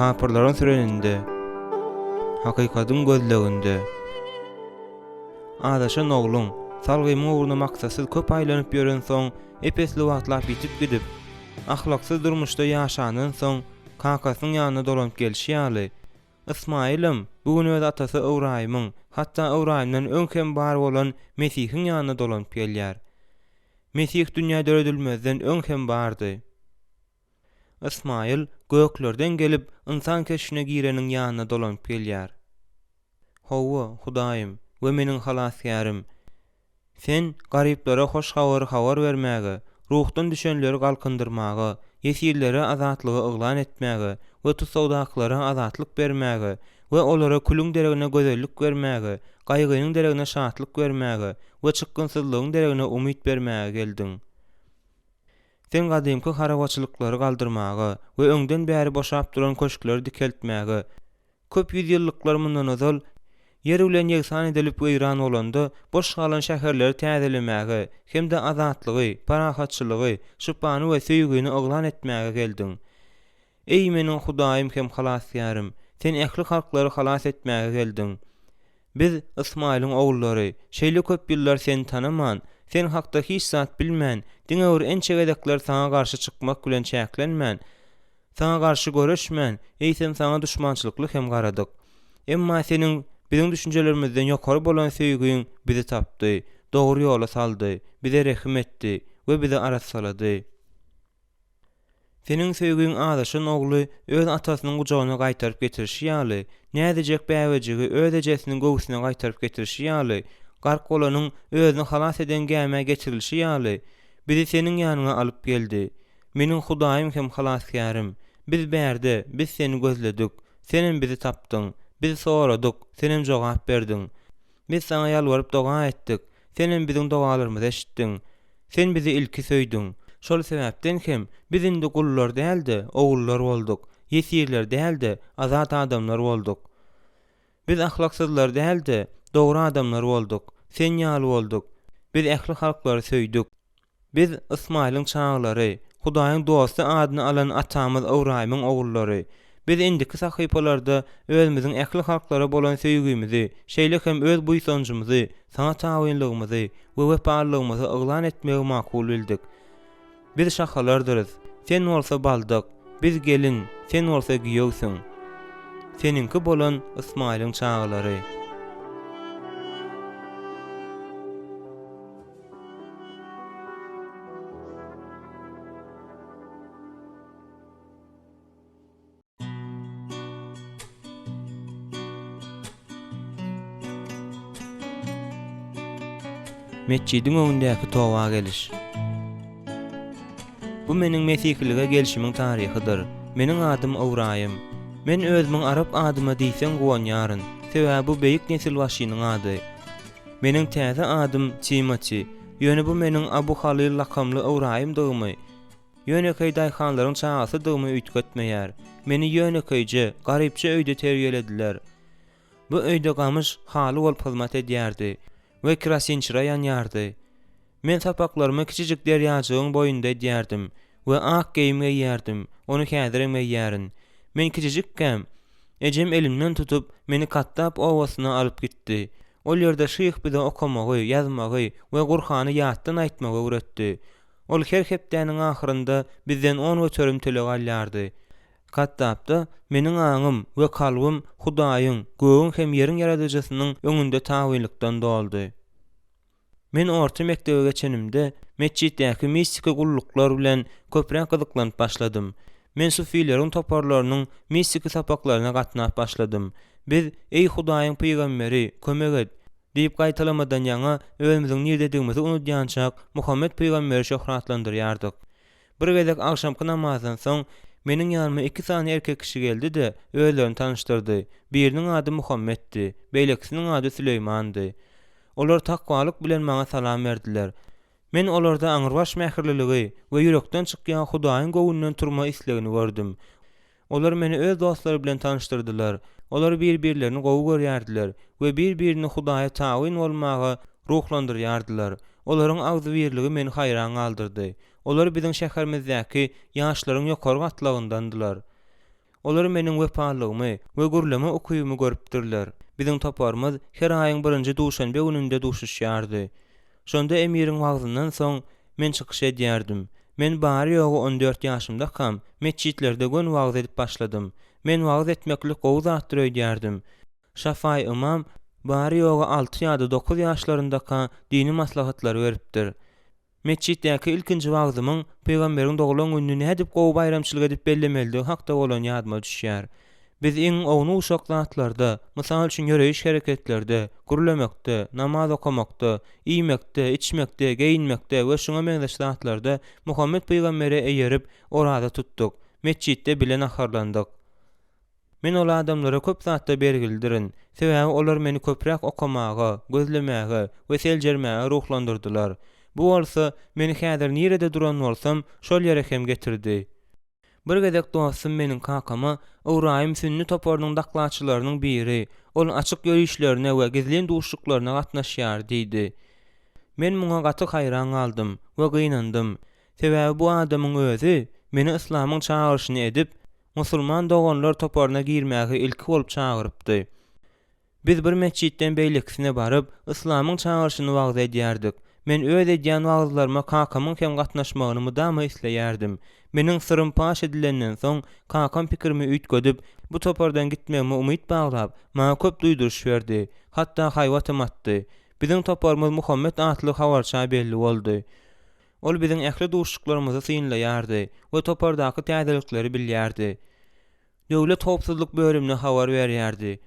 kapırlaryň süreninde, hakykatyň gözleginde. Adaşan oglum, salgymy uğruna maksatsyz köp aýlanyp ýören soň, epesli wagtlap bitip gidip, ahlaksyz durmuşda ýaşandan soň, kakasyň ýanyna dolanyp gelişi ýaly. Ismailim, bugün öz atasy Öwraýmyň, hatda Öwraýmdan öňkem bar bolan Mesihiň ýanyna dolanyp gelýär. Mesih dünýäde öldürülmezden öňkem bardy. Ismail göklerden gelip insan keşine gireniň ýanyna dolanyp gelýär. Howa, Hudaýym we meniň halasýarym, sen garyplara hoş habar bermäge, ruhdan düşenleri galkındyrmagy, ýesirlere azatlygy yglan etmäge we tutsawdaklara azatlyk bermäge we olara kulüň deregine gözellik bermäge, gaýgynyň deregine şatlyk bermäge we çykgynsyzlygyň deregine umyt bermäge geldiň. Sen gadymky harawaçylyklary galdyrmagy we öňden bäri boşap duran köşkleri dikeltmäge, köp ýüzyllyklar mundan ozal ýer bilen ýeksan edilip weýran bolanda boş galan şäherleri täzelemäge hem de azatlygy, parahatçylygy, şupany we söýgüni yglan etmäge geldiň. Ey meniň Hudaýym hem halasýarym, sen ähli halklary halas etmäge geldiň. Biz Ismailiň ogullary, şeýle köp ýyllar seni tanaman, sen hakda hiç zat bilmän, diňe en çegedekler sana garşy çykmak bilen çäklenmän, sana garşy göreşmän, eýsem sana düşmançylykly hem garadyk. Emma seniň bizim düşüncelerimizden ýokary bolan söýgüň bizi tapdy, dogry ýola saldy, bize rehim etdi we bize aras salady. Senin söýgüň adaşyň ogly öz atasynyň gujagyna gaýtaryp getirişi ýaly, nädejek bäwejigi öz ejesiniň göwsüne gaýtaryp getirişi ýaly, gark bolanyň özüni halas eden gäme geçirilişi ýaly, bizi seniň ýanyňa alyp geldi. Meniň Hudaýym hem halasýarym, biz bärde, biz seni gözledik, senin bizi tapdyň, biz soradyk, senin jogap berdiň. Biz sana ýalwaryp doga etdik, senin biziň dogalarymyzy eşitdiň, sen bizi ilki söýdüň. Şol sebäpden hem biz indi gullar däldi, ogullar bolduk, ýesirler däldi, azat adamlar bolduk. Biz ahlaksyzlar däldi, dogry adamlar bolduk, sen ýaly bolduk. Biz ähli halklary söýdük. Biz Ismailiň çağlary, Hudaýyň dosty adyny alan atamyz Öwraýmyň ogullary. Biz indiki sahypalarda özümiziň ähli halklara bolan söýgümizi, şeýle hem öz buýsanjymyzy, sana tawynlygymyzy we weparlygymyzy yglan etmegi makul bildik. Biz şahalardyrys, sen bolsa baldyk, biz gelin, sen bolsa giýowsyň. Seninki bolan Ismailiň çağlary. Meçidiň öňündäki towa geliş. Bu meniň Mesihlige gelişimiň taryhydyr. Meniň adym Öwraýym. Men özümiň arap adyma diýsem gowanýaryn. Sebäbi bu beýik nesil başynyň ady. Meniň täze adym Timoti. Ýöne bu meniň Abu Halil lakamly Öwraýymdygymy. Ýönekey daýhanlaryň çağasydygymy üýtgetmeýär. Meni ýönekejje, garypça öýde terbiýelediler. Bu öýde gamış haly bolup hyzmat edýärdi we kirasinçiraýan ýardy. Men sapaklarymy kiçijik derýajygyň boýunda edýärdim we ak geýim giýýärdim. Onu häzir emmeýärin. Men kiçijikkäm, ejem elimden tutup meni kattap owasyna alyp gitdi. Ol ýerde şyh bize okamagy, ýazmagy we Gurhany ýatdan aýtmagy öwretdi. Ol her hepdäniň ahyrynda bizden 10 götürüm tele galýardy. Kattapda meniň aňym we kalbym Hudaýyň, göğüň hem ýeriň ýaradyjysynyň öňünde tawynlykdan doldy. Men orta mektebe geçenimde meçitdäki mistika gulluklar bilen köprek gyzyklanyp başladym. Men sufiýleriň toparlarynyň mistika sapaklaryna gatnap başladym. Biz ey Hudaýyň peýgamberi, kömek et diýip gaýtalamadan ýaňa özümiziň nirdedigimizi unutýançak Muhammed peýgamberi şöhratlandyrýardyk. Bir gezek akşamky namazdan soň meniň ýanyma 2 sany erkek kişi geldi-de özlerini tanıştyrdy. Biriniň ady Muhammeddi, beýlekisiniň ady Süleymandy. Olar takwalyk bilen maňa salam berdiler. Men olarda aňyrbaş mähirliligi we ýürekden çykýan Hudaýyň gowundan turma islegini gördüm. Olar meni öz dostlary bilen tanıştyrdylar. Olar bir-birlerini gowy görýärdiler we bir-birini Hudaýa tawyn bolmagy ruhlandyrýardylar. Olaryň agzy birligi meni haýran galdyrdy. Olar biziň şäherimizdäki ýaşlaryň ýokary gatlagyndandylar. Olar meniň wepalygymy we gurlama okuyumy görüpdirler. Biziň toparymyz her aýyň 1-nji duşanbe gününde duşuşýardy. Şonda emiriň wagzyndan soň men çykyş edýärdim. Men bary ýogy 14 ýaşymda kam meçhitlerde gün wagz edip başladym. Men wagz etmeklik gowy zatdyr öýdýärdim. Şafai imam bary ýogy 6 ýa-da 9 ýaşlarynda dini maslahatlar beripdir. Meçhitdäki ilkinji wagzymyň Peýgamberiň doglan gününi hedip gowy bayramçylyk edip bellemeligi hakda bolan ýadyma düşýär. Biz iň owny uşak zatlarda, mysal üçin ýöreýiş hereketlerde, gurlemekde, namaz okamakda, iýmekde, içmekde, geyinmekde we şoňa meňzeş zatlarda Muhammed Peýgamberi eýerip orada tutduk. Meçhitde bilen aharlandyk. Men ol adamlara köp zatda bergildirin. Sebäbi olar meni köpräk okamaga, gözlemäge we seljermäge ruhlandyrdylar. Bu bolsa meni häzir nirede duran bolsam şol ýere hem getirdi. Bir gezek dostum meniň kakama Owraýym sünni toparynyň daklaçylarynyň biri. Ol açyk ýörüşlerine we gizlen duşuklaryna gatnaşýar diýdi. Men muňa gaty haýran galdym we gynandym. Sebäbi bu adamyň özü meni islamyň çağırşyny edip musulman doganlar toparyna girmäge ilki bolup çağırypdy. Biz bir meçhitden beýleksine baryp islamyň çağırşyny wagz edýärdik. Men öz edýän wagzlaryma kakamyň hem gatnaşmagyny mydama isleýärdim. Meniň syrym paş edilenden soň kakam pikirimi üýtgedip, bu topardan gitmegime umyt baglap, maňa köp duýduruş berdi. Hatda haýwatym atdy. Biziň toparymyz Muhammed atly habarça belli boldy. Ol biziň ähli duşuklarymyzy synlaýardy we topardaky täzelikleri bilýärdi. Döwlet howpsuzlyk bölümine habar berýärdi.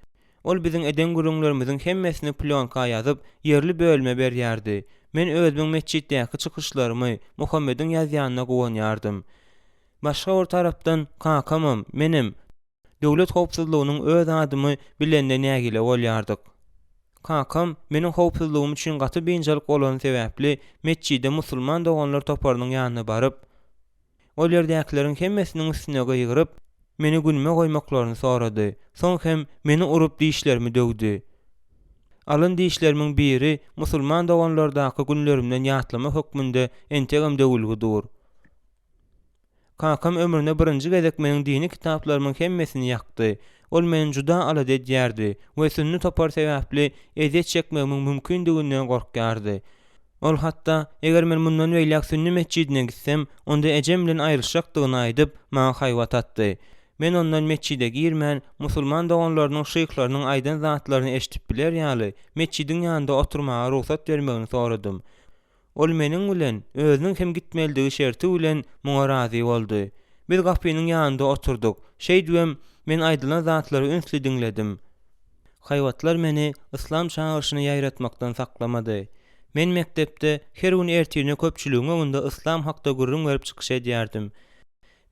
Ol biziň eden gurulmalarymyzyň hemmesini plonka ýazyp, ýerli bölüme berýärdi. Men özümiň meçhitdäki çykyşlarymy Muhammediň ýazýanyna gowanýardym. Başga bir tarapdan kakamam, menim döwlet howpsuzlygynyň öz adymy bilende nägile bolýardyk. Kakam meniň howpsuzlygym üçin gaty beýinçilik bolan sebäpli meçhide musulman doganlar toparynyň ýanyna baryp, ol ýerdäkilerin hemmesiniň üstüne gyýgyryp, meni günüme goýmaklaryny sorady. Soň hem meni urup diýişlerimi döwdi. Alyn diýişlerimiň biri musulman doganlardaky günlerimden ýatlama hökmünde entegam döwülgidir. Kakam ömrüne 1-nji gezek meniň dini kitaplarymyň hemmesini ýakdy. Ol meni juda alad edýärdi we sünni topar sebäpli ezet çekmegimiň mümkindiginden gorkýardy. Ol hatda eger men mundan beýlek sünni meçhidine gitsem, onda ejem bilen aýryşakdygyny aýdyp maňa haýwat atdy. Men ondan meçhide girmän musulman doganlarynyň şeýhlarynyň aýdan zatlaryny eşitip biler ýaly meçhidiň ýanynda oturmaga ruhsat bermegini soradym. Ol meniň bilen özüniň hem gitmeldigi şerti bilen muňa razy boldy. Biz gapynyň ýanynda oturduk. Şeýdibem, men aýdylan zatlary ünsli diňledim. Haýwatlar meni islam çağırşyny ýaýratmakdan saklamady. Men mektepde her gün ertirine köpçüligiň öňünde islam hakda gurrun berip çykyş edýärdim.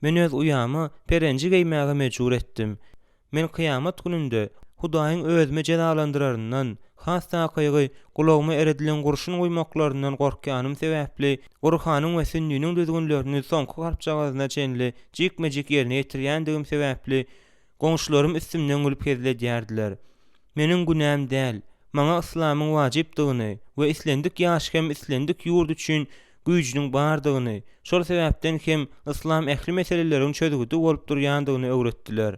Men öz uýamy perenji geýmäge mejbur etdim. Men kıyamat gününde Hudaýyň özüme cezalandyraryndan, hassa kaýgy gulagyma eredilen gurşun goýmaklaryndan gorkýanym sebäpli Gurhanyň we sünniniň düzgünlerini soňky garpçagazyna çenli jikmejik ýerine ýetirýändigim sebäpli goňşularym üstümden gülüp kezledýärdiler. Meniň günäm däl, maňa islamyň wajypdygyny we islendik ýaş hem islendik ýurt üçin güýjüniň bardygyny, şol sebäpden hem islam ähli meseleleriň çözgüdi bolup durýandygyny öwretdiler.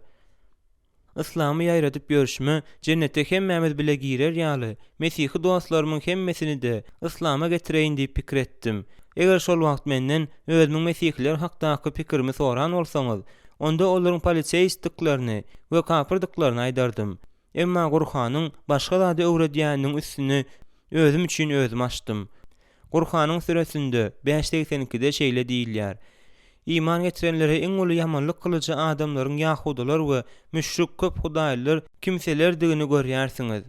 Islamy ýaýratyp görüşme cennete hemmemiz bile girer ýaly. Mesihi dostlarymyň hemmesini de islama getireýin diýip pikir etdim. Eger şol wagt menden özümiň mesihler hakdaky pikirimi soran bolsaňyz, onda olaryň polisiýa we kapyrdyklaryny aýdardym. Emma Gurhanyň başga zady öwredýäniň üstüne özüm üçin özüm açdym. Gurhanyň süresinde 582-de şeýle diýilýär. İman getirenlere iň uly ýamanlyk kılıjy adamlaryň ýahudalar we müşrik köp hudaýlar kimselerdigini görýärsiňiz.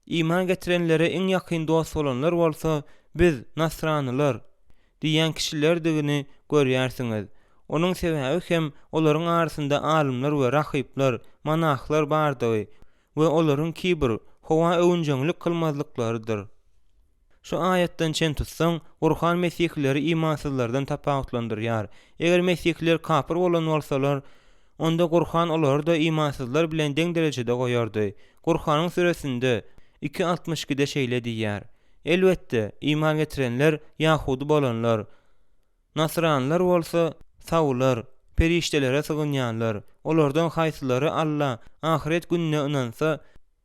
İman getirenlere iň ýakyn dost bolanlar bolsa, biz nasranylar diýen kişilerdigini görýärsiňiz. Onuň sebäbi hem olaryň arasynda alymlar we rahyplar, manahlar bardygy we olaryň kibir, howa öwünjeňlik kılmazlyklarydyr. Şu ayetden çen tutsaň, Gurhan mesihleri imansyzlardan tapawutlandyrýar. Eger mesihler kapyr bolan bolsalar, onda Gurhan olary da imansyzlar bilen deň derejede goýardy. Gurhanyň süresinde 2:62-de şeýle diýär. Elbetde iman getirenler ýahudi bolanlar, nasranlar bolsa sawlar, periştelere sığınýanlar, olardan haýsylary Allah ahiret gününe inansa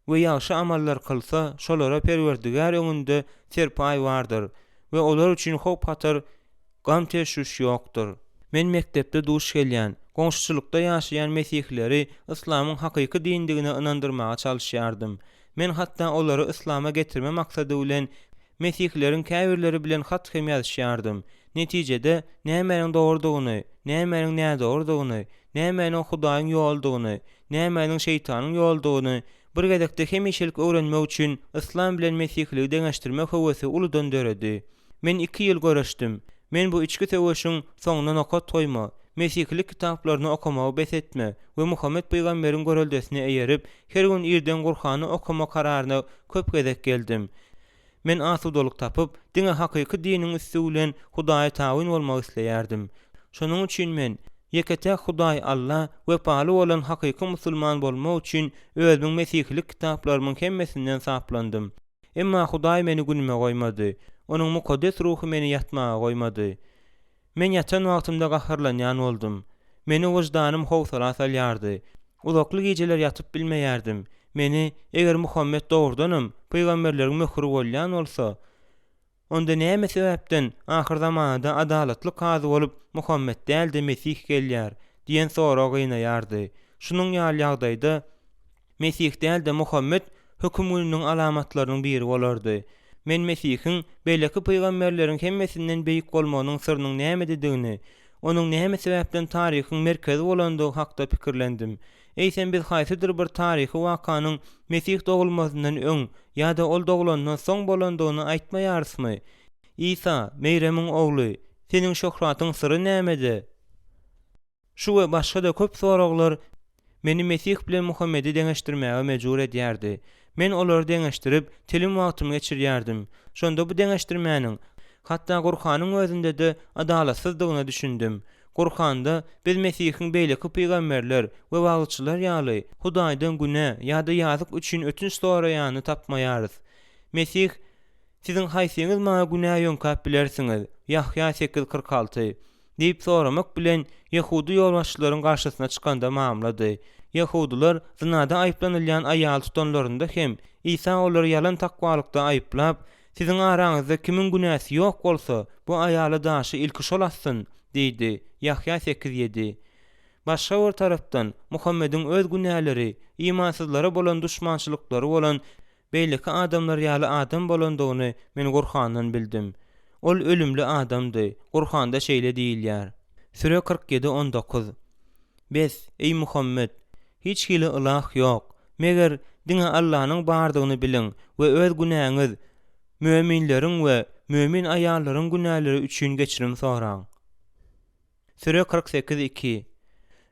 we ýaşy amallar kılsa, şolara Perwerdigar öňünde serpaý bardyr we olar üçin hop hatar, gam teşwüş ýokdur. Men mektepde duş gelýän, goňşulykda ýaşaýan mesihlileri islamyň hakyky dindigine inandyrmaga çalyşýardym. Men hatda olary islama getirme maksady bilen mesihlilerin käbirleri bilen hat hem ýazýardym. Netijede nämeň dogrudygyny, nämeň nädogrudygyny, nämeň Hudaýyň ýoldugyny, nämeň şeytanyň ýoldugyny bir gedekde hemişelik öwrenmek üçin islam bilen mesihligi deňeşdirmek howasy uludan döredi. Men 2 ýyl göreşdim. Men bu içki töweşiň soňuna nokat toýma, mesihlik kitaplaryny okamagy besetme we Muhammed peýgamberiň göreldesine eýerip, her gün irden Gurhany okama kararyna köp gezek geldim. Men asudalyk tapyp, diňe hakyky diniň üstünden Hudaýa tawyn bolmagy isleýärdim. Şonuň üçin men ýekete Hudaý Allah we paly bolan hakyky musulman bolmak üçin özüň mesihlik kitaplarymyň hemmesinden saplandym. Emma Hudaý meni günüme goýmady. Onuň mukaddes ruhy meni ýatmaga goýmady. Men ýatan wagtymda gaharlanýan boldum. Meni wujdanym howsala salýardy. Uzakly geceler ýatyp bilmeýärdim. Meni eger Muhammed dogrudanam, peýgamberleriň möhürü bolýan bolsa, onda näme sebäpden ahir zamanda adalatly kazy bolup Muhammed däl de Mesih gelýär diýen sorag ýynaýardy. Şunuň ýaly ýagdaýda Mesih däl de Muhammed hökümlüğünün alamatlarynyň biri bolardy. Men Mesihiň beýleki peýgamberleriň hemmesinden beýik bolmagynyň syrynyň nämedigini, onuň näme sebäpden taryhyň merkezi bolandygy hakda pikirlendim. Eýsen biz haýsydyr bir taryhy wakanyň Mesih dogulmazyndan öň ýa-da ol dogulandan soň bolandygyny aýtmaýarsmy? İsa, Meýremiň ogly, seniň şöhratyň syry nämede? Şu we başga da köp soraglar meni Mesih bilen Muhammedi deňeşdirmäge mejbur edýärdi. Men olary deňeşdirip, telim wagtymy geçirýärdim. Şonda bu deňeşdirmäniň hatda Gurhanyň özünde de adalatsyzdygyny düşündim. Gurhanda biz Mesihiň beýleki peýgamberler we wagtçylar ýaly Hudaýdan güne ýa-da ýazyk üçin ötünç soraýany tapmaýarys. Mesih, siziň haýsyňyz maňa günä ýönkäp bilersiňiz. Yahya 8:46 diýip soramak bilen Yahudi ýolbaşçylaryň garşysyna çykanda mamlady. Yahudiler zynada aýplanylýan aýal tutanlarynda hem İsa olary ýalan takwalykda aýplap, siziň araňyzda kimiň günäsi ýok bolsa, bu aýaly daşy ilki şol assyn, diýdi. Yahya 8:7. Başga bir tarapdan Muhammediň öz günäleri, imansyzlara bolan düşmançylyklary bolan beýleki adamlar ýaly adam bolandygyny men Gurhandan bildim. Ol ölümli adamdy. Gurhanda şeýle diýilýär. Süre 47:19. Biz, ey Muhammed, hiç hili ilah ýok. Meger diňe Allahyň bardygyny biliň we öz günäňiz, müminleriň we mümin aýallaryň günäleri üçin geçirim soraň. Süre 48:2.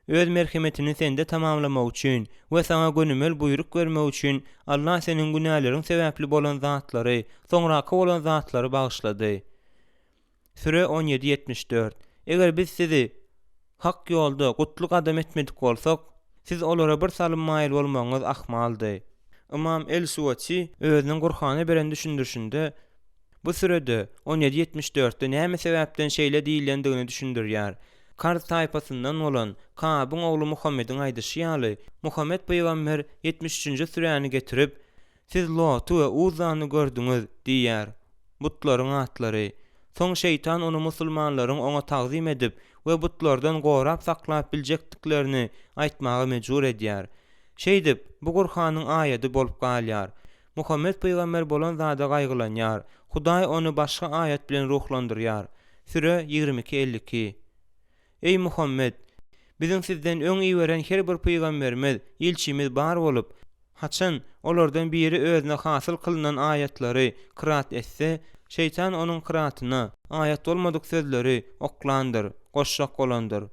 Öz merhemetini sende tamamlamak üçin we sana gönümel buyruk bermek üçin Allah seniň günäleriň sebäpli bolan zatlary, soňraky bolan zatlary bagyşlady. Süre 17:74. Eger biz sizi hak ýolda gutluk adam etmedik bolsak, siz olara bir salym maýyl bolmagyňyz ahmaldy. Imam El-Suwati özüniň Gurhana beren düşündirşinde bu sürede 17:74'de näme sebäpden şeýle diýilýändigini düşündirýär. Kars taýpasyndan bolan Kabyň ogly Muhammediň aýdyşy ýaly Muhammed peýgamber 73-nji süräni getirip, siz Lotu we Uzany gördüňiz diýär. Butlaryň atlary. Soň şeytan onu musulmanlaryň oňa tagzim edip we butlardan gorap saklap biljekdiklerini aýtmagy mejbur edýär. Şeýdip, bu Gurhanyň aýaty bolup galýar. Muhammed peýgamber bolan zada gaýgylanýar. Hudaý onu başga aýat bilen ruhlandyrýar. Süre 22:52. Ey Muhammed, bizim sizden öň iýeren her bir peýgamberimiz, ilçimiz bar bolup, haçan olardan biri özüne hasyl kılınan aýatlary kıraat etse, şeytan onun kıraatyna aýat bolmadyk sözleri oklandyr, goşşak bolandyr.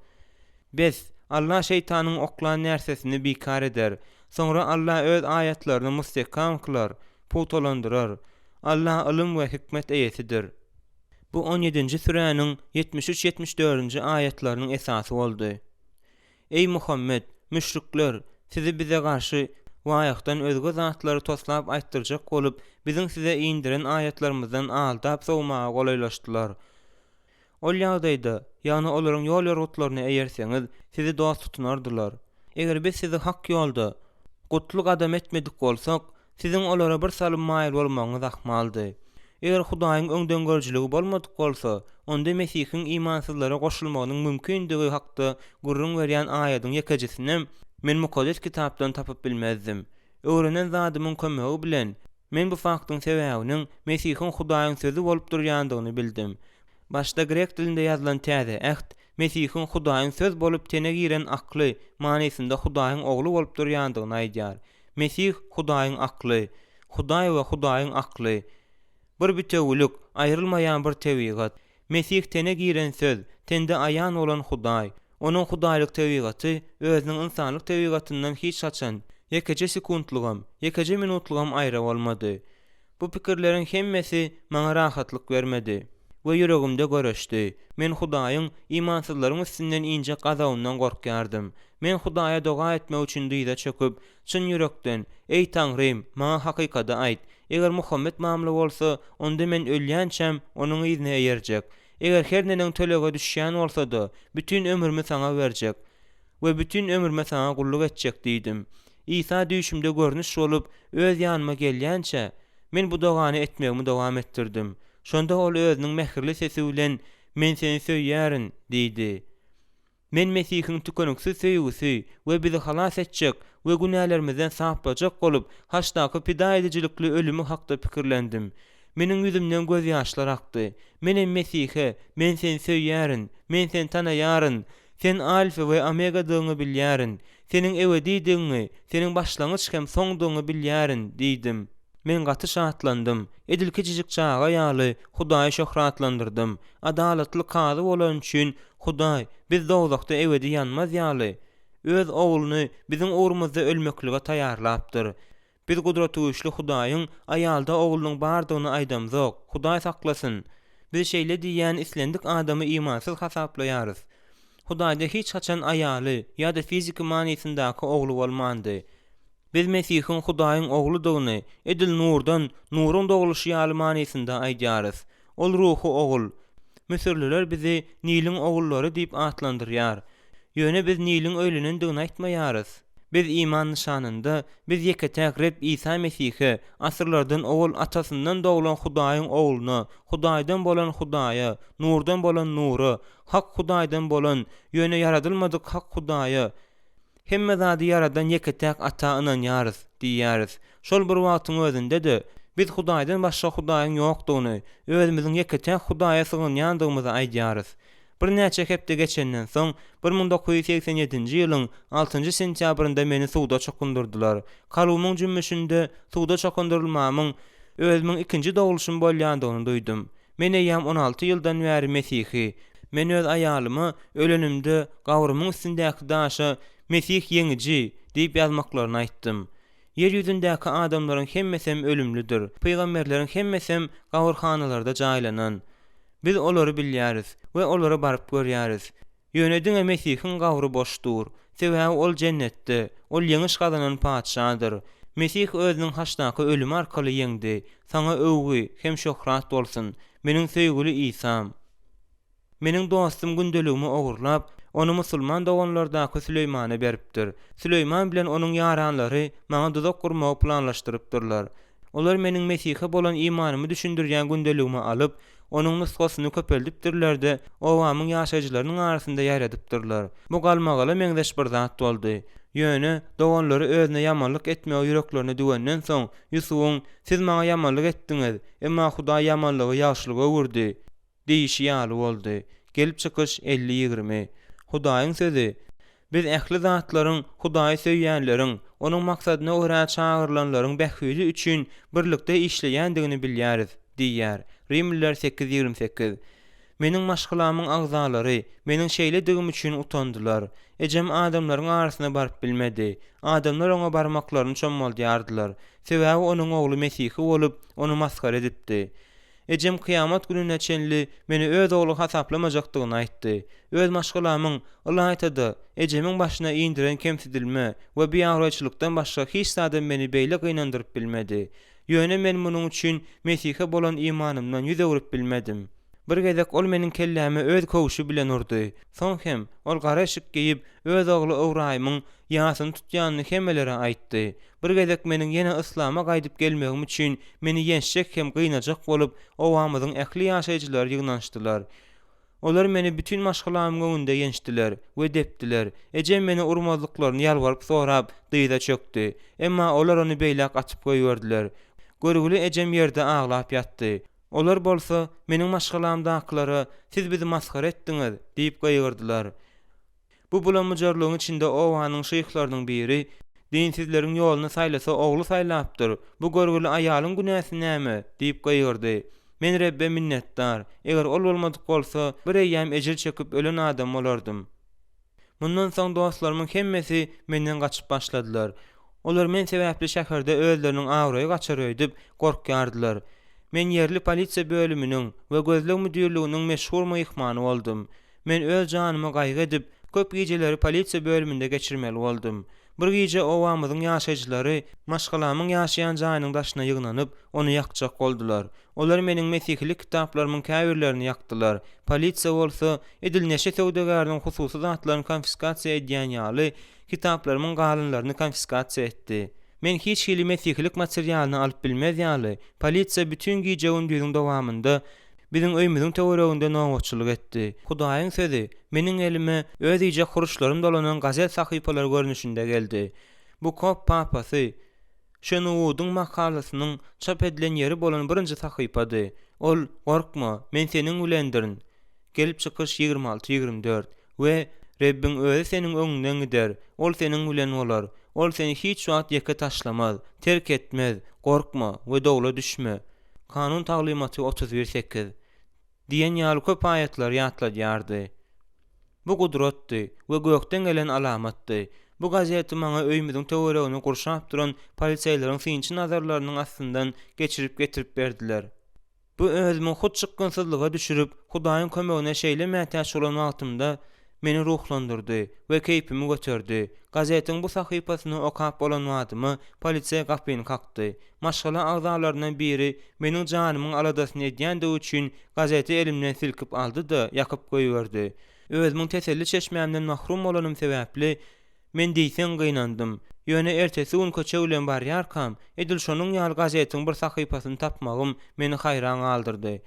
Biz Allah şeytanyň oklan närsesini bikar eder. Sonra Allah öz aýatlaryny mustahkam kılar, putalandyrar. Allah ilim we hikmet eýesidir. Bu 17-nji süräniň 73-74-nji aýatlarynyň esasy boldy. Ey Muhammed, müşrikler sizi bize garşy waýakdan özge zatlary toslap aýtdyrjak bolup, bizim size iňdiren aýatlarymyzdan aldap sowmaga golaýlaşdylar. Ol ýagdaýda, ýagny olaryň ýol ýorgutlaryny eýerseňiz, sizi dost tutunardylar. Eger biz sizi hak ýolda gutluk adam etmedik bolsak, sizin olara bir salym maýil bolmagyňyz ahmaldy. Eger Hudaýyň öňden görjüligi bolmadyk bolsa, onda Mesihiň imansyzlara goşulmagynyň mümkindigi hakda gurrun berýän aýatyň ýekejisini men mukaddes kitapdan tapyp bilmezdim. Öwrenen zadymyň kömegi bilen men bu faktyň sebäbiniň Mesihiň Hudaýyň sözü bolup durýandygyny bildim. Başda grek dilinde ýazylan täze äht Mesihiň Hudaýyň söz bolup tene giren akly manysynda Hudaýyň ogly bolup durýandygyny aýdýar. Mesih Hudaýyň akly, Hudaý we Hudaýyň akly. Bir bütewlik, aýrylmaýan bir tebigat. Mesih tene giren söz, tende aýan bolan Hudaý. Onuň Hudaýlyk tebigaty özüniň insanlyk tebigatyndan hiç saçan, ýekeje sekundlygam, ýekeje minutlygam aýra bolmady. Bu pikirleriň hemmesi maňa rahatlyk bermedi we ýüregimde göreşdi. Men Hudaýyň imansyzlaryň üstünden inje gazabyndan gorkýardym. Men Hudaýa doga etmek üçin diýde çöküp, çyn ýürekden, "Ey Taňrym, maňa hakykata aýt. Eger Muhammed mamly bolsa, onda men ölýänçem onuň ýüzüne eýerjek. Eger her neleň tölege düşýän bolsa-da, bütün ömrümi sana berjek we bütün ömrüme sana gulluk etjek" diýdim. İsa düşümde görnüş bolup öz ýanyma gelýänçe, men bu dogany etmegimi dowam etdirdim. Şonda ol özüniň mehirli sesi bilen "Men seni söýýärin" diýdi. Men Mesihiň tükeniksiz söýgüsi we bizi halas etjek we günälerimizden saplajak bolup haçdaky pida edicilikli ölümi hakda pikirlendim. Meniň ýüzümden göz ýaşlar akdy. Men Mesihe, "Men seni söýýärin, men seni tanaýaryn, sen Alfa we Omega diňi bilýärin, seniň ebedi diňi, seniň başlangyç hem soň diňi bilýärin" diýdim. Men gaty şatlandım. Edilki jijik çağa ýaly Hudaýy şöhratlandyrdım. Adalatly kazy bolan üçin Hudaý biz dowlukda ebedi ýanmaz ýaly öz ogluny bizim uğrumyzda ölmeklige taýýarlapdyr. Biz gudraty güçli Hudaýyň aýalda oglunyň bardygyny aýdamzok. Hudaý saklasyn. Biz şeýle diýýän islendik adamy imansyz hasaplaýarys. Hudaýda hiç haçan aýaly ýa-da fiziki manysyndaky oglu bolmandy. Biz Mesihiň Hudaýyň ogludygyny edil nurdan, nuruň doguluşy ýaly manysynda aýdýarys. Ol ruhu ogul. Müsürlüler bizi Nilin ogullary diýip atlandyrýar. Ýöne biz Nilin öýlenendigini aýtmaýarys. Biz iman nişanynda biz ýeketäk Reb İsa Mesihe, asyrlardan ogul atasyndan doglan Hudaýyň ogluny, Hudaýdan bolan Hudaýa, nurdan bolan Nury, hak Hudaýdan bolan, ýöne yaradylmadyk hak Hudaýa, hemme zady yaradan ýeketäk ata inanýarys diýýäris. Şol bir wagtyň özünde-de biz Hudaýdan başga Hudaýyň ýokdugyny, özümiziň ýeketäk Hudaýa sığynýandygymyzy aýdýarys. Bir näçe hepde geçenden soň 1987-nji ýylyň 6-njy sentýabrynda meni suwda çokundurdylar. Kalumyň jümmüşinde suwda çokundurulmamyň özümiň ikinji doguluşym bolýandygyny duýdum. Men eýäm 16 ýyldan bäri Mesihi. Men öz aýalymy ölenimde gawrymyň üstündäki daşa Mesih ýeňiji diýip ýazmaklaryny aýtdym. Yer ýüzündäki adamlaryň hemmesem ölümlüdir. Peýgamberleriň hemmesem gawrhanalarda jaýlanan. Biz olary bilýäris we olara baryp görýäris. Ýönediň Mesihiň gawry boşdur. Sebäbi ol jennetde, ol ýeňiş gazanan padşadyr. Mesih özüniň haçdaky ölümi arkaly ýeňdi. Saňa övgü hem şöhrat bolsun. Meniň söýgüli İsam. Meniň dostum gündeligimi ogurlap, onu musulman doganlardaky Süleýmana beripdir. Süleýman bilen onuň ýaranlary maňa duzak gurmagy planlaşdyrypdyrlar. Olar meniň Mesihe bolan imanymy düşündirýän gündeligimi alyp, onuň nusgasyny köpeldipdirler-de owamyň ýaşaýjylarynyň arasynda ýaýradypdyrlar. Bu galmagaly meňdeş bir zat boldy. Ýöne doganlary özüne ýamanlyk etmegi ýüreklerine düwenden soň Ýusufyň "Siz maňa ýamanlyk etdiňiz, emma Hudaý ýamanlygy ýagşylyga öwürdi" diýişi ýaly boldy. Gelip çykyş 50-20. Hudaýyň sözü. Biz ähli zatlaryň, Hudaýy söýýänleriň, onuň maksadyna görä çağırlanlaryň bähüli üçin birlikde işleýändigini bilýäris diýýär. Rimliler 8:28. Meniň maşgylamyň agzalary meniň şeýledigim üçin utandylar. Ejem adamlaryň arasyna baryp bilmedi. Adamlar oňa barmaklaryny çommaldyardylar. Sebäbi onuň ogly Mesihi bolup, onu maskara edipdi. Ejem kıyamat gününe çenli meni öz oglu hasaplamajakdygyny aýtdy. Öz maşgylamyň Allah aýtady, ejemiň başyna indiren kemsidilme we biýagryçylykdan başga hiç zady meni beýle gynandyryp bilmedi. Ýöne men munyň üçin Mesihe bolan imanymdan ýüz öwrüp bilmedim. Bir gezek ol meniň kelläme öz kowuşy bilen urdy. Soň hem ol gara şyk giyip öz ogly Owraýmyň ýasyny tutýanyny hemmelere aýtdy. Bir gezek meniň ýene islama gaýdyp gelmegim üçin meni ýenşek hem gynajak bolup owamyzyň ähli ýaşaýjylary ýygnaşdylar. Olar meni bütün maşgalamyň öňünde ýenşdiler we depdiler. Ejem meni urmazlyklaryny ýalwaryp sorap dyýda çökdi. Emma olar ony beýlek açyp goýberdiler. Görgüli ejem ýerde aglap ýatdy. Olar bolsa meniň maşgalamdakylary siz bizi maskara etdiňiz diýip goýgyrdylar. Bu bulanmajarlygyň içinde owanyň şeýhlarynyň biri dinsizleriň ýoluna saýlasa ogly saýlapdyr. Bu görgüli aýalyň günäsi näme diýip goýgyrdy. Men Rebbe minnetdar. Eger ol bolmadyk bolsa, bir eýýäm ejir çekip ölen adam bolardım. Mundan soň dostlarymyň hemmesi menden gaçyp başladylar. Olar men sebäpli şäherde özleriniň awraýy gaçaryp gorkýardylar. Men yerli polisiýa bölüminiň we gözleg müdürliginiň meşhur myhmany boldum. Men öz janyma gaýgy edip, köp gijeleri polisiýa bölüminde geçirmeli boldum. Bir gije owamyzyň ýaşaýjylary maşgalamyň ýaşaýan jaýynyň daşyna ýygnanyp, ony ýakjak boldular. Olar meniň mesihlik kitaplarymyň käbirlerini ýakdylar. Polisiýa bolsa, edilneşe söwdegäriniň hususy zatlaryny konfiskasiýa edýän ýaly kitaplarymyň galynlaryny konfiskasiýa etdi. Men hiç hili mesihlik materialyny alyp bilmez ýaly. Polisiýa bütün gije gündüziň dowamında biziň öýümizin töwereginde noňçylyk etdi. Hudaýyň sözi meniň elime öz iýje huruşlarym dolanan gazet sahypalary görnüşinde geldi. Bu kop papasy Şenowudyň makalasynyň çap edilen ýeri bolan birinji sahypady. Ol gorkma, men seniň bilendirin. Gelip çykyş 26-24 we Rebbin özi seniň öňünden gider. Ol seniň bilen bolar. Ol seni hiç wagt ýeke taşlamaz, terk etmez. Gorkma we dogla düşme. Kanun taglimaty 31-8 diýen ýaly köp aýatlar ýatladýardy. Bu gudratdy we gökden gelen alamatdy. Bu gazeti maňa öýümizin töweregini gurşap duran polisiýalaryň synçy nazarlarynyň astyndan geçirip getirip berdiler. Bu özümi hut çykgynsyzlyga düşürip, Hudaýyň kömegine şeýle mätäç bolan wagtymda meni ruhlandyrdy we keýpimi göterdi. Gazetiň bu sahypasyny okap bolan wadymy polisiýa gapyny kakdy. Maşgala agzalaryndan biri meniň janymyň aladasyny edýän üçin gazeti elimden silkip aldy-da ýakyp goýberdi. Özümiň teselli çeşmämden mahrum bolanym sebäpli men diýsen gynandym. Ýöne ertesi gün köçe bilen barýarkam, Edilşonyň ýaly gazetiň bir sahypasyny tapmagym meni haýran galdyrdy.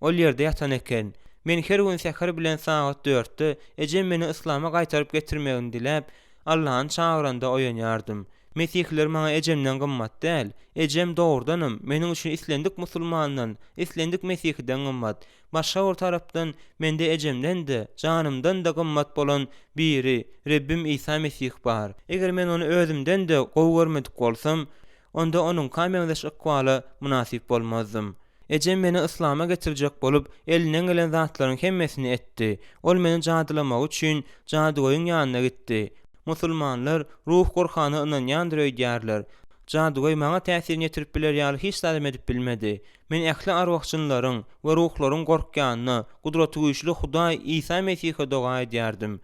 Ol ýerde ýatan eken. Men her gün säher bilen saat 4-de ejem meni islama gaýtaryp getirmegini dilep, Allahyň çagyranda oýanýardym. Mesihler maňa ejemden gymmat däl. Ejem dogrudanam, meniň üçin islendik musulmandan, islendik mesihiden gymmat. Başga bir tarapdan mende ejemden-de, janymdan da gymmat bolan biri, Rebbim İsa Mesih bar. Eger men ony özümden-de gowy görmedik bolsam, onda onuň kameňdeş ykwaly munasip bolmazdym. Ejem meni islama getirijek bolup, elinden gelen zatlaryň hemmesini etdi. Ol meni jadylamak üçin jadygoýyň ýanyna gitdi. Musulmanlar ruh gorkany ynanýandyr öýdýärler. Jadygoý maňa täsirini ýetirip biler ýaly hiç zalym edip bilmedi. Men ähli arwahçylaryň we ruhlaryň gorkýanyny, gudraty güýçli Hudaý İsa Mesihe doga edýärdim.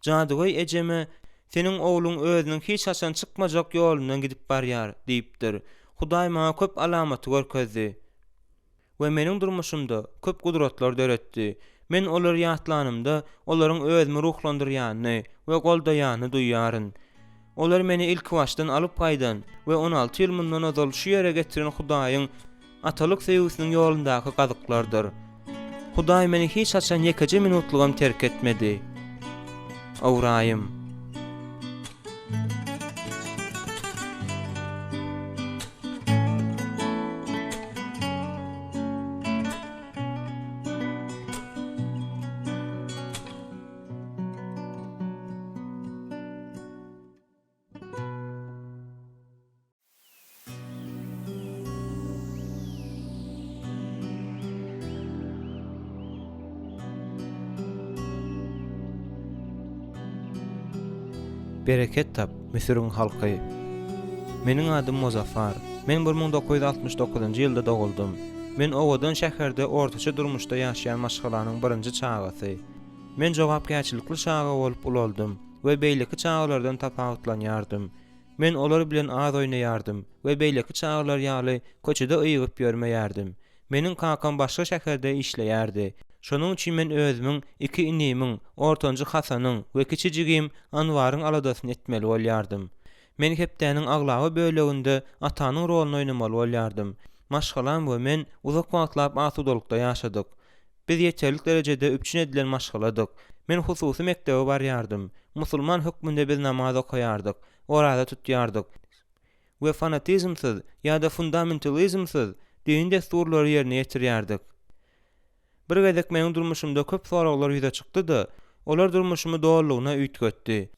Jadygoý ejeme seniň ogluň özüniň hiç haçan çykmajak ýolundan gidip barýar diýipdir. Hudaý maňa köp alamaty görkezdi we meniň durmuşymda köp gudratlar döretdi. Men olar ýatlanymda olaryň özümi ruhlandyrýanyny we goldaýanyny duýýaryn. Olar meni ilk başdan alyp gaýdan we 16 ýyl mundan ozal şu ýere getiren Hudaýyň atalyk sevgisiniň ýolundaky gazyklardyr. Hudaý meni hiç haçan ýekeje minutlugam terk etmedi. Owraýym. Bereket tap, Misiriň halky. Meniň adym Muzaffar. Men 1969-njy ýylda doguldum. Men owadan şäherde ortaça durmuşda ýaşaýan maşgalanyň birinji çağasy. Men jogapkärçilikli çaga bolup uloldum we beýleki çagalardan tapawutlanýardym. Men olar bilen az oýnaýardym we beýleki çagalar ýaly köçede ýygyp ýörmeýärdim. Meniň kakam başga şäherde işleýärdi. Şonuň üçin men özümiň, iki inimiň, ortancı Hasanyň we kiçijigim Anwaryň aladasyny etmeli bolýardym. Men hepdäniň aglawy böleginde atanyň roluny oynamaly bolýardym. Maşgalan we men uzak wagtlap asudalykda ýaşadyk. Biz ýeterlik derejede üpçün edilen maşgaladyk. Men hususy mektebe barýardym. Musulman hökmünde biz namaz okaýardyk, orada tutýardyk. We fanatizmsiz ýa-da fundamentalizmsiz din desturlary ýerine ýetirýärdik. Bir gezek meniň durmuşymda köp soraglar ýüze çykdy-da, olar durmuşymy dogrulygyna üýtgetdi.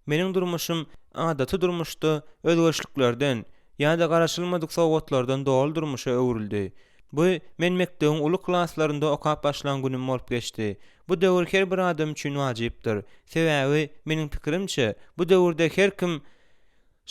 Meniň durmuşym adaty durmuşda özgeçliklerden ýa-da garaşylmadyk sowgatlardan dogry durmuşa öwrüldi. Bu men mekdebiň uly klaslarynda okap başlan günim bolup geçdi. Bu döwür her bir adam üçin wajypdyr. Sebäbi meniň pikirimçe bu döwürde her kim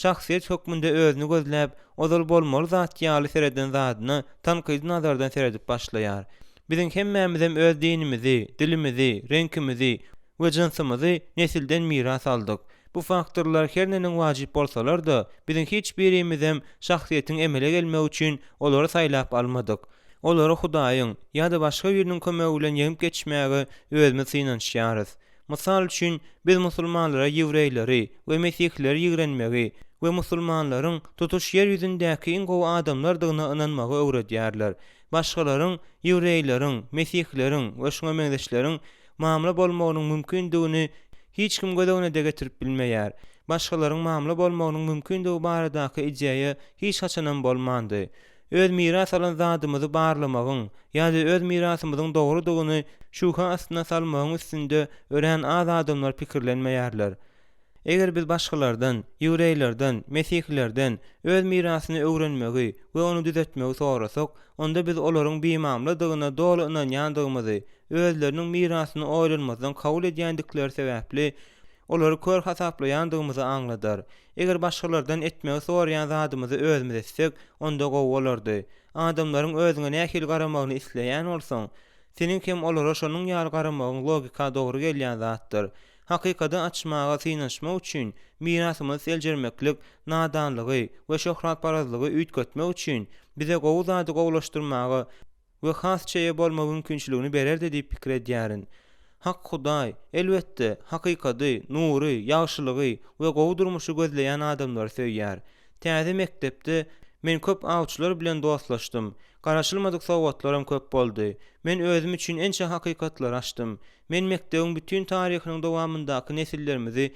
şahsiýet hökmünde özüni gözläp, ozal bolmaly zat ýaly sereden zadyny tanqid nazardan seredip başlaýar. Biziň hemmämizem öz dinimizi, dilimizi, renkimizi we jynsymyzy nesilden miras aldyk. Bu faktorlar her neniň wajyp bolsalar-da, biziň hiç birimizem şahsiýetiň emele gelmek üçin olary saýlap almadyk. Olary Hudaýyň ýa-da başga biriniň kömegi bilen ýeňip geçmäge özümiz synanýarys. Mysal üçin biz musulmanlara ýewreýleri we mesihleri ýigrenmegi we musulmanlaryň tutuş ýer ýüzündäki iň gowy adamlardygyna inanmagy öwredýärler. Başgalaryň, ýewreýleriň, mesihleriň we şoňa meňzeşleriň mamla bolmagynyň mümkindigini hiç kim gözegine de getirip bilmeýär. Başgalaryň mamla bolmagynyň mümkindigi baradaky ideýa hiç haçanan bolmandy. Öz miras alan zadymyzy barlamagyň ýa-da öz mirasymyzyň dogrudygyny şuha astyna salmagyň üstünde ören az adamlar pikirlenmeýärler. Eger biz başgalardan, ýewreýlerden, mesihlerden öz mirasyny öwrenmegi we onu düzeltmegi sorasak, onda biz olaryň bimamlydygyna doly inanýandygymyzy, özleriniň mirasyny oýlanmazdan kabul edýändikleri sebäpli olary kör hasaplaýandygymyzy aňladar. Eger başgalardan etmegi soraýan zadymyzy özümiz etsek, onda gowy bolardy. Adamlaryň özüňe nähili garamagyny isleýän bolsaň, seniň hem olara şonuň ýaly garamagyň logika dogry gelýän zatdyr. Hakykata açmaga synaşmak üçin mirasymyzy seljermeklik, nadanlygy we şöhratparazlygy üýtgetmek üçin bize gowy zady gowlaşdyrmagy we has çeýe bolma mümkinçiligini bererdi diýip pikir edýärin. Hak Hudaý elbetde hakykaty, nury, ýagşylygy we gowy durmuşy gözleýän adamlar söýýär. Täze mektepde men köp awçylar bilen dostlaşdym. Garaşylmadyk sowgatlarym köp boldy. Men özüm üçin ençe hakykatlar açdym. Men mekdebiň bütün taryhynyň dowamyndaky nesillerimizi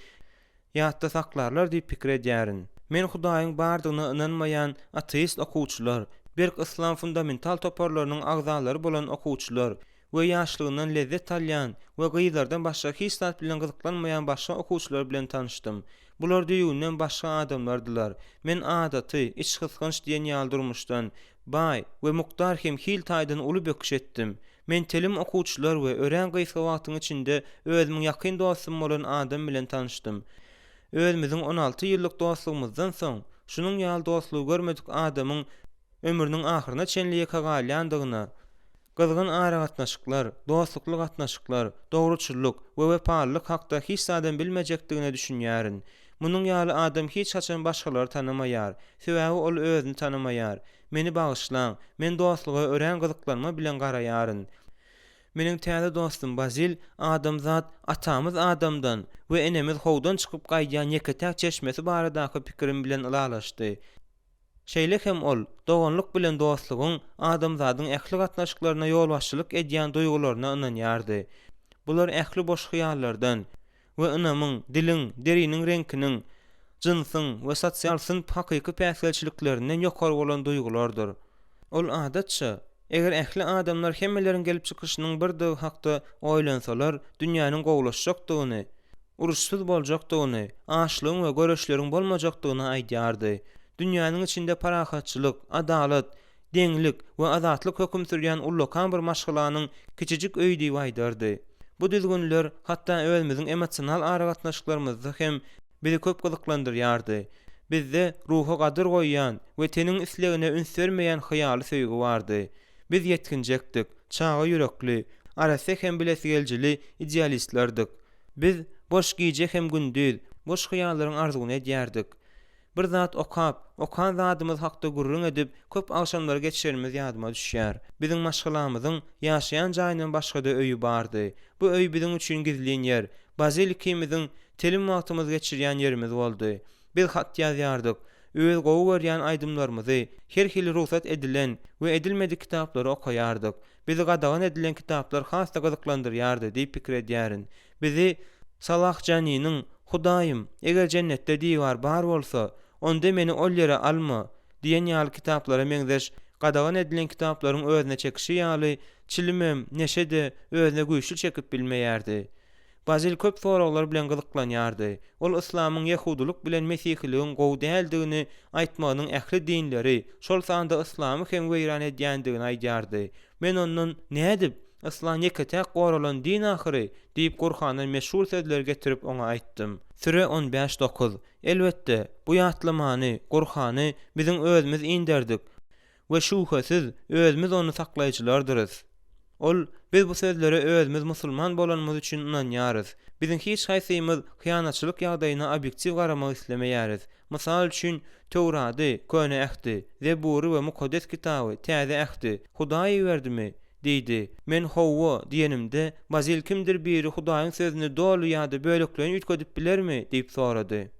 ýatda saklarlar diýip pikir edýärin. Men Hudaýyň bardygyna inanmaýan ateist okuwçylar, berk islam fundamental toparlarynyň agzalary bolan okuwçylar we ýaşlygyndan lezzet alýan we gyýlardan başga hiç zat bilen gyzyklanmaýan başga okuwçylar bilen tanışdym. Bular düýünden başga adamlardylar. Men adaty, iç hysgynç diýen ýaly durmuşdan bay we mukdar hem hil taýdan uly böküş etdim. Men telim okuwçylar we ören gysga wagtyň içinde özümiň ýakyn dostum bolan adam bilen tanışdym. Özümiziň 16 ýyllyk dostlugymyzdan soň şunun ýaly dostlugy görmedik adamyň ömrüniň ahyryna çenliğe kagalýandygyna, gyzgyn ara gatnaşyklar, dostlukly gatnaşyklar, dogruçylyk we wepalylyk hakda hiç zaden bilmejekdigine düşünýärin. Munun ýaly adam hiç haçan başgalary tanımaýar, sebäbi ol özüni tanımaýar. Meni bagyşlaň, men dostluga ören gyzyklanma bilen garaýaryn. Meniň täze dostum Bazil, adamzat, atamyz adamdan we enemiz howdan çykyp gaýýan ýeketäk çeşmesi baradaky pikirim bilen ylalaşdy. Şeýle hem ol, doganlyk bilen dostlugyň adamzadyň ähli gatnaşyklaryna ýol başçylyk edýän duýgularyna inanýardy. Bular ähli boş hyýallardan we inamyň, diliň, deriniň renkiniň, jynsyň we sosial sınp hakyky päsgelçiliklerinden ýokary bolan duýgulardyr. Ol adatça, eger ähli adamlar hemmeleriň gelip çykyşynyň birdi hakda oýlansalar, dünýäniň gowlaşjakdygyny, uruşsuz boljakdygyny, açlygyň we göreşleriň bolmajakdygyny aýdýardy. Dünýäniň içinde parahatçylyk, adalet, deňlik we azatlyk hökm sürýän ullakan bir maşgalanyň kiçijik öýdi waýdardy. Bu düzgünler hatda özümiziň emosional aragatnaşyklarymyzda hem bizi köp gyzyklandyrýardy. Bizde ruha gadyr goýýan we teniň islegine üns bermeýän hyýaly söýgi bardy. Biz ýetkinjekdik, çağa ýürekli, arasy hem bilesi geljili idealistlerdik. Biz boş giýjek hem gündüz, boş hyýallaryň arzuwyny edýärdik. Bir zat okan zadymyz hakda gurrun edip köp akşamlar geçirimiz ýadyma düşýär. Biziň maşgalamyzyň ýaşaýan jaýyndan başga da öýü bardy. Bu öý biziň üçin gizliň ýer. Bazilikimiziň telim wagtymyz geçirýän ýerimiz boldy. Biz hat ýazýardyk. Öz gowy görýän aýdymlarymyzy, her hili ruhsat edilen we edilmedik kitaplary okaýardyk. Bizi gadagan edilen kitaplar hasda gyzyklandyrýardy diýip pikir edýärin. Bizi Salah Janynyň "Hudaýym, eger jennetde diýwar bar bolsa, onda meni ol ýere alma" diýen ýaly kitaplara meňzeş gadagan edilen kitaplaryň özüne çekişi ýaly çilimem, neşede özüne güýçli çekip bilmeýärdi. Bazil köp soraglar bilen gyzyklanýardy. Ol islamyň ýehuduluk bilen mesihiligiň gowy däldigini aýtmagynyň ähli dinleri, şol sanda islamy hem weýran edýändigini aýdýardy. Men ondan "Nädip? Islam ýeketäk goralan din ahyry" diýip Gurhanyň meşhur sözler getirip oňa aýtdym. Süre 15:9. Elbetde bu ýatlamany, Gurhany biziň özümiz inderdik we şüphesiz özümiz onu saklaýjylardyryz. Biz bu sözlere özümüz musulman bolanymyz üçin inanýarys. Biziň hiç haýsymyz hyýanatçylyk ýagdaýyna obyektiv garamak islemeýäris. Mysal üçin Tewraty, Köne Ähdi, Zebury we Mukaddes kitaby, Täze Ähdi Hudaý berdimi? Diýdi. Men Howwa diýenimde, bazil kimdir biri Hudaýyň sözüni dolu ýa-da böleklerini ütkedip bilermi? Diýip sorady.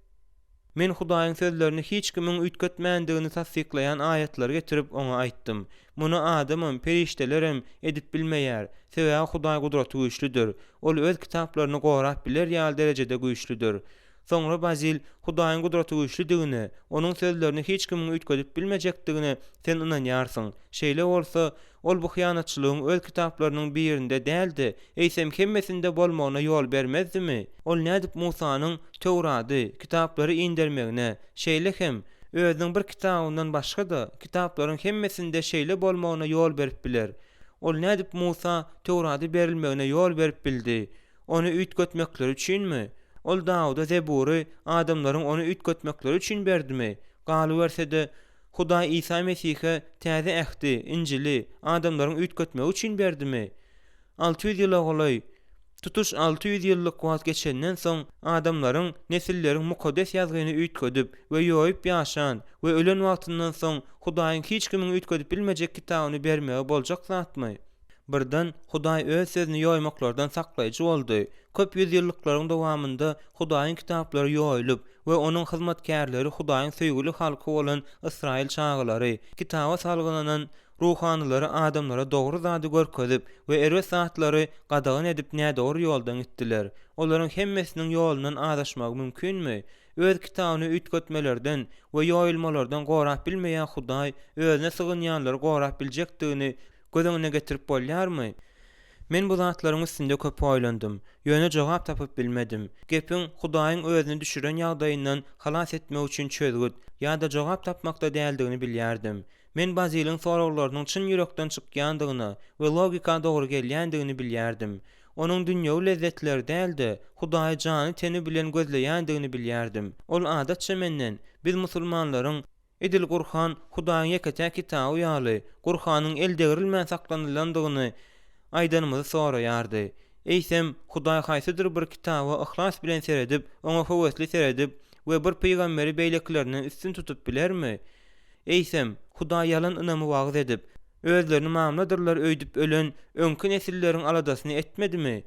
Men Hudaýyň sözlerini hiç kimiň ütgetmändigini tasdiklaýan aýatlar getirip oňa aýtdym. Muny adamym, periştelerim edip bilmeýär. Sebäbi Hudaý gudraty güýçlüdir. Ol öz kitaplaryny gorap biler ýaly derejede güýçlüdir. Soňra bazil Hudaýyň gudraty güýçlüdigini, onuň sözlerini hiç kimiň ütkedip bilmejekdigini sen inanýarsyň. Şeýle bolsa, ol bu hyýanatçylygyň öz kitaplarynyň birinde däldi, eýsem hemmesinde bolmagyna ýol bermezdimi? Ol nädip Musanyň Tewraty kitaplary indermegine, şeýle hem özüň bir kitabyndan başga da kitaplaryň hemmesinde şeýle bolmagyna ýol berip biler. Ol nädip Musa Tewraty berilmegine ýol berip bildi? Onu ütgetmekleri üçinmi? Ol Dawuda Zebury adamlaryň onu ütgetmekleri üçin berdimi? Galy bersede Hudaý Isa Mesihe Täze Ähdi, Injili adamlaryň ütgetmegi üçin berdimi? 600 ýyl ogly tutuş 600 ýyllyk wagt geçenden soň adamlaryň nesilleriň mukaddes ýazgyny ütkedip we ýoýup ýaşan we ölen wagtyndan soň Hudaýyň hiç kimiň ütkedip bilmejek kitabyny bermegi boljak zatmy? Birden Hudaý öz sözüni ýoýmaklardan saklaýjy boldy. Köp ýüzýyllyklaryň dowamında Hudaýyň kitaplary ýoýulyp we onuň hyzmatkärleri Hudaýyň söýgüli halky bolan Israil çağlary kitaba salgynanan ruhanylary adamlara dogry zady görkezip we erwe satlary gadagan edip nädor ýoldan gitdiler. Olaryň hemmesiniň ýolundan adaşmak mümkinmi? Öz kitabyny ütgetmelerden we ýoýulmalardan gorap bilmeýän Hudaý özüne sygynýanlary gorap biljekdigini gözüňe getirip bolýarmy? Men bu zatlaryň üstünde köp oýlandym. Ýöne jogap tapyp bilmedim. Gepiň Hudaýyň özüni düşüren ýagdaýyndan halas etmek üçin çözgüt ýa-da jogap tapmakda däldigini bilýärdim. Men baziliň soraglarynyň çyn ýürekden çykýandygyny we logika dogry gelýändigini bilýärdim. Onuň dünýäwi lezzetleri däldi, Hudaý jany teni bilen gözleýändigini bilýärdim. Ol adatça menden biz musulmanlaryň Edil Gurhan Hudaýyň ýeketäk kitaby ýaly Gurhanyň eldegirilmän saklanýandygyny aýdanymyzy soraýardy. Eýsem Hudaý haýsydyr bir kitaby ihlas bilen seredip, oňa höwesli seredip we bir peýgamberi beýleklerinden üstün tutup bilermi? Eýsem Hudaý ýalan ynamy wagt edip, özlerini mamladyrlar öýdüp ölen öňkü nesilleriň aladasyny etmedimi?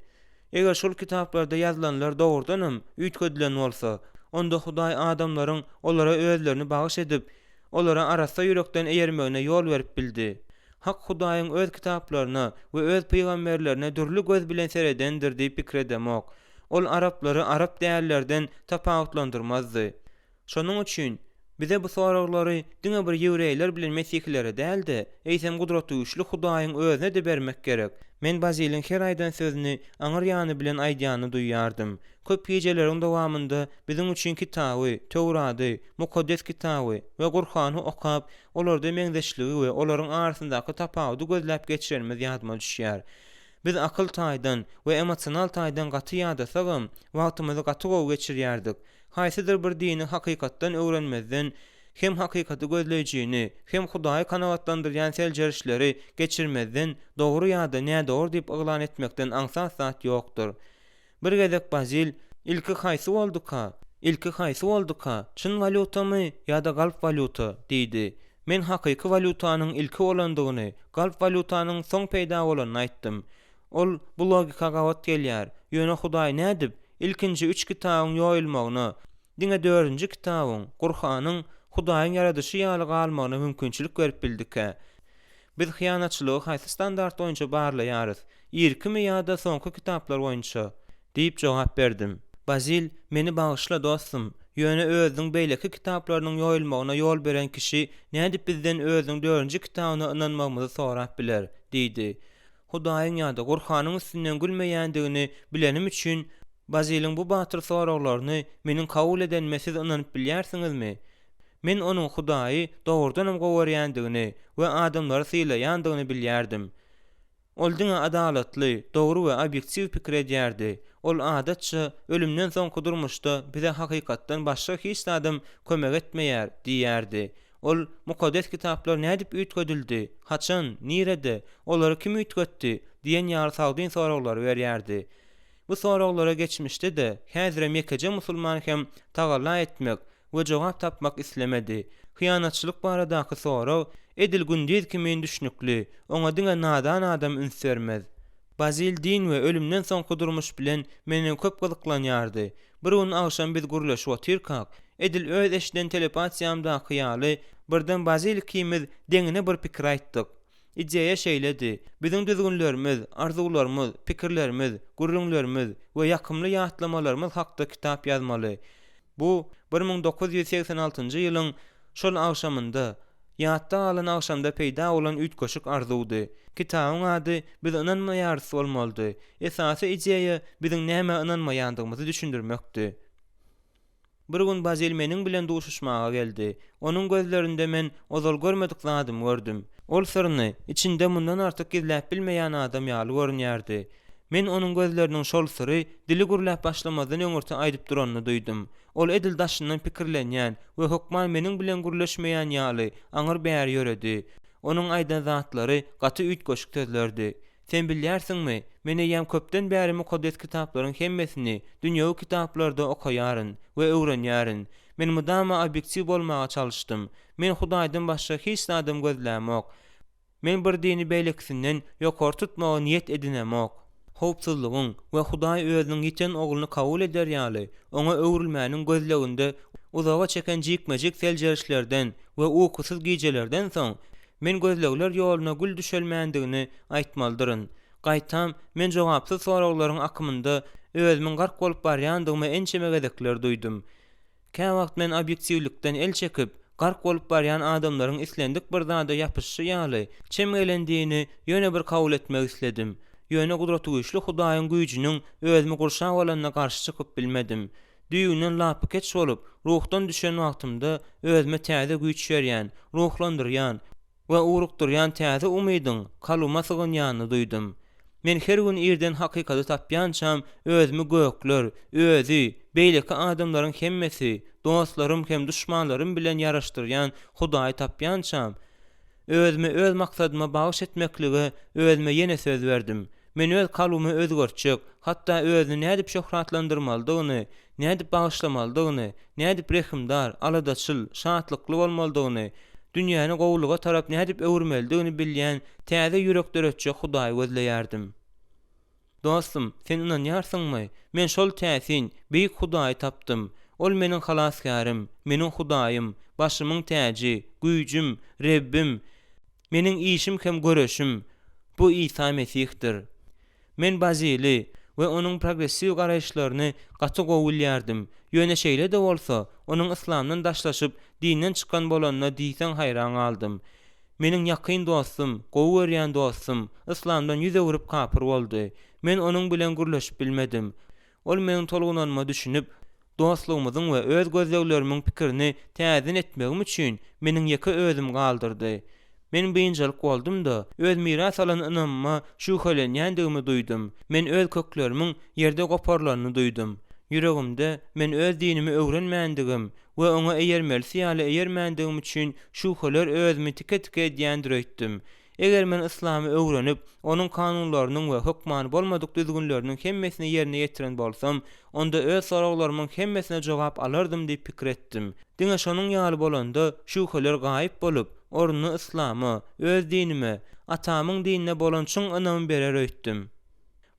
Eger şol kitaplarda ýazylanlar dogrudanam ütgedilen bolsa, onda Hudaý adamlaryň olara özlerini bagyş edip, olara arasa ýürekden eýermegine ýol berip bildi. Hak Hudaýyň öz kitaplaryna we öz peýgamberlerine dürli göz bilen seredendir diýip pikir edemok. Ol araplary arap dällerden tapawutlandyrmazdy. Şonuň üçin bize bu soraglary diňe bir ýewreýler bilen mesihilere däldi, eýsem gudraty güçli Hudaýyň özüne de bermek gerek. Men baziliň her aýdan sözüni aňyr ýany bilen aýdýany duýýardym. Köp ýejeleriň dowamında biziň üçin kitaby, Tewraty, Mukaddes kitaby we Gurhany okap, olarda meňzeşligi we olaryň arasyndaky tapawudy gözläp geçirmez ýadyma düşýär. Biz akıl taýdan we emosional taýdan gaty ýadasagam, wagtymyzy gaty gowy geçirýärdik. Haýsydyr bir dini hakykatdan öwrenmezden hem hakykaty gözlejini, hem Hudaý kanawatlandyrýan seljerişleri geçirmezden dogry ýa-da nädor diýip yglan etmekden aňsat zat ýokdur. Bir gezek bazil ilki haýsy bolduka? Ilki haýsy boldyka? Çyn valyutamy ýa-da galp valyuta?" diýdi. Men hakyky valyutanyň ilki bolandygyny, galp valyutanyň soň peýda bolanyny aýtdym. Ol bu logika gawat gelýär. Ýöne Hudaý nädip ilkinji 3 kitabyň ýoýulmagyna, diňe 4-nji kitabyň, Kur'anyň Hudaýyň yaradyşy ýaly galmagyna mümkinçilik berip bildike. Biz hyýanatçylygy haýsy standart boýunça barlaýarys? İrkimi ýa-da soňky kitaplar boýunça? diýip jogap berdim. Bazil, meni bagyşla dostum. Ýöne özüň beýleki kitaplarynyň ýoýulmagyna ýol beren kişi nädip bizden özüň 4-nji kitabyna ynanmagymyzy sorap biler, diýdi. Hudaýyň ýa-da Kur'anyň üstünden gülmeýändigini bilenim üçin Baziliň bu batyr soraklaryny meniň kabul edenmesiz ynanyp bilýärsiňizmi? Men onuň Hudaýy dogrudanam gowurýandygyny we adamlary sylaýandygyny bilýärdim. Ol diňe adalatly, dogru we obyektiv pikir edýärdi. Ol adatça ölümden soňky durmuşda bize hakykatdan başga hiç adam kömek etmeýär diýärdi. Ol mukaddes kitaplar nädip üýtgedildi? Haçan, nirede? Olary kim üýtgetdi? diýen ýarsagdyn soraglary berýärdi. Bu soraglara geçmişde de häzire Mekkeje musulman hem tagalla etmek we jogap tapmak islemedi. Hyýanatçylyk baradaky sorag Edil Gündüz kimin düşnükli, oňa diňe nadan adam üns bermez. Bazil din we ölümden soňky durmuş bilen meni köp gyzyklanýardy. Bir gün agşam biz gurulaşyp otyrkak, Edil öz eşden telepatiýamda hyýaly birden Bazil kimiz deňine bir pikir aýtdyk. Ideýa şeýledi: biziň düzgünlerimiz, arzuwlarymyz, pikirlerimiz, gurulmalarymyz we ýakymly ýatlamalarymyz hakda kitap ýazmaly. Bu 1986-njy ýylyň şol agşamynda ýatda alan agşamda peýda bolan üýtgeşik arzuwdy. Kitabyň ady biz ynanmaýarys bolmaly. Esasy ideýa biziň näme ynanmaýandygymyzy düşündirmekdi. Bir gün Bazil meniň bilen duşuşmaga geldi. Onuň gözlerinde men ozal görmedik zadymy gördüm. Ol sırny içinde mundan artyk gizläp bilmeýän adam ýaly görünýärdi. Men onuň gözleriniň şol syry dili gurulap başlamadan öňürte aýdyp duranyny duýdum. Ol edil daşyndan pikirlenýän we hukman meniň bilen guruluşmaýan ýaly aňyr bäri ýöredi. Onuň aýdan zatlary gaty üýtgeşik tözlerdi. Sen bilýärsiňmi, men ýam köpden bäri mukaddes kitaplaryň hemmesini dünýäwi kitaplarda okaýaryn we öwrenýäryn. Men mudama obyektiv bolmaga çalışdym. Men Hudaýdan başga hiç adam gözlämok. Men bir dini beýleksinden ýokary tutmagy niýet edinemok. Howpsuzlygyň we Hudaý özüniň ýeten ogluny kabul eder ýaly, oňa öwrülmäniň gözleginde uzaga çeken jikmejik seljerişlerden we uykusuz gijelerden soň men gözlegler ýoluna gül düşelmändigini aýtmalydyryn. Gaýtam, men jogapsy soraklaryň akymynda özümiň gark bolup barýandygymy ençeme gezekler duýdum. Kä wagt men obyektivlikden el çekip, gark bolup barýan adamlaryň islendik bir zada ýapyşy ýaly çemelendiğini ýöne bir kabul etmek isledim. Ýöne gudraty güýçli Hudaýyň güýjüniň özümi gurşan bolanyna garşy çykyp bilmedim. Düýünden lapy keç bolup, ruhdan düşen wagtymda özüme täze güýç berýän, ruhlandyrýan we urukdyrýan täze umydyň kaluma sygynýanyny duýdum. Men her gün irden hakykaty tapýançam özümi gökler, özü, beýleki adamlaryň hemmesi, dostlarym hem düşmanlarym bilen ýaraşdyrýan Hudaýy tapýançam özüme öz maksadyma bagyş etmekligi özüme ýene söz berdim. Men öz kalumy özgörçek, hatda özüni nädip şöhratlandyrmalydygyny, nädip bagyşlamalydygyny, nädip rehimdar, aladaçyl, şatlykly bolmalydygyny, dünýäni gowluga tarap nädip öwürmelidigini bilýän täze ýürekler ötçe Hudaýy gözleýärdim. Dostum, sen inanýarsyňmy? Men şol täsin, beýik Hudaýy tapdym. Ol meniň halaskarym, meniň Hudaýym, başymyň täji, güýjüm, Rebbim, meniň işim hem göreşim. Bu İsa Mesihdir. Men Bazili we onuň progressiw garaýşlaryny gaty gowulýardım. Ýöne şeýle de bolsa, onuň islamdan daşlaşyp dinden çykan bolanyna diýsen haýran aldım. Meniň ýakyn dostum, gowurýan dostum, islamdan ýüze urup kapyr boldy. Men onuň bilen gurlaşyp bilmedim. Ol meniň tolgunanma düşünüp, dostlugymyzyň we öz gözleglerimiň pikirini täzin etmegim üçin meniň ýeke özüm galdyrdy. Men beýinçilik boldum da, öz miras alan ynamma şuhalenýändigimi duýdum. Men öz köklerimiň ýerde goparlanyny duýdum. Ýüregimde men öz dinimi öwrenmändigim we oňa eýermelisi ýaly eýermändigim üçin şuhalar özümi tike-tike edýändir öýtdim. Eger men islamy öwrenip, onuň kanunlarynyň we hökmany bolmadyk düzgünleriniň hemmesini ýerine ýetiren bolsam, onda öz soraglarymyň hemmesine jogap alardym diýip pikir etdim. Diňe şonuň ýaly bolanda şuhlar gaýyp bolup, ornuny islama, öz dinime, atamyň dinine bolan çyň ynamy berer öýtdim.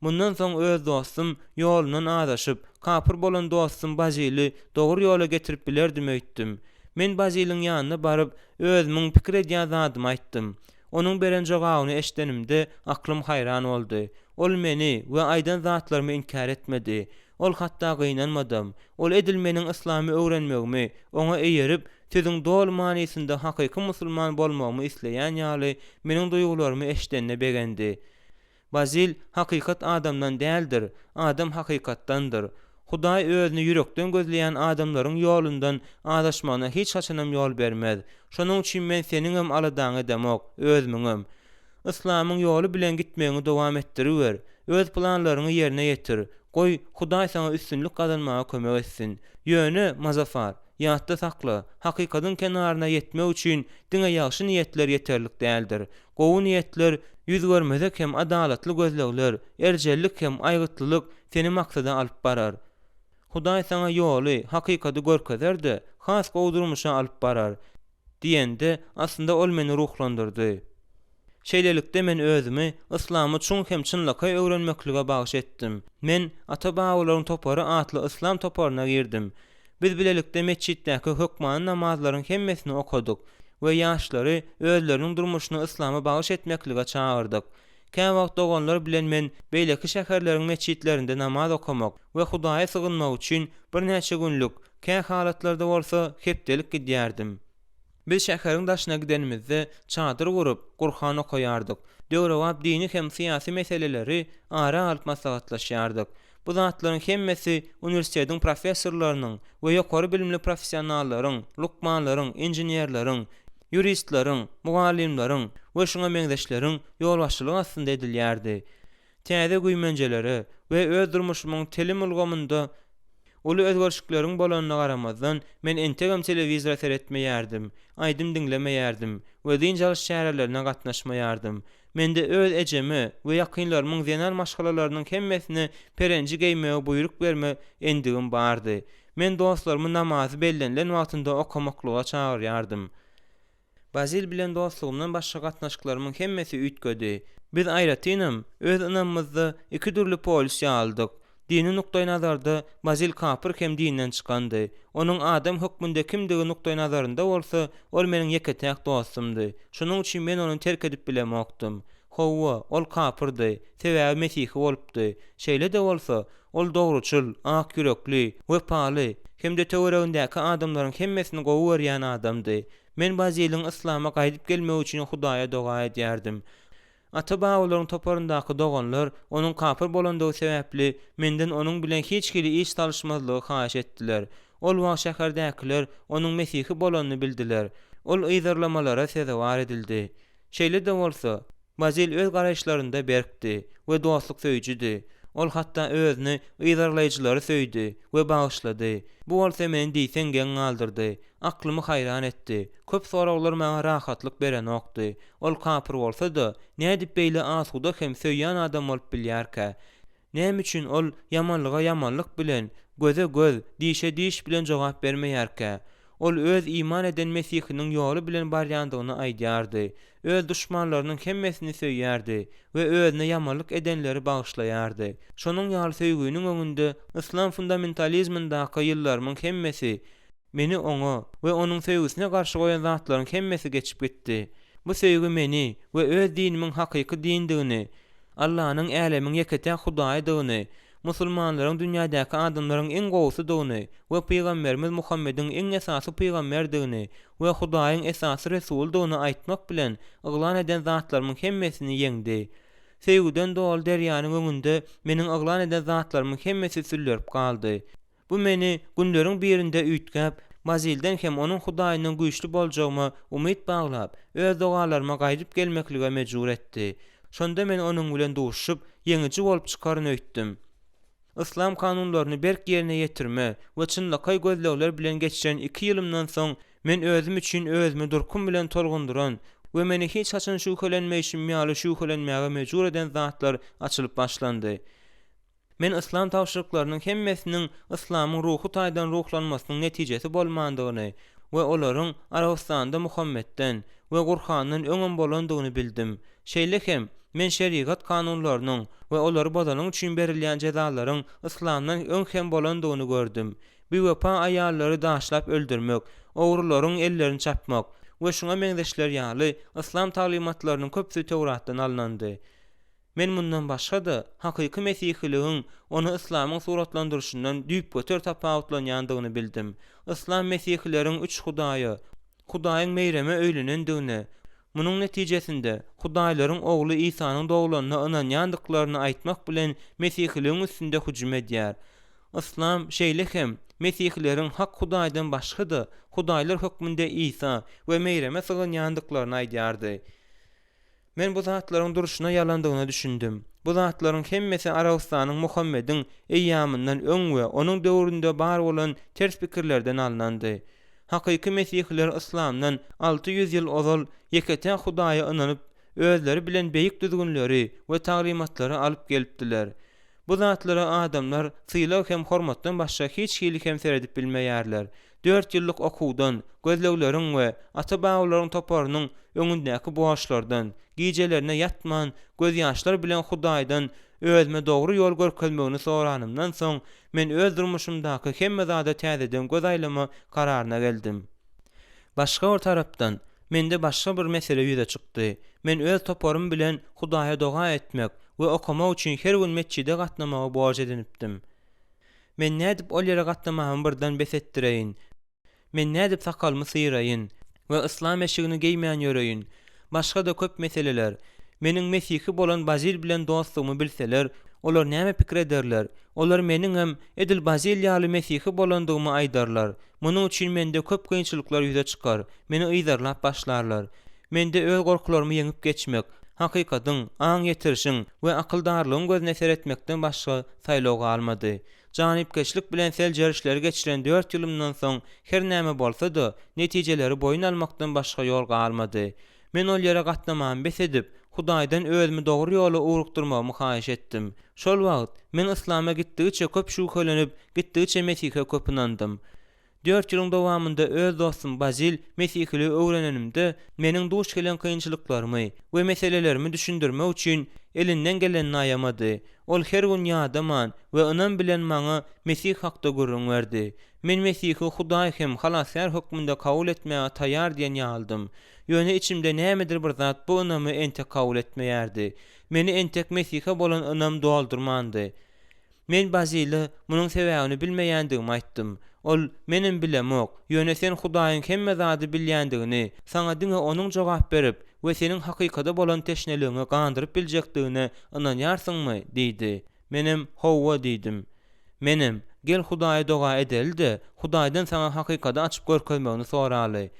Bundan soň öz dostum ýolundan adaşyp, kapyr bolan dostum Bazili dogry ýola getirip bilerdim öýtdim. Men Baziliň ýanyna baryp, özümiň pikir edýän zadymy aýtdym. Onuň beren jogabyny eşdenimde aklym hayran boldy. Ol meni we aýdan zatlarymy inkar etmedi. Ol hatda gynanmadym. Ol edilmeniň islamy öwrenmegimi oňa eýerip, sözüň dol manysynda hakyky musulman bolmagymy isleýän ýaly meniň duýgularymy eşdenine begendi. Bazil hakykat adamdan däldir, adam hakykatdandyr. Hudaý özüni ýürekden gözleýän adamlaryň ýolundan adaşmagyna hiç haçanam ýol bermez. Şonuň üçin men seniň hem aladaň edemok, özümiňem. Islamyň ýoly bilen gitmegiňi dowam ettiriwer. Öz planlaryňy ýerine ýetir. Goý Hudaý sana üstünlük gazanmaga kömek etsin. Ýöne mazafar, ýatda sakla. Hakykatyň kenaryna ýetmek üçin diňe ýagşy niýetler ýeterlik däldir. Gowy niýetler yüz görmezek hem adalatly gözlegler, erjellik hem aýgytlylyk seni maksada alyp barar. Hudaý sana ýoly, hakykaty görkezerdi, has gowdurmuşa alyp barar. Diýende aslında ol meni ruhlandyrdy. Şeýlelikde men özümi islamy çyň hem çynlyky öwrenmeklige bagyş etdim. Men ata-babalaryň topary atly islam toparyna girdim. Biz bilelikde meçitdäki hökman namazlaryň hemmesini okuduk we ýaşlary özleriniň durmuşyny islama bagyş etmeklige çağırdyk. Käme wagt doganlar bilen men beýleki şäherleriň meçitlerinde namaz okamak we Hudaýa sygynmak üçin bir näçe günlük kä halatlarda bolsa hepdelik gidýärdim. Biz şäheriň daşyna gidenimizde çadyr gurup Gurhan okaýardyk. Döwrewap dini hem syýasy meseleleri ara alyp maslahatlaşýardyk. Bu zatlaryň hemmesi universitetiň professorlarynyň we ýokary bilimli professionallaryň, lukmanlaryň, inženerleriň, juristlaryň, mugallimlaryň we şoňa meňzeşleriň ýolbaşçylygy astynda edilýärdi. Täze güýmenjelere we öz durmuşymyň telim ulgamynda uly özgörşikleriň bolanyna garamazdan men entegam telewizora seretmeýärdim, aýdym diňlemeýärdim we din çalyş şäherlerine gatnaşmaýardım. Mende öz ejemi we ýakynlarymyň zenar maşgalalarynyň hemmesini perenji geýmege buyruk berme endigim bardy. Men dostlarymy namazy bellenlen wagtynda okamaklyga çagyrýardym. Bazil bilen dostlugymdan başga gatnaşyklarynyň hemmesi üýtgedi. Biz aýratynam öz ynamyzda iki türlü polis ýaldyk. Dini nukdaý nazarda Bazil kapyr hem dinden çykandy. Onuň adam hökmünde kimdigi nukdaý nazarynda bolsa, ol meniň ýeketäk dostumdy. Şonuň üçin men onu terk edip bilemokdym. Howa, ol kapyrdy, sebäbi Mesihi bolupdy. Şeýle de bolsa, ol dogruçul, ak ýürekli, wepaly, hem de töweregindäki adamlaryň hemmesini gowy berýän adamdy. Men Baziliň islama gaýdyp gelmek üçin Hudaýa doga edýärdim. Ata-babalaryň toparyndaky doganlar onuň kapyr bolandygy sebäpli menden onuň bilen hiç kili iş talşmazlygy haýyş etdiler. Ol wagt şäherdäkiler onuň Mesihi bolanyny bildiler. Ol ýyzarlamalara sezewar edildi. Şeýle de bolsa, Bazil öz garaşlarynda berkdi we dostluk söýjüdi. Ol hatda özüni ýyzarlaýjylary söýdi we bagyşlady. Bu bolsa meni diýsen geň galdyrdy. Aklymy hayran etdi. Köp soraglar maňa rahatlyk beren okdy. Ol kapyr bolsa-da, nädip beýle asuda hem söýýän adam bolup bilýärkä? Näme üçin ol yamanlyga yamanlyk bilen, göze göz, diýişe diýiş bilen jogap bermeýärkä? Ol öz iman eden Mesihiniň ýoly bilen barýandygyny aýdýardy. Öz düşmanlarynyň hemmesini söýýärdi we özüne yamanlyk edenleri bagyşlaýardy. Şonuň ýaly söýgüniň öňünde islam fundamentalizmindaky ýyllaryň hemmesi meni oňa we onuň söýgüsine garşy goýan zatlaryň hemmesi geçip gitdi. Bu söýgü meni we öz dinimiň hakyky dindigini, Allah'ın älemiň ýeketäk Hudaýdygyny, musulmanlaryň dünýädäki adamlaryň en gowsudygyny we Peýgamberimiz Muhammediň en esasy peýgamberdigini we Hudaýyň esasy resuldygyny aýtmak bilen yglan eden zatlaryň hemmesini ýeňdi. Söýgüden dol derýanyň öňünde meniň yglan eden zatlaryň hemmesi süllerip galdy. Bu meni günleriň birinde üýtgäp, Bazilden hem onuň Hudaýynyň güýçli boljagyma umyt baglap, öz dogalaryma gaýdyp gelmeklige mejbur etdi. Şonda men onuň bilen duşup, ýeňici bolup çykaryn öýtdim. İslam kanunlaryny berk ýerine ýetirme we çynlykay gözlegler bilen geçiren 2 ýylymdan soň men özüm üçin özümi durkum bilen tolgunduran we meni hiç haçan şükelenmeýişim ýaly şükelenmäge mejbur eden zatlar açylyp başlandy. Men islam tawşyrıklarynyň hemmesiniň islamyň ruhy taýdan ruhlanmasynyň netijesi bolmandygyny we olaryň Arabistanda Muhammedden we Gurhandan öňem bolandygyny bildim. Şeýlehem men şeriat kanunlarynyň we olary bozanyň üçin berilýän jezalaryň islamdan öňhem bolandygyny gördüm. Bu wepa aýallary daşlap öldürmek, owrularyň ellerini çapmak we şuňa meňzeşler ýaly islam talymatlarynyň köpsi Tewratdan alınandy. Men mundan başga da hakyky mesihiligiň onu islamyň suratlandyrşyndan düýp göter tapawutlanýandygyny bildim. İslam mesihileriň üç hudaýy, Hudaýyň meýreme öýlenendigini, munyň netijesinde hudaýlaryň ogly Isanyň dogulanyna ynanýandyklaryny aýtmak bilen mesihiligiň üstünde hüjüm edýär. İslam şeýlehem mesihileriň hak Hudaýdan başga-da hudaýlar hökmünde Isa we meýreme sığynýandyklaryny aýdýardy. Men bu zatlaryň duruşuna yalandygyny düşündüm. Bu zatlaryň hemmesi Arabistanyň Muhammediň eýýamyndan öň we onuň döwründe bar bolan ters pikirlerden alınandy. Hakyky mesihler islamdan 600 ýyl ozal ýekete Hudaýa ynanyp özleri bilen beýik düzgünleri we taglimatlary alyp gelipdiler. Bu zatlara adamlar syýlaw hem hormatdan başga hiç hilik hem seredip bilmeýärler. 4 ýyllyk okuwdan, gözlegleriň we ata-babalaryň toparynyň öňündäki boğaçlardan, gijelerine yatman, göz ýaşlar bilen Hudaýdan özüme dogry ýol görkezmegini soranymdan soň men öz durmuşymdaky hemme zada täzeden göz aýlama kararyna geldim. Başga bir tarapdan mende başga bir mesele ýüze çykdy. Men öz toparym bilen Hudaýa doga etmek we okamak üçin her gün mescide gatnamagy borç edinipdim. Men nädip ol ýere gatnamagymy birden besetdireýin. Men nädip sakalmy syýraýyn we islam eşigini geýmeýän ýöreýin. Başga da köp meseleler. Meniň Mesihi bolan Bazil bilen dostlugymy bilseler, olar näme pikir ederler? Olar meniň hem Edil Bazil ýaly Mesihi bolandygymy aýdarlar. Munyň üçin mende köp kynçylyklar ýüze çykar. Meni ýyzarlap başlarlar. Mende öz gorkularymı ýeňip geçmek, hakykatyň, aň ýetirişiň we akyldarlygyň gözüne seretmekden başga saýlaw galmady. Janipkeşlik bilen seljerişleri geçiren 4 ýylymdan soň her näme bolsa-da netijeleri boýun almakdan başga ýol galmady. Men ol ýere gatnamam besedip, Hudaýdan özümi dogry ýola urukdurmagymy haýyş etdim. Şol wagt men islama gitdigiçe köp şükelenip, gitdigiçe Mesihe köp inandym. 4 ýylyň dowamında öz dostum Bazil Mesihili öwrenenimde meniň duş gelen kynçylyklarymy we meselelerimi düşündirmek üçin elinden geleni aýamady. Ol her gün ýadaman we ynam bilen maňa Mesih hakda gurrun berdi. Men Mesihi Hudaý hem halasýar hökmünde kabul etmäge taýýar diýen ýaldym. Ýöne içimde nämedir bir zat bu ynamy entek kabul etmeýärdi. Meni entek Mesihe bolan ynam doldurmandy. Men Bazil'a munyň sebäbini bilmeýändigimi aýtdym. Ol menim bilemok, ýöne sen Hudaýyň hemme zady bilýändigini, saňa diňe onuň jogap berip we seniň hakykata bolan teşneligiňi gandyryp biljekdigine ynanýarsyňmy diýdi. Menem howa diýdim. Menem gel Hudaýa doga edelde, Hudaýdan saňa hakykata açyp görkezmegini soraly.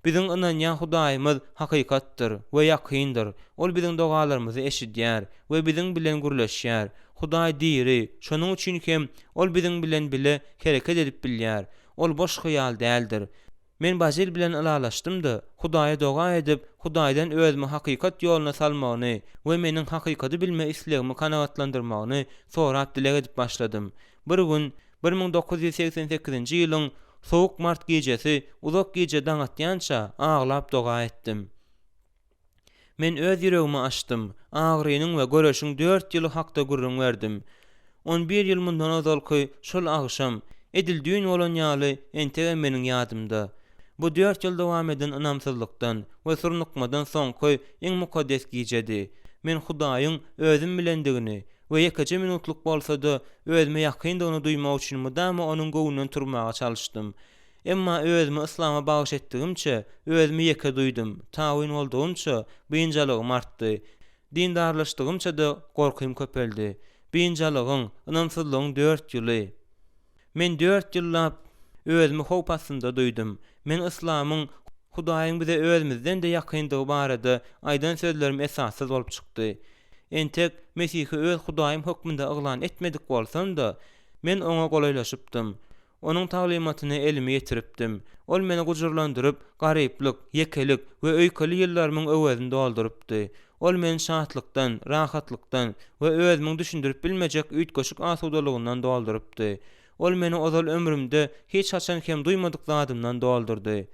Biziň ynanýan Hudaýymyz hakykatdyr we ýakyndyr. Ol biziň dogalarymyzy eşidýär we biziň bilen gürleşýär. Hudaý diri, şonuň üçin hem ol biziň bilen bile hereket edip bilýär. Ol boş hyýal däldir. Men Bazil bilen alalaşdym-da, Hudaýa doga edip, Hudaýdan özümi hakykat ýoluna salmagyny we meniň hakykaty bilme islegimi kanagatlandyrmagyny sorap dilek edip başladym. Bir gün 1988-nji ýylyň soğuk mart gecesi uzak gece daňatýança ağlap doga etdim. Men öz ýüregimi açdym. Agrynyň we göreşiň 4 ýyly hakda gurrun berdim. 11 ýyl mundan ozalky şol agşam edildiň bolan ýaly entegem meniň ýadymda. Bu 4 ýyl dowam eden ynamsızlykdan we surnukmadan soňky iň mukaddes gecedi. Men Hudaýyň özüm bilendigini we ýekece minutluk bolsa-da özüme ýakyndygyny duýmak üçin mudama onuň gowundan turmaga çalışdym. Emma özümi islama bagyş etdigimçe özümi ýeke duýdum. Tawyn boldugymça bynjalygym artdy. Dindarlaşdygymça da gorkym köpeldi. Bynjalygyň, ynamsızlygyň 4 ýyly. Men 4 ýyllap özümi howpasynda duýdum. Men islamyň Hudaýyň bize özümizden de ýakyndygy barada aýdan sözlerim esassız bolup çykdy. Entek Mesihi öz Hudaýym hökmünde yglan etmedik bolsam da men oňa golaylaşypdym. Onuň taglimatyny elime ýetiripdim. Ol meni gujurlandyryp, garyplyk, ýekelik we öýkeli ýyllarymyň öwezini doldurypdy. Ol meni şahatlykdan, rahatlykdan we özümiň düşündirip bilmejek üýtgeşik asudalygyndan doldurypdy. Ol meni ozal ömrümde hiç haçan hem duýmadyk zadymdan doldurdy.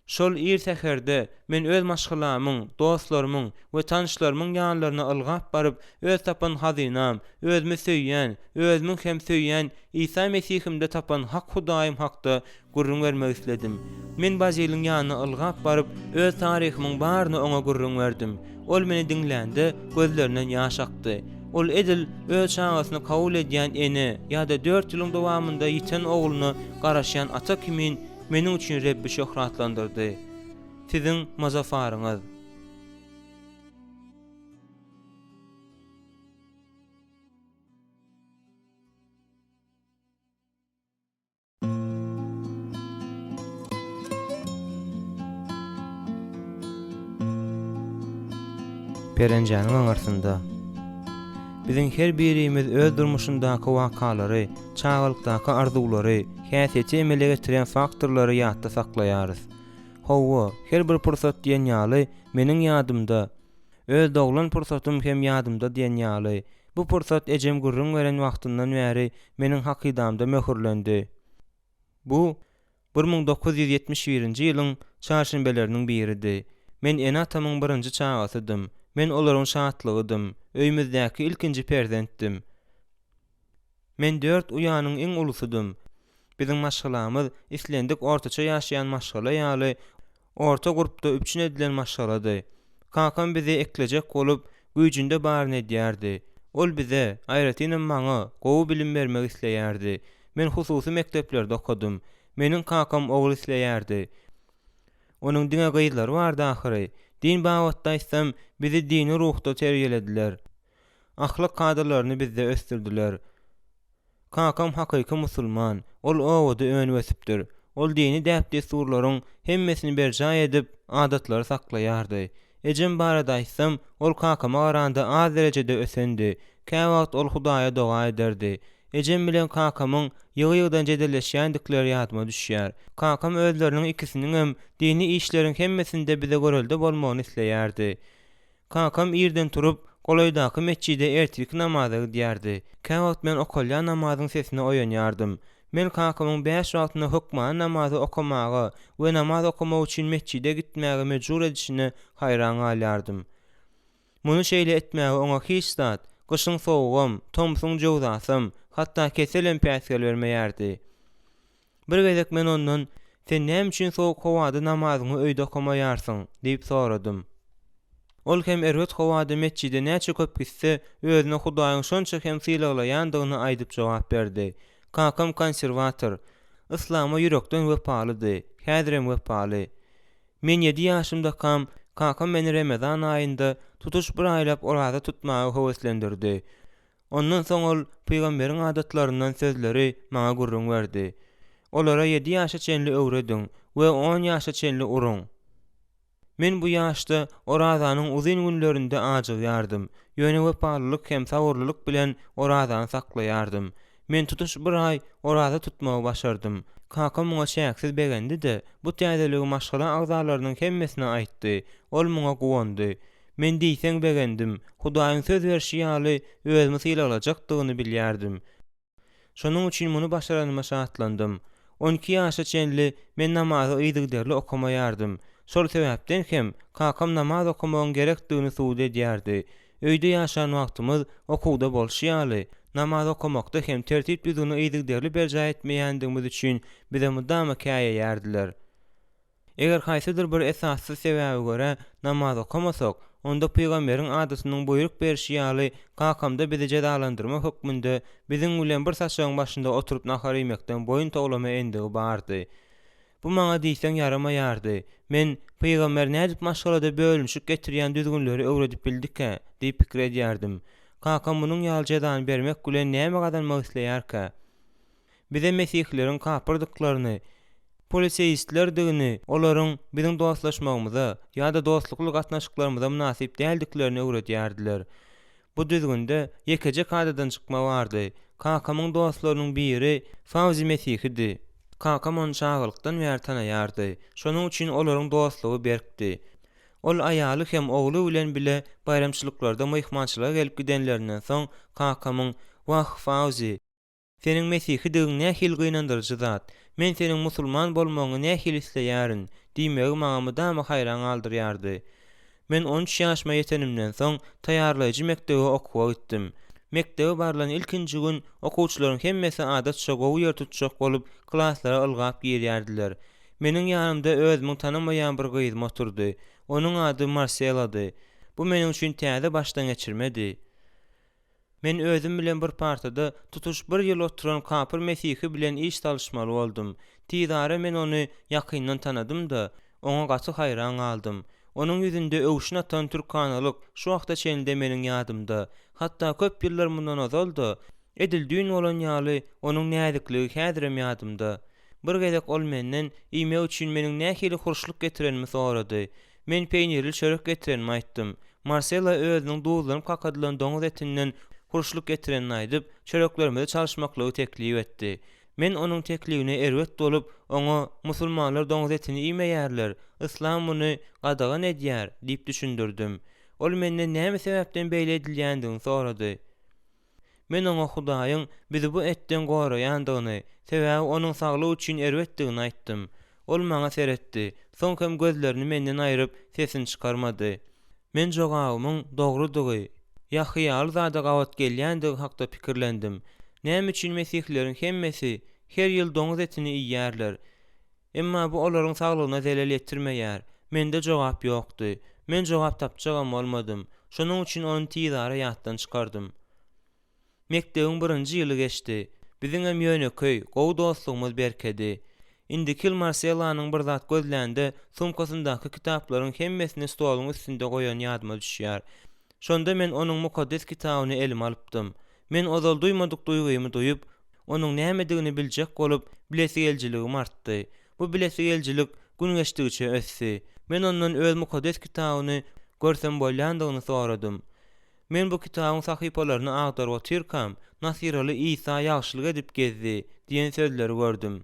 Şol ir seherde men öz maşgalamyň, dostlarymyň we tanışlarymyň ýanlaryna ylgap baryp, öz tapan hazynam, özümi söýýän, özümiň hem söýýän İsa Mesihimde tapan hak Hudaýym hakda gurrun bermek isledim. Men bazylyň ýanyna ylgap baryp, öz taryhynyň baryny oňa gurrun berdim. Ol meni diňländi, gözlerinden ýaş akdy. Ol edil öz çağasyny kabul edýän eni ýa-da 4 ýylyň dowamında ýiten ogluny garaşýan ata kimin meniň üçin Rebbi şöhratlandyrdy. Siziň mazafaryňyz. Perenjanyň aňarsynda biziň her birimiz öz durmuşyndaky wakalary, çağalykdaky arzulary, häsiýeti emele getiren faktorlary ýatda saklaýarys. Hawa, her bir pursat diýen ýaly meniň ýadymda, öz doglan pursatym hem ýadymda diýen ýaly. Bu pursat ejem gurrun beren wagtyndan bäri meniň hakydamda möhürlendi. Bu 1971-nji ýylyň çarşembeleriniň biridi. Men eni atamyň birinji çağasydym. Men olaryň şahatlygydym. Öýümüzdäki ilkinji perzentdim. Men 4 uýanyň iň ulusydym. Biziň maşgalamyz islendik ortaça ýaşaýan maşgala ýaly orta grupda üçin edilen maşgalady. Kakam bizi eklejek bolup güýjünde baryn edýärdi. Ol bize aýratynam maňa gowy bilim bermek isleýärdi. Men hususy mekteplerde okudum. Meniň kakam ogul isleýärdi. Onuň diňe gyýdlary bardy ahyry. Din bagatda isem bizi dini ruhda terbiýelediler. Ahlak kadrlaryny bizde östirdiler. Kakam hakyky musulman. Ol owada öňüsipdir. Ol dini däpdi surlaryň hemmesini berja edip adatlary saklaýardy. Ejem barada isem ol kakama garanda az derecede ösendi. Käwagt ol Hudaýa doga ederdi. Ejem bilen kakamyň ýygy-ýygydan jedelleşýändikleri ýadyma düşýär. Kakam özleriniň ikisiniň hem dini işleriň hemmesinde bize görelde bolmagyny isleýärdi. Kakam irden turup golaýdaky mesçide ertik namaza gidýärdi. Käwagt men okolýan namazyň sesine oýanýardym. Men kakamyň 5 wagtyna hukman namazy okamagy we namaz okamak üçin mesçide gitmäge mejbur edişine haýran galýardym. Muny şeýle etmäge oňa hiç zat, gyşyň sowugam, tomsuň jowzasym, hatda keselem päsgel bermeýärdi. Bir gezek men ondan "Sen näme üçin sowuk howada namazyňy öýde okamaýarsyň?" diýip soradym. Ol hem erwet howada mesçide näçe köp gitse, özüne Hudaýyň şonça hem sylaýandygyny aýdyp jogap berdi. Kakam konserwator, islama ýürekden wepalydy, häzirem wepaly. Men 7 ýaşymda kakam meni Ramazan aýynda tutuş bir aýlap orada tutmagy howeslendirdi. Ondan soň ol peýgamberiň adatlaryndan sözleri maňa gurrun berdi. Olara 7 ýaşa çenli öwrediň we 10 ýaşa çenli urun. Men bu ýaşda Orazanyň uzun günlerinde ajyýardym. Ýöne wepalylyk hem sagyrlylyk bilen Orazany saklaýardym. Men tutuş bir aý Oraza tutmagy başardym. Kakam muňa şäksiz begendi-de bu täzeligi maşgala agzalarynyň hemmesine aýtdy. Ol muňa gowandy. Men diýseň begendim. Hudaýyň söz berşi ýaly özümi sylaýajakdygyny bilýärdim. Şonuň üçin muny başaranyma şatlandym. 12 ýaşa çenli men namazy ýygdyrly okamaýardym. Şol sebäpden hem kakam namaz okamagyň gerekdigini suwd edýärdi. Öýde ýaşan wagtymyz okuwda bolşýaly. Namaz okamakda hem tertip düzgünü ýygdyrly berja etmeýändigimiz üçin bize mudama käýe ýerdiler. Eger haýsydyr bir esasy sebäbe görä namaz okamasak, onda peýgamberiň adatynyň buyruk berşi ýaly kakamda bizi jedalandyrma hökmünde biziň bilen bir saçagyň başynda oturup nahar ýemekden boyun toglama endigi bardy. Bu maňa diýseň yaramaýardy. Men peýgamber nädip maşgalada bölünşik getirýän düzgünleri öwredip bildik-ä diýip pikir edýärdim. Kakam munyň ýaljadan bermek bilen näme gadanmak isleýärkä? Bize Mesihleriň kapyrdyklaryny, poliseistlerdigini, olaryň biziň dostlaşmagymyza ýa-da dostlukly gatnaşyklarymyza münasip däldiglerini öwredýärdiler. Bu düzgünde ýekejek adadan çykma bardy. Kakamyň dostlarynyň biri Fawzi Mesihidi. Kakam onu çağılykdan bäri tanaýardy. Şonuň üçin olaryň dostlugy berkdi. Ol aýaly hem ogly bilen bile bayramçylyklarda myhmançylyga gelip gidenlerinden soň kakamyň "Wah Fawzi, seniň Mesihidigiň nähili gynandyrjy zat. Men seniň musulman bolmagyňy nähili isleýärin" diýmegi maňa damy haýran galdyrýardy. Men 13 ýaşyma ýetenimden soň taýýarlaýjy mektebe okuwa gitdim. Mektebe barlan ilkinji gün okuwçylaryň hemmesi adatça gowy ýer tutjak bolup klaslara ylgap girýärdiler. Meniň ýanymda özümiň tanamaýan bir gyzym oturdy. Onuň ady Marcelady. Bu meniň üçin täze başdan geçirmedi. Men özüm bilen bir partada tutuş bir ýyl oturan Kapır Mesihi bilen iş talşmaly boldum. Tizara men onu ýakyndan tanadym-da, oňa gaty haýran galdym. Onuň ýüzünde öwüşin atan türkanalyk şu wagta çeninde meniň ýadymda. Hatda köp ýyllar mundan ozaldy. Edildüň bolan ýaly onuň näzikligi häzirem ýadymda. Bir gezek ol menden iýme üçin meniň nähili hurşluk getirenimi sorady. Men peýnirli çörek getirenimi aýtdym. Marcela özüniň duzlanyp kakadylan doňuz etinden hurşluk getirenini aýdyp, çöreklerimde çalışmaklygy teklip etdi. Men onuň teklibine erwet bolup, oňa musulmanlar doňuz etini iýmeýärler, islam muny gadagan edýär diýip düşündirdim. Ol menden näme sebäpden beýle edilýändigini sorady. Men oňa Hudaýyň bizi bu etden goraýandygyny, sebäbi onuň saglygy üçin erwetdigini aýtdym. Ol maňa seretdi. Soňkam gözlerini menden aýryp sesini çykarmady. Men jogabymyň dogrudygy, ýa hyýal zada gawat gelýändigi hakda pikirlendim. Näme üçin Mesihleriň hemmesi her ýyl doňuz etini iýýärler? Emma bu olaryň saglygyna zelal ýetirmeýär. Mende jogap ýokdy. Men jogap tapjagam bolmadym. Şonuň üçin onu tizara ýatdan çykardym. Mekdebiň 1-nji ýyly geçdi. Biziň hem ýöneköý, gowy dostlugymyz berkedi. Indikil Marcelanyň bir zat gözlände sumkasyndaky kitaplaryň hemmesini stoluň üstünde goýan ýadyma düşýär. Şonda men onuň mukaddes kitabyny elime alypdym. Men ozal duýmadyk duýgumy duýup, onuň nämedigini biljek bolup, bilesigeljiligim artdy. Bu bilesigeljilik gün geçdigiçe ösdi. Men ondan öz mukaddes kitabyny görsem bolýandygyny soradym. Men bu kitabyň sahypalaryny agdaryp otyrkam, Nasiraly İsa ýagşylyk edip gezdi diýen sözleri gördüm.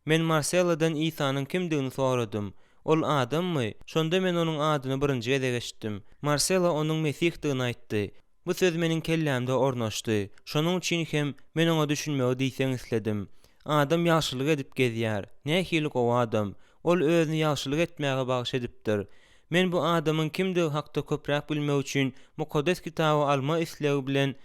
Men Marceladan İsa'nın kimdigini soradym. Ol adammy? Şonda men onuň adyny birinji geze geçdim. Marcela onuň Mesihdigini aýtdy. Bu söz meniň kellämde ornaşdy. Şonuň üçin hem men oňa düşünmegi diýsen isledim. Adam ýagşylyk edip gezýär. Nähili gowy adam. Ol özüni ýagşylyk etmäge bagyş edipdir. Men bu adamyň kimdigi hakda köpräk bilmek üçin mukaddes kitaby alma islegi bilen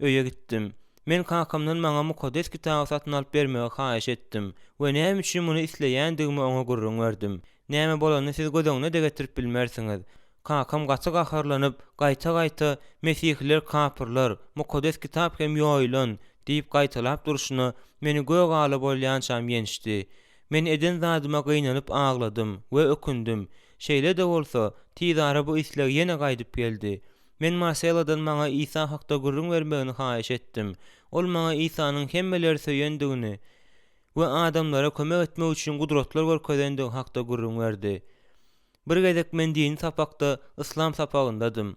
öýe gitdim. Men kakamdan maňa mukaddes kitaby satyn alyp bermegi haýyş etdim we näme üçin muny isleýändigimi oňa gurrun berdim. Näme bolany siz gözeňne de getirip bilmersiňiz. Kakam gaty gaharlanyp, gaýta-gaýta Mesihler kapyrlar, mukaddes kitap hem ýoýlan diýip gaýtalap duruşyna meni gögaly bolýan çam ýenişdi. Men eden zadyma gynanyp agladym we ökündüm. Şeýle de bolsa, tizara bu isleg ýene gaýdyp geldi. Men Marceladan maňa İsa hakda gurrun bermegini haýyş etdim. Ol maňa İsanyň hemmeleri söýendigini we adamlara kömek etmek üçin gudratlar görkezendigi hakda gurrun berdi. Bir gezek men dini sapakda islam sapagyndadım.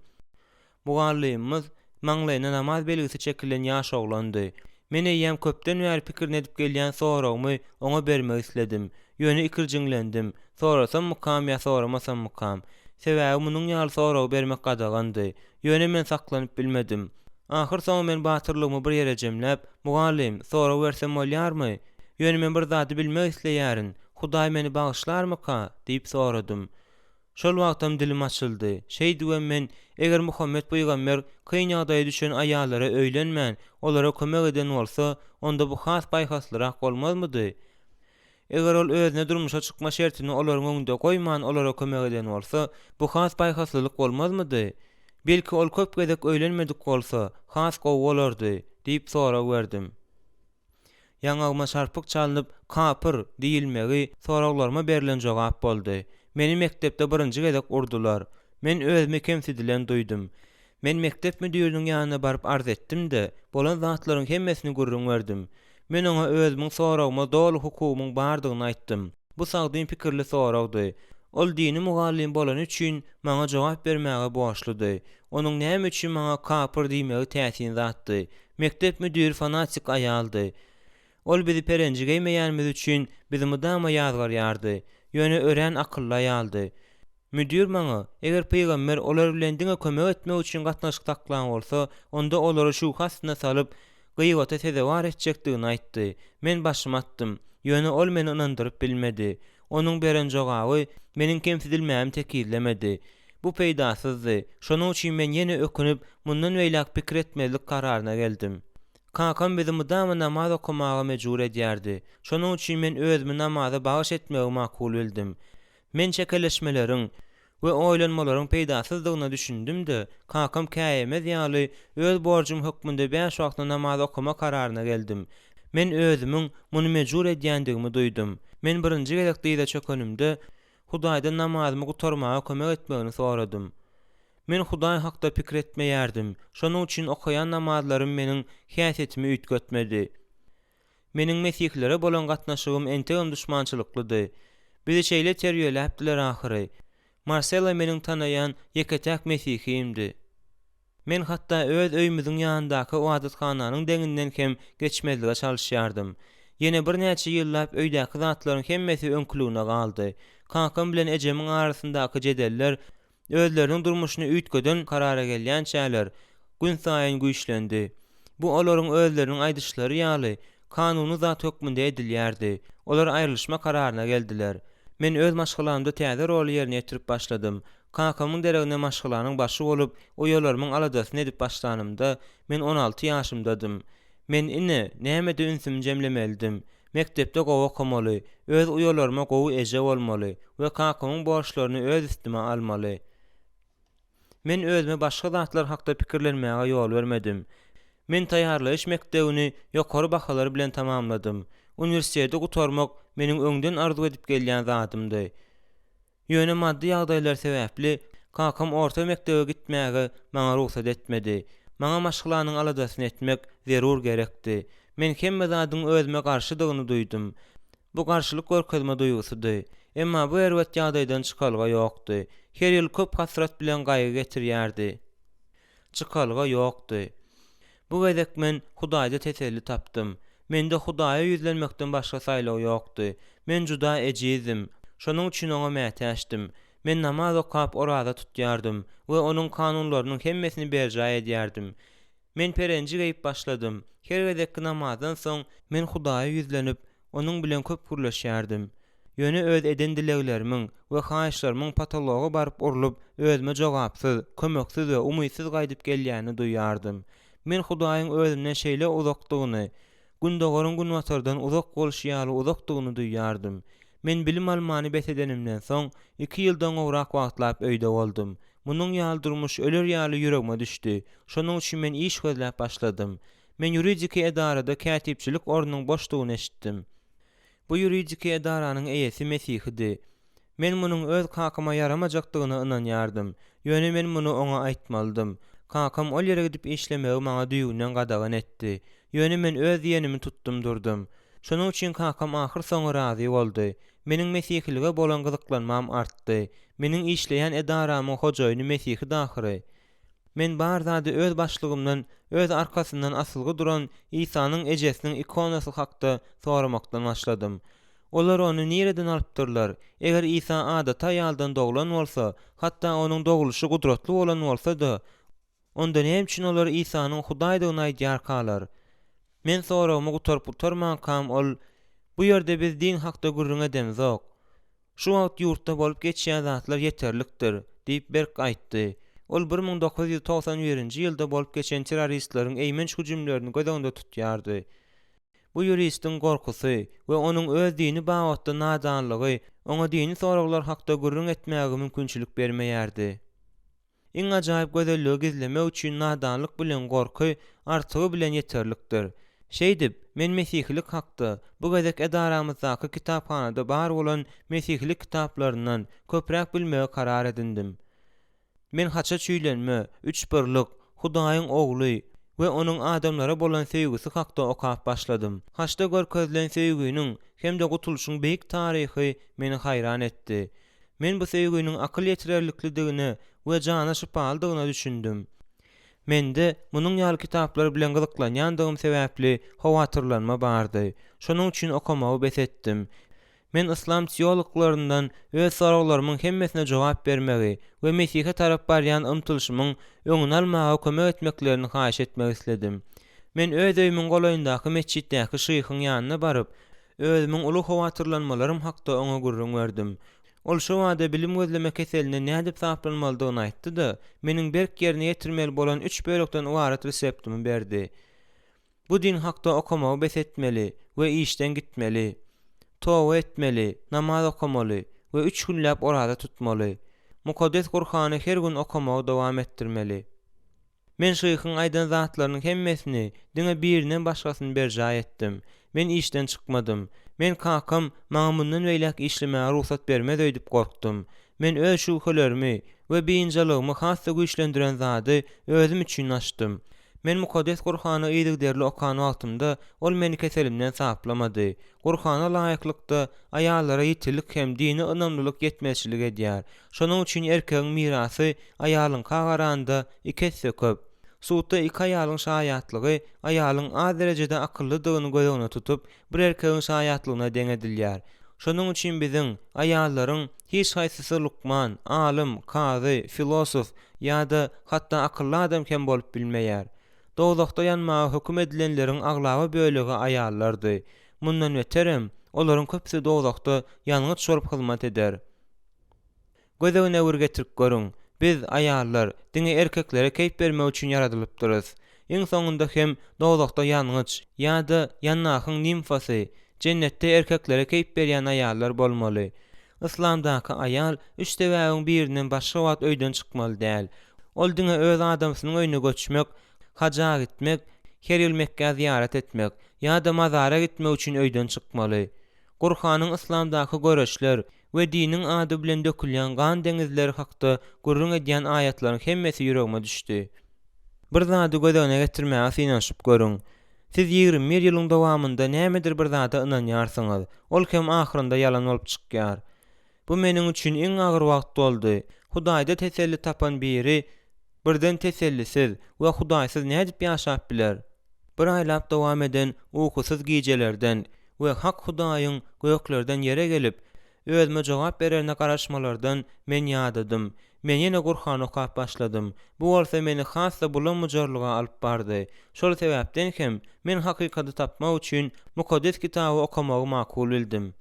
Mugallimimiz maňlaýyna namaz belgisi çekilen ýaş oglandy. Men eýýäm köpden bäri pikirini edip gelýän soragymy oňa bermek isledim. Ýöne ikirjiňlendim. Sorasam mukam ýa soramasam mukam. Sebäbi munyň ýaly soragy bermek gadagandy. Ýöne men saklanyp bilmedim. Ahir soň men batyrlygymy bir ýere jemläp, "Mugallim, soragy bersem bolýarmy? Ýöne men bir zady bilmek isleýärin. Hudaý meni bagyşlarmyka?" diýip soradym. Şol wagtam dilim açyldy. Şeý diýen men, eger Muhammed peýgamber kyn ýagdaýa düşen aýallara öýlenmän, olara kömek eden bolsa, onda bu has baýhaslyrak bolmazmydy? Eger ol özüne durmuşa çykma şertini olaryň öňünde goýman, olara kömek eden bolsa, bu has baýhaslyk bolmazmydy? Belki ol köp gezek öýlenmedik bolsa, has gowy bolardy, diýip sorag berdim. Ýaňagyma şarpyk çalynyp, "Kapyr" diýilmegi soraglaryma berilen jogap boldy. Meni mektepde 1-nji gezek urdular. Men özümi kemsidilen duýdum. Men mektep müdüriniň ýanyna baryp arz etdim-de, bolan zatlaryň hemmesini gurrun berdim. Men oňa özümiň soragyma dolu hukumyň bardygyny aýtdym. Bu sagdyn pikirli soragdy. Ol dini mugallim bolan üçin maňa jogap bermäge borçludy. Onuň näme üçin maňa kapır diýmegi täsin zatdy. Mektep müdiri fanatik aýaldy. Ol bizi perenjigeýmeýänmiz üçin bizi mydama ýazgar ýardy. Ýöne ören akylly aýaldy. Müdir maňa eger peýgamber olar bilen diňe kömek etmek üçin gatnaşyk taklan bolsa, onda olary şu hasyna salyp gıýbata sezewar etjekdigini aýtdy. Men başym attym. Ýöne ol meni inandyryp bilmedi. Onuň beren jogaby meniň kemsidilmäm tekizlemedi. Bu peýdasyzdy. Şonuň üçin men ýene ökünüp mundan beýlek pikir etmelik kararyna geldim. Kakam bizi mydama namaz okumaga mejbur edýärdi. Şonuň üçin men özümi namaza bagyş etmegi makul bildim. Men çekeleşmeleriň we oýlanmalaryň peýdasyzdygyna düşündüm-de, kakam käýemez ýaly öz borjum hökmünde 5 wagtda namaz okuma kararyna geldim. Men özümiň muny mejbur edýändigimi duýdum. Men birinji gerekli çökönümde Hudaýdan namazymy gutarmaga kömek etmegini soradym. Men Hudaý hakda pikir etmeýärdim. Şonuň üçin okaýan namazlarym meniň häsiýetimi üýtgetmedi. Meniň mesihlere bolan gatnaşygym entegem düşmançylyklydy. Bizi şeýle terbiýeläpdiler ahyry. Marcelo meniň tanaýan ýeketäk mesihimdi. Men hatda öz öýümüziň ýanyndaky wadathananyň deňinden hem geçmezlige çalışýardym. Ýene bir näçe ýyllap öýdäki zatlaryň hemmesi öňkülügine galdy. Kakam bilen ejemiň arasyndaky jedeller özleriniň durmuşyny üýtgeden karara gelýän çäler gün saýyn güýçlendi. Bu olaryň özleriniň aýdyşlary ýaly kanuny zat hökmünde edilýärdi. Olar aýrylyşma kararyna geldiler. Men öz maşgylamda täze rol ýerine ýetirip başladym. Kakamyň deregine maşgylanyň başy bolup, o ýolarymyň aladasyny edip başlanymda men 16 ýaşymdadym. Men ine näme-de ünsüm jemlemelidim. Mektepde gowy okumaly, öz uýalaryma gowy eje bolmaly we kakamyň borçlaryny öz üstüme almaly. Men özüme başga zatlar hakda pikirlenmäge ýol bermedim. Men taýýarlaş mektebini ýokary bahalar bilen tamamladym. Uniwersitete gutarmak meniň öňden arzu edip gelýän zatymdy. Ýöne maddi ýagdaýlar sebäpli kakam orta mektebe gitmäge maňa ruhsat etmedi. Maňa maşgylanyň aladasyny etmek zerur gerekdi. Men hemme zadyň özüme garşydygyny duýdum. Bu garşylyk görkezme duýgusydy. Emma bu erwet ýagdaýdan çykalga ýokdy. Her ýyl köp hasrat bilen gaýgy getirýärdi. Çykalga ýokdy. Bu gezek men Hudaýda teselli tapdym. Mende Hudaýa ýüzlenmekden başga saýlaw ýokdy. Men juda ejizim. Şonuň üçin oňa mätäşdim. Men namaz okap orada tutýardym we onuň kanunlarynyň hemmesini berja edýärdim. Men perenji geýip başladym. Her gezek namazdan soň men Hudaýa ýüzlenip onuň bilen köp gürleşýärdim. Ýöne öz eden dileglerimiň we haýyşlarynyň patology baryp urulup özüme jogapsyz, kömeksiz we umysyz gaýdyp gelýäni duýardym. Men Hudaýyň özümden şeýle uzakdygyny, gündogorun günwatardan uzak boluş ýaly uzakdygyny duýardym. Men bilim almany besedenimden soň 2 ýyldan gowrak wagtlap öýde boldum. Munyň ýaly durmuş öler ýaly ýüregime düşdi. Şonuň üçin men iş gözläp başladym. Men ýuridiki edarada kätipçilik ornunyň boşdugyny eşitdim. Bu ýuridiki edaranyň eýesi Mesihidi. Men munyň öz kakama yaramajakdygyna ynanýardym. Ýöne men muny oňa aýtmalydym. Kakam ol ýere gidip işlemegi maňa düýgünden gadagan etdi. Ýöne men öz ýenimi tutdum durdum. Şonuň üçin kakam ahyr soňra razy boldy. Meniň mesihlige bolan gyzyklanmam artdy. Meniň işleýän edaramyň hojaýyny Mesihi dahyry. Men bar zady öz başlygymdan, öz arkasyndan asylgy duran İsa'nyň ejesiniň ikonasy hakda soramakdan başladym. Olar onu nereden alypdyrlar? Eger İsa adata ýaldan doglan bolsa, hatda onuň doguluşy gudratly bolan bolsa-da, onda näme üçin olar İsa'nyň Hudaýdygyny aýdýar kalar? Men soragymy gutarp kam ol, bu ýerde biz din hakda gürrüň edemiz ok. Şu wagt ýurtda bolup geçýän zatlar ýeterlikdir, diýip berk aýtdy. Ol 1991-nji ýylda bolup geçen terroristleriň eýmenç hüjümlerini göz öňünde tutýardy. Bu ýuristiň gorkusy we onuň öz dini bagtda nadanlygy oňa dini soraglar hakda gürrüň etmäge mümkinçilik bermeýärdi. Iň ajaýyp gözelligi gizlemek üçin nadanlyk bilen gorky artygy bilen ýeterlikdir. Şeýdip, men mesihlik hakda bu gezek edaramyzdaky kitaphanada bar bolan mesihlik kitaplaryndan köpräk bilmege karar edindim. Men haça çüýlenme, üç birlik, Hudaýyň ogly we onuň adamlara bolan sevgisi hakda okap başladym. Haçda görkezlen sevginiň hem de gutuluşyň beýik taryhy meni hayran etdi. Men bu söýgüniň akyl ýetirerlikligine we jana şypalydygyna düşündüm. Mende munyň ýaly kitaplar bilen gyzyklanýandygym sebäpli howatyrlanma bardy. Şonuň üçin okumagy besetdim. Men islam teologlaryndan öz soraglarymyň hemmesine jogap bermegi we Mesihe tarap barýan ymtylşymyň öňüni almaga kömek etmeklerini haýyş etmek isledim. Men öz öýümüň golaýyndaky mesçitdäki şyhyň ýanyna baryp, özümiň uly howatyrlanmalarym hakda oňa gurrun berdim. Ol şu wada bilim gözleme keseline nädip saplanmalydygyny aýtdy-da, meniň berk ýerine ýetirmeli bolan 3 bölekden ibaret reseptimi berdi. Bu din hakda okumagy besetmeli we işden gitmeli. Towa etmeli, namaz okumaly we 3 günläp orada tutmaly. Mukaddes Kur'any her gün okumagy dowam etdirmeli. Men şyhyň aýdan zatlarynyň hemmesini diňe birinden başgasyny berjä etdim. Men işden çykmadym. Men kakam maňa mundan beýlek işlemäge ruhsat bermez öýdüp gorkdum. Men öz şuhlarymy we beýinjalygymy hassa güýçlendiren zady özüm üçin açdym. Men Mukaddes Kur'any ýygyderli okan wagtymda ol meni keselimden saplamady. Kur'ana laýyklykda aýallara ýetilik hem dini ynamlylyk ýetmezçilik edýär. Şonuň üçin erkegiň mirasy aýalyň kagaranda ikisi köp. Suwta iki aýalyň şaýatlygy aýalyň az derejede akyllydygyny göýüne tutup bir erkegiň şaýatlygyna deň edilýär. Şonuň üçin biziň aýallaryň hiç haýsysy lukman, alim, kazy, filosof ýa-da hatda akylly adam hem bolup bilmeýär. Dowlukda ýanmagy höküm edilenleriň aglaby bölegi aýallardy. Mundan öterem olaryň köpsi dowlukda ýalňyç bolup hyzmat eder. Gözegine urgetirip görüň. Biz aýallar diňe erkeklere keýp bermek üçin ýaradylypdyrys. Iň soňunda hem dowlukda ýalňyç ýa-da ýannahyň nimfasy cennetde erkeklere keýp berýän aýallar bolmaly. Islamdaky aýal üç sebäbiň birinden başga wagt öýden çykmaly däl. Ol diňe öz adamsynyň öýüne göçmek, haja gitmek, her ýyl Mekkä ziyaret etmek ýa-da mazara gitmek üçin öýden çykmaly. Kur'anyň islamdaky göreşler we diniň ady bilen dökülýän gan deňizleri hakda gurrun edýän aýatlaryň hemmesi ýüregime düşdi. Bir zady gözegine getirmäge synaşyp görüň. Siz 21 ýylyň dowamında nämedir bir zada ynanýarsyňyz, ol hem ahyrynda ýalan bolup çykýar. Bu meniň üçin iň agyr wagt boldy. Hudaýda teselli tapan biri birden tesellisiz we hudaýsyz nädip ýaşap biler? Bir aýlap dowam eden uykusuz gijelerden we hak Hudaýyň göklerden ýere gelip özüme jogap bererine garaşmalardan men ýadadym. Men ýene Kur'an okap başladym. Bu bolsa meni hassa bulanmajarlyga alyp bardy. Şol sebäpden hem men hakykaty tapmak üçin Mukaddes kitaby okumagy makul bildim.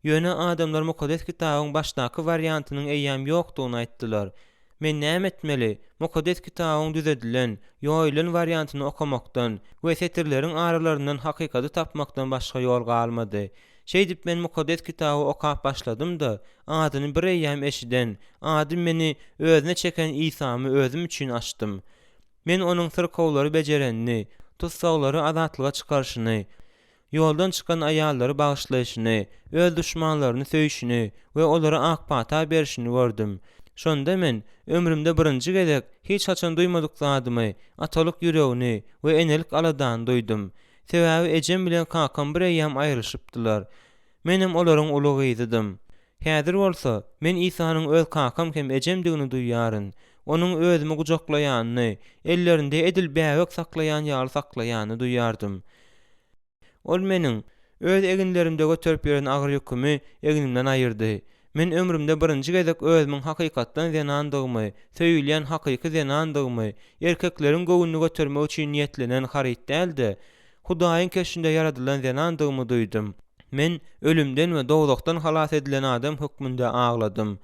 Ýöne adamlar Mukaddes kitabyň başdaky variantynyň eýýäm ýokdugyny aýtdylar. Men näme etmeli? Mukaddes kitabyň düzedilen, ýoýulan variantyny okumakdan we setirleriň aralaryndan hakykaty tapmakdan başga ýol galmady. Şeýdip men Mukaddes kitaby okap başladym da, adyny bir eýýäm eşiden, ady meni özüne çeken İsamy özüm üçin açdym. Men onuň syrkawlary bejerenini, tutsaglary azatlyga çykarşyny, ýoldan çykan aýallary bagyşlaýşyny, öz düşmanlaryny söýüşini we olara akpata berişini gördüm. Şonda men ömrümde birinji gezek hiç haçan duymadyk zadymy, atalyk ýüregini we enelik aladan duydum. Sebäbi ejem bilen kakam bir eýýäm aýryşypdylar. Menem olaryň ulygyydym. Häzir bolsa men İsanyň öz kakam hem ejemdigini duýýaryn. Onuň özüme gujaklaýanyny, ellerinde edil bäwek saklaýan ýaly saklaýanyny duýýardym. Ol meniň öz eginlerimde götürüp ýören agyr ýükümi eginimden aýyrdy. Men ömrümde birinji gezek özümiň hakykatdan zenandygymy, söýülýän hakyky zenandygymy, erkekleriň göwünni götürmek üçin niýetlenen haryt däldi. Hudaýyň keşinde yaradylan zenandygymy duýdum. Men ölümden we dowlukdan halas edilen adam hukmunda agladym.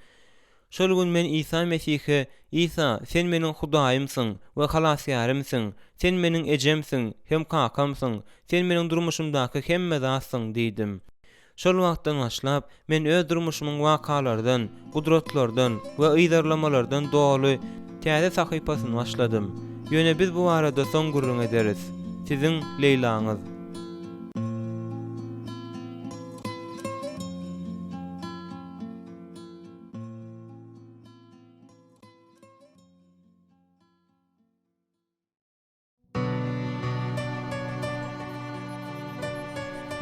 Şol gün men İsa Mesihe, İsa, sen meniň Hudaýymsyň we halasýarymsyň, sen meniň ejemsiň, hem kakamsyň, sen meniň durmuşymdaky hemme zatsyň diýdim. Şol wagtdan başlap men öz durmuşymyň wakalardan, gudratlardan we ýydarlamalardan doly täze sahypasyny başladym. Ýöne biz bu arada soň gurrun ederiz. Siziň Leylaňyz.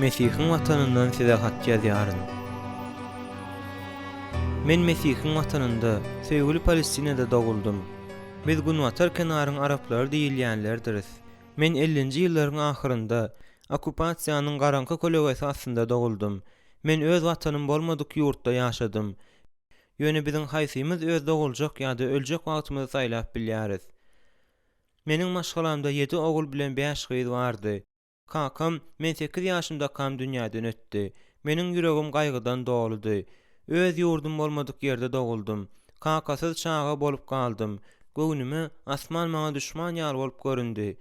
Mesihiň watanyndan size hat ýazýaryn. Men Mesihiň watanynda, söýgüli Palestinada doguldum. Biz Gunwatar kenaryň araplary diýilýänlerdiriz. Men 50-nji ýyllaryň ahyrynda okupasiýanyň garanky kölegesi astynda doguldum. Men öz watanym bolmadyk ýurtda ýaşadym. Ýöne biziň haýsymyz öz doguljak ýa-da öljek wagtymyzy saýlap bilýäris. Meniň maşgalamda 7 ogul bilen 5 gyz bardy. Kakam men 8 ýaşymda kam dünýäden ötdi. Meniň ýüregim gaýgydan doludy. Öz ýurdum bolmadyk ýerde doguldum. Kakasyz çaga bolup galdym. Göwnüme asman maňa düşman ýaly bolup göründi.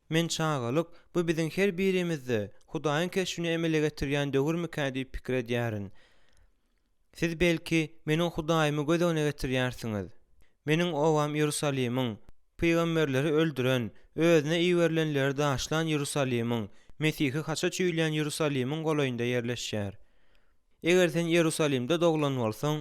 Men çagalyk bu biziň her birimizde Hudaýyň keşfini emele getirýän döwürmikä diýip pikir edýärin. Siz belki meniň Hudaýymy göz öňüne getirýärsiňiz. Meniň owam Ýerusalimiň, peýgamberleri öldüren, özüne iýerilenleri daşlan Ýerusalimiň, Mesihi haça çüýlen Ýerusalimiň golaýynda ýerleşýär. Eger sen Ýerusalimde doglan bolsaň,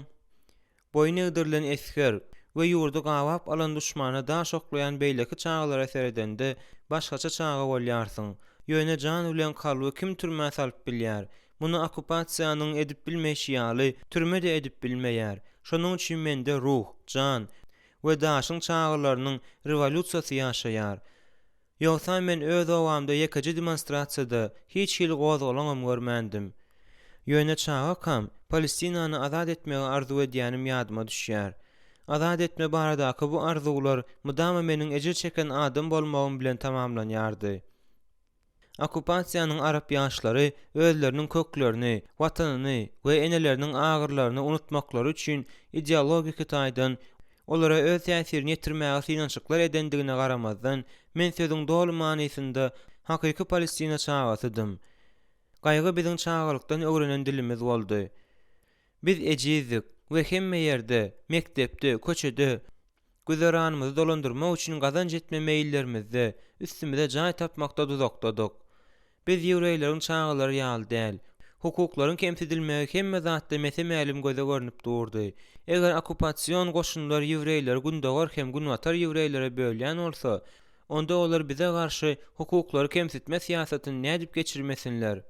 boyun egdirilen esker we ýurdu gawap alan düşmana daş oklayan beýleki çagalara seredende başgaça çaga bolýarsyň. Ýöne jan bilen kalby kim türmä salyp bilýär. Muny okupasiýanyň edip bilmeýşiýaly türmede edip bilmeýär. Şonuň üçin mende ruh, jan we daşyň çagalarynyň revolýusiýasy ýaşaýar. Ýogsa men öz owamda ýekeje demonstrasiýada hiç hil gozgalaňam görmendim. Ýöne çaga kam Palestinany azad etmegi arzu edýänim ýadyma düşýär. Azad etme baradaky bu arzuwlar mudama meniň ejir çeken adam bolmagym bilen tamamlanýardy. Okupasiýanyň arap ýaşlary özleriniň köklerini, watanyny we eneleriniň agyrlaryny unutmaklary üçin ideologik taýdan olara öz täsirini ýetirmäge synançyklar edendigine garamazdan men sözüň dolu manysynda hakyky Palestina çagasydım. Gaýgy biziň çagalykdan öwrenen dilimiz boldy. Biz ejizik we hemme ýerde, mektepde, köçede güzeranymyzy dolandyrmak üçin gazanç etme meýillerimizde üstümize jaý tapmakda duzakdadyk. Biz ýewreýleriň çagalary ýaly däl. Hukuklaryň kemsidilmegi hemme zatda mesemälim göze görnüp durdy. Eger okupasiýon goşunlary ýewreýleri gündäger hem Gunwatar ýewreýlere bölýän bolsa, onda olar bize garşy hukuklary kemsitme siýasatyny nädip geçirmesinler.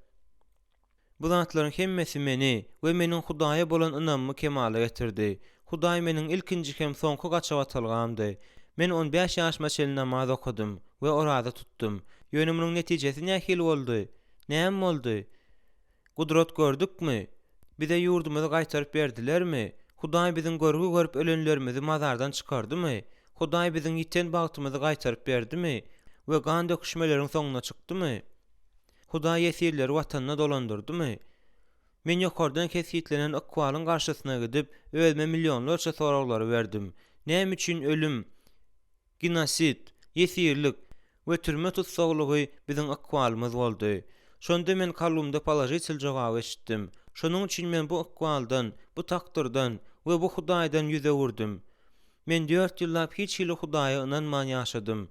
Bu zatlaryň hemmesi meni we meniň Hudaýa bolan ynanmy kemale getirdi. Hudaý meniň ilkinji hem soňky gaçap atylgamdy. Men 15 ýaşyma çel namaz okudum we orada tutdum. Ýönümüň netijesi nähil boldy? Näme boldy? Gudrat gördükmi? Bize ýurdumuzy gaýtaryp berdilermi? Hudaý biziň görgü görüp ölenlerimizi mazardan çykardymy? Hudaý biziň ýiten bagtymyzy gaýtaryp berdimi? We gan döküşmeleriň soňuna çykdymy? Hudaý esirleri watanyna dolandyrdymy? Men ýokardan kesitlenen okwalyň garşysyna gidip özüme millionlarça soraglary berdim. Näme üçin ölüm, genosit, esirlik we türme tutsaglygy biziň okwalymyz boldy. Şonda men kalbymda palajitil jogap eşitdim. Şonuň üçin men bu okwaldan, bu takdyrdan we bu Hudaýdan ýüze wurdum. Men 4 ýyllap hiç hili Hudaýa ynanman ýaşadym.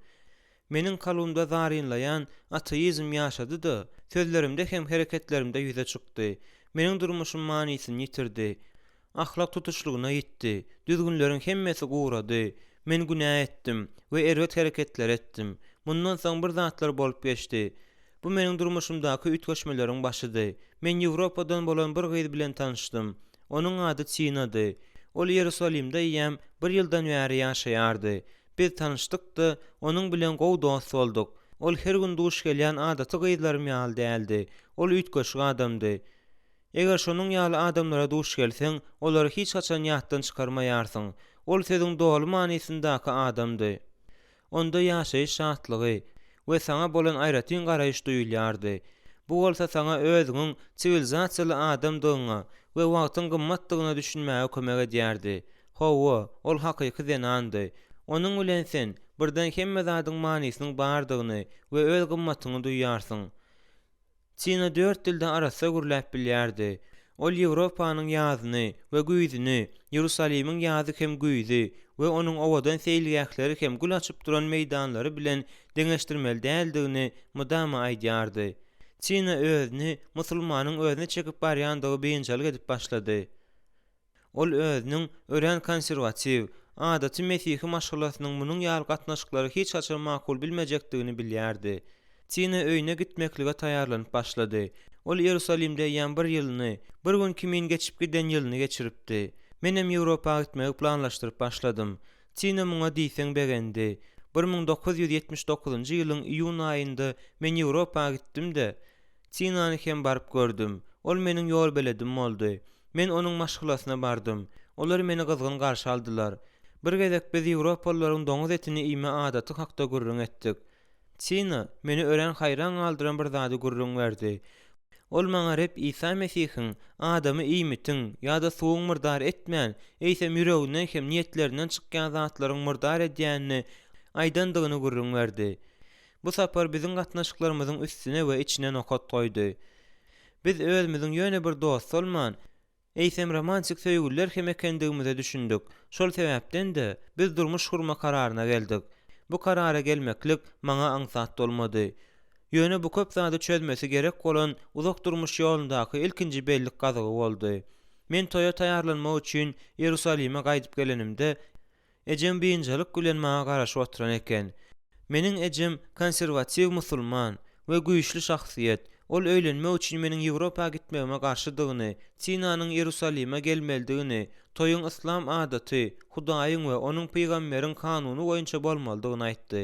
Meniň kalbymda zarynlayan ateizm ýaşady-da, sözlerimde hem hereketlerimde ýüze çykdy. Meniň durmuşym manysyny ýitirdi. Ahlak tutuşlugyna ýitdi. Düzgünleriň hemmesi gurady. Men günah etdim we erwet hereketler etdim. Mundan soň bir zatlar bolup geçdi. Bu meniň durmuşymdaky ütgeşmeleriň başydy. Men Ýewropadan bolan bir gyz bilen tanışdym. Onuň ady Çinady. Ol Ýerusalimde ýem bir ýyldan bäri ýaşaýardy. Biz tanışdykda onuň bilen gowy dost boldyk. Ol her gün duş gelýän adaty gyzlarym ýaly däldi. Ol ütgeşik adamdy. Eger şonuň ýaly adamlara duş gelseň, olary hiç haçan ýatdan çykarmaýarsyň. Ol sözüň dolu manysyndaky adamdy. Onda ýaşaýyş şatlygy we sana bolan aýratyn garaýyş duýulýardy. Bu bolsa sana özüň sivilizasiýaly adamdygyňa we wagtyň gymmatdygyna düşünmäge kömek edýärdi. Hawa, ol hakyky zenandy. Onuň bilen sen birden hemme zadyň manysynyň bardygyny we öz gymmatyny duýýarsyň. Çina 4 dilde arasa gürläp bilýärdi. Ol Ýewropanyň ýazyny we güýdüni, Ýerusalimiň ýazy hem güýdi we onuň owadan seýilgäkleri hem gül açyp duran meýdanlary bilen deňeşdirmeli däldigini mudama aýdýardy. Çina özüni musulmanyň özüne çekip barýandygy beýinçalik edip başlady. Ol özüniň ören konserwatiw, adaty Mesihi maşgulatynyň munyň ýaly gatnaşyklary hiç haçan makul bilmejekdigini bilýärdi. Çina öýüne gitmeklige taýýarlanyp başlady. Ol Ýerusalimde ýan bir ýylyny, bir gün kimin geçip giden ýylyny geçiripdi. Menem Ýewropa gitmegi planlaşdyryp başladym. Çin'e muňa diýseň begendi. 1979-njy ýylyň iýun aýynda men Ýewropa gitdim-de Çinany hem baryp gördüm. Ol meniň ýol beledim boldy. Men onuň maşgulasyna bardym. Olar meni gyzgyn garşy aldylar. Bir gezek biz Ýewropalylaryň doňuz etini iýme adaty hakda gurrun etdik. Çina meni ören hayran aldyran bir zady gurrun berdi. Ol maňa rep Isa Mesihiň adamy iýmitiň ýa-da suwuň murdar etmän, eýsem ýüreginden hem niýetlerinden çykýan zatlaryň murdar edýänini aýdandygyny gurrun berdi. Bu sapar biziň gatnaşyklarymyzyň üstüne we içine nokat goýdy. Biz özümiziň ýöne bir dost bolman, eýsem romantik söýgüler hem ekendigimize düşündik. Şol sebäpden de biz durmuş gurma kararyna geldik. Bu karara gelmeklik maňa aňsat bolmady. Ýöne bu köp zady çözmesi gerek bolan uzak durmuş ýolundaky ilkinji bellik gazygy boldy. Men toýa taýarlanmak üçin Ýerusalime gaýdyp gelenimde ejem biňjelik bilen maňa garaşyp oturan eken. Meniň ejem konserwatiw musulman we güýçli şahsiýet. Ol öýlenmek üçin meniň Ýewropa gitmegime garşydygyny, Çinanyň Ýerusalime gelmelidigini, toýuň islam adaty, Hudaýyň we onuň peýgamberiň kanuny boýunça bolmalydygyny aýtdy.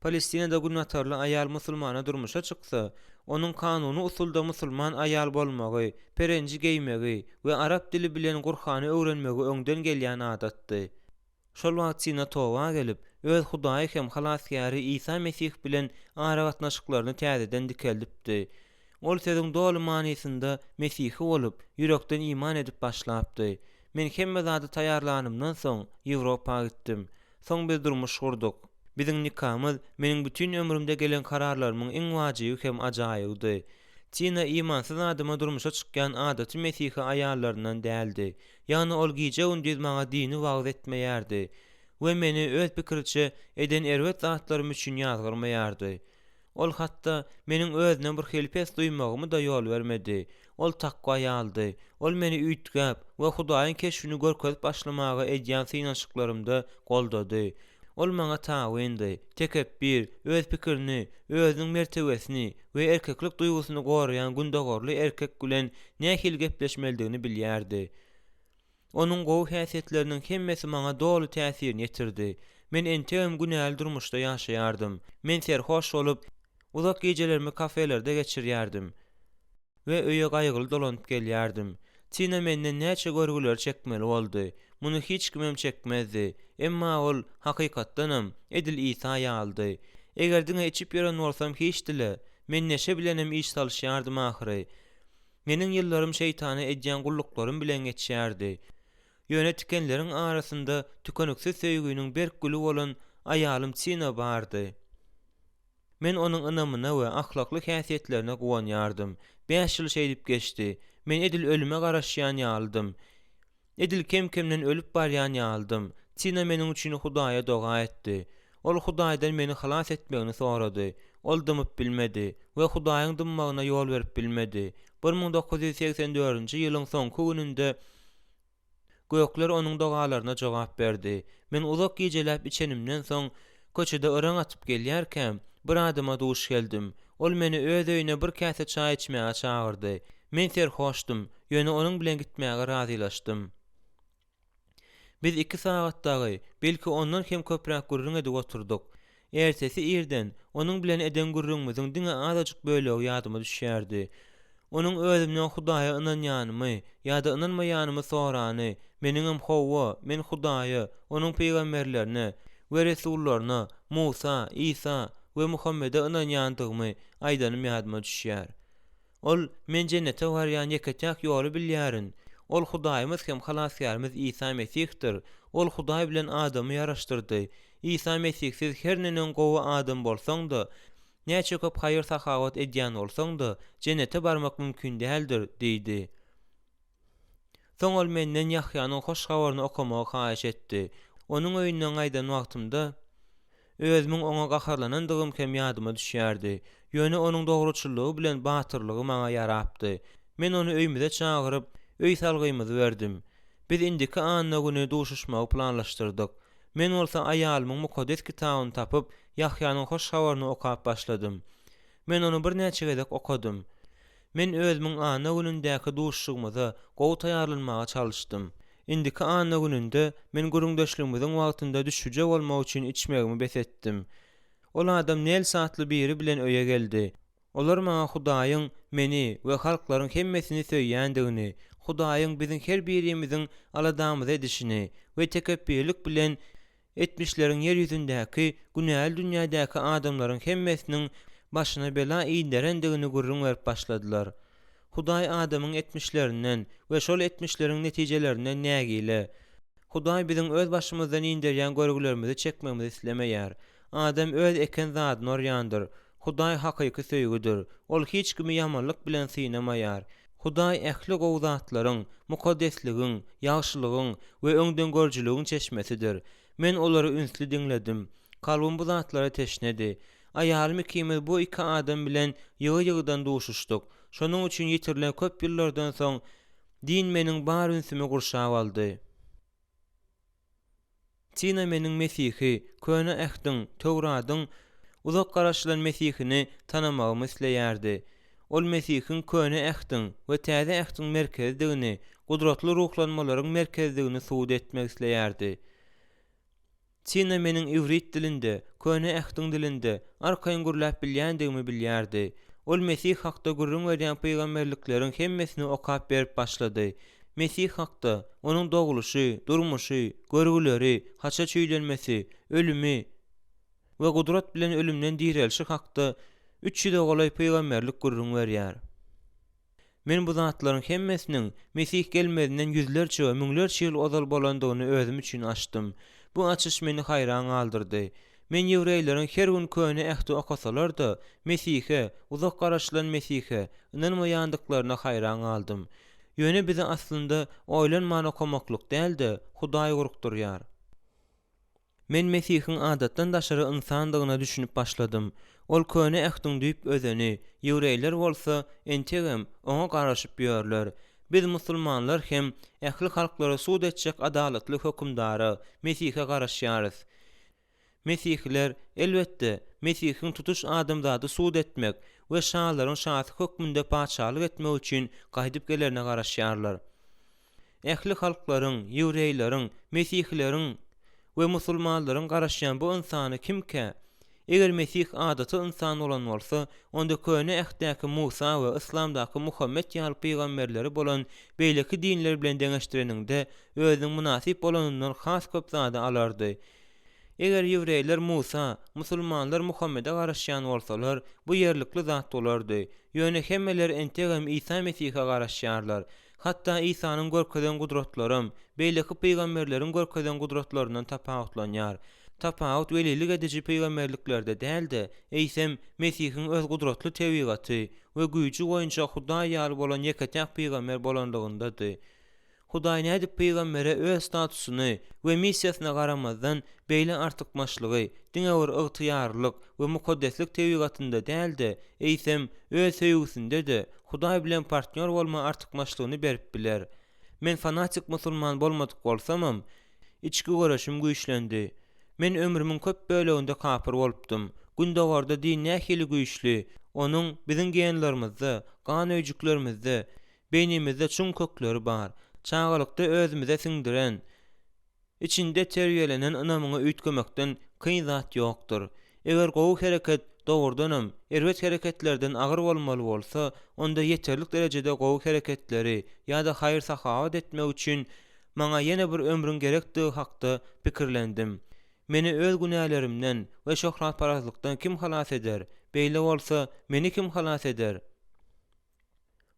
Palestinada günnatarly aýal musulmana durmuşa çyksa, onuň kanuny usulda musulman aýal bolmagy, perenji geýmegi we arap dili bilen Gurhany öwrenmegi öňden gelýän adatdy. Şol wagt Çina towa gelip, öz Hudaý hem halasgary Isa Mesih bilen ara gatnaşyklaryny täzeden dikeldipdi. Ol sözüň dolu manysynda Mesihi bolup, ýürekden iman edip başlapdy. Men hemme zady taýarlanymdan soň Ýewropa gitdim. Soň biz durmuş gurduk. Biziň nikamyz meniň bütün ömrümde gelen kararlarymyň iň wajibi hem ajaýypdy. Çina imansyz adyma durmuşa çykýan adaty Mesihi aýallaryndan däldi. Ýani ol giýje gündüz maňa dini wagt etmeýärdi we meni öz pikirçe eden erwet zatlarym üçin ýazgyrmaýardy. Ol hatda meniň özüne bir helpes duýmagymy da ýol bermedi. Ol takwa ýaldy. Ol meni üýtgäp we Hudaýyň keşfini görkezip başlamagy edýän synanşyklarymda goldady. Ol maňa tawendi, tekebbir, öz pikirini, özüniň mertebesini we erkeklik duýgusyny goraýan gündegorly erkek bilen nähil gepleşmelidigini bilýärdi. Onuň gowy häsiýetleriniň hemmesi maňa dolu täsirini ýetirdi. Men entegim günäli durmuşda ýaşaýardym. Men serhoş bolup, uzak gecelerimi kafelerde geçirýärdim we öýe gaýgyly dolanyp gelýärdim. Çina menden näçe görgüler çekmeli boldy. Muny hiç kimem çekmezdi. Emma ol hakykatdanam edil Isa ýaldy. Eger diňe içip ýören bolsam hiç dile, men neşe bilenem iş salşýardym ahyry. Meniň ýyllarym şeytany edýän gulluklarym bilen geçýärdi. Ýöne tikenleriň arasynda tükenüksiz söýgüniň berkgülü bolan aýalym Çina bardy. Men onuň ynamyna we ahlakly häsiýetlerine gowanýardym. 5 ýyl şeýdip geçdi. Men edil ölüme garaşýan ýalydym. Edil kemkemden ölüp barýan ýalydym. Çina meniň üçin Hudaýa doga etdi. Ol Hudaýdan meni halas etmegini sorady. Ol dymyp bilmedi we Hudaýyň dymmagyna ýol berip bilmedi. 1984-nji ýylyň soňky gününde gökler onuň dogalaryna jogap berdi. Men uzak gijeläp içenimden soň köçede öreň atyp gelýärken bir adyma duş geldim. Ol meni öz öýüne bir käse çay içmäge çagyrdy. Men serhoşdum. Ýöne onuň bilen gitmäge razylaşdym. Biz 2 sagatdagy, belki ondan hem köpräk gurrun edip oturduk. Ertesi irden onuň bilen eden gurrunmyzyň diňe azajyk bölegi ýadyma düşýärdi. Onuň özümden Hudaýa ynanýanymy ýa-da ynanmaýanymy sorany, meniňem Howwa, men Hudaýa, onuň peýgamberlerine we resullaryna, Musa, Isa we Muhammede ynanýandygymy aýdanym ýadyma düşýär. Ol men jennete barýan ýeketäk ýoly bilýärin. Ol Hudaýymyz hem halasýarymyz Isa Mesihdir. Ol Hudaý bilen adamy ýaraşdyrdy. Isa Mesihsiz her nenen gowy adam bolsaň-da, näçe köp haýyr sahawat edýän bolsaň-da, jennete barmak mümkin däldir, diýdi. Soň ol menden Ýahýanyň hoş habaryny okamagy haýyş etdi. Onuň öýünden aýdan wagtymda özümiň oňa gaharlanandygym hem ýadyma düşýärdi. Ýöne onuň dogruçylygy bilen batyrlygy maňa ýarapdy. Men onu öýümize çagyryp, öý salgymyzy berdim. Biz indiki anna güni duşuşmagy planlaşdyrdyk. Men bolsa aýalymyň mukaddes kitabyny tapyp, Ýahýanyň hoş habaryny okap başladym. Men onu bir näçe gezek okudym. Men özümiň anna günündäki duşuşygymyza gowy taýarlanmaga çalyşdym. Indiki ana gününde men gurundaşlygymyzyň wagtynda düşüje bolmak üçin içmegimi besetdim. Ol adam nel saatly biri bilen öýe geldi. Olar maňa Hudaýyň meni we halklaryň hemmesini söýýändigini, Hudaýyň biziň her birimiziň aladamyz edişini we tekebbürlük bilen etmişleriň yer ýüzündäki günäl dünýädäki adamlaryň hemmesiniň başyna bela iýdirendigini gurrun berip başladylar. Hudaý adamyň etmişlerinden we şol etmişleriň netijelerinden nägile. Hudaý biziň öz başymyzdan indirýän görgülerimizi çekmemizi islemeýär. Adam öz eken zadyny orýandyr. Hudaý hakyky söýgüdir. Ol hiç kimi ýamanlyk bilen synamaýar. Hudaý ähli gowzatlaryň, mukaddesligiň, ýagşylygyň we öňden görjüligiň çeşmesidir. Men olary ünsli diňledim. Kalbym bu zatlara teşnedi. Aýalym ikimiz bu iki adam bilen ýygy-ýygydan duşuşdyk. Şonuň üçin ýitirilen köp ýyllardan soň din meniň bar ünsümi gurşap aldy. Çina meniň Mesihi, köne ähdiň, Tewratyň uzak garaşylan Mesihini tanamagymy isleýärdi. Ol Mesihiň köne ähdiň we täze ähdiň merkezdigini, gudratly ruhlanmalaryň merkezdigini suwd etmek isleýärdi. Çina meniň iwrit dilinde, köne ähdiň dilinde arkaýyn gurlap bilýändigimi bilýärdi. Ol Mesih hakda gurrun berýän peýgamberliklerin hemmesini okap berip başlady. Mesih hakda onuň doguluşy, durmuşy, görgüleri, haça çüýlenmesi, ölümi we gudrat bilen ölümden direlişi hakda 3 ýyl golay peýgamberlik gurrun berýär. Men bu zatlaryň hemmesiniň Mesih gelmedinden yüzlerçe we müňlerçe ýyl ozal bolandygyny özüm üçin açdym. Bu açyş meni haýran galdyrdy. Men ýewreýleriň her gün köne ähdi okasalar da Mesihe, uzak garaşylan Mesihe inanmaýandyklaryna haýran galdym. Ýöne bize aslynda oýlanman okamaklyk däl-de Hudaý gurukdurýar. Men Mesihiň adatdan daşary insandygyna düşünip başladym. Ol köne ähdiň diýip özeni, ýewreýler bolsa entegem oňa garaşyp ýörler. Biz musulmanlar hem ähli halklara suwd etjek adalatly hökümdary Mesihe garaşýarys. Mesihler elbetde Mesihiň tutuş adamzady suwd etmek we şahlaryň şahsy hökmünde paçalyk etmek üçin gaýdyp gelerine garaşýarlar. Ähli halklaryň, ýewreýleriň, Mesihleriň we musulmanlaryň garaşýan bu insany kimke? Eger Mesih adaty insan bolan bolsa, onda köne ähdäki Musa we İslamdaky Muhammed ýaly peýgamberleri bolan beýleki dinler bilen deňeşdireninde özüň munasip bolanyndan has köp zady alardy. Eger ýewreýler Musa, musulmanlar Muhammede garaşýan bolsalar, bu ýerlikli zat bolardy. Ýöne hemmeler entegem İsa Mesihe garaşýarlar. Hatta İsa'nın görkeden gudratlarym, beýleki peýgamberleriň görkeden gudratlaryndan tapawutlanýar. Tapawut velilik edici peýgamberliklerde däldi. Eýsem Mesihiň öz gudratly tebigaty we güýji goýunça Hudaý ýaly bolan ýeketäk peýgamber bolandygyndadyr. Hudaý nädip peýgambere öz statusyny we missiýasyna garamazdan beýle artykmaşlygy, diňewir ygtyýarlyk we mukaddeslik tebigatynda däldi. Eýsem öz söýgüsinde-de Hudaý bilen partner bolma artykmaşlygyny berip biler. Men fanatik musulman bolmadyk bolsamam, içki göreşim güýçlendi. Men ömrümiň köp böleginde kapyr bolupdym. Gündogarda din nähili güýçli, onuň biziň genlerimizde, gan öýjüklerimizde, beýnimizde çuň kökleri bar. Çağalykda özümize siňdiren, içinde terbiýelenen ynamyňa üýtgemekden kyn zat ýokdur. Eger gowy hereket dogurdanam, erwet hereketlerden agyr bolmaly bolsa, onda ýeterlik derejede gowy hereketleri ýa-da haýır sahawat etmek üçin maňa ýene bir ömrüň gerekdigi hakda pikirlendim. Meni öz günälerimden we şöhratparazlykdan kim halas eder? Beýle bolsa, meni kim halas eder?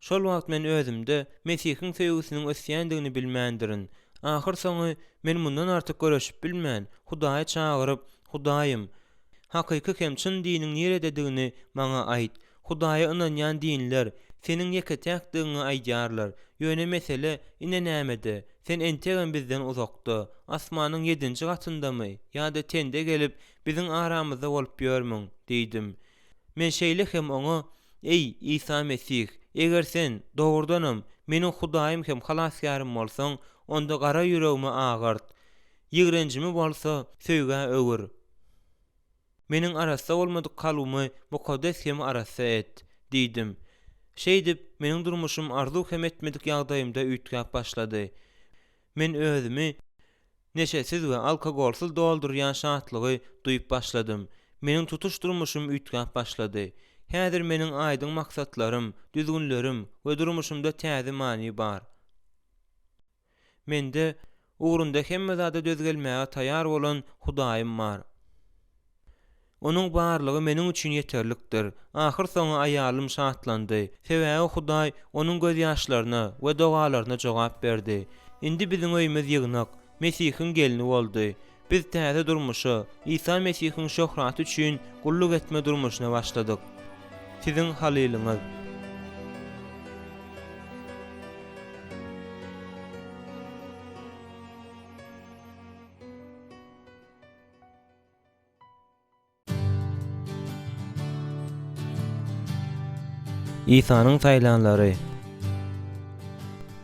Şol wagt men özümde Mesihiň söýgüsiniň ösýändigini bilmändirin. Ahir soňy men mundan artyk göreşip bilmän, Hudaýy çagyryp, Hudaýym, hakyky hem çyn diniň nerededigini maňa aýt. Hudaýa ynanýan dinler seniň ýeketäkdigini aýdýarlar. Ýöne mesele ine nämede? Sen entegem bizden uzakda, asmanyň 7-nji gatındamy, ýa-da tende gelip biziň aramyzda bolup ýörmüň, diýdim. Men şeýle hem oňa, ey İsa Mesih, eger sen dogurdanam meniň Hudaýym hem halasýarym bolsaň, onda gara ýüregimi agyrt. Ýigrenjimi bolsa, söýgä öwür. Meniň arasda bolmadyk kalbymy mukaddes hem arasa et, diýdim. Şeýdip, meniň durmuşym arzu hem etmedik ýagdaýymda üýtgäp başlady. Men özümi neşesiz we alkogolsuz doldurýan şatlygy duýup başladym. Meniň tutuş durmuşym üýtgäp başlady. Häzir meniň aýdyň maksatlarym, düzgünlerim we durmuşymda täze many bar. Mende ugrunda hemme zada dözgelmäge taýýar bolan Hudaýym bar. Onuň barlygy meniň üçin ýeterlikdir. Ahyr soňa aýalym şatlandy. Sebäbi Hudaý onuň göz ýaşlaryna we dogalaryna jogap berdi. Indi biziň öýümiz ýygnak, Mesihiň gelini boldy. Biz täze durmuşa, İsa Mesihiň şöhraty üçin gulluk etme durmuşyna başladyk. Siziň halilyňyz. İsa'nın taýlanlary.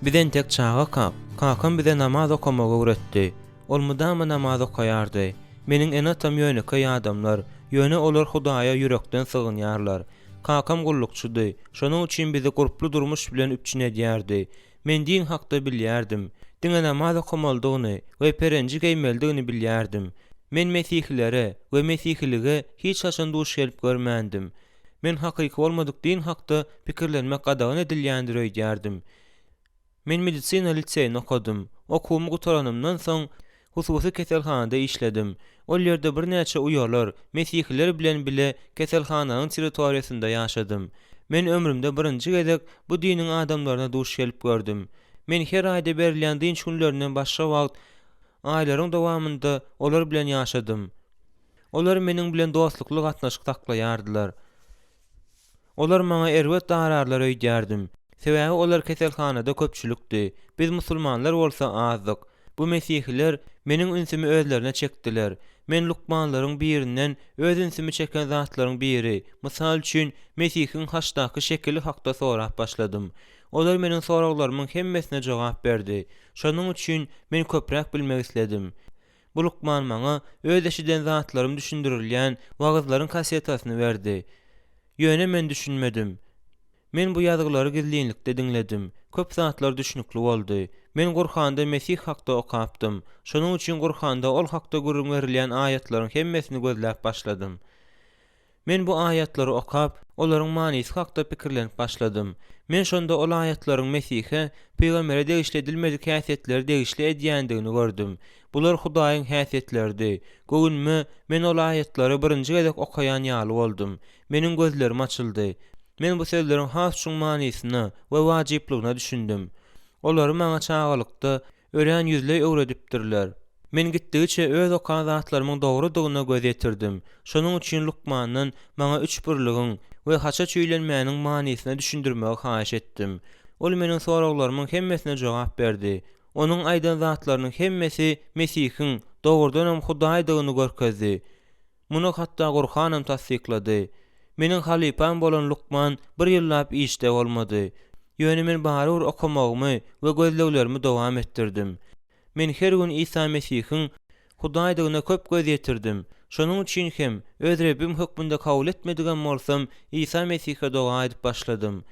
Bizen tek çağa kap. Kakam bize namaz okamagy öwretdi. Ol mudama namaz okaýardy. Meniň en atam ýönekä adamlar, ýöne olar Hudaýa ýürekden sığynýarlar. Kakam gullukçudy. Şonuň üçin bizi gurplu durmuş bilen üpçün edýärdi. Men din hakda bilýärdim. Diňe namaz okamalydygyny we perenji geýmeldigini bilýärdim. Men Mesihilere we Mesihilige hiç haçan duş gelip görmändim. Men hakyky bolmadyk din hakda pikirlenmek gadagyn edilýändir öýdýärdim. Men medisina liseýini okudum. Okumy gutaranymdan soň hususy keselhanada işledim. Ol ýerde bir näçe uýalar, Mesihiler bilen bile keselhananyň territoriýasynda ýaşadym. Men ömrümde birinji gezek bu diniň adamlaryna duş gelip gördüm. Men her aýda berilýän din günlerinden başga wagt aýlaryň dowamında olar bilen ýaşadym. Olar meniň bilen dostlukly gatnaşyk taklaýardylar. Olar maňa erwet dararlar öýdýärdim. Sebäbi olar keselhanada köpçülükdi. Biz musulmanlar bolsa azdyk. Bu Mesihiler meniň ünsümi özlerine çekdiler. Men lukmanlaryň birinden öz ünsümi çeken zatlaryň biri. Mysal üçin Mesihiň haçdaky şekili hakda sorap başladym. Olar meniň soraglarymyň hemmesine jogap berdi. Şonuň üçin men köprek bilmek isledim. Bu lukman maňa öz eşiden zatlarym düşündirilýän wagazlaryň kasetasyny berdi. Ýöne men düşünmedim. Men bu ýazgylary gizliňlikde diňledim. Köp zatlar düşünükli boldy. Men Gurhanda Mesih hakda okapdym. Şonuň üçin Gurhanda ol hakda görüňerilýän aýatlaryň hemmesini gözläp başladym. Men bu aýatlary okap, olaryň manysy hakda pikirlenip başladym. Men şonda ol aýatlaryň Mesihe, peýgambere degişledilmedik häsiýetleri degişli edýändigini gördüm. Bular Hudaýyň häsiýetlerdi. Göwnüme men ol aýatlary birinji gezek okaýan ýaly boldum. Meniň gözlerim açyldy. Men bu sözleriň has üçin manysyny we wajyplygyna düşündüm. Olary maňa çağalykda ören ýüzle öwredipdirler. Men gitdigiçe öz okan zatlarynyň dogrudygyna göz ýetirdim. Şonuň üçin Lukmanyň maňa üç birligiň we haça çüýlenmäniň manysyny düşündirmegi haýyş etdim. Ol meniň soraglarymyň hemmesine jogap berdi. Onuň aýdan zatlarynyň hemmesi Mesihiň dogrudan Hudaýdygyny görkezdi. Muny hatda Gurhanam tasdiklady. Meniň halipam bolan Lukman bir ýyllap işde bolmady. Ýöne men barur okamagymy we gözleglerimi dowam etdirdim. Men her gün İsa Mesihiň Hudaýdygyna köp göz ýetirdim. Şonuň üçin hem öz Rabbim hökmünde kabul etmedigen bolsam İsa Mesihe doga edip başladym.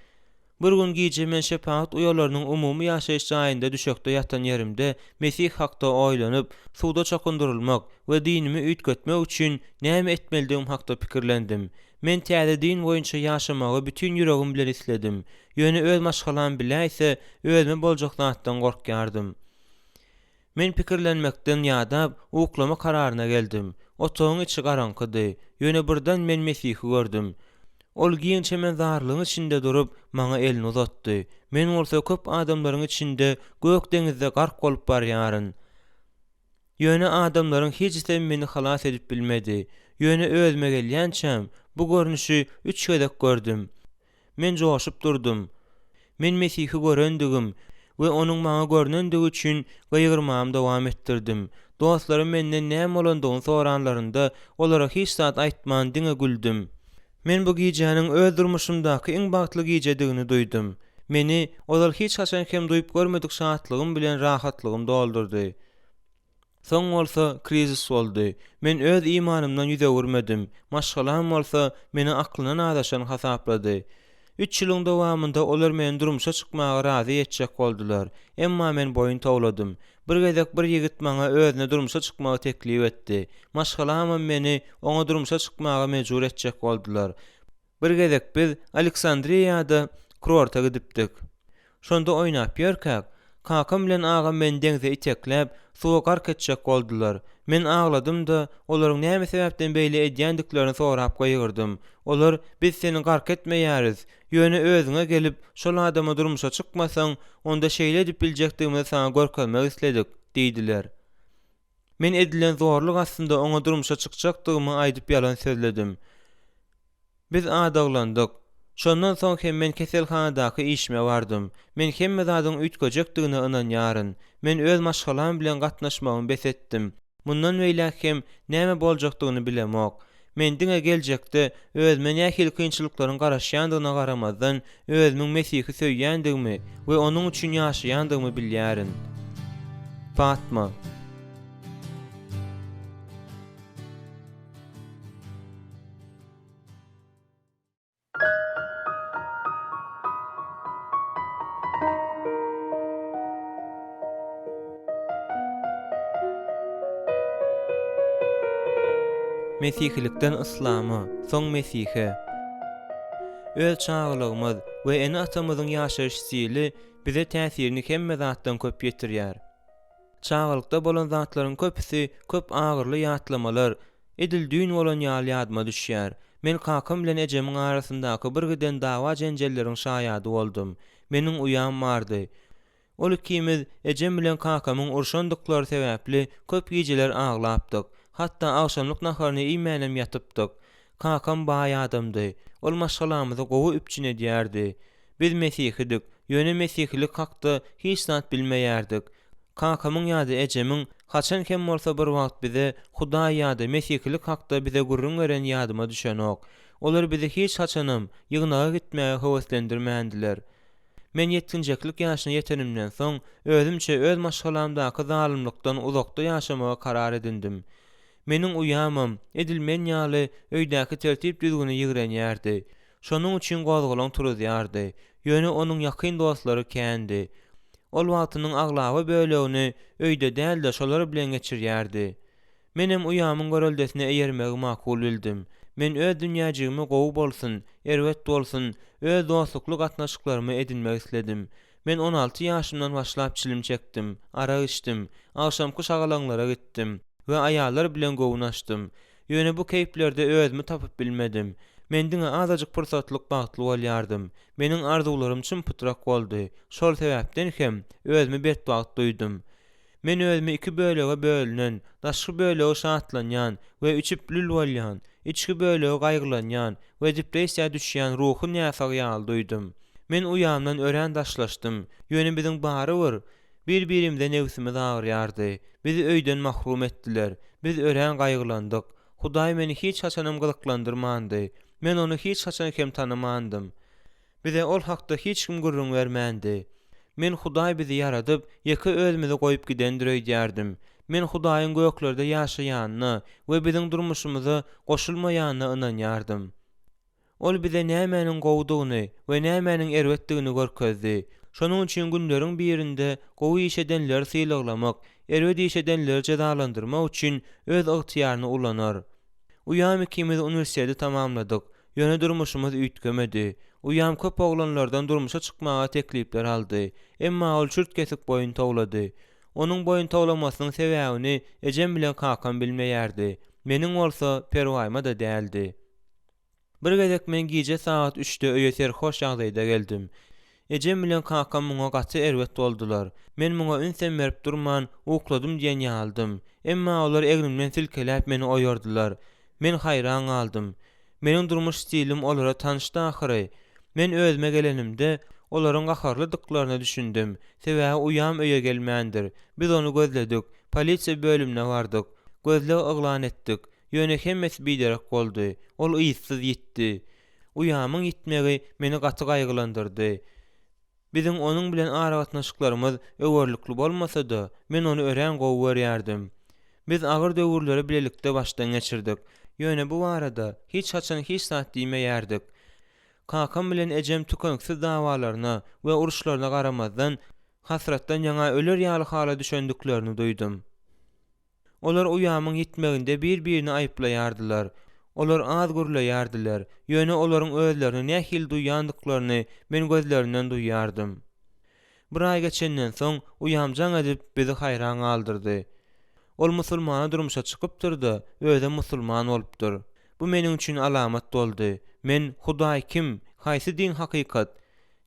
Bir gün gije men şepaat uyalarynyň umumy ýaşaýyş jaýynda düşekde ýatan ýerimde Mesih hakda oýlanyp suwda çokundurulmak we dinimi üýtgetmek üçin näme etmelidigim hakda pikirlendim. Men täze din boýunça ýaşamagy bütün ýüregim bilen isledim. Ýöne öz maşgalam biläýse özüme boljak zatdan gorkýardym. Men pikirlenmekden ýadap uklama kararyna geldim. Otogyň içi garaňkydy. Ýöne birden men Mesihi gördüm. Ol giňçe men zarlygyň içinde durup maňa elini uzatdy. Men bolsa köp adamlaryň içinde gök deňizde gark bolup barýaryn. Ýöne adamlaryň hiçse meni halas edip bilmedi. Ýöne özüme gelýänçem bu görnüşi üç gezek gördüm. Men joşup durdum. Men Mesihi görendigim we onuň maňa görnendigi üçin gaýgyrmamy dowam etdirdim. Dostlarym menden näme bolandygyny soranlarynda olara hiç zat aýtman diňe güldüm. Men bu gijanyň öz durmuşymdaky iň bagtly gijedigini duýdum. Meni olar hiç haçan hem duýup görmedik şahatlygym bilen rahatlygym doldurdy. Soň bolsa krizis boldy. Men öz imanymdan ýüze görmedim. Maşgalam bolsa meni aklyna adaşan hasaplady. 3 ýylyň dowamında olar meni durmuşa çykmaga razy etjek boldular. Emma men boyun tawladym. Bir gezek bir ýigit maňa özüne durmuşa çykmagy teklip etdi. Maşgalamam meni oňa durmuşa çykmaga mejbur etjek boldular. Bir gezek biz Aleksandriýada kurorta gidipdik. Şonda oýnap ýörkäk, kakam bilen agam meni deňze itekläp, suwa gark etjek boldular. Men agladym da olaryň näme sebäpden beýle edýändiklerini sorap goýgurdym. Olar, biz seni gark etmeýäris, ýöne özüňe gelip şol adama durmuşa çykmasaň, onda şeýle edip biljekdigimi sana görkezmek isledik, diýdiler. Men edilen zorluk aslında oňa durmuşa çykjakdygymy aýdyp ýalan sözledim. Biz adaglandyk. Şondan soň hem men keselhanadaky işime bardym. Men hemme zadyň üýtgejekdigine ynanýaryn. Men öz maşgalam bilen gatnaşmagymy besetdim. Mundan beýle hem näme boljakdygyny bilemok. Men diňe geljekde özüme nähili kynçylyklaryň garaşýandygyna garamazdan özümiň Mesihi söýýändigimi we onuň üçin ýaşaýandygymy bilýärin. Fatma. Mesihilikden Islama, soň Mesihe. Öz çağlygymyz we eni atamyzyň ýaşaýyş stili bize täsirini hemme zatdan köp ýetirýär. Çağlykda bolan zatlaryň köpüsi köp agyrly ýatlamalar, edildiň bolan ýaly ýadyma düşýär. Men kakam bilen ejemiň arasyndaky bir giden dawa jenjelleriň şaýady boldum. Meniň uýam bardy. Ol ikimiz ejem bilen kakamyň urşandyklary sebäpli köp geceler aglapdyk. Hatta akşamlyk naharyny iýmenem ýatypdyk. Kakam baý adamdy. Ol maşgalamyzy gowy üpçün edýärdi. Biz Mesihidik. Ýöne Mesihilik hakda hiç zat bilmeýärdik. Kakamyň ýa-da ejemiň haçan hem bolsa bir wagt bize Hudaý ýa-da Mesihilik hakda bize gurrun beren ýadyma düşenok. Olar bizi hiç haçanam ýygnaga gitmäge höweslendirmändiler. Men 7-njilik ýaşyna ýetenimden soň özümçe öz maşgalamdaky zalymlykdan uzakda ýaşamaga karar edindim. Meniň uýamam edilmen ýaly öýdäki tertip düzgüni ýigrenýärdi. Şonuň üçin gozgulan turýardy. Ýöne onuň ýakyn dostlary kändi. Ol wagtynyň aglaby bölegini öýde däl-de şolar bilen geçirýärdi. Menem uýamyň göreldesine eýermegi makul bildim. Men öz dünýäjigimi gowy bolsun, erwet bolsun, öz dostlukly gatnaşyklarymy edinmek isledim. Men 16 ýaşymdan başlap çilim çekdim, ara içdim, akşamky şagalanlara gitdim we aýallar bilen gownaşdym. Ýöne bu keýplerde özümi tapyp bilmedim. Men diňe azadyk pursatlyk bagtly bolýardym. Meniň arzuwlarym çyn pytrak boldy. Şol sebäpden hem özümi betbagt duýdum. Men özümi 2 bölege bölünen, daşky bölegi şatlanýan we içip lül bolýan, içki bölegi gaýgylanýan we depressiýa düşýän ruhun ýasagy ýaly duýdum. Men uýamdan ören daşlaşdym. Ýöne biziň bary bir. Bir-birimizden nefsimiz agyrýardy. Bizi öýden mahrum etdiler. Biz ören gaýgylandyk. Hudaý meni hiç haçanam gyzyklandyrmandy. Men onu hiç haçan hem tanymandym. Bize ol hakda hiç kim gurrun bermändi. Men Hudaý bizi yaradyp, ýeke özümizi goýup gidendir öýdýärdim. Men Hudaýyň göklerde ýaşaýanyna we biziň durmuşymyza goşulmaýanyna ynanýardym. Ol bize nämenin gowdugyny we nämenin erwetdigini görkezdi. Şonuň üçin günleriň birinde gowy iş edenleri sylaklamak, erwet iş edenleri cezalandyrmak üçin öz ygtyýaryny ullanar. Uýam ikimiz uniwersiteti tamamladyk. Ýöne durmuşymyz üýtgemedi. Uýam köp oglanlardan durmuşa çykmaga teklipler aldy. Emma ol çürt kesik boyun tawlady. Onuň boyun tawlamasynyň sebäbini ejem bilen kakam bilmeýärdi. Meniň bolsa perwaýma da däldi. Bir gezek men gije saat 3-de öýe serhoş ýagdaýda geldim. Ejem bilen kakam muňa gaty erwet boldular. Men muňa ünsem berip durman, ukladym diýen ýaldym. Emma olar egnimden silkeläp meni oýardylar. Men haýran galdym. Meniň durmuş stilim olara tanışdy ahyry. Men özüme gelenimde olaryň gaharlydyklaryny düşündim. Sebäbi uýam öýe gelmändir. Biz onu gözledik. Polisiýa bölümine bardyk. Gözle yglan etdik. Ýöne hemmesi biderek boldy. Ol ýysyz ýitdi. Uýamyň ýitmegi meni gaty gaýgylandyrdy. Biziň onuň bilen aragatnaşyklarymyz öwürlikli bolmasa-da, men onu ören gowy berýärdim. Biz agyr döwürleri bilelikde başdan geçirdik. Ýöne bu arada hiç haçan hiç zat diýmeýärdik. Kakam bilen ejem tükensiz dawalaryna we uruşlaryna garamazdan hasratdan ýaňa öler ýaly hala düşendiklerini duýdum. Olar uýamyň ýitmeginde bir-birini aýplaýardylar. Olar az gürleýärdiler. Ýöne olaryň özlerini nähil duýandyklaryny men gözlerinden duýýardym. Bir ay geçenden soň uýamjaň edip bizi haýran galdyrdy. Ol musulmana durmuşa çykypdyrdy, öze musulman bolupdyr. Bu meniň üçin alamat boldy. Men Hudaý kim? Haýsy din hakykat?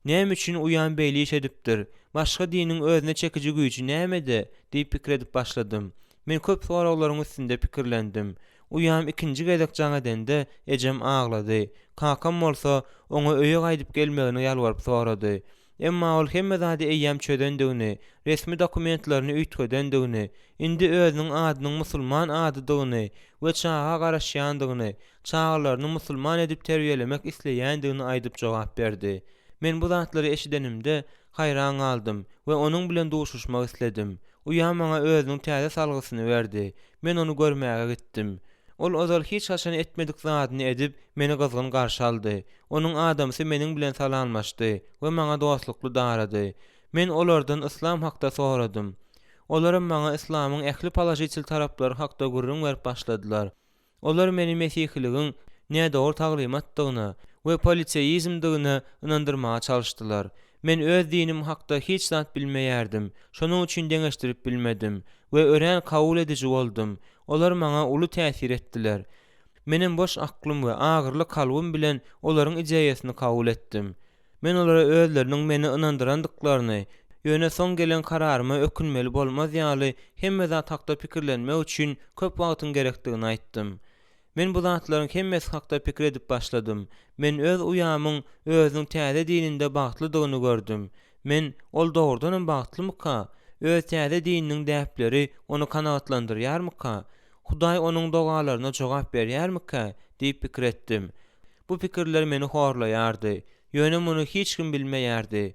Näme üçin uýan beýle edipdir? Başga diniň özüne çekiji güýji nämede? diýip pikir edip başladym. Men köp soraklaryň üstünde pikirlendim. Uýam ikinji gezek jaň edende ejem ağlady. Kakam bolsa oňa öýe gaýdyp gelmegini ýalwaryp sorady. Emma ol hemme zady eýýäm çödendigini, resmi dokumentlaryny üýtgedendigini, indi özüniň adynyň musulman adydygyny we çağa garaşýandygyny, çağlaryny musulman edip terbiýelemek isleýändigini aýdyp jogap berdi. Men bu zatlary eşidenimde haýran galdym we onuň bilen duşuşmak isledim. Uýam maňa özüniň täze salgysyny berdi. Men onu görmäge gitdim. Ol ozal hiç haşan etmedik zadyny edip meni gyzgyn garşy aldy. Onuň adamsy meniň bilen salamlaşdy we maňa dostlukly darady. Men olardan islam hakda soradym. Olar maňa islamyň ähli palajiçil taraplary hakda gurrun berip başladylar. Olar meni mesihiligiň näde dogry taglimatdygyna we politeizmdygyna inandyrmaga çalışdylar. Men öz dinim hakda hiç zat bilmeýärdim. Şonuň üçin deňeşdirip bilmedim we ören kabul edici boldum. Olar maňa uly täsir etdiler. Menem boş aklym we agyrly kalbym bilen olaryň ideýasyny kabul etdim. Men olara özleriniň meni inandyrandyklaryny, ýöne soň gelen kararyma ökünmeli bolmaz ýaly hemme zat hakda pikirlenmek üçin köp wagtyň gerekdigini aýtdym. Men bu zatlaryň hemmesi hakda pikir edip başladym. Men öz uýamyň özüniň täze dininde bagtlydygyny gördüm. Men ol dogrudan bagtlymyka? Öz täze dininiň däpleri onu kanagatlandyrýarmyka? Hudaý onuň dogalaryna jogap berýärmika? diýip pikir etdim. Bu pikirler meni horlaýardy. Ýöne muny hiç kim bilmeýärdi.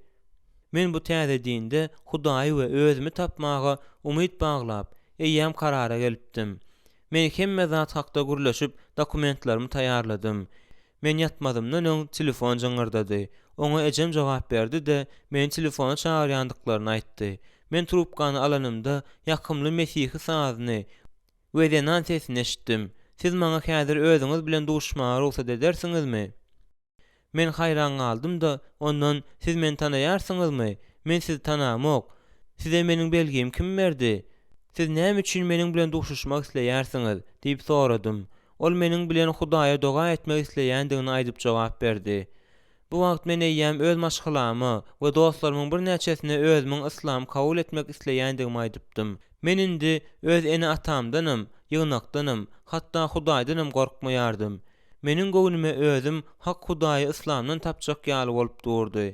Men bu täze dinde Hudaý we özümi tapmaga umyt baglap, eýýäm karara gelipdim. Men hemme zat hakda gürleşip dokumentlarymy taýýarladym. Men ýatmadymdan öň telefon jaňyrdady. Oňa ejem jogap berdi de meni telefona çağırýandyklaryny aýtdy. Men trubkany alanymda ýakymly mesihi sazyny we denan sesini eşitdim. Siz maňa häzir özüňiz bilen duşmagy ruhsat edersiňizmi? Men haýran galdym da ondan siz meni tanaýarsyňyzmy? Men sizi tanamok. Size meniň belgim kim berdi? Siz näme üçin meniň bilen duşuşmak isleýärsiňiz? diýip soradym. Ol meniň bilen Hudaýa doga etmek isleýändigini aýdyp jogap berdi. Bu wagt men eýýäm öz maşgylamy we dostlarymyň bir näçesine özümiň islam kabul etmek isleýändigimi aýdypdym. Men indi öz ene atamdanam, ýygnakdanam, hatda Hudaýdanam gorkmaýardym. Meniň göwnüme özüm hak Hudaýy islamdan tapjak ýaly bolup durdy.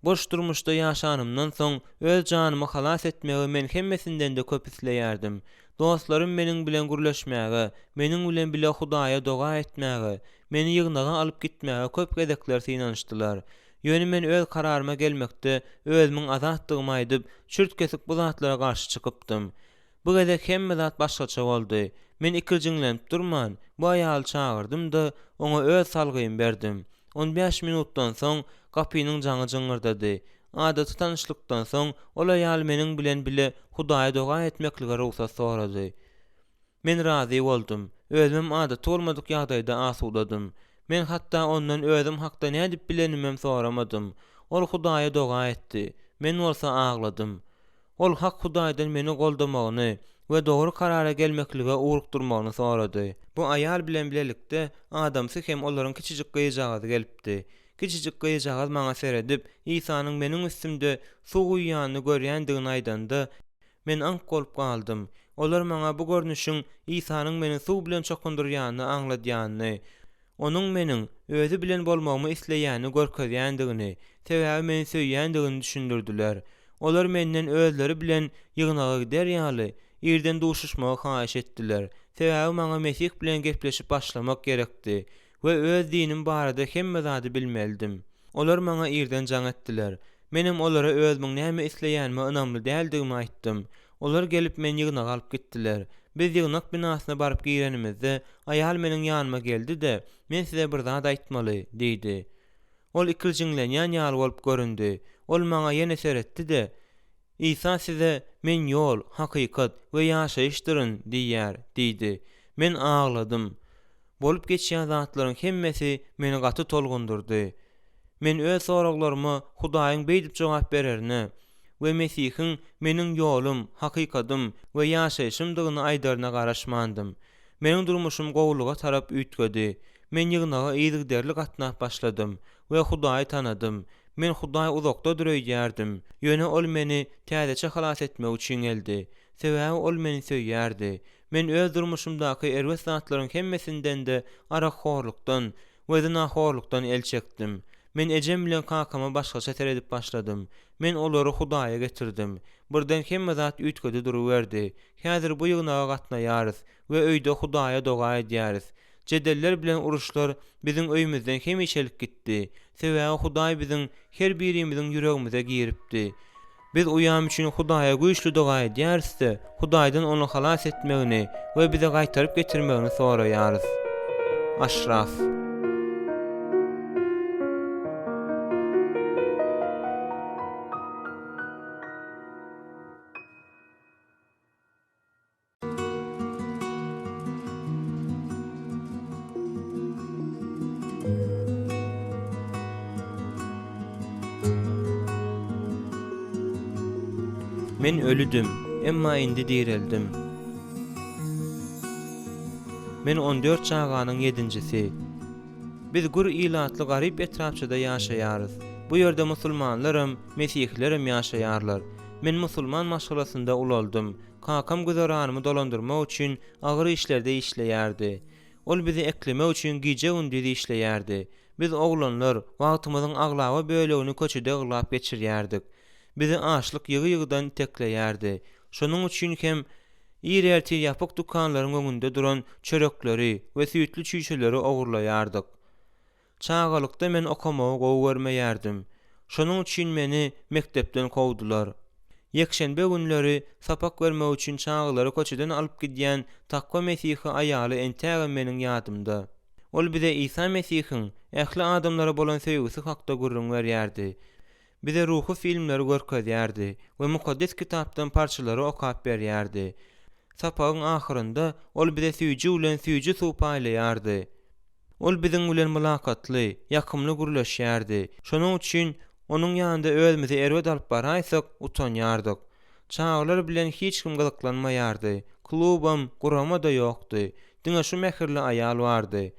Boş durmuşda ýaşanymdan soň öz janymy halas etmegi men hemmesinden de köp isleýärdim. Dostlarym meniň bilen gürleşmäge, meniň bilen bile Hudaýa doga etmäge, meni ýygnaga alyp gitmäge köp gezekler synanyşdylar. Ýöne men öz kararyma gelmekde özümiň azatdygymy aýdyp çürt kesik bu zatlara garşy çykypdym. Bu gezek hemme zat başgaça boldy. Men ikirjiňlenip durman, bu aýaly çağırdym da oňa öz salgymy berdim. 15 minutdan soň kapynyň jaňy jyňyrdady. Adaty tanışlykdan soň ol aýal meniň bilen bile Hudaýa doga etmeklige ruhsat sorady. Men razy boldum. Özüm adaty bolmadyk ýagdaýda asudadım. Men hatda ondan özüm hakda nädip bilenimem soramadym. Ol Hudaýa doga etdi. Men bolsa agladym. Ol hak Hudaýdan meni goldamagyny we dogry karara gelmeklige urukdurmagyny sorady. Bu aýal bilen bilelikde adamsy hem olaryň kiçijik gyýjagy gelipdi. Kiçijik gyýjagaz maňa seredip Ýsanyň meniň üstümde suwuýanyny görýändigini aýdanda men ank bolup galdym. Olar maňa bu görnüşiň Ýsanyň meni suw bilen çokundurýanyny aňladýanyny, onuň meniň özü bilen bolmagymy isleýäni görkezýändigini, sebäbi meni söýýändigini düşündirdiler. Olar menden özleri bilen ýygnaga gider ýaly ýerden duşuşmagy haýyş etdiler. Sebäbi maňa Mesih bilen gepleşip başlamak gerekdi we öz dinim barada hemme zady bilmeldim. Olar maňa ýerden jaň etdiler. Menim olara özümiň näme isleýänime ynamly däldigimi aýtdym. Olar gelip meni ýygnaga alyp gitdiler. Biz ýygnak binasyna baryp girenimizde aýal meniň ýanyma geldi de men size bir zat aýtmaly diýdi. Ol ikirjiňlenýän ýaly bolup göründi. Ol maňa ýene seretdi-de, İsa size men ýol, hakykat we ýaşaýyşdyryn diýýär, diýdi. Men ağladım. Bolup geçýän zatlaryň hemmesi meni gaty tolgundurdy. Men öz soraglaryma Hudaýyň beýdip jogap bererini we Mesihiň meniň ýolum, hakykatym we ýaşaýyşymdygyny aýdaryna garaşmandym. Meniň durmuşym gowluga tarap üýtgedi. Men ýygnaga ýygyderlik atnap başladym we Hudaýy tanadym. Men Hudaý uzakda durýardim. Ýöne ol meni täzeçe halas etmek üçin geldi. Sebäbi ol meni söýýärdi. Men öz durmuşymdaky erwes zatlaryň hemmesinden de arahorlukdan we zinahorlukdan el çekdim. Men ejem bilen kakama başgaça teredip başladym. Men olary Hudaýa getirdim. Birden hemme zat üýtgedi duruverdi. Häzir bu ýygnaga gatnaýarys we öýde Hudaýa doga edýäris. Jedeller bilen uruşlar biziň öýümizden hemişelik gitdi. Sebäbi Hudaý biziň her birimiziň ýüregimize giripdi. Biz uýam üçin Hudaýa güýçli doga edýäris-de, Hudaýdan onu halas etmegini we bize gaýtaryp getirmegini soraýarys. Aşraf. Men ölüdüm, emma indi direldim. Men 14 çağanyň 7-njisi. Biz gur ilatly garyp etrapçyda ýaşaýarys. Bu ýerde musulmanlarym, mesihlerim ýaşaýarlar. Men musulman maşgalasynda uloldum. Kakam güzaranymy dolandyrmak üçin agyr işlerde işleýärdi. Ol bizi eklemek üçin gije gündüz işleýärdi. Biz oglanlar wagtymyzyň aglaby bölegini köçede gyllap geçirýärdik. Bizi açlyk ýygy-ýygydan tekleýärdi. Şonuň üçin hem ýererti ýapyk dukanlaryň öňünde duran çörekleri we süýtli çüýçeleri ogurlaýardyk. Çağalykda men okamagy gowy görmeýärdim. Şonuň üçin meni mektepden kowdular. Ýekşenbe günleri sapak vermek üçin çağalary köçeden alyp gidýän takwa Mesihi aýaly entäge meniň ýadymda. Ol bize İsa Mesihiň ähli adamlara bolan söýgüsi hakda gurrun berýärdi. Bize ruhu filmleri görkezýärdi we mukaddes kitapdan parçalary okap berýärdi. Sapagyň ahyrynda ol bize süýji bilen süýji supaýlaýardy. Ol biziň bilen mülakatly, ýakymly gurlaşýardy. Şonuň üçin onuň ýanynda özümizi erwet alyp baraýsak utanýardyk. Çağlar bilen hiç kim gyzyklanmaýardy. Klubam, gurama da ýokdy. Diňe şu mehirli aýal bardy.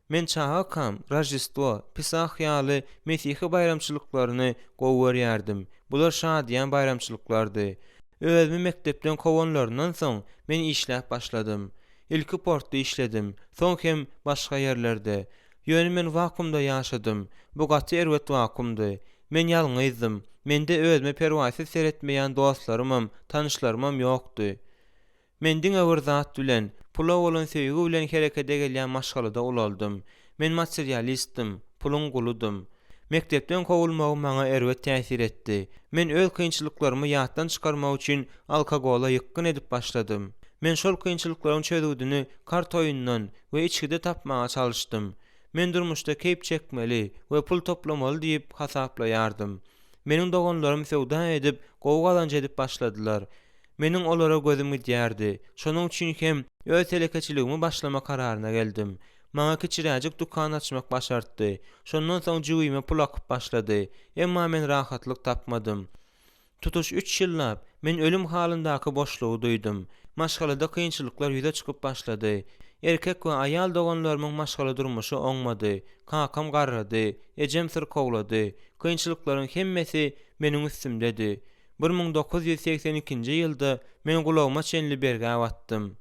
Men çağakam, Rajdestvo, Pisah ýaly Mesihi bayramçylyklaryny gowy görýärdim. Bular şadýan bayramçylyklardy. Özümi mektepden kowanlaryndan soň men işläp başladym. Ilki portda işledim, soň hem başga ýerlerde. Ýöne men wakumda ýaşadym. Bu gaty erwet wakumdy. Men ýalňyzdym. Mende özüme perwasy seretmeýän dostlarymam, tanyşlarymam ýokdy. Men diňe bir zat bilen, pula bolan söýgü bilen herekete gelýän maşgalada uloldum. Men materialistim, pulun guludum. Mektepden kowulmagym maňa erwet täsir etdi. Men öz kynçylyklarymy ýatdan çykarmak üçin alkogola ýykyn edip başladym. Men şol kynçylyklaryň çözüdini kart oýundan we içgide tapmaga çalışdym. Men durmuşda keyp çekmeli we pul toplamaly diýip hasaplaýardym. Meniň doganlarym sewda edip, gowy gazanç edip başladylar. Meniň olara gözüm gidýärdi. Şonuň üçin hem öz telekeçiligimi başlama kararyna geldim. Maňa kiçiräjik dukan açmak başartdy. Şondan soň jüwime pul akyp başlady. Emma men rahatlyk tapmadym. Tutuş 3 ýyllap men ölüm halyndaky boşlugy duýdum. Maşgalada kynçylyklar ýüze çykyp başlady. Erkek we aýal doganlarymyň maşgala durmuşy oňmady. Kakam garrady, ejem syrkowlady. Kynçylyklaryň hemmesi meniň üstümdedi. 1982-nji ýylda men gulagma çenli berge awatdym.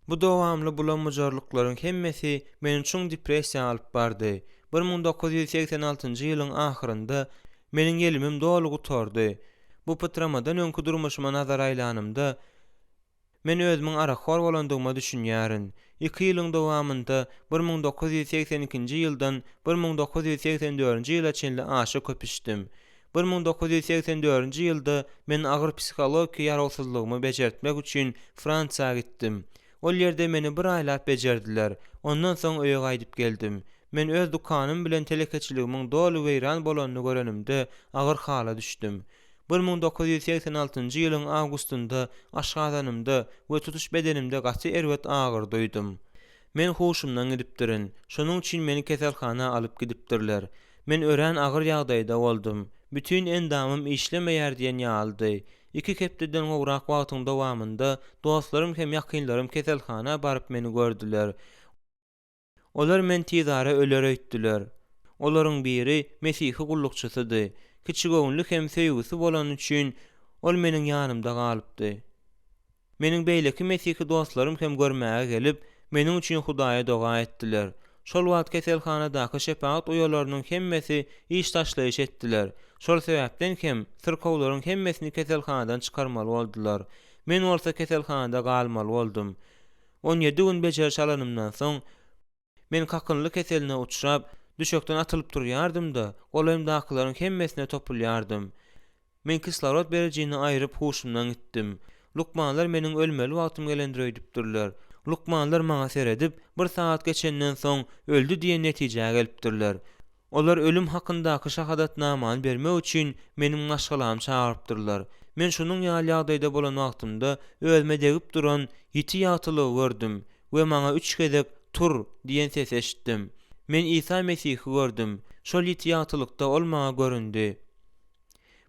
Bu dowamly bulanmajarlyklaryň hemmesi meni çuň depressiýa alyp bardy. 1986-njy ýylyň ahyrynda meniň elimim dolu gutardy. Bu pytramadan öňkü durmuşyma nazar aýlanymda men özümiň arahor bolandygyma düşünýärin. 2 ýylyň dowamynda 1982-nji ýyldan 1984-nji ýyla çenli aşy köpüşdim. 1984-nji ýylda men agyr psihologiýa ýaragsızlygymy bejertmek üçin Fransiýa gitdim. Ol ýerde meni bir aýlap bejerdiler. Ondan soň öýe gaýdyp geldim. Men öz dukanym bilen telekeçiligimiň dolu weýran bolanyny görenimde agyr hala düşdüm. 1986-njy ýylyň awgustunda aşgadanymda we tutuş bedenimde gaty erwet agyr duýdum. Men huşumdan gidipdirin. Şonuň üçin meni keselhana alyp gidipdirler. Men ören agyr ýagdaýda boldum. Bütün endamym işlemeýär diýen ýaldy. 2 hepdeden gowrak wagtyň dowamında dostlarym hem ýakynlarym keselhana baryp meni gördüler. Olar men tizara öler öýtdiler. Olaryň biri Mesihi gullukçysydy. Kiçigöwnlük hem söýgüsi bolan üçin ol meniň ýanymda galypdy. Meniň beýleki Mesihi dostlarym hem görmäge gelip, meniň üçin Hudaýa doga etdiler. Şol wagt keselhanadaky şepaat uyalarynyň hemmesi iş taşlaýyş etdiler. Şol sebäpden hem syrkawlaryň hemmesini keselhanadan çykarmaly boldular. Men bolsa keselhanada galmaly boldum. 17 gün bejer çalanymdan soň men kakynly keseline uçrap, düşökden atılıp durýardym-da, golaýymdakylaryň hemmesine topulýardym. Men kislorod berejini aýryp huşumdan gitdim. Lukmanlar meniň ölmeli wagtym gelendir öýdüpdirler. Lukmanlar maňa seredip, 1 saat geçenden soň öldü diýen netijäge gelipdirler. Olar ölüm hakyndaky şahadatnamany bermek üçin meniň maşgalamy çağırpdyrlar. Men şonuň ýaly-ýagdaýda bolan wagtymda özüme degip duran ýiti ýatylygy gördüm we maňa 3 gezek tur diýen ses eşitdim. Men İsa Mesihi gördüm. Şol ýiti ýatylykda ol maňa göründi.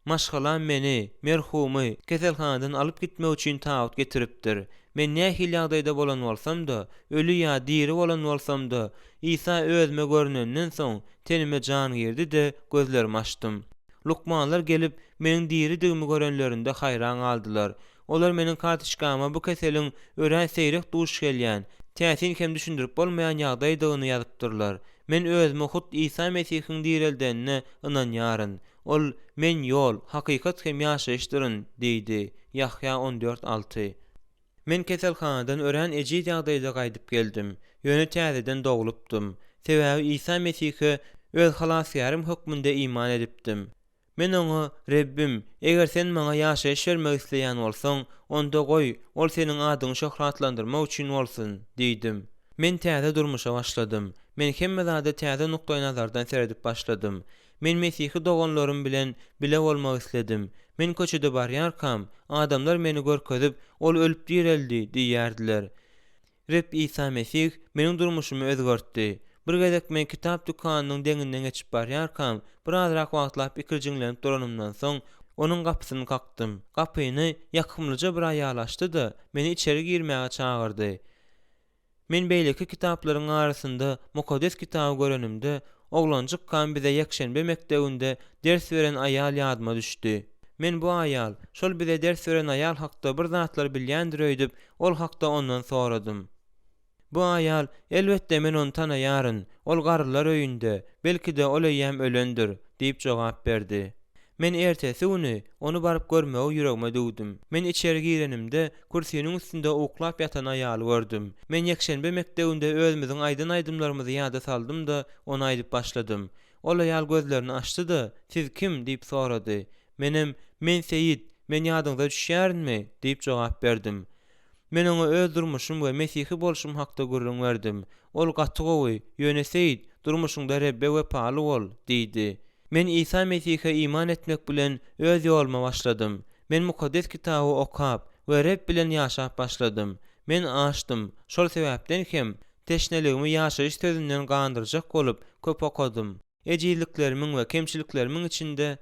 Maşgalam meni, merhumy, keselhanadan alyp gitmek üçin taýyp getiripdir. Men nähil ýagdaýda bolan bolsam-da, ölü ýa diri bolan bolsam-da, İsa özüme görnenden soň tenime jan girdi de gözlerimi açdym. Lukmanlar gelip meniň diri digimi görenlerinde haýran aldylar. Olar meniň kartuşkama bu keseliň ören seýrek duş gelýän, täsin hem düşündirip bolmaýan ýagdaýdygyny ýazypdyrlar. Men özüme hut İsa Mesihiň dirildenine ynanýaryn. Ol men ýol, hakykat hem ýaşaýyşdyryn diýdi. Yahya 14:6. Men keselhanadan ören ejid ýagdaýda gaýdyp geldim. Ýöne täzeden dogulupdym. Sebäbi İsa Mesihi öz halasýarym hökmünde iman edipdim. Men oňa Rebbim, eger sen maňa ýaşaýyş bermek isleýän bolsaň, onda goý, ol seniň adyňy şöhratlandyrmak üçin bolsun, diýdim. Men täze durmuşa başladym. Men hemme zada täze nukdaý nazardan seredip başladym. Men Mesihi doganlarym bilen bile bolmak isledim. Men köçede barýarkam, adamlar meni görkezip, ol ölüp dirildi diýerdiler. Reb İsa Mesih meniň durmuşymy özgertdi. Bir gezek men kitap dükanynyň deňinden geçip barýarkam, birazrak wagtlap ikirjiňlenip duranymdan soň onuň gapysyny kakdym. Gapyny ýakymlyja bir aýal açdy-da, meni içeri girmäge çagyrdy. Men beýleki kitaplaryň arasynda Mukaddes kitabı görenimde, oglanjyk kan bize ýekşenbe mekdebinde ders beren aýal ýadyma düşdi. Men bu aýal, şol bize ders beren aýal hakda bir zatlar bilýändir öýdüp, ol hakda ondan soradym. Bu aýal, elbetde men onu tanaýaryn, ol garrylar öýünde, belki-de ol eýem ölendir, diýip jogap berdi. Men ertesi güni onu baryp görmäge ýüregime dugdum. Men içeri girenimde kursiyanyň üstünde uklap ýatan aýaly gördüm. Men ýekşenbe mekdebinde özümiziň aýdyn aýdymlarymyzy ýada saldym-da onu aýdyp başladym. Ol aýal gözlerini açdy-da, "Siz kim?" diýip sorady. Men Seyit, men ýadyňyza düşýärmi?" diýip jogap berdim. Men oňa öz durmuşym we Mesihi bolşum hakda gurrun berdim. Ol gaty gowy, "Ýöne Seyit, durmuşyňda Rebbe we paly bol" diýdi. Men İsa Mesihi'e iman etmek bilen öz ýoluma başladym. Men Mukaddes kitabı okap we Reb bilen ýaşap başladym. Men açdym. Şol sebäpden hem teşneligimi ýaşaýyş sözünden gandyrjak bolup köp okadym. Ejizliklerimiň we kemçiliklerimiň içinde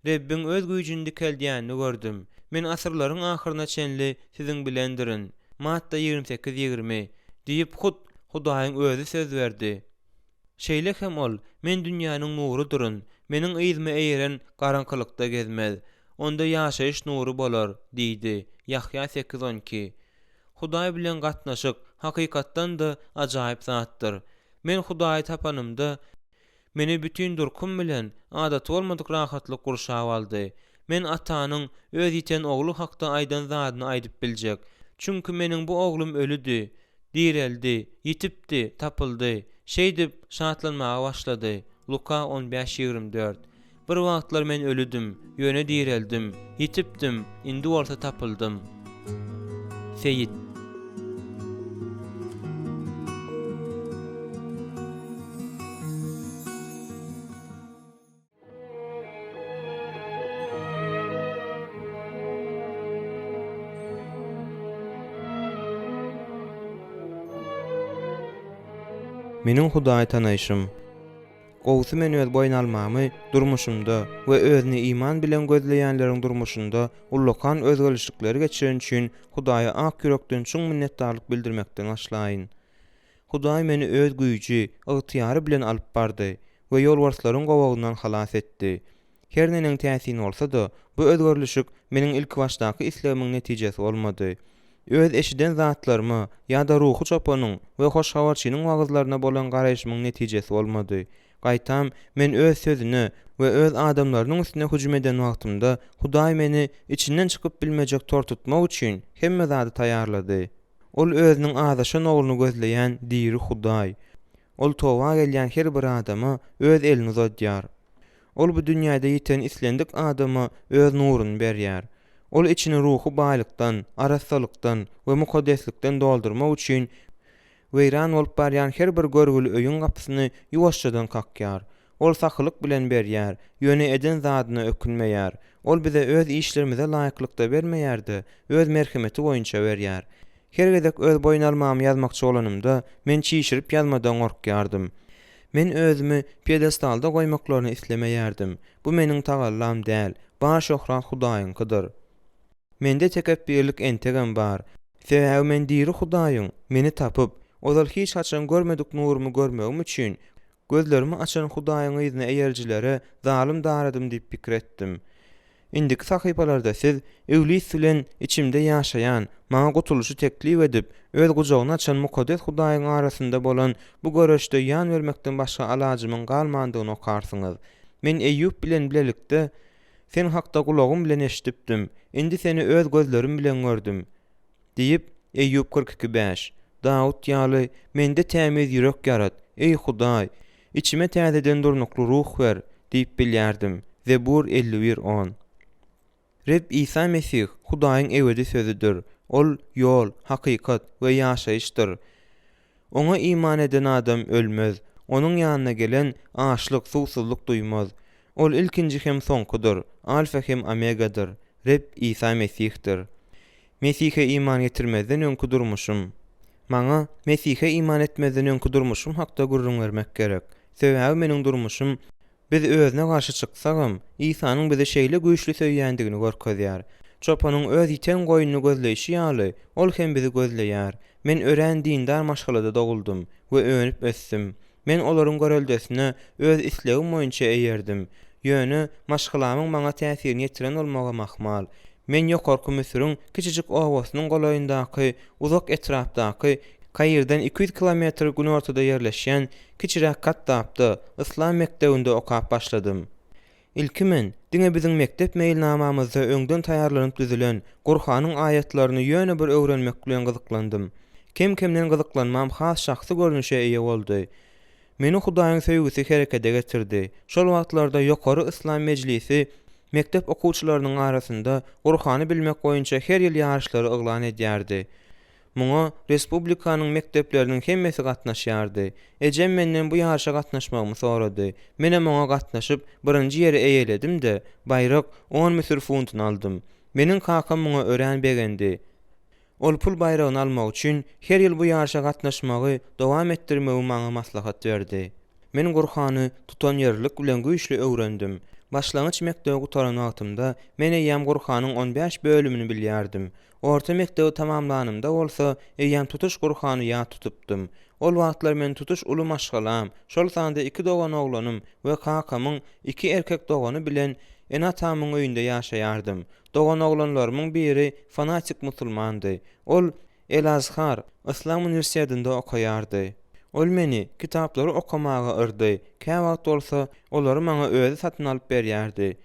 Rebbin öz güýjüni dikeldiýänini gördüm. Men asyrlaryň ahyryna çenli siziň bilendirin. Matta 28:20 diýip Hudaýyň özü söz berdi. Şeýle hem ol, men dünýäniň nuruduryn, meniň ýyzmy eýeren garankylykda gezmez, onda ýaşaýyş nuru bolar, diýdi. Yahya 8:12. Hudaý bilen gatnaşyk hakykatdan da ajaýyp zatdyr. Men Hudaýy tapanymda meni bütün durkum bilen adaty bolmadyk rahatlyk gurşap aldy. Men atanyň öz ýiten oglu hakda aýdan zadyny aýdyp biljek. Çünki meniň bu oglum ölüdi, dirildi, ýitipdi, tapyldy. Şeýdip şatlanmaga başlady. Luka 15:24. Bir wagtlar men ölüdüm, ýöne dirildim, ýitipdim, indi bolsa tapyldym. Seyit Meniň Hudaý tanaýşym. Gowsy men öz boýnalmamy durmuşymda we özüni iman bilen gözleýänleriň durmuşynda ullakan özgörlükleri geçiren üçin Hudaýa ak ýürekden çyň minnetdarlyk bildirmekden başlaýyn. Hudaý meni öz güýji, ygtyýary bilen alyp bardy we ýolbarslaryň gowagyndan halas etdi. Her neneň täsiri bolsa-da, bu özgörlüşik meniň ilk başdaky islegimiň netijesi bolmady. Öz eşiden zatlaryma ýa-da ruhy çopanyň we hoşhabarçynyň wagızlaryna bolan garaýşymyň netijesi bolmady. Gaýtam men öz sözüne we öz adamlarynyň üstüne hüjüm eden wagtymda Hudaý meni içinden çykyp bilmejek tor tutmak üçin hemme zady taýýarlady. Ol özüniň azaşan ogluny gözleýän diri Hudaý. Ol towa gelýän her bir adama öz elini uzatýar. Ol bu dünýäde ýeten islendik adama öz nuruny berýär. Ol içini ruhy baýlykdan, arassalykdan we mukaddeslikden doldurmak üçin weýran bolup barýan her bir görgüli öýüň gapysyny ýuwaşçadan kakýar. Ol sakylyk bilen berýär, ýöne eden zadyna ökünmeýär. Ol bize öz işlerimize laýyklykda bermeýärdi, öz merhemeti boýunça berýär. Her gezek öz boýnalmamy ýazmakçy bolanymda men çiýşirip ýazmadan gorkýardym. Men özümi piedestalda goýmaklaryny islemeýärdim. Bu meniň tagallam däl, baş öhran Hudaýynkydyr. Mende tekebbirlik entegem bar. Sebäbi men diri Hudaýyň meni tapyp, ozal hiç haçan görmedik nurumy görmegim üçin gözlerimi açan Hudaýyň ýüzüne eýerjilere zalim daradym diýip pikir etdim. Indiki sahypalarda siz Iblis bilen içimde ýaşaýan, maňa gutuluşy teklip edip, öz gujagyny açan mukaddes Hudaýyň arasynda bolan bu görüşde ýan bermekden başga alajymyň galmandygyny okarsyňyz. Men Eýýub bilen bilelikde sen hakda gulagym bilen eşitipdim. Indi seni öz gözlerim bilen gördüm. Diýip Eýýub 42:5. Daud ýaly mende tämiz ýürek ýarat. Ey Hudaý, içime täzeden durnukly ruh ber diýip bilýärdim. Zebur 51:10. Reb İsa Mesih Hudaýyň ebedi sözüdür. Ol ýol, hakykat we ýaşaýyşdyr. Oňa iman eden adam ölmez. Onuň ýanyna gelen açlyk, susuzlyk duýmaz. Ol ilkinji hem soňkudyr, alfa hem omegadyr. Reb İsa Mesihdir. Mesihe iman getirmezden öňkü durmuşum. Maňa Mesihe iman etmezden öňkü durmuşum hakda gurrun bermek gerek. Sebäbi meniň durmuşum biz özüne garşy çyksagam, İsa'nyň bize şeýle güýçli söýýändigini görkezýär. Çopanyň öz ýiten goýuny gözleýişi ýaly, ol hem bizi gözleýär. Men ören dindar maşgalada doguldum we öňüp ösdim. Men olaryň göreldesine öz islegim boýunça eýerdim. Ýöne maşgalamyň maňa täsirini ýetiren bolmagy mahmal. Men ýokarky Müsürüň kiçijik owasynyň golaýyndaky, uzak etrapdaky Kaýyrdan 200 kilometr gün ortada ýerleşýän kiçirek kat tapdy. Islam mekdebinde okap başladym. Ilki men diňe biziň mektep meýilnamamyzda öňden taýýarlanyp düzülen Gurhanyň ayatlaryny ýöne bir öwrenmek bilen gyzyklandym. Kim-kimden gyzyklanmam has şahsy görnüşe eýe boldy. Meni Hudaýyň söýgüsi herekete getirdi. Şol wagtlarda ýokary Islam mejlisi mektep okuwçylarynyň arasynda Gurhany bilmek boýunça her ýyl ýarşlary eglan edýärdi. Muňa respublikanyň mektepleriniň hemmesi gatnaşýardy. Ejem menden bu ýarşa gatnaşmagymy sorady. Men hem oňa gatnaşyp birinji ýere eýeledim-de baýrak 10 Müsür funtyn aldym. Meniň kakam muňa ören begendi. Ol pul bayragyny almak üçin her ýyl bu ýarşa gatnaşmagy dowam etdirmegi maňa maslahat berdi. Men Gurhany tutan ýerlik bilen güýçli öwrendim. Başlangyç mektebe gutaran wagtymda men eýýäm Gurhanyň 15 bölümini bilýärdim. Orta mektebi tamamlanymda bolsa, eýýäm tutuş Gurhany ýa tutypdym. Ol wagtlar men tutuş uly maşgalam, şol sanda 2 dogan oglanym we kakamyň 2 erkek dogany bilen enatamyň öýünde ýaşaýardym. Dogan oglanlarymyň biri fanatik musulmandy. Ol El-Azhar Islam Universitetinde okaýardy. Ol meni kitaplary okamaga yrdy. Käwagt bolsa, olary maňa özü satyn alyp berýärdi.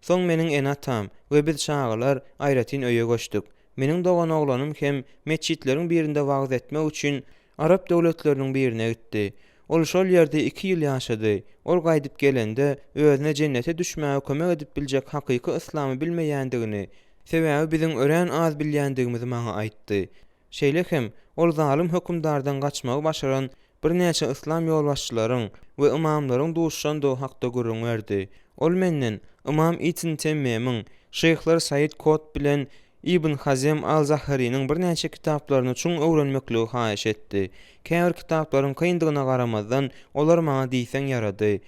Soň meniň enatam we biz şagylar aýratyn öýe goşdyk. Meniň dogan oglanym hem meçitleriň birinde wagz etmek üçin Arap döwletleriniň birine gitdi. Ol şol ýerde 2 ýyl ýaşady. Ol gaýdyp gelende özüne jennete düşmäge kömek edip biljek hakyky islamy bilmeýändigini, sebäbi biziň ören az bilýändigimizi maňa aýtdy. Şeýle hem ol zalim hökümdardan gaçmagy başaran bir näçe islam ýolbaşçylaryň we imamlaryň duşşan do hakda gurrun berdi. Ol menden imam Ibn Temmiýanyň Şeyhler Said Kot bilen İbn Hazm al-Zahiri'nin bir näçe kitaplarını çoň öwrenmekliği haýyş etdi. Käbir kitaplaryň kyndygyna garamazdan olar maňa diýsen ýarady.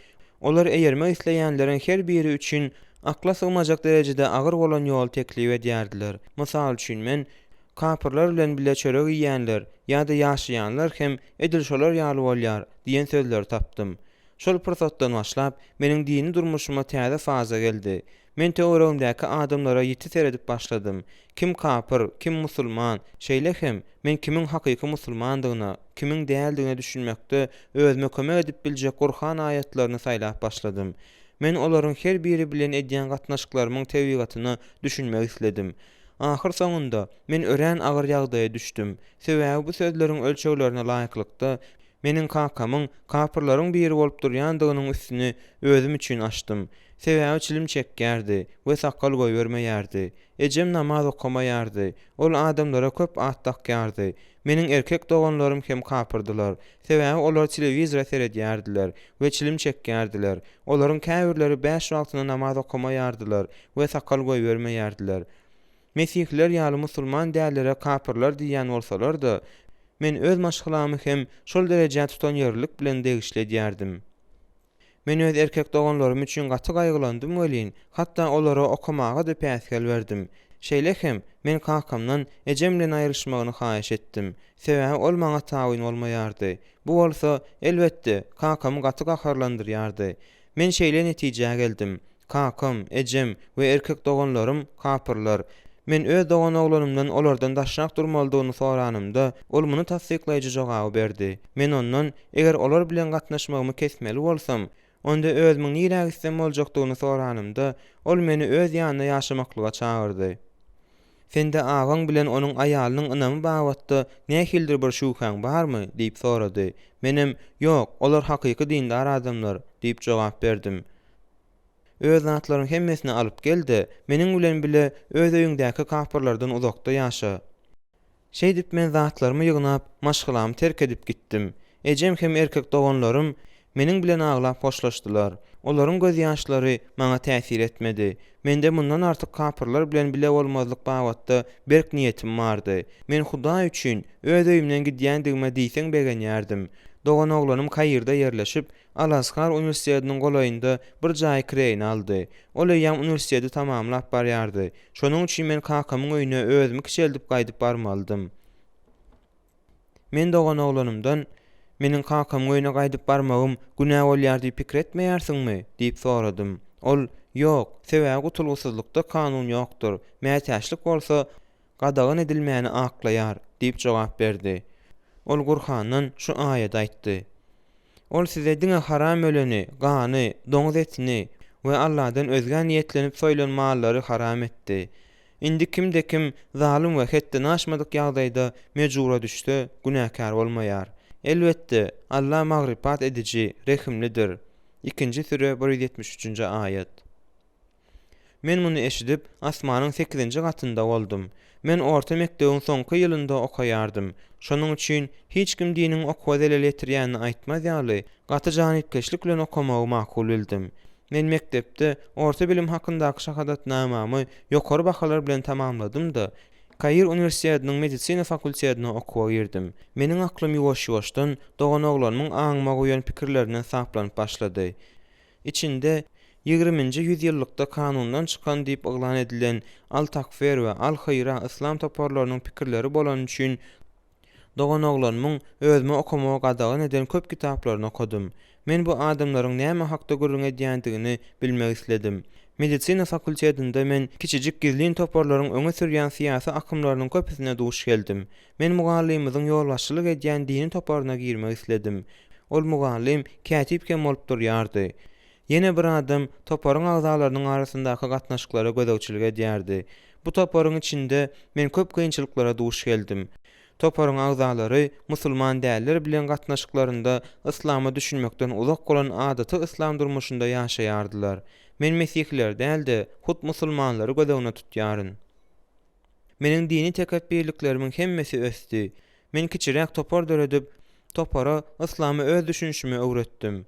Olar eýermek isleýänleriň her biri üçin akla sığmajak derejede agyr bolan ýol teklip edýärdiler. Mysal üçin men kapyrlar bilen bile çörek ýýänler ýa-da ýaşaýanlar hem edilşolar ýaly bolýar diýen sözler tapdym. Şol pursatdan başlap meniň dini durmuşyma täze faza geldi. Men töweregimdäki adamlara ýiti seredip başladym. Kim kapyr, kim musulman, şeýle hem men kimiň hakyky musulmandygyna, kimiň däldigine düşünmekde özüme kömek edip biljek Kur'an ayetlerini saýlap başladym. Men olaryň her biri bilen edýän gatnaşyklarynyň tebigatyny düşünmek isledim. Ahir soňunda men ören agyr ýagdaýa düşdüm. Sebäbi bu sözleriň ölçeglerine laýyklykda meniň kakamyň kapyrlaryň biri bolup durýandygynyň üstüni özüm üçin açdym. Sebäbi çilim çekýärdi we sakal goýbermeýärdi. Ejem namaz okamaýardy. Ol adamlara köp at takýardy. Meniň erkek doganlarym hem kapyrdylar. Sebäbi olar telewizor seredýärdiler we çilim çekýärdiler. Olaryň käbirleri 5 wagtyna namaz okamaýardylar we sakal goýbermeýärdiler. Mesihler ýaly musulman dälere kapyrlar diýen bolsalar da, men öz maşgulamy hem şol derejä tutan ýerlik bilen degişledýärdim. Men öz erkek doganlarym üçin gaty gaýgylandym welin, hatda olara okamaga da päsgel berdim. Şeýle hem men kakamdan ejem bilen aýryşmagyny haýyş etdim. Sebäbi ol maňa tawyn bolmaýardy. Bu bolsa elbetde kakamy gaty gaharlandyrýardy. Men şeýle netijäge geldim. Kakam, ejem we erkek doganlarym kapyrlar. Men öz dogan oglanymdan olardan daşnak durmalydygyny soranymda, ol muny tasdiklaýjy jogaby berdi. Men ondan eger olar bilen gatnaşmagymy kesmeli bolsam, onda özümiň nirä gitsem boljakdygyny soranymda, ol meni öz ýanyna ýaşamaklyga çagyrdy. Sende agaň bilen onuň aýalynyň ynamy bagtda nähildir bir şuhaň barmy diýip sorady. Menem ýok, olar hakyky dindar adamlar diýip jogap berdim. Öz zatlaryň hemmesini alyp geldi. Meniň bilen bile öz öýüňdäki kapyrlardan uzakda ýaşa. Şeýdip men zatlarymy ýygnap, maşgulamy terk edip gitdim. Ejem hem erkek doganlarym meniň bilen aglap hoşlaşdylar. Olaryň göz ýaşlary maňa täsir etmedi. Mende mundan artyk kapyrlar bilen bile bolmazlyk bagtda berk niýetim bardy. Men Huda üçin öz öýümden gidýändigime diýseň begenýärdim. Dogan oglanym Kayrda ýerleşip, Al-Azhar Uniwersitetiniň golaýynda bir jaý kireýin aldy. Ol ýam uniwersiteti tamamlap barýardy. Şonuň üçin men kakamyň öýüne özümi kişeldip gaýdyp barmalydym. Men dogan oglanymdan meniň kakamyň öýüne gaýdyp barmagym günä bolýar diýip pikir etmeýärsiňmi diýip soradym. Ol ýok, sebäbi gutulgusyzlykda kanun ýokdur. Mätäçlik bolsa gadagyn edilmäni aklaýar diýip jogap berdi. Ol Kur'an'dan şu ayet aýtdy. Ol size diňe haram öleni, gany, doňuz etini we Allah'dan özgä niýetlenip soýulan mallary haram etdi. Indi kimde kim zalim we hetden aşmadyk ýagdaýda mejbura düşse, günäkär bolmaýar. Elbetde Allah magripat edici, rehimlidir. 2-nji sure 173-nji ayet. Men muny eşidip asmanyň 8-nji gatynda boldum. Men orta mekdebiň soňky ýylynda okaýardym. Şonuň üçin hiç kim diniň okuwa delil etirýänini aýtmaz ýaly, gaty janipkeşlik bilen okamagy makul bildim. Men mektepde orta bilim hakyndaky şahadatnamamy ýokary bahalar bilen tamamladym-da, Kayr Uniwersitetiniň medisina fakultetine okuwa girdim. Meniň aklym ýuwaş-ýuwaşdan dogan oglanymyň aňmagy ýön pikirlerinden saplanyp başlady. İçinde 20-nji ýüzýyllykda kanundan çykan diýip oglan edilen al-takfir we al-hayra islam toparlarynyň pikirleri bolan üçin dogan oglanymyň özüme okamagy gadagyn eden köp kitaplaryny okudum. Men bu adamlaryň näme hakda gürrüň edýändigini bilmek isledim. Medisina fakultetinde men kiçijik gizlin toparlaryň öňe sürýän syýasy akymlarynyň köpüsine duş geldim. Men mugallimyzyň ýolbaşçylyk edýän dini toparyna girmek isledim. Ol mugallim kätipken bolup durýardy. Yine bir adam toparın agzalarynyň arasyndaky gatnaşyklara gözegçilik edýärdi. Bu toparın içinde men köp kynçylyklara duş geldim. Toparın agzalary musulman däller bilen gatnaşyklarynda islamy düşünmekden uzak bolan adaty islam durmuşynda ýaşaýardylar. Men mesihler däldi, hut musulmanlary gözegine tutýaryn. Meniň dini tekebbirliklerimin hemmesi ösdi. Men kiçirek topar döredip, topara islamy öz düşünşimi öwretdim.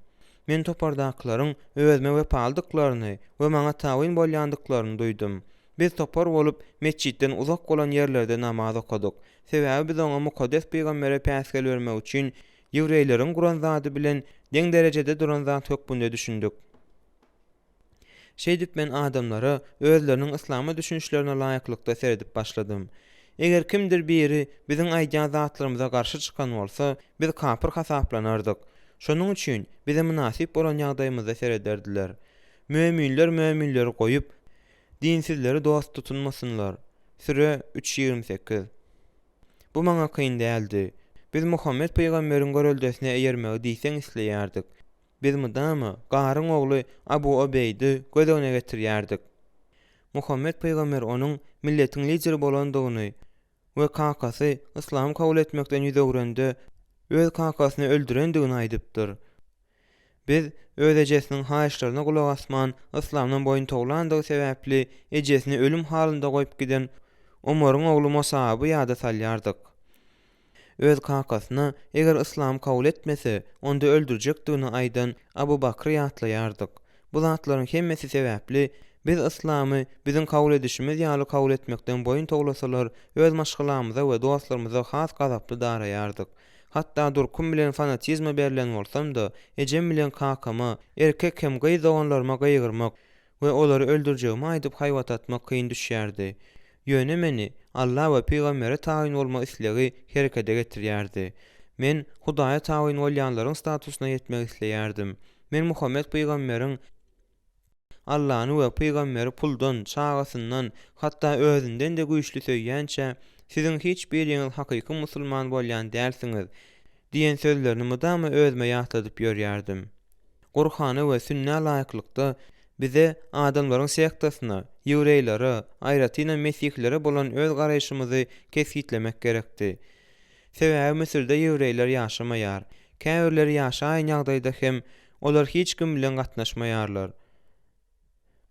Men topardaklaryň özüme wepalydyklaryny we maňa tawyn bolýandyklaryny duýdum. Biz topar bolup meçhitten uzak bolan yerlerde namaz okuduk. Sebäbi biz oňa mukaddes peýgambere päsgel bermek üçin ýewreýleriň Guran zady bilen deň derejede duran zat hökmünde düşündük. Şeýdip men adamlara özleriniň islama düşünüşlerine laýyklykda seredip başladym. Eger kimdir biri biziň aýdýan zatlarymyza garşy çykan bolsa, biz kapyr hasaplanardyk. Şonuň üçin bize münasip bolan ýagdaýymyzda serederdiler. Müminleri goýup, dinsizleri dost tutunmasynlar. Süre 3:28. Bu maňa kyn däldi. Biz Muhammed peýgamberiň görüldesine eýermegi diýseň isleýärdik. Biz mudamy Garyň ogly Abu Ubeydy göz öňüne getirýärdik. Muhammed peýgamber onuň milletiň lideri bolandygyny we kakasy islam kabul etmekden ýüz öwrende öz kakasyny öldürendigini aýdypdyr. Biz öz ejesiniň haýyşlaryna gulak asman, islamdan boyun toglandygy sebäpli ejesini ölüm halynda goýup giden Omaryň ogly Musaby ýada salýardyk. Öz kakasyna eger islam kabul etmese, onda öldürjekdigini aýdan Abu Bakry ýatlaýardyk. Bu zatlaryň hemmesi sebäpli biz islamy biziň kabul edişimiz ýaly kabul etmekden boyun toglasalar, öz maşgalamyza we dostlarymyza has gazaply daraýardyk. Hatta durkum bilen fanatizme berilen bolsam da, ejem bilen kakama, erkek hem gyz oğanlaryma gaýgyrmak we olary öldürjegimi aýdyp haýwat atmak kyn düşýärdi. Ýöne meni Allah we peýgambere taýin bolma islegi herekete getirýärdi. Men Hudaýa taýin bolýanlaryň statusyna ýetmek isleýärdim. Men Muhammed peýgamberiň Allah'ny we peýgamberi puldan, çağasyndan, hatda özünden de güýçli söýýänçe, siziň hiç bir ýeňil hakyky musulman bolýan dälsiňiz diýen sözlerini mudamy özüme ýatladyp ýörýärdim. Gurhany we sünne laýyklykda bize adamlaryň sektasyna, ýewreýlere, aýratyna mesihlere bolan öz garaýşymyzy kesgitlemek gerekdi. Sebäbi Misirde ýewreýler ýaşamaýar, käbirleri ýaşaýan ýagdaýda hem olar hiç kim bilen gatnaşmaýarlar.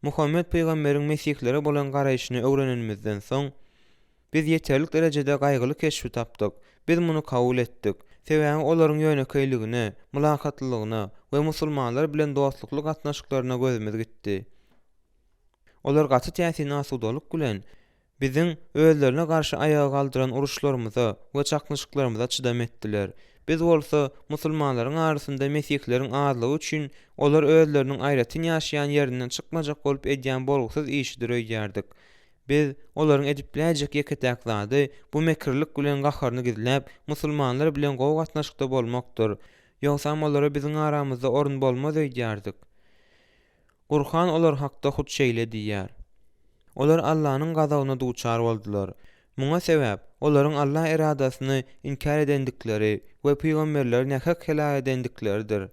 Muhammed peýgamberiň mesihlere bolan garaýşyny öwrenenimizden soň biz ýeterlik derejede gaýgyly keşfi tapdyk. Biz muny kabul etdik. Sebäbi olaryň ýönekeýligine, mulakatlylygyna we musulmanlar bilen dostlukly gatnaşyklaryna gözümiz gitdi. Olar gaty täsirini asudalyk bilen biziň özlerine garşy ayağa galdyran uruşlarymyza we çaknyşyklarymyza çydam etdiler. Biz bolsa musulmanlaryň arasynda mesihleriň azlygy üçin olar özleriniň aýratyny ýaşaýan ýerinden çykmajak bolup edýän bolgusyz işi direýärdik. Biz olaryň edipläjek ýeketäk zady bu mekirlik bilen gaharyny gizläp musulmanlar bilen gowy gatnaşykda bolmakdyr. Ýogsa olara biziň aramyzda orun bolmaz diýärdik. Gurhan olar hakda hut şeýle diýär. Olar Allahyň gazabyna duçar boldular. Muňa sebäp olaryň Allah eradasyny inkar edendikleri we peýgamberleri nähak helak edendikleridir.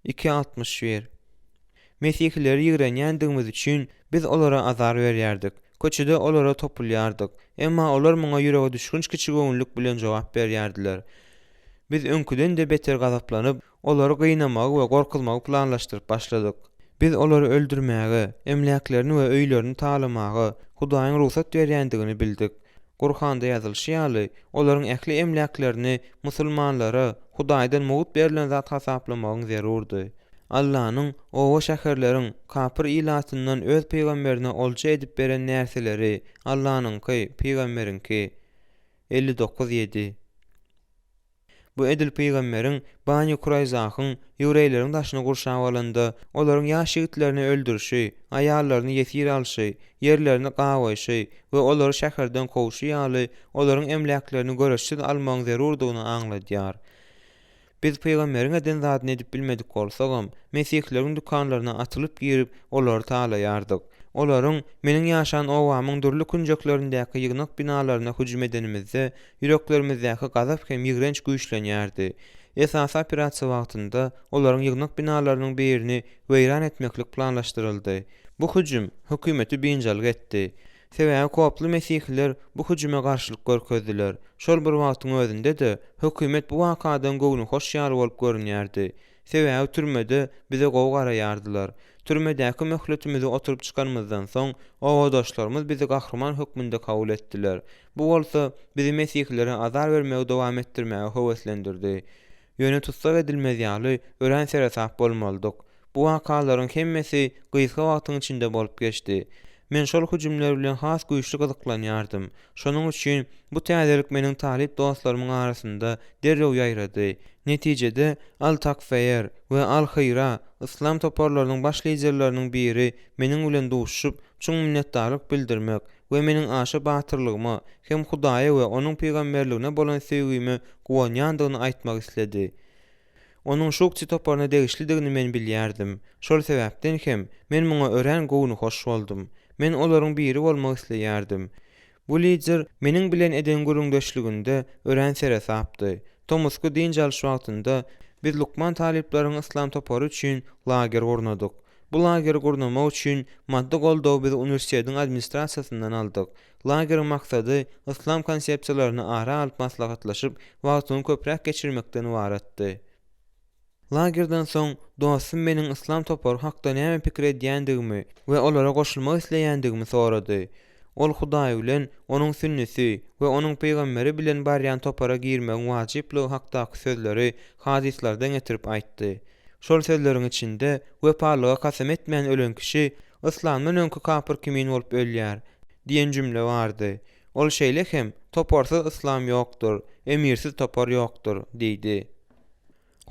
2:61. Mesihleri ýigrenýändigimiz üçin biz olara azar berýärdik. Köçede olara topulýardyk. Emma olar muňa ýüregi düşkünç kiçik öňlük bilen jogap berýärdiler. Biz öňküden de beter gazaplanyp, olary gynamagy we gorkylmagy planlaşdyryp başladyk. Biz olary öldürmäge, emlaklerini we öýlerini talamagy, Hudaýyň ruhsat berýändigini bildik. Gurhanda ýazylýaly, olaryň ähli emlaklerini musulmanlara Hudaýdan mowut berilen zat hasaplamagyň zerurdy. Allah'nın owa şäherleriň kapyr ilatyndan öz peýgamberine olja edip beren närseleri Allah'nynky, peýgamberiňki. 59:7. Bu edil peýgamberiň Bani Kurayzahyň ýewreýleriň daşyny gurşap alanda olaryň ýaş ýigitlerini öldürşi, aýallaryny ýesir alşy, ýerlerini gawaýşy we olary şäherden kowşy ýaly olaryň emlaklerini göreşsiz almagyň zerurdygyny aňladýar. Biz peýgamberiň eden zadyny edip bilmedik bolsagam, mesihleriň dukanlaryna atylyp girip olary talaýardyk. Olaryň meniň ýaşan owamyň dürli künjeklerindäki ýygnak binalaryna hüjüm edenimizde ýüreklerimizdäki gazap hem ýigrenç güýçlenýärdi. Esas operasiýa wagtynda olaryň ýygnak binalarynyň birini weýran etmeklik planlaşdyryldy. Bu hüjüm hökümeti biňjal etdi. Sebäbi koply mesihler bu hüjüme garşylyk görkezdiler. Şol bir wagtyň özünde de hökümet bu wakadan göwnü hoş ýaly bolup görünýärdi. Sebäbi türmede bize gowy garaýardylar. Türmedäki möhletimizi oturup çykanmazdan soň owadoşlarymyz bizi gahrman hökmünde kabul etdiler. Bu bolsa bizi mesihlere azar bermegi dowam etdirmäge höweslendirdi. Ýöne tutsak edilmez ýaly ören serasap bolmalydyk. Bu wakalaryň hemmesi gyzga wagtyň içinde bolup geçdi. Men şol hüjümler bilen has güýçli gyzyklanýardym. Şonuň üçin bu täzelik meniň talip dostlarymyň arasynda derrew ýaýrady. Netijede Al-Takfir we Al-Khayra İslam toparlarynyň baş liderläriniň biri meniň bilen duşuşyp çoň minnetdarlyk bildirmek we meniň aşa batyrlygyma hem Hudaýa we onuň peýgamberligine bolan sevgimi gowanýandygyny aýtmak isledi. Onuň şokçy toparına degişlidigini men bilýärdim. Şol sebäpden hem men muňa ören gowuny hoş boldum. Men olaryň biri bolmak isleýärdim. Bu lider meniň bilen eden gürüňdeşliginde ören sere sapdy. Tomusky din çalyş wagtynda biz Lukman taliplaryň İslam topary üçin lager gurnadyk. Bu lager gurnamak üçin maddi goldaw biz universitetiň administrasiýasyndan aldyk. Lagerin maksady İslam konsepsiýalaryny ara alyp maslahatlaşyp wagtyny köprek geçirmekden ibaratdy. Lagerden soň dostum meniň İslam topary hakda näme pikir edýändigimi we olara goşulmak isleýändigimi sorady. Ol Hudaý bilen, onuň sünnesi we onuň peýgamberi bilen barýan topara girmek wajyplygy hakdaky sözleri hadislerden getirip aýtdy. Şol sözleriň içinde wepalyga kasam etmeýän ölen kişi İslamdan öňkü kafir kimin bolup ölýär diýen jümle bardy. Ol şeýle hem toparsyz İslam ýokdur, emirsiz topar ýokdur diýdi.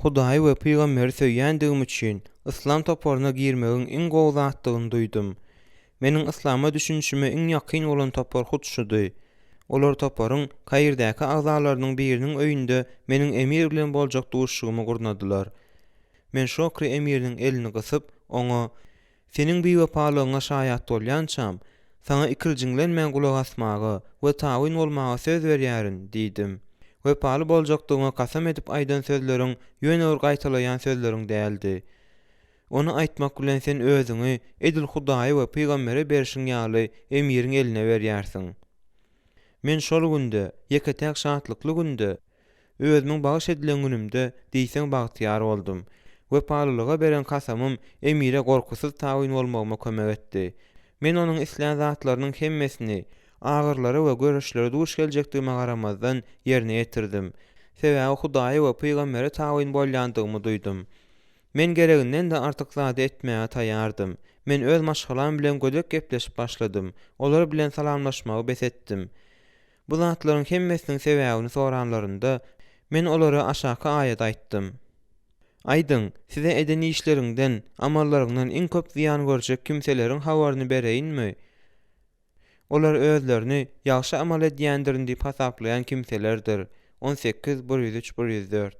Hudaý we peýgamberi söýýändigim üçin İslam toparyna girmegiň iň gowy zatdygyny duýdum. Meniň İslama düşünşime iň ýakyn bolan topar hutşudy. Olar toparyň kaýerdaky agzalarynyň biriniň öýünde meniň emir bilen boljak duşugymy gurnadylar. Men şokry emiriniň elini gysyp oňa "Seniň beýwepalygyňa şaýat bolýançam, sana ikirjiňlenmän gulag asmagy we tawyn bolmagy söz berýärin" diýdim. Wepaly boljakdygyma kasam edip aýdan sözleriň ýöne gaýtalaýan sözleriň däldi. Onu aýtmak bilen sen özüňi edil Hudaý we peýgambere berişiň ýaly emiriň eline berýärsiň. Men şol günde, ýeketäk şatlykly günde, özümiň bagyş edilen günümde diýseň bagtyar boldum. Wepalylyga beren kasamym emire gorkusuz tawyn bolmagyma kömek etdi. Men onuň isleýän zatlarynyň hemmesini, agyrlary we görüşleri duş geljekdigime garamazdan ýerine ýetirdim. Sebäbi Hudaý we peýgambere tawyn bolýandygymy duýdum. Men gereginden de artyk zady etmäge taýýardym. Men öz maşgalam bilen gödek gepleşip başladym. Olar bilen salamlaşmagy besetdim. Bu zatlaryň hemmesiniň sebäbini soranlarynda men olara aşaky aýat aýtdym. Aýdyň, size eden işleriňden, amallaryňdan iň köp ziýan görjek kimseleriň habaryny bereýinmi? Olar özlerini ýaşy amal edýändirin diýip hasaplaýan kimselerdir. 18-103-104.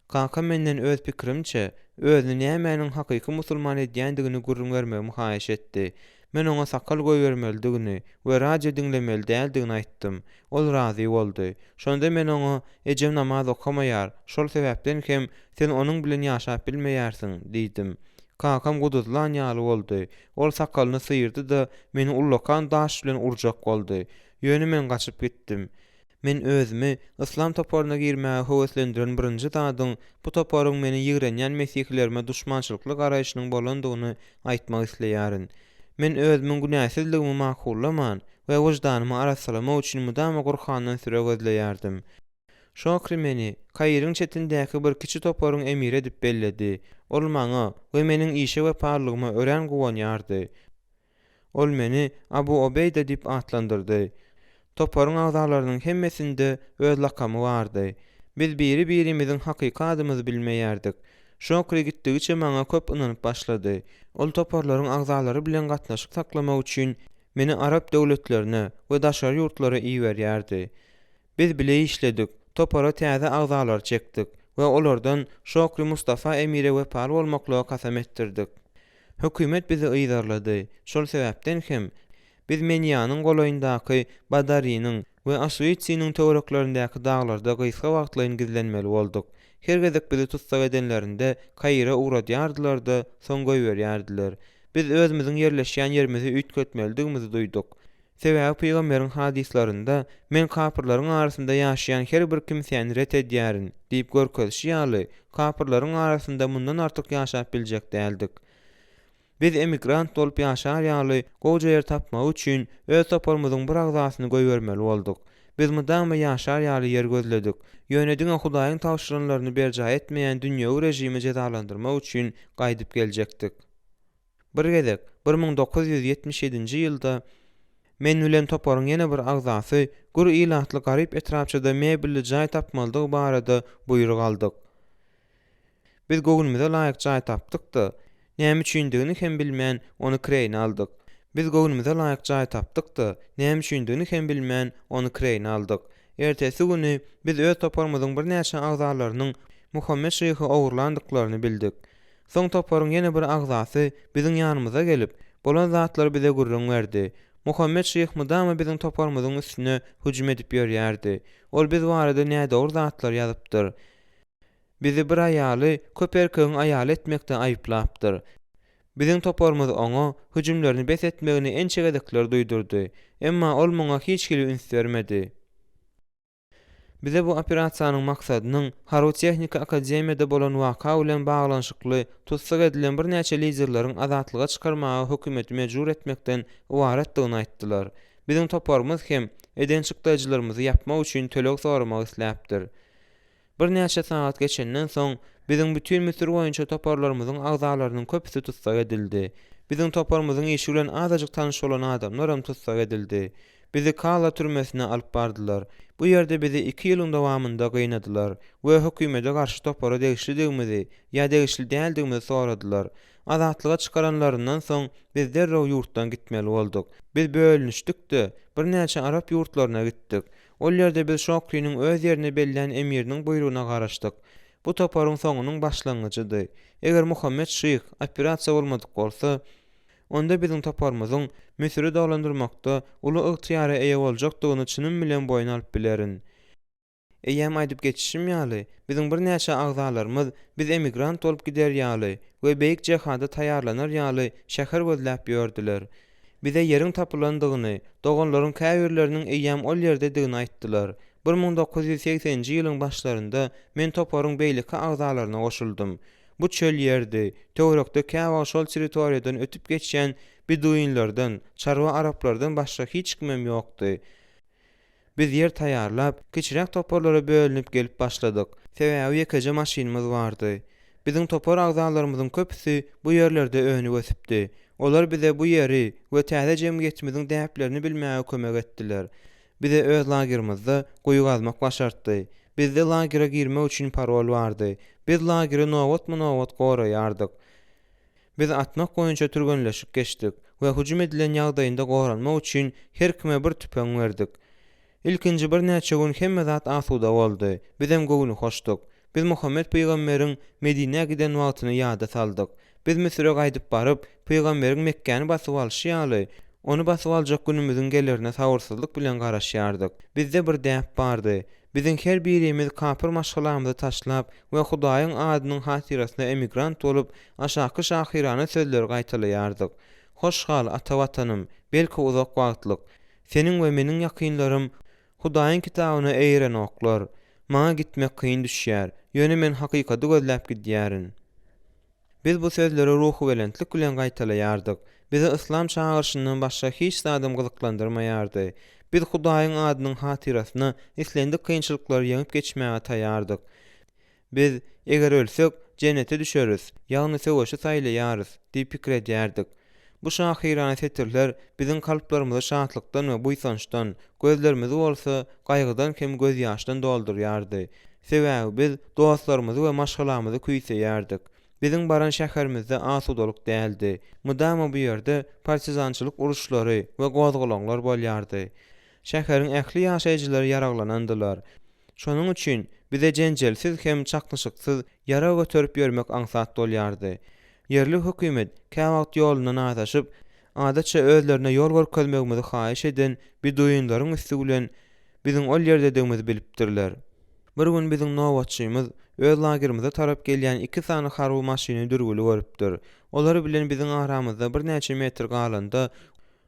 Kanka menden öz pikirimçe, özüni nämäniň hakyky musulman edýändigini gurrun vermegimi haýyş etdi. Men oňa sakal goýbermeldigini we radio dinlemeli däldigini aýtdym. Ol razy boldy. Şonda men oňa ejem namaz okamaýar, şol sebäpden hem sen onuň bilen ýaşap bilmeýärsiň diýdim. Kakam guduzlan ýaly boldy. Ol sakalyny syýrdy da meni ullakan daş bilen urjak boldy. Ýöne men gaçyp gitdim. Men özümi İslam toparyna girmäge höweslendiren birinji zadyň bu toparyň meni ýigrenýän mesihlerime duşmançylykly garaýşynyň bolandygyny aýtmak isleýärin. Men özümiň günäsizligimi makullaman we wujdanymy arasalamak üçin mudama Gurhandan süre gözleýärdim. Şokry meni kaýryň çetindäki bir kiçi toparyň emir edip belledi. Ol maňa we meniň işe we parlygyma ören gowanýardy. Ol meni Abu Obeyde diýip atlandyrdy. Toparyň agzalarynyň hemmesinde öz lakamy bardy. Biz biri-birimiziň hakyky adymyzy bilmeýärdik. Şokry gitdigiçe maňa köp ynanyp başlady. Ol toparlaryň agzalary bilen gatnaşyk saklamak üçin meni Arap döwletlerine we daşary ýurtlara iýerýärdi. Biz bile işledik. Topara täze agzalar çekdik we olardan Şokry Mustafa emire wepal bolmaklyga kasam ettirdik. Hökümet bizi ýydarlady. Şol sebäpden hem biz Menýanyň golaýyndaky Badarynyň we Asuitsiň töwereklerindäki daglarda gysga wagtlaryň gizlenmeli bolduk. Her gezek bizi tutsak edenlerinde kaýra uğradýardylar da soň goýberýärdiler. Biz özümiziň yerleşýän ýerimizi üýtgetmelidigimizi duýduk. Sebäbi peýgamberiň hadislarynda men kafirlaryň arasynda ýaşaýan her bir kimseni ret edýärin diýip görkezişi ýaly kafirlaryň arasynda mundan artyk ýaşap biljek däldik. Biz emigrant bolup ýaşar ýaly gowy ýer tapmak üçin öz toparymyzyň bir agzasyny goýbermeli bolduk. Biz mudama ýaşar ýaly ýer gözledik. Ýönediňe Hudaýyň tawşyranlaryny berja etmeýän dünýäwi rejimi jezalandyrmak üçin gaýdyp geljekdik. Bir gezek 1977-nji ýylda men bilen toparyň ýene bir agzasy gur ilatly garyp etrapçyda mebelli jaý tapmalydygy barada buyruk aldyk. Biz göwnümize laýyk jaý tapdykdy. Näme üçindigini hem bilmän onu kreýine aldyk. Biz göwnümize laýyk jaý tapdykdy. Näme üçindigini hem bilmän onu kreýine aldyk. Ertesi güni biz öz toparymyzyň bir näçe agzalarynyň Muhammed Şeýhi owurlandyklaryny bildik. Soň toparyň ýene bir agzasy biziň ýanymyza gelip, bolan zatlary bize gurrun berdi. Muhammed Şeýh mudama biziň toparymyzyň üstüne hüjüm edip ýörýärdi. Ol biz barada näde or zatlar ýazypdyr. Bizi bir aýaly köperkegiň aýaly etmekde aýyplapdyr. Biziň toparymyz oňa hüjümlerini bes etmegini ençegedikler duýdurdy. Emma ol muňa hiç kili üns bermedi. Bize bu operasiýanyň maksadynyň Harut Tehnika Akademiyada bolan waka bilen baglanşykly tutsak edilen bir näçe liderleriň azatlyga çykarmagy hökümeti mejbur etmekden ibaretdigini aýtdylar. Biziň toparymyz hem eden çykdyjylarymyzy ýapmak üçin tölek sormak isläpdir. Bir näçe saat geçenden soň biziň bütün Misir boýunça toparlarymyzyň agzalarynyň köpüsi tutsak edildi. Biziň toparymyzyň işi bilen azajyk tanyş bolan adamlar tutsak edildi. Bizi Kala türmesine alyp bardylar. Bu ýerde bizi 2 ýylyň dowamynda gynnadylar we hökümete garşy topara degişlidigimizi ýa degişli däldigimizi soradylar. Azatlyga çykaranlaryndan soň biz derrew ýurtdan gitmeli boldyk. Biz bölünüşdükdi. Bir näçe Arap ýurtlaryna gitdik. Ol ýerde biz şokrynyň öz ýerine bellän emiriniň buyruguna garaşdyk. Bu toparyň soňunyň başlangyjydy. Eger Muhammed Şeýh operasiýa bolmadyk bolsa, onda biziň toparymyzyň Misiri dolandyrmakda uly ygtyýara eýe boljakdygyny çynym bilen boýun alyp bilerin. Eýem aýdyp geçişim ýaly, biziň bir näçe agzalarymyz biz emigrant bolup gider ýaly we beýik jehada taýýarlanar ýaly şäher gözläp ýördiler. Bize ýeriň tapylandygyny, doganlaryň käbirleriniň eýem ol ýerdedigini aýtdylar. 1980-nji ýylyň başlarynda men toparyň beýleki agzalaryna goşuldum. Bu çöl ýerdi. Töwerekde käwa şol territoriýadan ötüp geçýän beduinlerden, çarwa araplardan başga hiç kimem ýokdy. Biz yer taýýarlap, kiçirek toparlara bölünip gelip başladyk. Sebäbi ýekeje maşinymyz bardy. Biziň topar agzalarymyzyň köpüsi bu ýerlerde öňe gösüpdi. Olar bize bu ýeri we täze jemgyýetimiziň däplerini bilmäge kömek etdiler. Bize öz lagerimizde goýu gazmak başartdy. Bizde lagere girmek üçin parol bardy. Biz lagere nowat goraýardyk. Biz atmak boýunça türgenleşip geçdik we hüjüm edilen ýagdaýynda goranmak üçin her kime bir tüpeň berdik. İlkinji bir näçe gün hemme zat asuda boldy. Biz hem göwünü hoşduk. Biz Muhammed peýgamberiň Medinäge giden wagtyny ýada saldyk. Biz Misire gaýdyp baryp, peýgamberiň Mekkäni basyp alşy ýaly, onu basyp aljak günümüziň gelerine sagyrsyzlyk bilen garaşýardyk. Bizde bir däp bardy. Biziň her birimiz kapır maşgalamyzy taşlap we Hudaýyň adynyň hatirasyna emigrant bolup aşaky şahirana sözler gaýtalaýardyk. Hoşgal ata watanym, belki uzak wagtlyk. Seniň we meniň ýakynlarym Hudaýyň kitabyna eýren oklar. Maňa gitmek kyn düşýär. Ýöne men hakykaty gözläp gidýärin. Biz bu sözleri ruhu welentlik bilen gaýtalaýardyk. Bizi islam çağırşyndan başga hiç zadym gyzyklandyrmaýardy. Biz Hudaýyň adynyň hatirasyna islendik kynçylyklary ýeňip geçmäge taýýardyk. Biz eger ölsek jennete düşeriz, ýagny söwüşi saýlaýarys diýip pikir edýärdik. Bu şahirana setirler biziň kalplarymyzy şahatlykdan we buýsançdan, gözlerimizi bolsa gaýgydan hem göz ýaşdan doldurýardy. Sebäbi biz dostlarymyzy we maşgalamyzy küýseýärdik. Biziň baran şäherimizde asudalyk däldi. Mudama bu ýerde partizançylyk uruşlary we gozgulanlar bolýardy. Şäheriň ähli ýaşaýjylary yaraglanandylar. Şonuň üçin bize jenjelsiz hem çaklyşyksyz yara götürüp ýörmek aňsat bolýardy. Yerli hökümet käwagt ýolundan adaşyp, adaça özlerine ýol görkezmegimizi haýyş eden beduinlaryň üstü bilen biziň ol ýerdedigimizi bilipdirler. Bir gün biziň nowatçymyz öz lagerimize tarap gelýän 2 sany harby maşyny dürgüli görüpdir. Olary bilen biziň aramyzda bir näçe metr galanda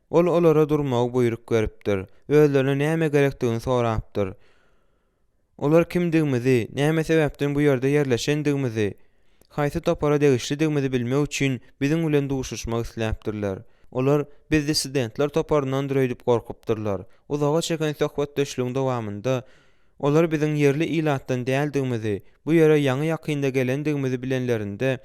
olara durmagy buyruk beripdir. Özlerine näme gerekdigini sorapdyr. Olar kimdigimizi, näme sebäpden bu ýerde ýerleşendigimizi, haýsy topara degişlidigimizi bilmek üçin biziň bilen duşuşmak isläpdirler. Olar biz dissidentler toparyndan dürýdip gorkupdyrlar. Uzaga çeken söhbetdeşligiň dowamynda olar biziň yerli ilatdan däldigimizi, bu ýere ýaňy ýakynda gelendigimizi bilenlerinde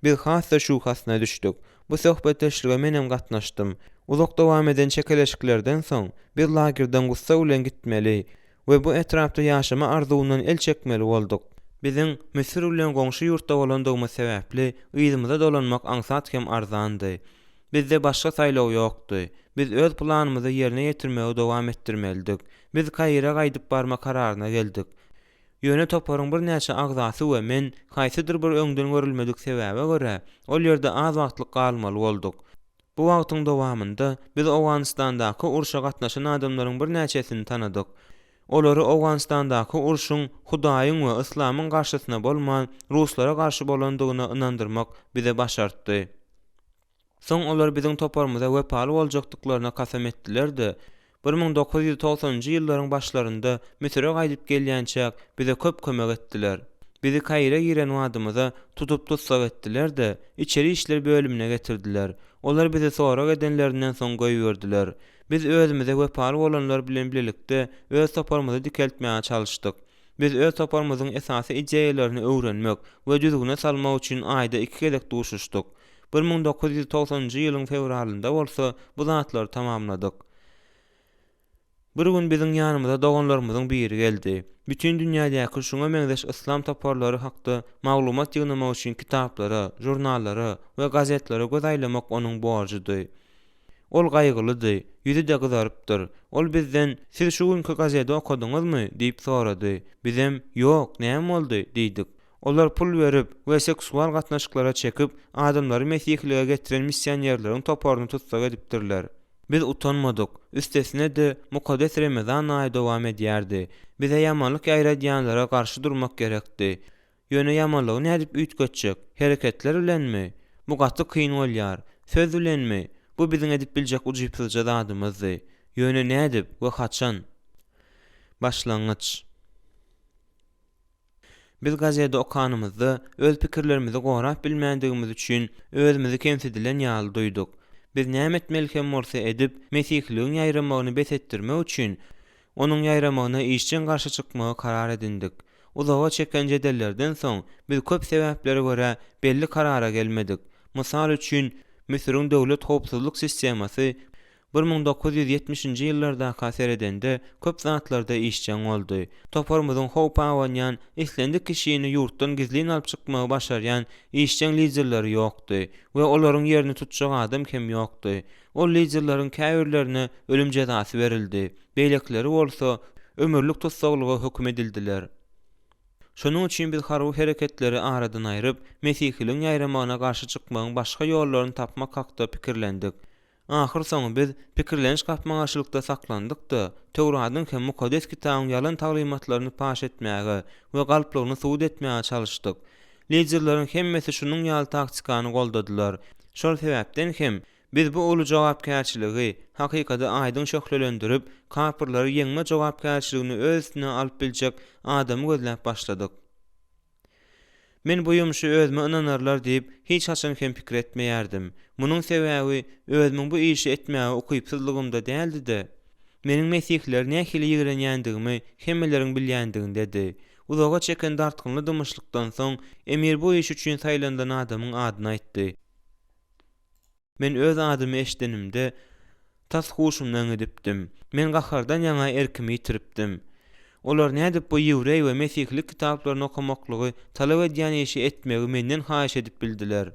biz hassa şu hasna düşdük. Bu söhbetleşige menem gatnaşdym. Uzak dowam eden çekeleşiklerden soň bir lagirden gussa bilen gitmeli we bu etrapda ýaşama arzuwyndan el çekmeli bolduk. Biziň Misir bilen goňşy ýurtda bolandygymyz sebäpli ýzymyza dolanmak aňsat hem arzandy. Bizde başga saýlaw ýokdy. Biz öz planymyzy ýerine ýetirmege dowam etdirmelidik. Biz Kaira gaýdyp barma kararyna geldik. Ýöne toparyň bir näçe agzasy we men haýsydyr bir öňden görülmedik sebäbe görä ol ýerde az wagtlyk galmaly bolduk. Bu wagtyň dowamynda biz Awganistandaky urşa gatnaşan adamlaryň bir näçesini tanadyk. Olary Awganistandaky urşuň Hudaýyň we islamyň garşysyna bolman ruslara garşy bolandygyna ynandyrmak bize başartdy. Soň olar biziň toparmyza wepaly boljakdyklaryna kasam etdiler-de. 1990-njy ýyllaryň başlarynda Misire gaýdyp gelýänçäk bize köp kömek etdiler. Bizi Kaira giren wadymyza tutup tutsak etdiler-de, içeri işler bölümine getirdiler. Olar bize sonra edenlerinden soň goýberdiler. Biz özümize wepaly bolanlar bilen birlikde öz toparmyzy dikeltmäge çalyşdyk. Biz öz toparmyzyň esasy ideýalaryny öwrenmek we düzgüne salmak üçin aýda 2 kelek duşuşdyk. 1990-njy ýylyň fevralynda bolsa bu zatlary tamamladyk. Bir gün biziň ýanymyza doganlarymyzyň biri geldi. Bütün dünýädäki şuňa meňzeş islam toparlary hakda maglumat ýygnamak üçin kitaplara, jurnallara we gazetlere göz aýlamak onuň borjydy. Ol gaýgylydy, ýüzi de gyzarypdyr. Ol bizden "Siz şu günkü gazety okudyňyzmy?" diýip sorady. Bizem "Ýok, näme boldy?" diýdik. Olar pul berip we seksual gatnaşyklara çekip adamlary mesihlige getiren missionerleriň toparyny tutsak edipdirler. Biz utanmadyk. Üstesine de mukaddes Ramazan aýy dowam edýärdi. Bize ýamanlyk ýaýradýanlara garşy durmak gerekdi. Ýöne ýamanlygy nädip üýtgetjek? Hereketler bilenmi? Bu gaty kyn bolýar. Söz bilenmi? Bu biziň edip biljek ujypsyz adamymyzdy. Ýöne nädip we haçan? Başlangyç. Biz gazete okanymyzda öz pikirlerimizi gorap bilmändigimiz üçin özümizi kemsedilen ýaly duýduk. Biz näme etmelikem bolsa edip mesihligiň ýaýramagyny besetdirmek üçin onuň ýaýramagyna işçen garşy çykmagy karar edindik. Uzaga çeken jedellerden soň biz köp sebäplere görä belli karara gelmedik. Mysal üçin Misiriň döwlet howpsuzlyk sistemasy 1970-nji ýyllarda kasar edende köp zatlarda işçen boldy. Toparmyzyň howpa awanýan, islendik kişini ýurtdan gizlin alyp çykmagy başarýan işçen liderleri ýokdy we olaryň ýerini tutjak adam hem ýokdy. O liderleriň käwirlerine ölüm jazasy berildi. Beýlekleri bolsa ömürlük tutsaglyga hökm edildiler. Şonuň üçin biz harby hereketleri aradan aýryp, mesihligiň ýaýramagyna garşy çykmagyň başga ýollaryny tapmak hakda pikirlendik. Ahir soňy biz pikirleniş gapmaňaçylykda saklandyk-da, Tewratyň hem mukaddes kitabyň ýalan taglymatlaryny paş etmäge we galplaryny suwd etmäge çalyşdyk. Liderleriň hemmesi şunyň ýaly taktikany goldadylar. Şol sebäpden hem biz bu uly jogapkärçiligi hakykata aýdyň şöhrelendirip, kapyrlary ýeňme jogapkärçiligini öz üstüne alyp biljek adamy gözläp başladyk. Men bu ýumuşy özüme ynanarlar diýip hiç haçan hem pikir etmeýärdim. Munyň sebäbi özümiň bu işi etmäge ukypsızlygymda däldi-de. Meniň mesihler nähili ýigrenýändigimi hemmeleriň bilýändigini dedi. Uzaga çeken dartgynly dymyşlykdan soň emir bu iş üçin saýlandan adamyň adyny aýtdy. Men öz adymy eşdenimde tas huşumdan edipdim. Men gahardan ýaňa erkimi ýitiripdim. Olar nädip bu ýewrey we mesihlik kitaplaryny okumaklygy talap edýän işi etmegi menden haýyş edip bildiler.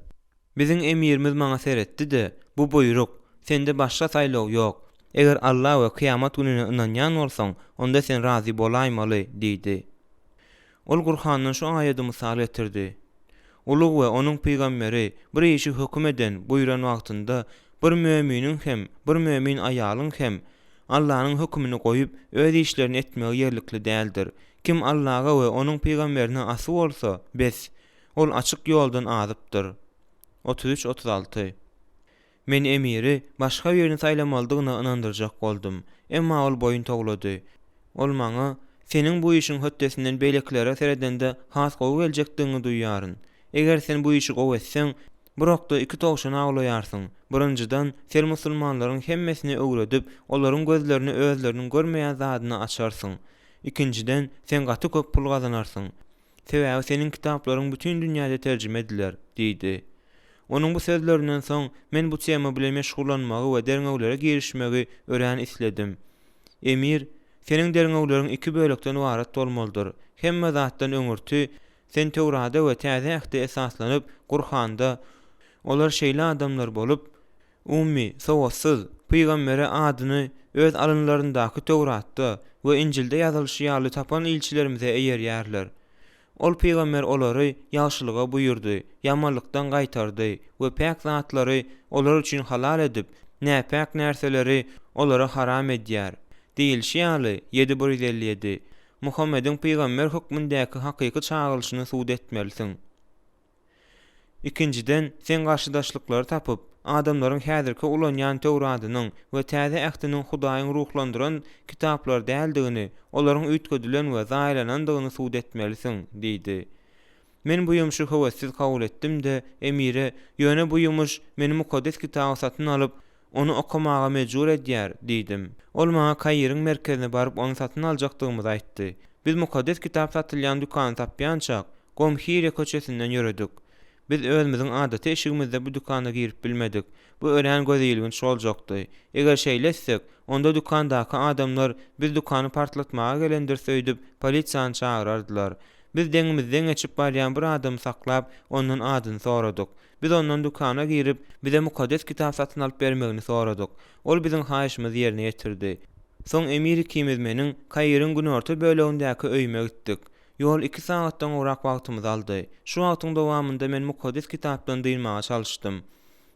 Biziň emirimiz maňa seretdi-de, bu buyruk, sende başga saýlaw ýok. Eger Allah we kıyamat gününe ynanýan bolsaň, onda sen razy bolaýmaly, diýdi. Ol Gurhandan şu aýaty mysal getirdi. Ulug we onuň peýgamberi bir işi hökm eden buýran wagtynda bir müminiň hem, bir mümin aýalyň hem Allah'ın hükmünü goýup öz işlerini etmegi ýerlikli däldir. Kim Allah'a we onuň peýgamberine asy bolsa, bes, ol açyk ýoldan azypdyr. 33-36. Men emiri başga ýerini saýlamalydygyna ynandyrjak boldum. Emma ol boyun toglady. Ol maňa seniň bu işiň höttesinden beýleklere seredende has gowy geljekdigini duýýaryn. Eger sen bu işi gowy etseň, Burakda 2 togşan aglaýarsyň. Birinjiden sen musulmanlaryň hemmesini öwredip, olaryň gözlerini özleriniň görmeýän zadyna açarsyň. Ikinciden sen gaty köp pul gazanarsyň. Sebäbi seniň kitaplaryň bütün dünýäde terjime ediler, diýdi. Onuň bu sözlerinden soň men bu tema bilen meşgullanmagy we derňeglere girişmegi ören isledim. Emir, seniň derňegleриň iki bölekden ibaret bolmalydyr. Hemme zatdan öňürti, sen Tewrada we täze ähde esaslanyp Gurhanda olar şeýle adamlar bolup, ummi, sowatsyz, Peýgambere adyny öz alynlaryndaky Tewratda we Injilde ýazylyşy ýaly tapan ilçilerimize eýerýärler. Ol Peýgamber olary ýagşylyga buýurdy, ýamanlykdan gaýtardy we päk zatlary olar üçin halal edip, näpäk närseleri olara haram edýär. Diýilşi ýaly 757. Muhammediň Peýgamber hukmyndaky hakyky çağrylşyny suud etmelisin. Ikinciden, sen garşydaşlyklary tapyp, adamlaryň häzirki ulanýan Tewratynyň we täze ähdiniň Hudaýyň ruhlandyran kitaplar däldigini, olaryň üýtgedilen we zaýlanandygyny suud etmelisin, diýdi. Men bu ýumuşy howessiz kabul etdim-de, emire, ýöne bu ýumuş meni mukaddes kitaby satyn alyp, onu okumaga mejbur edýär, diýdim. Ol maňa Kaýryň merkezine baryp onu satyn aljakdygymy aýtdy. Biz mukaddes kitap satylýan dükany tapýançak, Gomhire köçesinden ýöredik. Biz özümiziň adaty eşigimizde bu dükana girip bilmedik. Bu ören gözýilgin şoljakdy. Eger şeýletsek, onda dükandaky adamlar biz dükany partlatmaga gelendir söýdüp polisiýany çağırardylar. Biz deňimizden geçip barýan bir adam saklap, onuň adyny soradyk. Biz ondan dükana girip, bize mukaddes kitap satyn alyp bermegini soradyk. Ol biziň haýyşymyzy ýerine ýetirdi. Soň emir ikimiz meniň Kaýryň günorta bölegindäki öýüme gitdik. Yol 2 saatdan urak wagtymyz aldy. Şu wagtyň dowamında men mukaddes kitapdan diýilmäge çalışdym.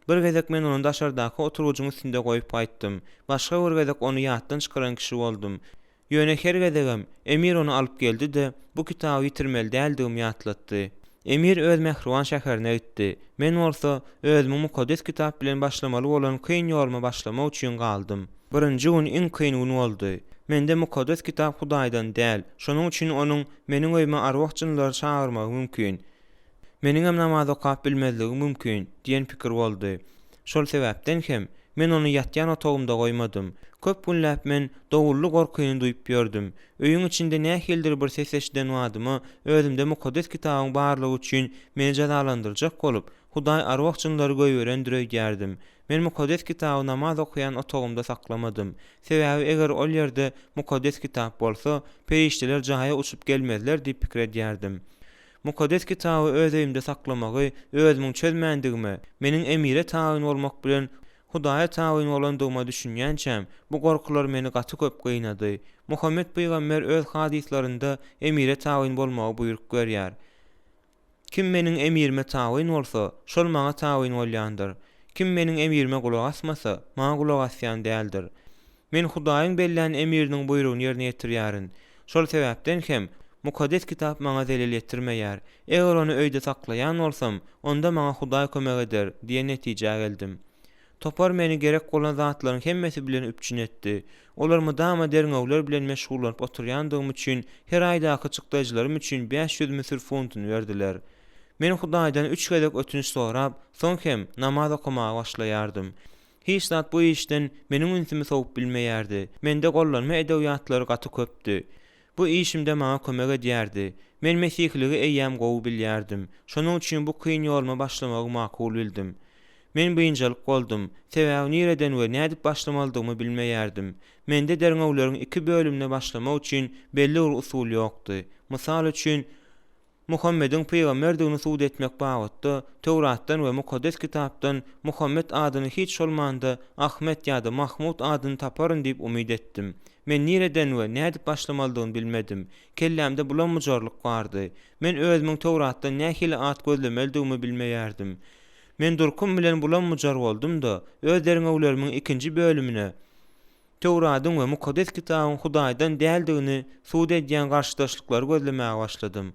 Bir gezek men onu daşardaky oturugyň üstünde goýup gaýtdym. Başga bir gezek onu ýatdan çykaran kişi boldum. Ýöne her gezegem emir onu alyp geldi-de bu kitaby ýitirmeli däldigimi ýatlatdy. Emir öz Mehriwan şäherine gitdi. Men bolsa özümiň mukaddes kitap bilen başlamaly bolan kyn ýoluma başlamak üçin galdym. Birinji gün iň kyn gün boldy. Mende mukaddes kitap Hudaýdan däl. Şonuň üçin onuň meniň öýüme arwahçynlary çağırmagy mümkin. Meniň hem namaz okap bilmezligim mümkin diýen pikir boldy. Şol sebäpden hem men onu ýatýan otogymda goýmadym. Köp günläp men dowully gorkyny duýup ýördüm. Öýüň içinde nähildir bir ses eşiden wadymy özümde mukaddes kitabyň barlygy üçin meni jazalandyrjak bolup, Hudaý arwahçynlary goýberen dirýärdim. Men mukaddes kitaby namaz okuyan otogymda saklamadym. Sebäbi eger ol ýerde mukaddes kitap bolsa, perişteler jaýa uçup gelmezler diýip pikir edýärdim. Mukaddes kitaby öz öýümde saklamagy özümiň çözmändigime, meniň emire taýyn bolmak bilen Hudaýa taýyn bolandygyma düşünýänçem, bu gorkular meni gaty köp gynady. Muhammed Peýgamber öz hadislarynda emire taýyn bolmagy buyruk berýär. Kim meniň emirime taýyn bolsa, şol maňa taýyn bolýandyr. Kim meniň emirime gulak asmasa, maňa gulak asýan däldir. Men Hudaýyň belläň emiriniň buyrugyny ýerine ýetirýärin. Şol sebäpden hem mukaddes kitap maňa zelil ýetirmeýär. Eger onu öýde saklaýan bolsam, onda maňa Hudaý kömek eder diýen netije geldim. Topar meni gerek bolan zatlaryň hemmesi bilen üpçün etdi. Olar mydama derňegler bilen meşgullanyp oturýandygym üçin her aýdaky çykdyjlarym üçin 500 Misir funtuny berdiler. Men Hudaýdan 3 gezek ötünç sorap, soň hem namaz okumaga başlaýardym. Hiç zat bu işden meniň ünsimi soğup bilmeýärdi. Mende gollanma edebiýatlary gaty köpdi. Bu işimde maňa kömek edýärdi. Men mesihligi eýýäm gowy bilýärdim. Şonuň üçin bu kyn ýoluma başlamagy makul bildim. Men bynjalyk boldum. Sebäbi nereden we nädip başlamalydygymy bilmeýärdim. Mende derňegleriň 2 bölümine başlamak üçin belli bir usul ýokdy. Mysal üçin Muhammediň peýgamberdigini suud etmek bagtda Tewratdan we mukaddes kitapdan Muhammed adyny hiç bolmanda Ahmet ýa-da Mahmud adyny taparyn diýip umyd etdim. Men nereden we nädip başlamalydygymy bilmedim. Kellämde bulanmyjarlyk bardy. Men özümiň Tewratda nähili at gözlemeldigimi bilmeýärdim. Men durkum bilen bulanmyjar boldum-da, öz derňeglerimin 2-nji bölümine Tewratyň we mukaddes kitabyň Hudaýdan däldigini suud edýän garşydaşlyklary gözlemäge başladym.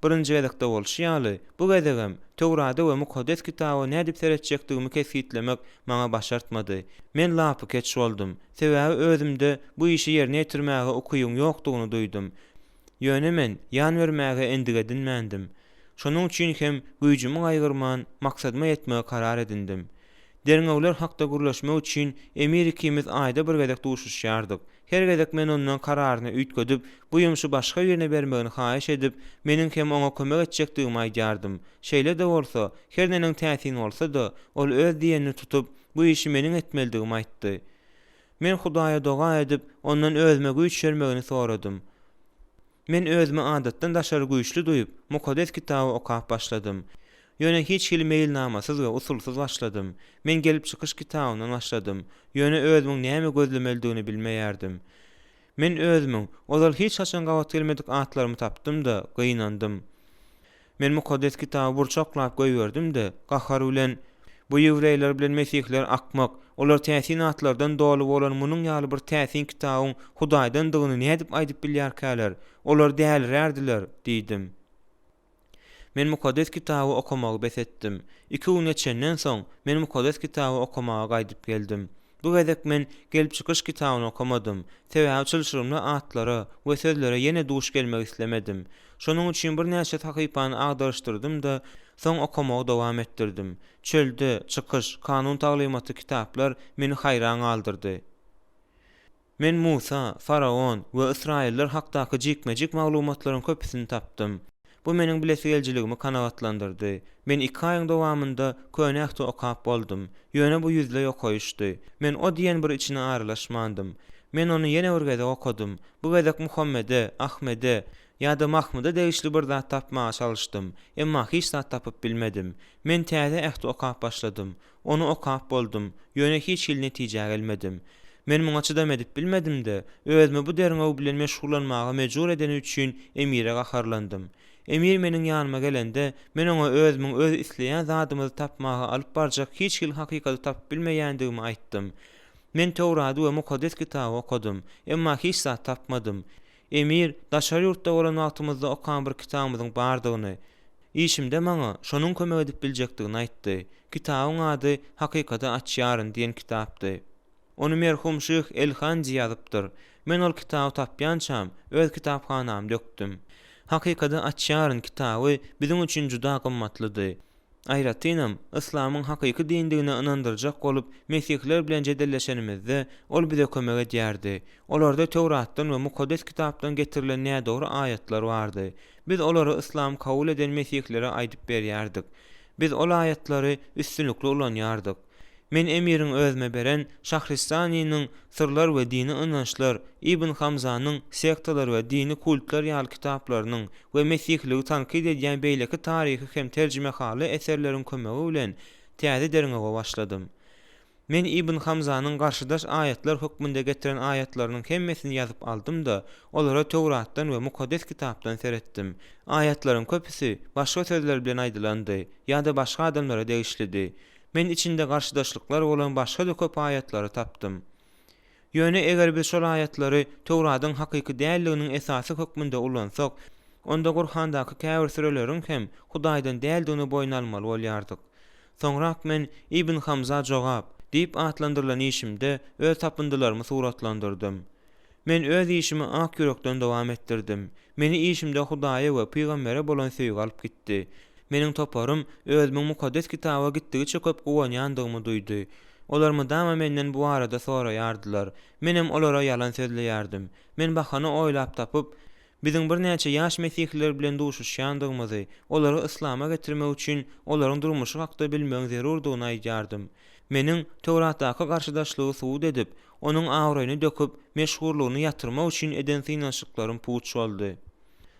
Birinji gezekde bolşy ýaly, bu gezegem Tewrady we mukaddes kitaby nädip seretjekdigimi kesitlemek maňa başartmady. Men lapy keç boldum. Sebäbi özümde bu işi ýerine ýetirmäge okuýum ýokdugyny duýdum. Ýöne men ýan bermäge endigedinmändim. Şonuň üçin hem güýjümi gaýgyrman, maksadyma ýetmege karar edindim. Derňewler hakda gurlaşmak üçin emir ikimiz aýda bir gezek duşuşýardyk. Her gezek men ondan kararyny üýtgedip, bu ýumuşy başga ýerine bermegini haýyş edip, meniň hem oňa kömek etjekdigimi aýdýardym. Şeýle de bolsa, her nening täsiri bolsa-da, ol öz diýenini tutup, bu işi meniň etmelidigimi aýtdy. Men Hudaýa doga edip, ondan özüme güýç bermegini soradym. Men özüme adatdan daşary güýçli duýup, Mukaddes kitaby okap başladym. Ýöne hiç hili meýilnamasyz we usulsuz başladym. Men gelip çykyş kitabyny başladym. Ýöne özümiň näme gözlemelidigini bilmeýärdim. Men özümiň ozal hiç haçan gabat gelmedik atlarymy tapdym da gynandym. Men Mukaddes kitaby burçaklap goýberdim-de, gahary bilen bu ýewreýler bilen mesihler akmak, olar täsin atlardan dolu bolan munyň ýaly bir täsin kitabyň Hudaýdan dygyny nädip aýdyp bilýärkäler? Olar dälirärdiler, diýdim. Men Mukaddes kitaby okumagy besetdim. 2 gün geçenden soň men Mukaddes kitaby okumaga gaýdyp geldim. Bu gezek men gelip çykyş kitabyny okumadym. Sebäbi çylşyrymda atlara we sözlere ýene duş gelmek islemedim. Şonuň üçin bir näçe takypany agdarşdyrdym da soň okumagy dowam etdirdim. Çölde, çykyş, kanun taglymaty kitaplar meni haýran aldyrdy. Men Musa, Faraon we Israiller hakdaky jikmejik maglumatlaryň köpüsini tapdym. Bu meniň bilesigeljligimi kanagatlandyrdy. Men 2 aýyň dowamynda könäkde okap boldum. Ýöne bu ýüzle ýokaýşdy. Men o diýen bir içine aralaşmandym. Men onu ýene bir gezek okudum. Bu gezek Muhammede, Ahmede ýa-da Mahmuda degişli bir zat tapmaga çalışdym. Emma hiç zat tapyp bilmedim. Men täze ähde okap başladym. Onu okap boldum. Ýöne hiç hil netije gelmedim. Men muňa çydam edip bilmedim-de, özüme bu derňew bilen meşgullanmaga mejbur eden üçin emire gaharlandym. Emir meniň ýanyma gelende, men oňa özümiň öz isleýän zadymy tapmaga alyp barjak hiç hil hakykaty tapyp bilmeýändigimi aýtdym. Men Tewraty we Mukaddes kitaby okudum, emma hiç zat tapmadym. Emir, daşary ýurtda bolan wagtymyzda okan bir kitabymyzyň bardygyny, işimde maňa şonuň kömek edip biljekdigini aýtdy. Kitabyň ady Hakykata açýaryn diýen kitapdy. Onu merhum Şeyh Elhanji ýazypdyr. Men ol kitaby tapýançam, öz kitaphanamy dökdüm. Hakykata açýaryn kitaby bizim üçin juda gymmatlydy. Aýratynam, islamyň hakyky dindigine inandyrjak bolup, mesihler bilen jedelleşenimizde ol bize kömek edýärdi. Olarda Tewratdan we Mukaddes kitapdan getirilen näme dogry aýatlar bardy. Biz olary islam kabul eden mesihlere aýdyp berýärdik. Biz ol aýatlary üstünlikli ulanýardyk. Men emirin özme beren Şahristanynyň Sırlar we dini inançlar, Ibn Hamzanyň Sektalar we dini kultlar ýaly kitaplarynyň we mesihligi tankyd edýän beýleki taryhy hem terjime haly eserleriň kömegi bilen täze derňege başladym. Men Ibn Hamzanyň garşydaş aýatlar hökmünde getiren aýatlarynyň hemmesini ýazyp aldym da olara Tewratdan we Mukaddes kitapdan seretdim. Aýatlaryň köpüsi başga sözler bilen aýdylandy ýa-da başga adamlara degişlidi. Men içinde garşydaşlyklar bolan başga da köp aýatlary tapdym. Ýöne eger biz şol aýatlary Tewratyň hakyky dälliginiň esasy hökmünde ulansak, onda Gur'andaky käbir süreleriň hem Hudaýdan däldigini boýna almaly bolýardyk. Soňra men Ibn Hamza jogap diýip atlandyrylan işimde öz tapyndylarymy suratlandyrdym. Men öz işimi ak ýürekden dowam etdirdim. Meni işimde Hudaýa we Peýgambere bolan söýgi alyp gitdi. Meniň toparym özümiň Mukaddes kitabyna gitdigiçe köp gowanýandygymy duýdy. Olar mydama menden bu arada soraýardylar. Menem olara ýalan sözleýärdim. Men bahana oýlap tapyp, bizim bir näçe ýaş mesihler bilen duşuşýandygymyzy, olary islama getirmek üçin olaryň durmuşy hakda bilmegiň zerurdygyny aýdýardym. Meniň Tewratdaky garşydaşlygy suwut edip, onuň awraýyny döküp, meşgurlygyny ýatyrmak üçin eden synançlyklaryň puç boldy.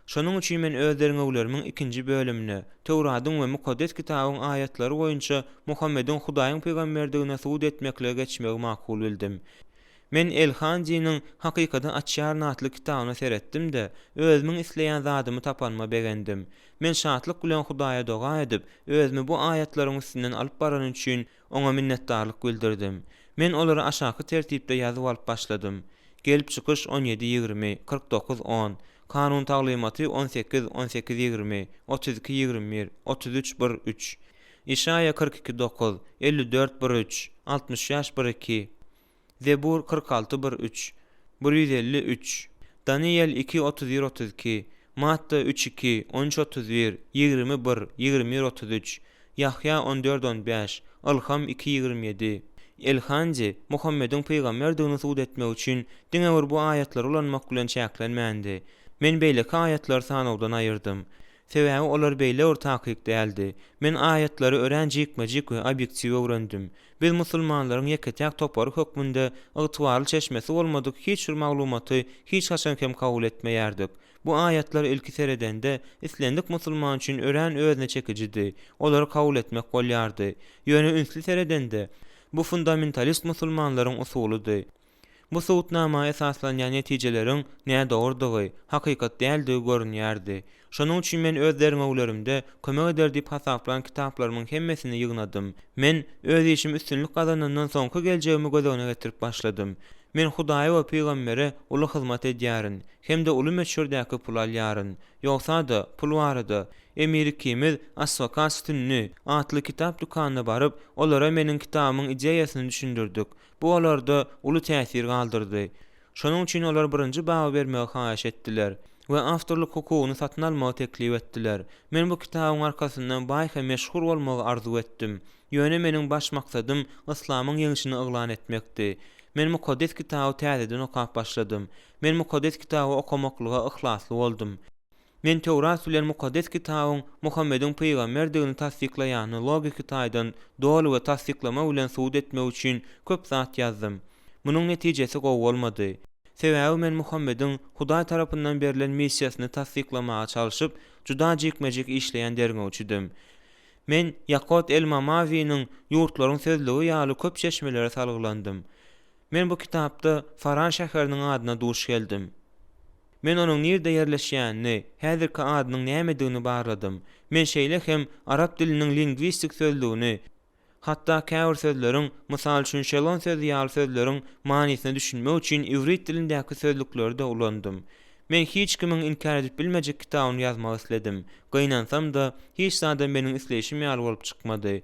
Şonuň üçin men öz derňewlerimiň 2-nji bölümine Tewratyň we Mukaddes kitabyň aýatlary boýunça Muhammediň Hudaýyň peýgamberdigine suwut etmekle geçmegi makul bildim. Men Elhanjiň Hakykata açýaryn atly kitabyny seretdim-de, özümiň isleýän zadymy tapanma begendim. Men şatlyk bilen Hudaýa doga edip, özümi bu aýatlaryň üstünden alyp baran üçin oňa minnetdarlyk bildirdim. Men olary aşaky tertipde ýazyp alyp başladym. Gelip çykyş 17-20, 49-10, Kanun taglymaty 18-18-20, 32-21, 33-1-3, İşaya 42-9, 54-1-3, 60-1-2, Zebur 46-1-3, 153, Daniel 2-31-32, Matta 3-2, 13-31, 21, 21-33, Yahya 14-15, Alham 2-27. Elhanji Muhammed'in peýgamberdigini suwd etmek üçin diňe bu aýatlar ulanmak bilen çäklenmändi. Men beýleki aýatlar sanawdan aýyrdym. Sebäbi olar beýle ortakyk däldi. Men aýatlary öğrenjikmejik we obyektiw öwrendim. Biz musulmanlaryň ýeketäk topary hökmünde ygtybarly çeşmesi bolmadyk hiç bir maglumaty hiç haçan kem kabul etmeýärdik. Bu aýatlar ilki seredende islendik musulman üçin ören özüne çekijidi. Olary kabul etmek bolýardy. Ýöne ünsli seredende bu fundamentalist musulmanlaryň usulydy. Bu suwtnama esaslanýan netijeleriň näme dogurdygy, hakykat däldi görünýärdi. Şonuň üçin men öz derňewlerimde kömek eder diýip hasaplanan kitaplarymyň hemmesini ýygnadym. Men öz işim üstünlük gazanandan soňky geljegimi gözegine getirip başladym. Men Hudaýa we peýgambere uly hyzmat edýärin, hem de uly meşhurdäki pul alýaryn. Ýogsa da pul barada. Emirikimiz Asfakas Tünni atly kitap dukanyna baryp, olara meniň kitabymyň ideýasyny düşündirdik. Bu olarda uly täsir galdyrdy. Şonuň üçin olar birinji bagy bermegi haýyş etdiler we awtorlyk hukugyny satyn almagy teklip etdiler. Men bu kitabyň arkasyndan baýha meşhur bolmagy arzu etdim. Ýöne meniň baş maksadym islamyň ýeňişini yglan etmekdi. Men mukaddes kitaby täzeden okap başladym. Men mukaddes kitaby okamaklyga ihlasly boldum. Men Tewrat bilen mukaddes kitabyň Muhammediň peýgamberdigini tasdiklaýan logik kitabydan dolu we tasdiklama bilen suwd etmek üçin köp zat ýazdym. Munyň netijesi gowy bolmady. Sebäbi men Muhammediň Hudaý tarapyndan berilen missiýasyny tasdiklamaga çalyşyp juda jikmejik işleýän derňewçidim. Men Yaqut el-Mamawi'niň ýurtlaryň sözlügi ýaly köp çeşmelere salgylandym. Men bu kitapda Faran şäheriniň adyna duş geldim. Men onuň nerede ýerleşýänini, häzirki adynyň nämedigini barladym. Men şeýle hem arap diliniň lingwistik sözlügini, hatda käwir sözleriň, mysal üçin şelon sözü ýaly sözleriň manisini düşünmek üçin iwrit dilindäki sözlükleri de ulandym. Men hiç kimiň inkar edip bilmejek kitabyny ýazmagy isledim. Gynansam da hiç zada meniň isleýişim ýaly bolup çykmady.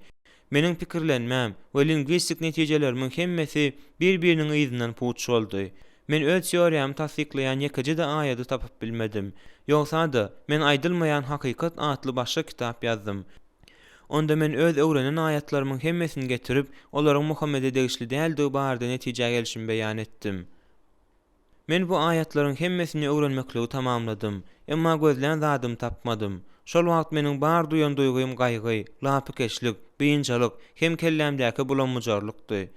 Meniň pikirlenmem we lingwistik netijeleriň hemmesi bir-biriniň ýzynyň puç boldy. Men öz teoriýamy tasdiklaýan ýekiji de aýady tapyp bilmedim. Ýogsa da men aýdylmaýan hakykat atly başga kitap ýazdym. Onda men öz öwrenen aýatlarymyň hemmesini getirip, olaryň Muhammede degişli däldi barada netije gelişim beýan etdim. Men bu aýatlaryň hemmesini öwrenmekligi tamamladym, emma gözlän zadymy tapmadym. Şol wagt meniň bar duýan duýgum gaýgy, lapykeşlik, beýinçilik hem kellämdäki bulanmajarlykdy.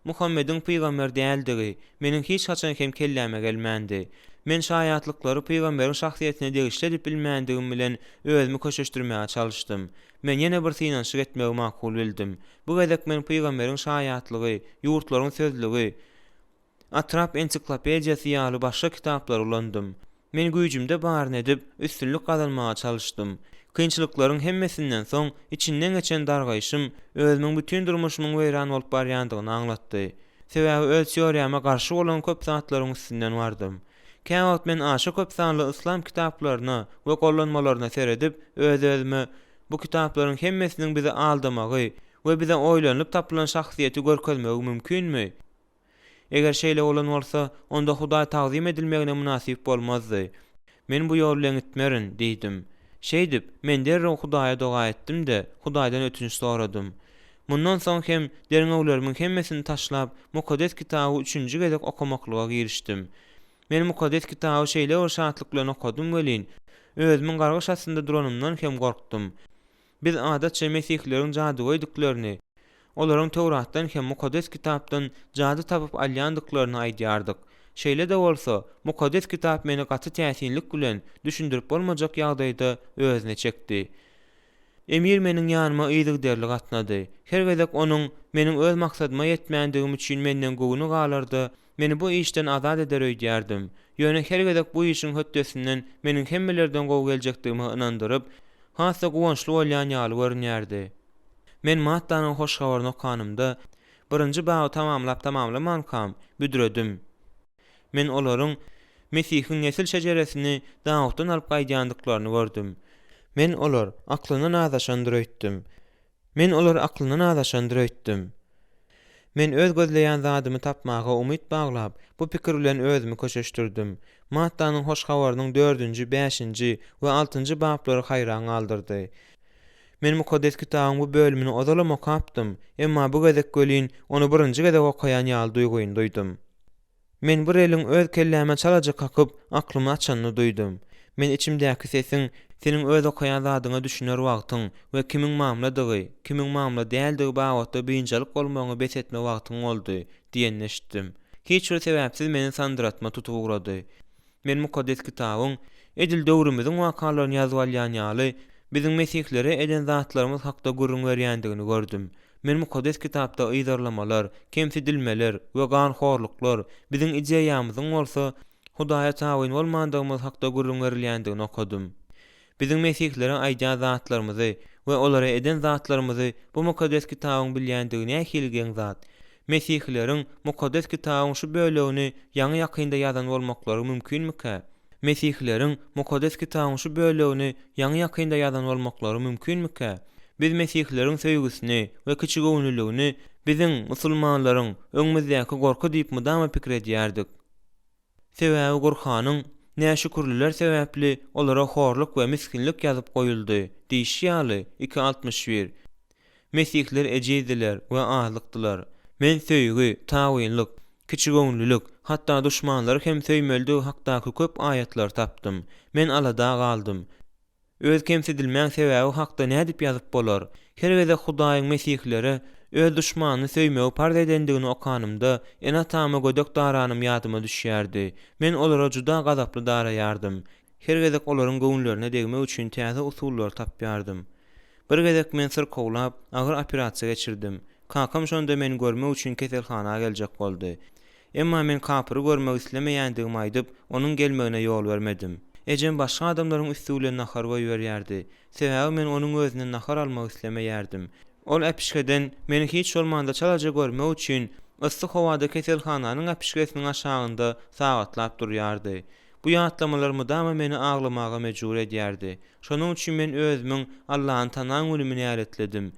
Muhammediň peýgamber däldigi meniň hiç haçan hem kelläme gelmändi. Men şaýatlykları peýgamberiň şahsiýetine degişli edip bilmändigim bilen özümi köşeşdirmäge çalyşdym. Men ýene bir synanşyk etmegi makul bildim. Bu gezek men peýgamberiň şaýatlygy, ýurtlaryň sözlügi, atrap ensiklopediýasy ýaly başga kitaplar ulandym. Men güýjümde baryn edip üstünlük gazanmaga çalyşdym. Kynçylyklaryň hemmesinden soň içinden geçen dargaýşym özümiň bütün durmuşymyň weýran bolup barýandygyny aňlatdy. Sebäbi öz teoriýama garşy bolan köp zatlaryň üstünden bardym. Käwagt men aşy köp sanly islam kitaplaryna we gollanmalaryna seredip öz-özüme bu kitaplaryň hemmesiniň bize aldamagy we bize oýlanyp tapylan şahsiýeti görkezmegi mümkinmi? Eger şeýle bolan bolsa, onda Hudaý tagzim edilmegine münasip bolmazdy. Men bu ýol bilen gitmerin diýdim. Şeýdip, men derrew Hudaýa doga etdim de, Hudaýdan ötünç soradym. Mundan soň hem derňewlerimiň hemmesini taşlap, mukaddes kitaby üçünji gezek okamaklyga girişdim. Men mukaddes kitaby şeýle bir şahtlyk bilen okudym welin, özümiň gargaş astynda duranymdan hem gorkdum. Biz adatça Mesihleriň jadugy ediklerini, olaryň Tewratdan hem mukaddes kitapdan jady tapyp alýandyklaryny aýdýardyk. Şeýle de bolsa, mukaddes kitap meni gaty täsinlik bilen düşündirip bolmajak ýagdaýda özüne çekdi. Emir meniň ýanyma ýyzyk derli gatnady. Her gezek onuň meniň öz maksadyma ýetmändigim üçin menden gowyny galardy. Meni bu işden azad eder öýdýärdim. Ýöne her gezek bu işiň höttesinden meniň hemmelerden gowy geljekdigimi inandyryp, hassa gowançly bolýan ýaly görünýärdi. Men Mattanyň hoş habaryny okanymda birinji bagy tamamlamankam büdredim. Men olaryň Mesihiň nesil şejeresini Dawuddan alyp gaýdýandyklaryny gördüm. Men olar aklyny nazaşandyrýtdim. Men öz gözleýän zadymy tapmaga umyt baglap, bu pikir bilen özümi köşeşdirdim. Mattanyň hoş habarynyň 4-nji, 5-nji we 6-njy bablary haýran galdyrdy. Men mukaddes kitabyň bu bölümini ozalam okapdym, emma bu gezek gölin onu birinji gezek okaýan ýaly duýguny duýdum. Men bir eliň öz kelläme çalaja kakyp aklymy açanyny duýdum. Men içimdäki sesiň seniň öz okaýan zadyňa düşüner wagtyň we kimiň mamladygy, kimiň mamla däldigi bagtda beýinçilik bolmagyny besetme wagtyň boldy diýenini eşitdim. Hiç bir sebäpsiz meni sandıratma tutup ugrady. Men mukaddes kitabyň edil döwrümizin wakalaryny ýazyp alýan ýaly biziň mesihlere eden zatlarymyz hakda gurrun berýändigini gördüm. Men mukaddes kitapda ýydarlamalar, kemsidilmeler we ganhorluklar biziň ideýamyzyň bolsa Hudaýa taýyn bolmandygymyz hakda gurrun berilýändigini okudum. Biziň mesihlere aýdýan zatlarymyzy we olara eden zatlarymyzy bu mukaddes kitabyň bilýändigini ähilgen zat. Mesihleriň mukaddes kitabyň şu bölegini ýaňy ýakynda ýazan bolmaklary mümkinmi? Mesihleriň mukaddes kitabyň şu bölegini ýaňy ýakynda ýazan bolmaklary mümkinmi? Biz mesihleriň söýgüsini we kiçi göwnüligini biziň musulmanlaryň öňümüzdäki gorky diýip mydama pikir edýärdik. Sebäbi Gurhanyň näşükürliler sebäpli olara horluk we miskinlik ýazyp goýuldy. Diýişýaly 261. Mesihler ejizdiler we azlykdylar. Men söýgü, taýynlyk, kiçi göwnlülük, hatda düşmanlary hem söýmeldi hakdaky köp ayatlar tapdym. Men alada galdym. Öz kemsidilmän sebäbi hakda nädip ýazyp bolar? Her wede Hudaýyň mesihlere öz düşmanyny söýmegi parz edendigini okanymda ena tama gödök daranym ýadyma düşýärdi. Men olara juda gazaply daraýardym. Her gezek olaryň göwnlerine degmek üçin täze usullar tapýardym. Bir gezek men syrkowlap agyr operasiýa geçirdim. Kakam şonda meni görmek üçin keselhanaga geljek boldy. Emma men kapyry görmek islemeýändigimi aýdyp, onuň gelmegine ýol bermedim. Ejem başga adamlaryň üstüne nahar goýberýärdi. Sebäbi men onuň özünden nahar almak islemeýärdim. Ol äpişgeden meni hiç bolmanda çalaja görmek üçin yssyk howada keselhananyň äpişgesiniň aşagynda sagatlap durýardy. Bu ýatlamalar mydama meni aglamaga mejbur edýärdi. Şonuň üçin men özümiň Allahyň tanan ölümini ýaletledim.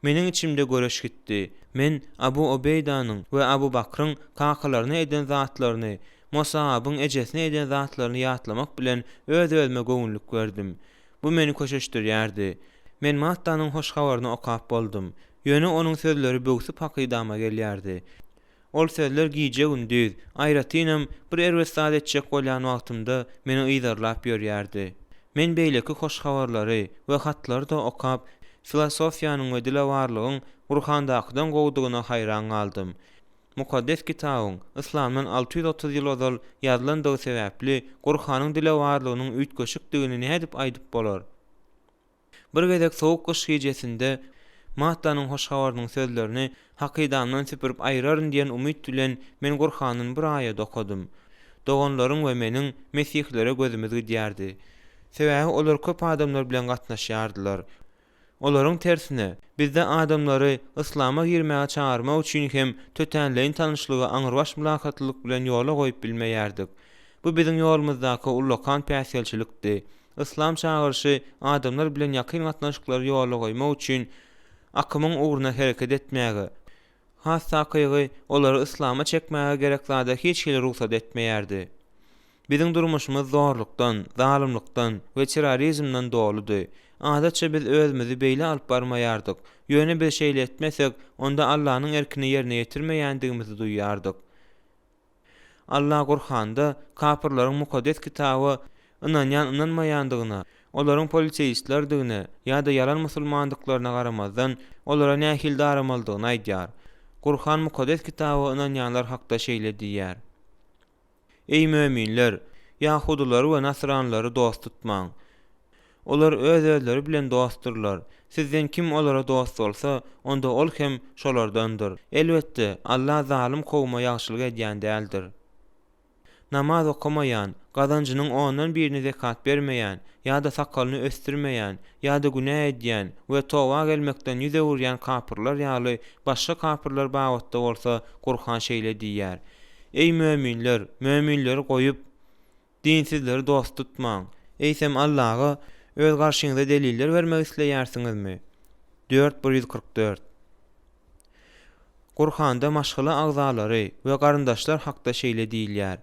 Meniň içimde göreş gitdi. Men Abu Obeydanyň we Abu Bakryň kakalaryny eden zatlaryny, Musabyň ejesini eden zatlaryny ýatlamak bilen öz-özüme göwnlük berdim. Bu meni köşeşdirýärdi. Men Mattanyň hoş habaryny okap boldum. Ýöne onuň sözleri böwsüp hakydama gelýärdi. Ol sözler giýje gündüz, aýratynam bir erwes saat etjek bolýan wagtymda meni ýydarlap ýörýärdi. Men beýleki hoş habarlary we hatlary da okap, filosofiýanyň we dilewarlygyň Gurhandakydan gowdugyna haýran galdym. Mukaddes kitabyň Islamdan 630 ýyl ozal ýazylandygy sebäpli Gurhanyň dilewarlygynyň üýtgeşikdigini nädip aýdyp bolar? Bir gezek soğuk kış gecesinde Mahtanyň hoş habarynyň sözlerini hakydamdan süpürip aýraryn diýen umyt bilen men Gurhanyň bir aýat okudum. Doganlaryň we meniň mesihlere gözümiz gidýärdi. Sebäbi olar köp adamlar bilen gatnaşýardylar. Olaryň tersine bizde adamlary Islama girmäge çağırmak üçin hem tötenleýin tanışlygy aňyrbaş mülakatlyk bilen ýola goýup bilmeýärdik. Bu biziň ýolumyzdaky ullakan päsgelçilikdi. Islam çağırışı adamlar bilen ýakyn gatnaşyklary ýola goýmak üçin akymyň ugruna hereket etmäge, hassa kygy olary Islama çekmäge gerek zada hiç kile ruhsat etmeýärdi. Biziň durmuşymyz zorlukdan, zalymlykdan we terrorizmden doludy. Adatça biz özümizi beýle alyp barmaýardyk. Ýöne bir şeýle etmesek, onda Allahyň erkini ýerine ýetirmeýändigimizi duýýardyk. Allah Gurhanda kapyrlaryň mukaddes kitaby inanmaýandygyna, olaryň polisiýistlerdigine ýa-da yalan musulmandyklaryna garamazdan olara nähil daramaldygyny aýdýar. Gurhan mukaddes kitaby inanýanlar hakda şeýle diýär. Ey möminler, Yahudiler we Nasranlary dost tutmaň. Olar öz-özleri bilen dostdurlar. Sizden kim olara dost bolsa, onda ol hem şolardandyr. Elbetde Allah zalim kowma ýagşylyk edýän däldir. Namaz okamayan, gazanjynyň ondan birini zekat bermeýän, ýa-da sakalyny östirmeýän, ýa-da günah edýän we towa gelmekden ýüze urýan kapyrlar ýaly başga kapyrlar bagtda bolsa Gurhan şeýle diýär. Ey möminler, möminleri goýup dinsizleri dost tutmaň. Eýsem Allaha öz garşyňyza deliller bermek isleýärsiňizmi? 4:144. Gurhanda maşgala agzalary we garyndaşlar hakda şeýle diýilýär.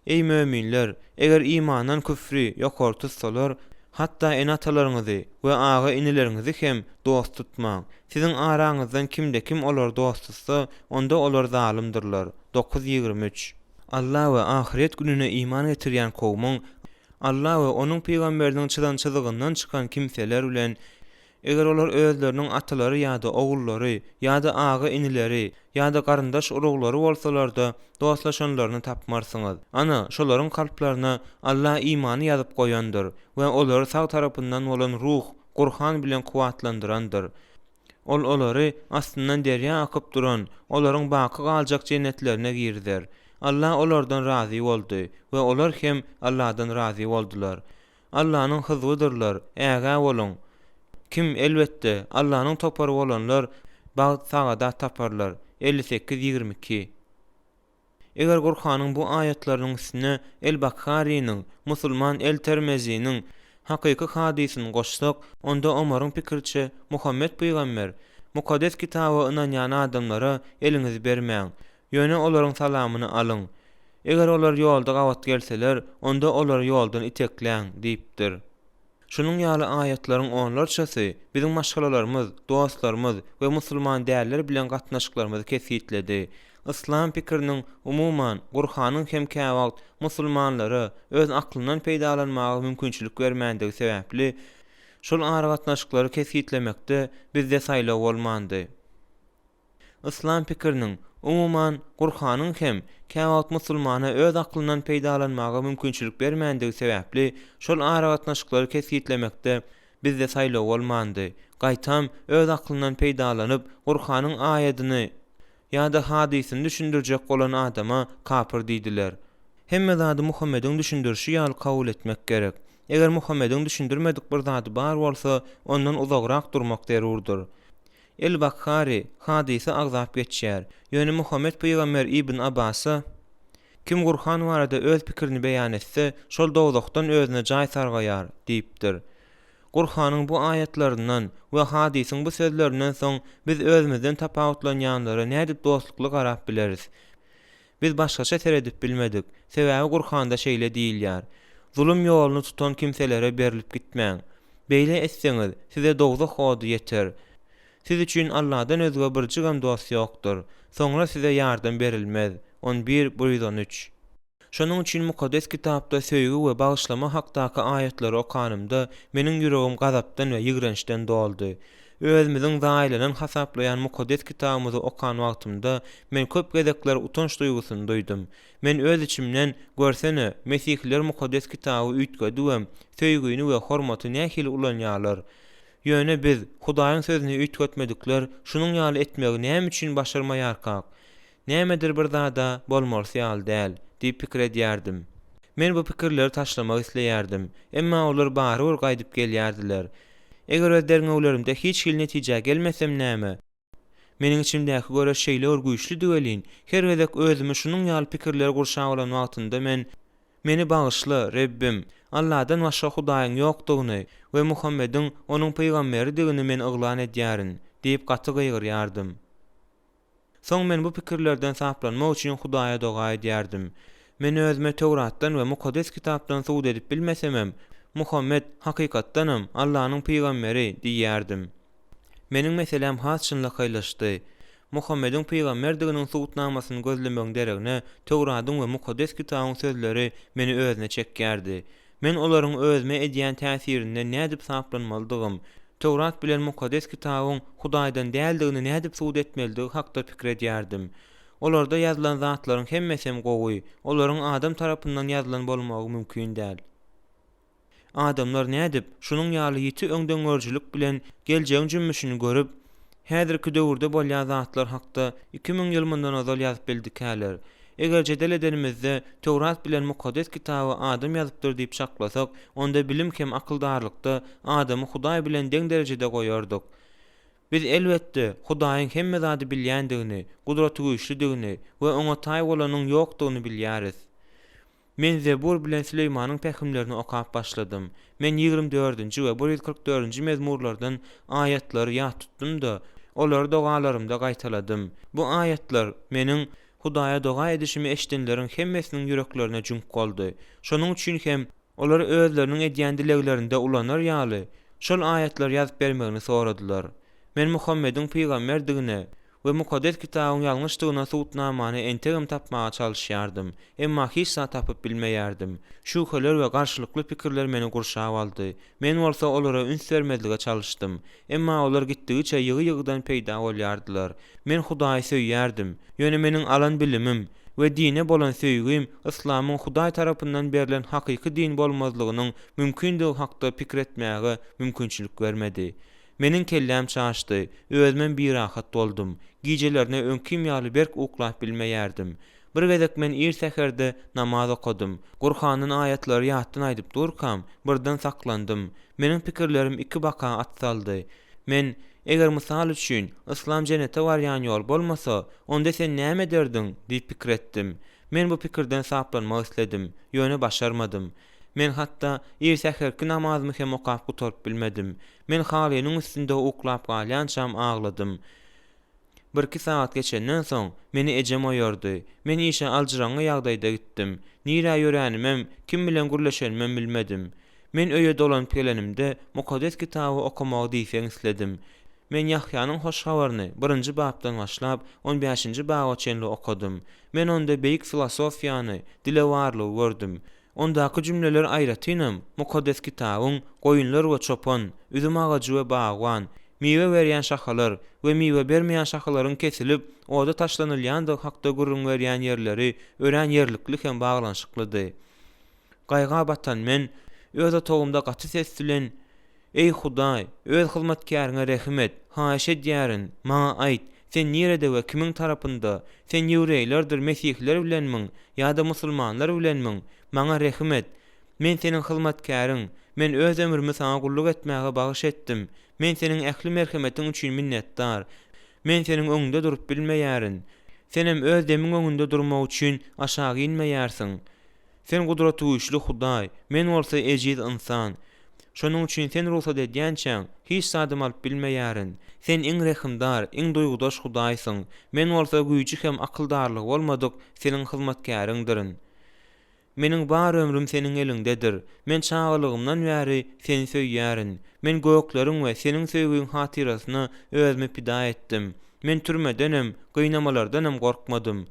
Ey möminler, eger imandan küfri ýokary tutsalar, Hatta en atalaryňyzy we aga inilerinizi hem dost tutmaň. Siziň araňyzdan kimde kim olar dost tutsa, onda olar zalymdyrlar. 9:23. Allah we ahiret gününe iman getirýän kowmyň Allah we onuň peýgamberiniň çyzgyndan çykan kimseler bilen eger olar özleriniň atalary ýa-da ogullary ýa-da aga inileri ýa-da garyndaş uruglary bolsalar-da dostlaşanlaryny tapmarsyňyz. Ana şolaryň kalplaryna Allah imany ýazyp goýandyr we olary sag tarapyndan bolan ruh, Gurhan bilen kuwatlandyrandyr. Olary astyndan derýa akyp duran, olaryň baky galjak jennetlerine girdiler. Allah olardan razy boldy we olar hem Allahdan razy boldular. Allah'nyň hyzbydyrlar, ägä bolun. Kim elbetde Allah'nyň topary bolanlar bagyt sagada taparlar. 58:22. Eger Gurhanyň bu ayatlarynyň üstüne El-Bakhari'niň musulman el termeziniň hakyky hadisyny goşsak, onda Omaryň pikirçe Muhammed peýgamber mukaddes kitaby ynanýan adamlara eliňizi bermäň. Ýöne olaryň salamyny alyň. Eger olar ýolda gawat gelseler, onda olary ýoldan itekläň diýipdir. Şunun ýaly ayatlaryň onlarçasy biziň maşgalalarymyz, dostlarymyz we musulman däller bilen gatnaşyklarymyzy kesitledi. İslam pikiriniň umuman Gurhanyň hem käwagt musulmanlara öz aklyndan peýdalanmagy mümkinçilik bermänligi sebäpli şol ara gatnaşyklary kesitlemekde bizde saýlaw bolmandy. İslam pikiriniň umuman Gurhanyň hem käwagt musulmana öz aklyndan peýdalanmagy mümkinçilik bermänligi sebäpli şol ara gatnaşyklary kesitlemekde bizde saýlaw bolmandy. Gaýtam öz aklyndan peýdalanyp Gurhanyň aýatyny ýa-da hadisini düşündirjek bolan adama kafir diýdiler. Hemme zady Muhammediň düşündirşi ýaly kabul etmek gerek. Eger Muhammediň düşündirmedik bir zady bar bolsa, ondan uzagrak durmak derurdur. El-Bakhari hadisi agzap geçýär. Ýöne Muhammed peýgamber İbn Abbas'a kim Gurhan barada öz pikirini beýan etse, şol dowlukdan özüne jaý sargaýar diýipdir. Gurhanyň bu ayatlaryndan we hadisiň bu sözlerinden soň biz özümizden tapawutlanýanlara nädip dostlukly garap bileriz. Biz başgaça seredip bilmedik. Sebäbi Gurhanda şeýle diýilýär. Zulüm ýoluny tutan kimselere berilip gitmäň. Beýle etseňiz, size dowza hody ýeter. Siz üçin Allah'dan özge bir jigam dost ýokdur. Soňra size ýardam berilmez. 11:113. Şonuň üçin mukaddes kitapda söýgü we bagyşlama hakdaky aýatlary okanymda meniň ýüregim gazapdan we ýigrençden doldy. Özümiziň zaýlanan hasaplayan mukaddes kitabymyzy okan wagtymda men köp gezekler utanç duýgusyny duýdum. Men öz içimden görsene Mesihliler mukaddes kitaby üýtgediwem, söýgüni we hormaty nähili ulanýarlar. Ýöne biz Hudaýyň sözüni üýtgetmedikler, şunuň ýaly etmegi näme üçin başarmaýarkak? Nämedir bir zada bolmaly ýaly däl diýip pikir edýärdim. Men bu pikirleri taşlamak isleýärdim, emma olar baryr gaýdyp gelýärdiler. Eger özleriňe hiç hil netije gelmesem näme? Meniň içimdäki göre şeýler güýçli dügelin. Her wezek özüme şunuň ýaly pikirleri gurşan bolan wagtynda meni bagyşla Rebbim, Allah'dan başga Hudaýyň ýokdugyny we Muhammediň onuň peýgamberdigini men yglan edýärin diýip gaty gyýgyrýardım. Soň men bu pikirlerden saplanmak üçin Hudaýa doga edýärdim. Men özüme Tewratdan we mukaddes kitapdan suud edip bilmesemem, Muhammed hakykatdanam Allah'nyň peýgamberi diýýärdim. Meniň meselem has çynlyklaşdy. Muhammediň peýgamberdiginiň suutnamasyny gözlemegiň deregine Tewratyň we mukaddes kitabyň sözleri meni özüne çekýärdi. Men olaryň özüme edýän täsirinden nädip saplanmalydygym, Tewrat bilen mukaddes kitabyň Hudaýdan däldigini nädip suud etmeligi hakda pikir edýärdim. Olarda ýazylan zatlaryň hemmesem gowy, olaryň adam tarapyndan ýazylan bolmagy mümkin däl. Adamlar nädip şunuň ýaly ýiti öňden görjülük bilen geljegiň jümmüşini görüp, häzirki döwürde bolýan zatlar hakda 2000 ýyl mundan ozal ýazyp bildikler. Eger jedel edenimizde Tewrat bilen mukaddes kitaby adam ýazypdyr diýip şaklasak, onda bilim hem akyldarlykda adamy Hudaý bilen deň derejede goýardyk. Biz elbetde Hudaýyň hemme zady bilýändigini, gudraty güýçlidigini we oňa taý bolanyň ýokdugyny bilýäris. Men Zebur bilen Süleýmanyň pähimlerini okap başladym. Men 24-nji we 144-nji mezmurlardan aýatlary ýat tutdum da, olary dogalarymda gaýtaladym. Bu aýatlar meniň Hudaýa doga edişimi eşdenleriň hemmesiniň ýüreklerine jünk boldy. Şonuň üçin hem Olar özleriniň edýän dileglerinde ulanar ýaly şol aýatlar ýazyp bermegini soradylar. Men Muhammediň peýgamberdigine we mukaddes kitabyň ýalňyşdygyna suwtnamany entegem tapmaga çalyşýardym, emma hiç zat tapyp bilmeýärdim. Şüpheler we garşylykly pikirler meni gurşap aldy. Men bolsa olara üns bermezlige çalyşdym, emma olar gitdigiçe ýygy-ýygydan peýda bolýardylar. Men Hudaýy söýýärdim. Ýöne meniň alan bilimim we dine bolan söýgüm Islamyň Hudaý tarapyndan berilen hakyky din bolmazlygynyň mümkindigi hakda pikir etmäge mümkinçilik bermedi. Meniň kellem çaşdy, özüme bir rahat boldum. Gijelerine öňküm ýaly berk uklap bilmeýärdim. Bir gezek men ir seherde namaz okudum. Gurhanyň aýatlary ýatdan aýdyp durkam, birden saklandym. Meniň pikirlerim iki baka atsaldy. Men eger mysal üçin Islam jennete barýan ýol bolmasa, onda sen näme derdiň diýip pikir etdim. Men bu pikirden saplanmak isledim, ýöne başarmadım. Men hatta ir seherki namazymy hem okap guturup bilmedim. Men halynyň üstünde uklap galýançam agladım. 1-2 saat geçenden soň meni ejem oýardy. Men işe aljyraňy ýagdaýda gitdim. Nirä ýörenimem, kim bilen gürleşenimem bilmedim. Men öýe dolanyp gelenimde mukaddes kitaby okumagy diýsen isledim. Men Ýahýanyň hoş habaryny 1-nji babdan başlap 15-nji baba çenli okudum. Men onda beýik filosofiýany, dile warlygy gördüm. Ondaky jümleler aýratynam mukaddes kitabyň goýunlar we çopan, üzüm agajy we bagwan, miwe berýän şahalar we miwe bermeýän şahalaryň kesilip oda taşlanylýandyk hakda gurrun berýän ýerleri ören ýerlikli hem baglanşyklydy. Gaýga batan men öz otogumda gaty ses bilen "Ey Hudaý, öz hyzmatkaryňa rahmet, haýyş edýärin, maňa aýt, sen nerede we kimiň tarapynda? Sen ýüreýlerdir, mesihler bilenmiň, ýa-da musulmanlar bilenmiň? Maňa rahmet. Men seniň hyzmatkaryň, men öz ömrümi sana gulluk etmäge bagyş etdim. Men seniň ähli merhametiň üçin minnetdar. Men seniň öňünde durup bilmeýärin. Sen hem öz demiň öňünde durmak üçin aşağı inmeýärsiň. Sen gudraty güýçli Hudaý, men bolsa ejiz insan. Şonuň üçin sen ruhsat edýänçä hiç sadym alyp bilmeýärin. Sen iň rehimdar, iň duýgudaş Hudaýsyň. Men bolsa güýçi hem akyldarlyk bolmadyk seniň hyzmatkaryňdyrin. Meniň bar ömrüm seniň elingdedir. Men çağlygymdan bäri seni söýýärin. Men gökleriň we seniň söýgüň hatyrasyna özümi pida etdim. Men türmedenem, gynamalardanam gorkmadym.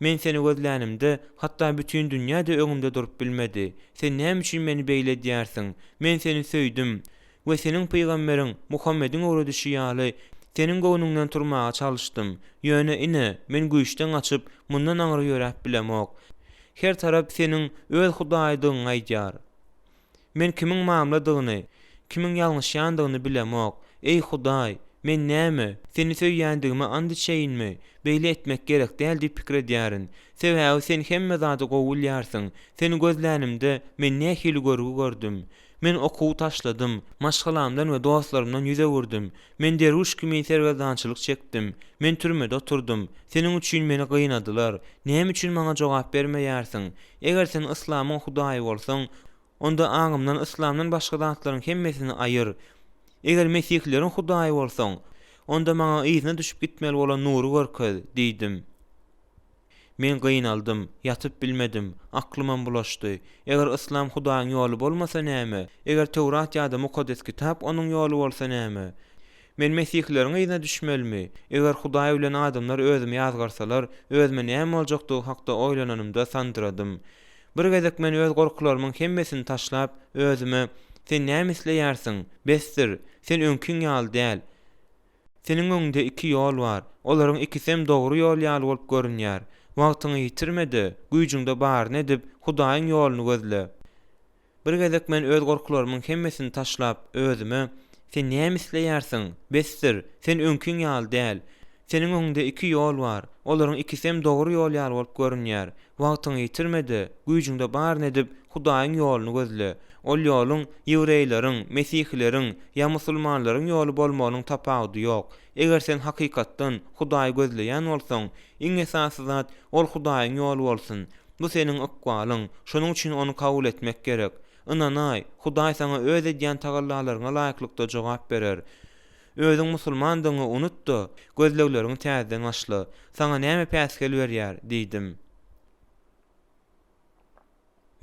Men seni gözlänimde, hatta bütün dünýä de öňümde durup bilmedi. Sen näme üçin meni beýle edýärsiň? Men seni söýdüm we seniň peýgamberiň Muhammediň öwredişi ýaly senin goýnuňdan turmaga çalyşdym. Ýöne ine men güýçden açyp mundan aňyry ýörep bilemok. Her tarap senin öz Hudaýdygyň aýdýar. Men kimiň mamladygyny, kimiň ýalňyşýandygyny bilemok. Ey Hudaý, men näme? Seni söýýändigime and içeýinmi? Beýle etmek gerek däl diýip pikir edýärin. Sebäbi sen hemme zady gowulýarsyň. Seni gözlänimde men nähili görgü gördüm. Men okuw taşladym, maşgalamdan we dostlarymdan ýüze wurdum. Men derwiş kimi sergezançylyk çekdim. Men türmede oturdum. Seniň üçin meni gıynadylar. Näme üçin maňa jogap bermeýärsiň? Eger sen Islamyň Hudaýy bolsaň, onda aňymdan Islamdan başga zatlaryň hemmesini aýyr. Eger Mesihleriň Hudaýy bolsaň, onda maňa ýyzyna düşüp gitmeli bolan nury görkez diýdim. Men gynaldym, yatyp bilmedim, aklymam bulaşdy. Eger Islam Hudaýyň ýoly bolmasa näme? Eger Tewrat ýa-da mukaddes kitap onuň ýoly bolsa näme? Men Mesihleriň ýyzyna düşmelimi? Eger Hudaý bilen adamlar özümi ýazgarsalar, özüme näme boljakdygy hakda oýlananymda sandyradym. Bir gezek men öz gorkularymyň hemmesini taşlap özüme "Sen näme isleýärsiň? Besdir, sen öňküň ýaly däl. Seniň öňünde iki ýol bar. Olaryň ikisi hem dogry ýol ýaly bolup görünýär. Wagtyňy ýitirmedi, güýjüňde bar edip Hudaýyň ýoluny gözle." Bir gezek men öz gorkularymyň hemmesini taşlap özüme "Sen näme isleýärsiň? Besdir, sen öňküň ýaly däl. Seniň öňünde iki ýol bar. Olaryň ikisi hem dogry ýol ýaly bolup görünýär. Wagtyňy ýitirmedi, güýjüňde bar edip Hudaýyň ýoluny gözle. Ol ýoluň ýewreýleriň, mesihleriň ýa musulmanlaryň ýoly bolmagynyň tapagy ýok. Eger sen hakykatdan Hudaýy gözleýän bolsaň, iň esasy zat ol Hudaýyň ýoly bolsun. Bu seniň ykbalyň, şonuň üçin onu kabul etmek gerek. Ynanay, Hudaý sana öz edýän tagallalaryňa laýyklykda jogap berer. Özüň musulmandygyny unutdy, gözlegleriň täzeden açly. Sana näme päsgel berýär diýdim.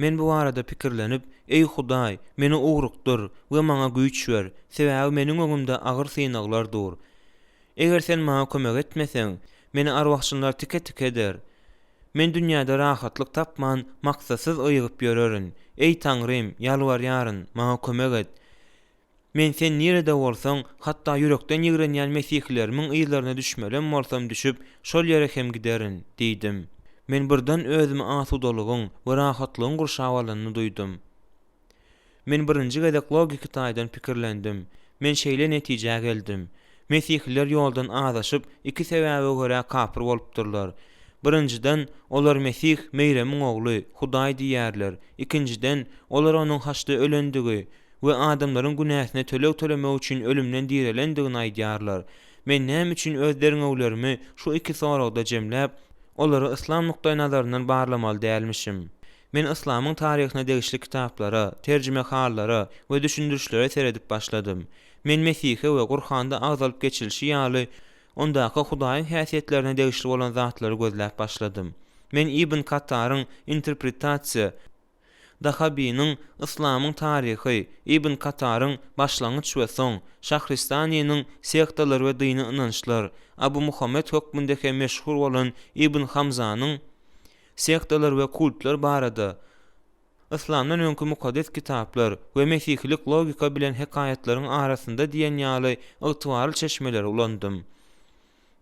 Men bu arada pikirlenip, "Ey Hudaý, meni ugrukdur we maňa güýç ber. Sebäbi meniň öňümde agyr synaglar dur. Eger sen maňa kömek etmeseň, meni arwahçylar tike eder. Men dünýäde rahatlyk tapman, maksatsız öýüp ýörerin. Ey Taňrym, ýalwarýaryn, maňa kömek et. Men sen nerede bolsaň, hatda ýürekden ýigrenýän mesihlerimiň ýylaryna düşmelem bolsam düşüp, şol ýere hem giderin" diýdim. Men birden özümi asudalygyň we rahatlygyň gurşap alanyny duýdum. Men birinji gezek logika taýdan pikirlendim. Men şeýle netije geldim. Mesihler ýoldan azaşyp iki sebäbe görä kapyr bolupdyrlar. Birinciden olar Mesih meýremiň ogly, Hudaý diýerler. İkinciden olar onuň haçda ölendigi we adamlaryň günäsine tölemek üçin ölümden direlendigini aýdýarlar. Men näme üçin özleriň oglarmy şu iki soragda jemläp, olary islam nukdaý nazaryndan barlamaly dälmişim. Men islamyň taryhyna degişli kitaplara, terjümeharlara we düşündürişlere seredip başladym. Men Mesihi we Kur'anda agzalyp geçilşi ýaly ondaky Hudaýyň häsiýetlerine degişli bolan zatlary gözläp başladym. Men Ibn Kataryň interpretasiýa, Dahabi'nin İslam'ın tarihi, Ibn Kataryň başlangyç we soň, Şahristaniýanyň sektalar we dyny inançlar, Abu Muhammed hökmündeki meşhur bolan Ibn Hamzanyň sektalar we kultlar barada, İslamdan öňkü mukaddes kitaplar we mesihlik logika bilen hekayetlaryň arasynda diýen ýaly ygtybarly çeşmeler ulandym.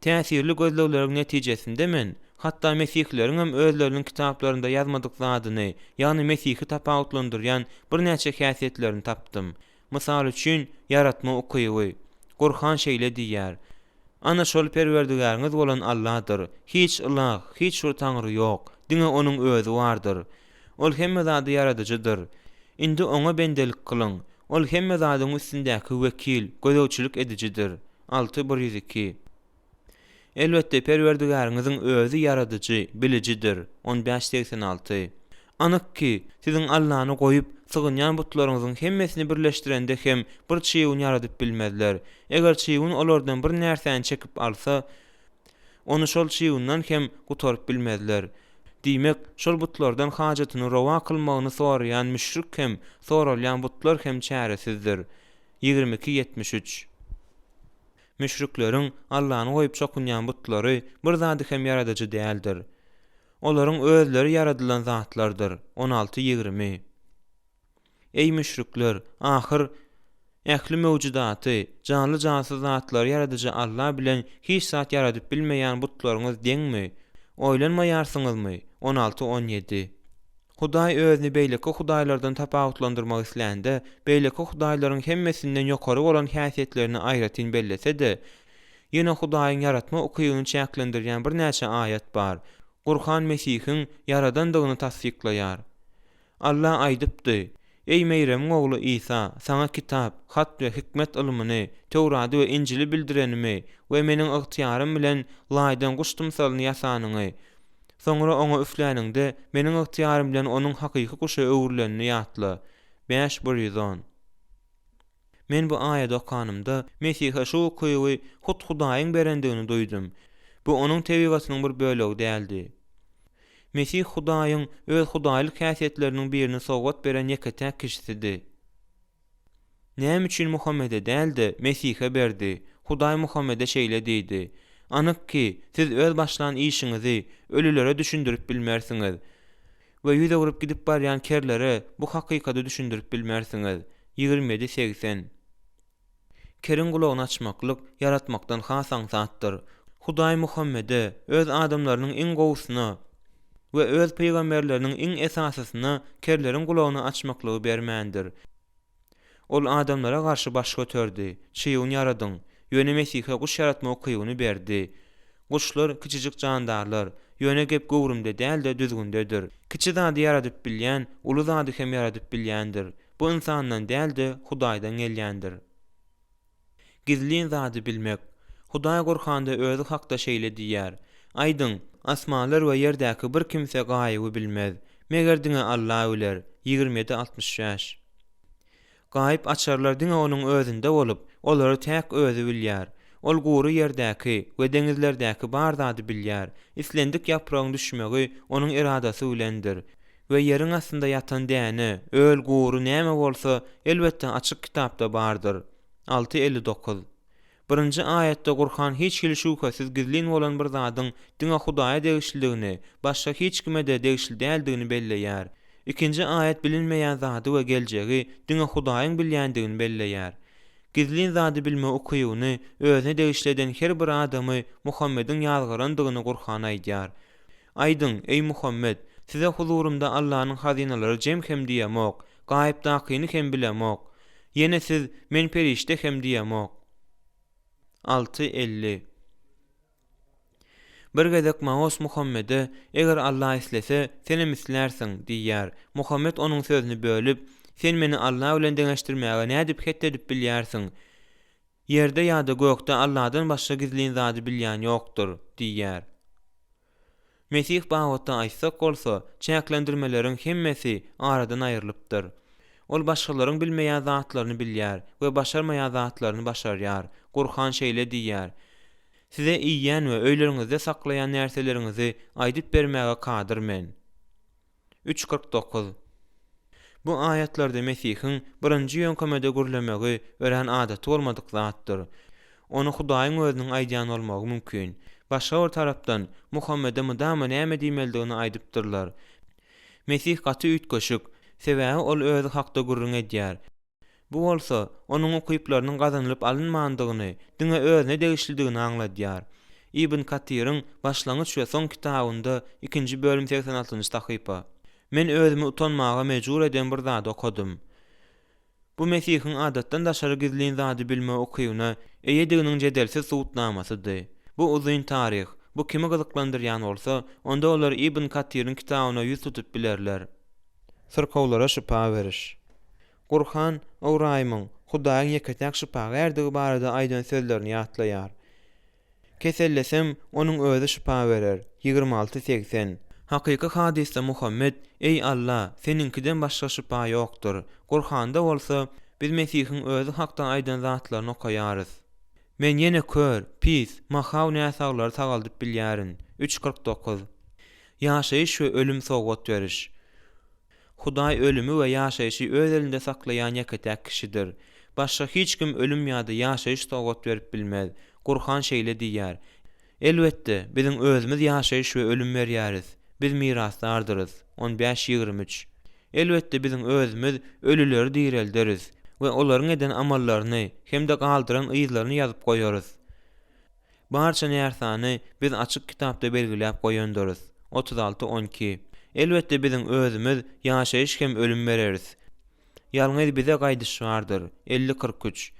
Täsirli gözlegleriň netijesinde men hatda mesihleriň hem özleriniň kitaplarynda ýazmadyk zadyny, ýani Mesihi tapawutlandyrýan bir näçe häsiýetlerini tapdym. Mysal üçin yaratma ukyby. Kur'an şeýle diýär: "Ana şol perwerdigäriňiz bolan Allah'dyr. Hiç ilah, hiç bir taňry ýok. Diňe onuň özü bardyr. Ol hemme zady yaradyjydyr. Indi oňa bendelik kılıň. Ol hemme zadyň üstündäki wekil, gözewçilik edijidir." 6:102. Elbette perwerdigäriňiziň özü yaradyjy, bilicidir. 15:86. Anyk ki, siziň Allahyny goýup sygynýan butlaryňyzyň hemmesini birleşdirende hem bir çyýun yaradyp bilmezler. Eger çyýun olardan bir närseni çekip alsa, onu şol çyýundan hem gutaryp bilmezler. Diýmek, şol butlardan hajatyny rawa kılmagyny soraýan müşrik hem soralýan butlar hem çäresizdir. 22:73. Müşrikleriň Allahyny goýup çokynýan butlary bir zady hem yaradyjy däldir. Olaryň özleri yaradylan zatlardyr. 16:20. Ey müşrikler, ahyr ähli mewjudaty, canly jansy zatlar yaradyjy Allah bilen hiç zat yaradyp bilmeýän butlaryňyz deňmi? Oýlanmaýarsyňyzmy? 16:17. Hudaý özüni beýleki hudaýlardan tapawutlandyrmak isländi, beýleki hudaýlaryň hemmesinden ýokary bolan häsiýetlerini aýratyn bellese-de, ýene Hudaýyň yaratma ukybyny çäklendirýän bir näçe aýat bar. Kur'an Mesihiň yaradandygyny tasdikleýär. Allah aýdypdy: "Ey meýremiň ogly İsa, sana kitap, hat we hikmet ilmini, Tewraty we İncili bildirenimi we meniň ygtyýarym bilen laýdan guşdumsalyny ýasanyňy. Soňra oňa üfläningde meniň ygtyýarym bilen onuň hakyky guşa öwürlenini ýatla." 5:110. Men bu aýat okanymda Mesihe şu ukyby Hudaýyň berendigini duýdum. Bu onuň tebigatynyň bir bölegi däldi. Mesih Hudaýyň öz hudaýlyk häsiýetleriniň birini sowgat beren ýeke-tek kişisidir. Näme üçin Muhammede däldi, Mesihe berdi? Hudaý Muhammede şeýle diýdi: "Anyk ki, siz öz başlan işiňizi ölülere düşündirip bilmersiňiz we ýüze vurup gidip barýan kerlere bu hakykaty düşündirip bilmersiňiz." 27:80. Kerin gulagyny açmaklyk yaratmakdan hasan zatdyr. Hudaý Muhammede öz adamlarynyň iň gowusyna we öz peýgamberleriniň iň esasysyna kerleriň gulagyny açmaklygy bermändir. Ol adamlara garşy baş göterdi, çyýun yaradyň, ýöne Mesihe guş yaratma ukybyny berdi. Guşlar kiçijik jandarlar, ýöne gep gowrumda däl-de düzgündedir. Kiçi zady yaradyp bilýän, uly zady hem yaradyp bilýändir. Bu insandan däl-de Hudaýdan gelýändir. Gizliň zady bilmek. Hudaý Kur'anda özü hakda şeýle diýär: "Aýdyň, asmanlar we ýerdäki bir kimse gaýyby bilmez. Meger diňe Allah biler." 27:65. Gaýyp açarlar diňe onuň özünde bolup, olary täk özü bilýär. Ol gury ýerdäki we deňizlerdäki bar zady bilýär. Islendik ýapragyň düşmegi onuň iradasy bilendir. we ýeriň aslynda ýatan däne, öl guuru näme bolsa elbetde açyk kitapda bardyr. 6:59. Birinji ayetde Gurhan hiç hili şüphesiz gizlin bolan bir zadyň diňe Hudaýa degişliligini, başga hiç kime de degişli däldigini belleýär. İkinji ayet bilinmeýän zady we geljegi diňe Hudaýyň bilýändigini belleýär. Gizlin zady bilme okuýuny özüne degişleden her bir adamy Muhammediň ýazgyrandygyny Gurhan aýdýar. Aýdyň ey Muhammed, size huzurumda Allahyň hazinalary jem hem diýemok, gaýpdakyny hem bilemok. Ýene siz men perişte hem diýemok. 6:50. Bir gezek Maos Muhammed'e eger Allah islese seni mislersin diýär. Muhammed onun sözünü bölüp sen meni Allah bilen deňeşdirmäge nädip hetdedip bilýärsiň? Ýerde ýa-da gökde Allahdan başga gizlin zady bilýän ýokdur diýär. Mesih bawatda aýtsak bolsa, çäklendirmeleriň hemmesi aradan aýrylypdyr. Ol başgalaryn bilmeýän zatlaryny bilýär we başarmaýan zatlaryny başarýar. Gurhan şeýle diýär: size iýýän we öýleriňizde saklaýan närseleриňizi aýdyp bermäge kadyr men. 3:49. Bu aýatlarda Mesihiň birinji ýönkämede gürlemegi ören adaty bolmadyk zatdyr. Onu Hudaýyň özüniň aýdýan bolmagy mümkin. Başga bir tarapdan Muhammed'e mydama näme diýmeldigini aýdypdyrlar. Mesih gaty ütköşük, sebäbi ol özü hakda gürrüň edýär. Bu bolsa onuň okyplarynyň gazanylyp alynmandygyny, diňe özüne degişlidigini aňladýar. Ibn Katir'in başlangyç we soň kitabynda 2-nji bölüm 86-njy sahypa. Men özümi utanmaga mejbur eden bir zat okudum. Bu Mesihiň adatdan daşary gizlin zady bilme okuýuny eýediginiň jedelsiz suwutnamasydy. Bu uzun tarih, bu kimi gyzyklandyrýan bolsa, onda olar Ibn Katir'in kitabyna ýüz tutup bilerler. Sırkowlara şypa beriş. Gurhan Awraýmyň Hudaýyň ýeketek şypa berdigi barada aýdan sözlerini ýatlaýar. Kesellesem onuň özü şypa berer. 26:80. Hakyky hadisde Muhammed, ey Allah, seninkiden başga şypa ýokdur. Gurhanda bolsa, biz Mesihiň özü hakda aýdan zatlaryny okaýarys. Men ýene kör, pis, mahaw näsaglary tagaldyp bilýärin. 3:49. Ýaşaýyş we ölüm sowgat beriş. Hudaý ölümi we ýaşaýyşy öz elinde saklaýan ýeketek kişidir. Başga hiç kim ölüm ýa-da ýaşaýyş sowgat berip bilmez. Gurhan şeýle diýär: elbetde biziň özümiz ýaşaýyş we ölüm berýäris. Biz mirasdardyrys. 15:23. Elbetde biziň özümiz ölüleri diýrelderiz we olaryň eden amallaryny hem de galdyran ýyzlaryny ýazyp goýarys. Barça närsany biz açyk kitapda belgiläp goýandyrys. 36:12. Elbetde biziň özümiz ýaşaýyş hem ölüm bereris. Ýalňyz bize gaýdyş bardyr. 50:43.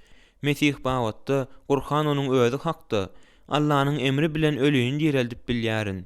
Mesih bawatda Gurhan onuň özü hakda Allahyň emri bilen ölüýün diýreldip bilýärin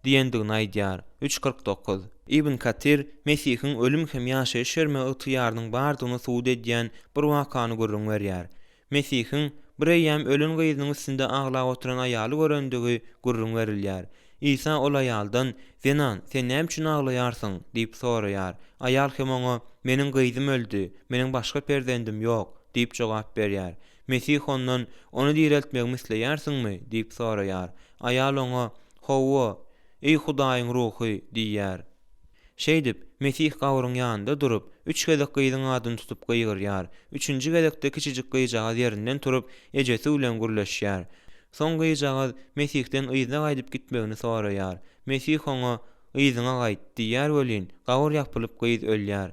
diýendigini aýdýar. 3:49. Ibn Katir Mesihiň ölüm hem ýaşaýyş berme ýatyýarynyň bardygyny suwd edýän bir wakany görüň berýär. Mesihiň bir ýam ölüm gyzynyň üstünde aglap oturan aýaly görendigi görüň berilýär. İsa ol aýaldan "Zenan, sen näme üçin aglaýarsyň?" diýip soraýar. Aýal hem oňa "Meniň gyzym öldü, meniň başga perzendim ýok" diýip jogap berýär. Mesih ondan "Onu diýreltmegi isleýärsiňmi?" diýip soraýar. Aýal oňa "Hawa, ey Hudaýyň ruhy" diýär. Şeýdip Mesih gawryň ýanynda durup 3 gezek gyzyň adyny tutup gyýgyrýar. 3-nji gezekde kiçijik gyýjagy ýerinden turup ejesi bilen gürleşýär. Soň gyýjagy Mesihden yzyna gaýdyp gitmegini soraýar. Mesih oňa "Yzyna gaýt" diýär welin gawr ýapylyp gyýz ölýär.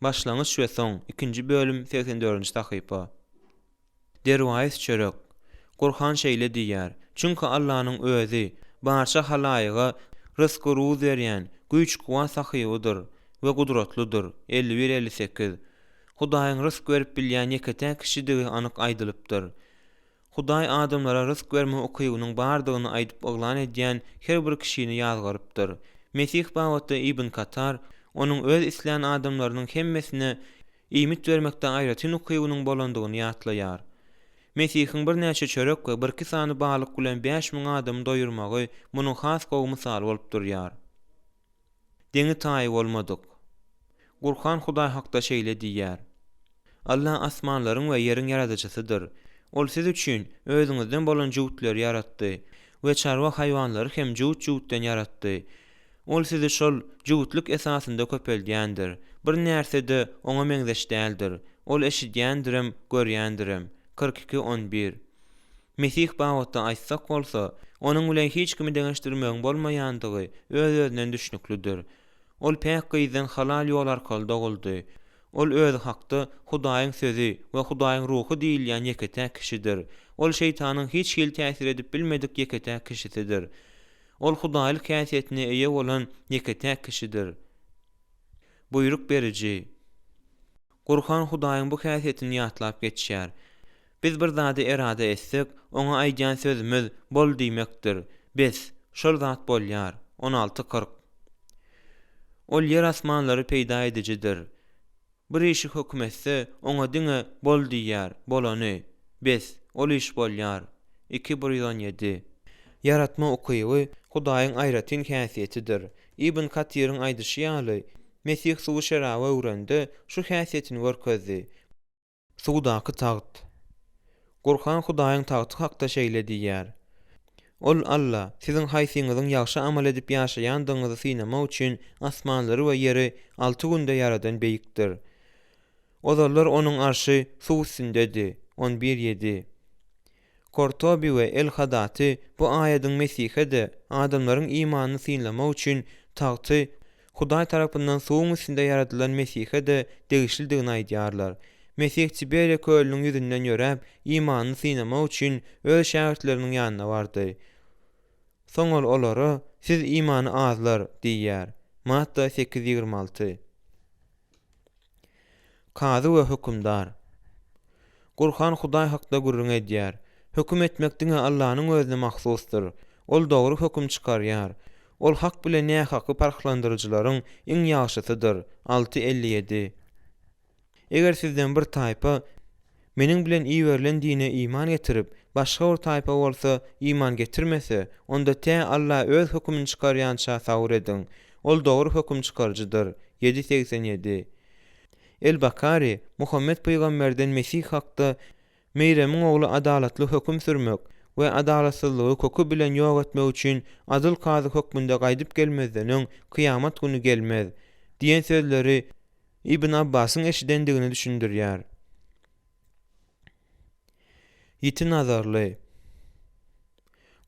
Başlangyç we soň 2-nji bölüm 84-nji sahypa. Derwais çörek. Gurhan şeýle diýär: çünki Allahyň özü barça halaýyga rızk ruz berýän güýç guwa sahybydyr we gudratlydyr. 51-58. Hudaýyň rızk berip bilýän ýeketek kişidigi anyk aýdylypdyr. Hudaý adamlara rızk berme okuýunyň bardygyny aýdyp oglan edýän her bir kişini ýazgarypdyr. Mesih bawatda Ibn Katar onuň öz isleýän adamlarynyň hemmesine iýmit bermekde aýratyn okuýunyň bolandygyny ýatlaýar. Mesihiň bir näçe çörek we bir kisany balyk bilen 5000 adam doýurmagy munyň has gowy misaly bolup durýar. Deňi taýy bolmadyk. Gurhan Hudaý hakda şeýle diýär: Allah asmanlaryň we ýeriň ýaradyjysydyr. Ol siz üçin özüňizden bolan jüwtleri yaratdy we çarwa haýwanlary hem jüwt-jüwtden yaratdy. Ol sizi şol juwutluk esasynda köpeldiýändir. Bir närsede oňa meňzeş däldir. Ol eşidýändirem, görýändirem. 42-11. Mesih bagtda aýtsak bolsa, onuň bilen hiç kimi deňeşdirmegiň bolmaýandygy öz-özünden düşnüklidir. Ol päk gyzdan halal ýol arkaly doguldy. Ol öz hakda Hudaýyň sözi we Hudaýyň ruhy diýilýän ýeketäk kişidir. Ol şeytanyň hiç hil täsir edip bilmedik ýeketäk kişisidir. Ol Hudaýlyk häsiýetine eýe bolan ýeketäk kişidir. Buyruk berici. Gurhan Hudaýyň bu häsiýetini ýatlap geçýär. Biz bir zady erade etsek, oňa aýdýan sözümüz bol diýmekdir. Biz şol zat bolýar. 16:40. Ol ýer asmanlary peýda edicidir. Bir işi hökm etse, oňa diňe bol diýýär, bolany. Biz ol iş bolýar. 2:17. Yaratma ukyby Hudaýyň aýratyn häsiýetidir. Ibn Katyryň aýdyşy ýaly, Mesih suwy şeraby öwrende şu häsiýetini görkezdi. Suwdaky taht. Gurhan Hudaýyň tagty hakda şeýle diýýär. Ol Allah, siziň haýsyňyzyň ýagşy amal edip ýaşaýandygyňyzy synamak üçin asmanlary we ýeri 6 günde yaradan beýikdir. Ozallar onuň arşy suw üstündedir. 11:7. Kortobi we El-Hadati bu aýatyň Mesihede adamlaryň imanyny synamak üçin tagty Hudaý tarapyndan suwun üstünde yaradylan Mesihede degişildigini aýdýarlar. Mesih Tiberiya kölüniň ýüzünden ýöräp imanyny synamak üçin öz şähertleriniň ýanyna bardy. Soňal olara siz imany azlar diýýär. Matta 8:26. Kazy we hökümdar. Gurhan Hudaý hakda gurrun edýär. Höküm etmek diňe Allahyň özüne mahsusdyr. Ol dogry höküm çykarýar. Ol hak bilen nähakky parklandyryjylaryň iň ýagşysydyr. 6:57. Eger sizden bir taýpa meniň bilen iyi verilen dine iman getirip başga bir taýpa bolsa iman getirmese, onda tä Allah öz hökmüni çykarýança sawr edin. Ol dogry höküm çykarjydyr. 7:87. El-Bakari Muhammed peýgamberden Mesih hakda Meýremiň ogly adalatly höküm sürmek we adalatsızlygy kökü bilen ýok etmek üçin adyl kazy hökmünde gaýdyp gelmezden kıyamat günü gelmez diýen sözleri İbn Abbasyň eşidendigini düşündirýär. Ýiti nazarly.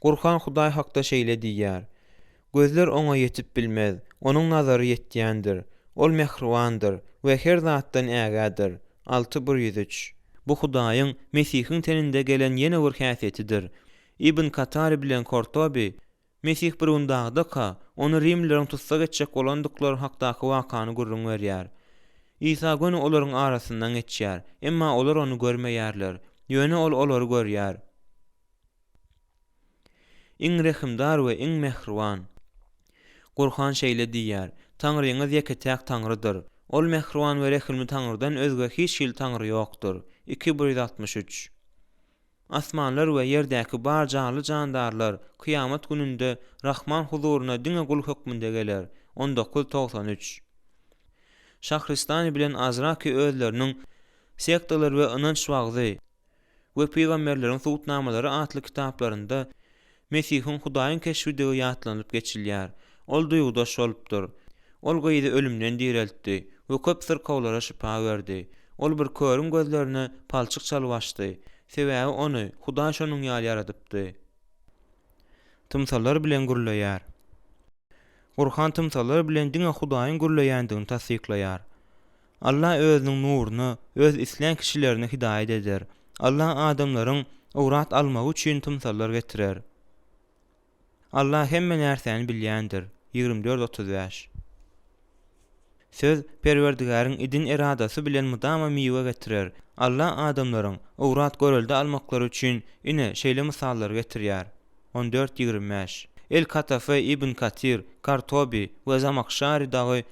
Gurhan Hudaý hakda şeýle diýýär. Gözler oňa ýetip bilmez, onuň nazary ýetýändir. Ol mehribandyr we her zatdan ägädir. 6:103. Bu Hudaýyň Mesihiň teninde gelen ýene bir häsiýetidir. Ibn Katari bilen Kortobi Mesih bir undagda onu Rimleriň tutsak etjek bolandyklary hakdaky wakany gurrun berýär. İsa göni olaryň arasyndan geçýär, emma olar onu görmeýärler. Ýöne ol olary görýär. Iň rehimdar we iň mehriban. Gurhan şeýle diýýär: Taňryňyz ýeketäk Taňrydyr. Ol mehriban we rehimli Taňrydan özge hiç şil Taňry ýokdur. 2:163. Asmanlar we ýerdäki bar canly jandarlar kıyamat gününde Rahman huzuruna diňe gul hökmünde geler. 19:93. Şahristani bilen Azraki özleriniň sektalar we inanç wagzy we peýgamberleriň suwtnamalary atly kitaplarynda Mesihiň Hudaýyň keşfidigi ýatlanyp geçilýär. Ol duýgudaş bolupdyr. Ol gyzy ölümden direltdi we köp syrkawlara şypa berdi. Ol bir körüm gözlerine palçyk çalbaşdy. Sebäbi ony Hudaý şonuň ýaly yaradypdy. Tymsallar bilen gurlaýar. Gurhan tymsallar bilen diňe Hudaýyň gurlaýandygyny tasdiklaýar. Allah özüniň nuruny öz isleýän kişilerine hidaýet eder. Allah adamlaryň owrat almagy üçin tymsallar getirer. Allah hemme närseni bilýändir. 24:35. Söz Perwerdigariň idin eradasy bilen mudama miwe getirer. Allah adamlaryň owrat görelde almaklary üçin ine şeýle misallar getirýär. 14:25. El-Katafe Ibn Katir, Kartobi we Zamakşari dagy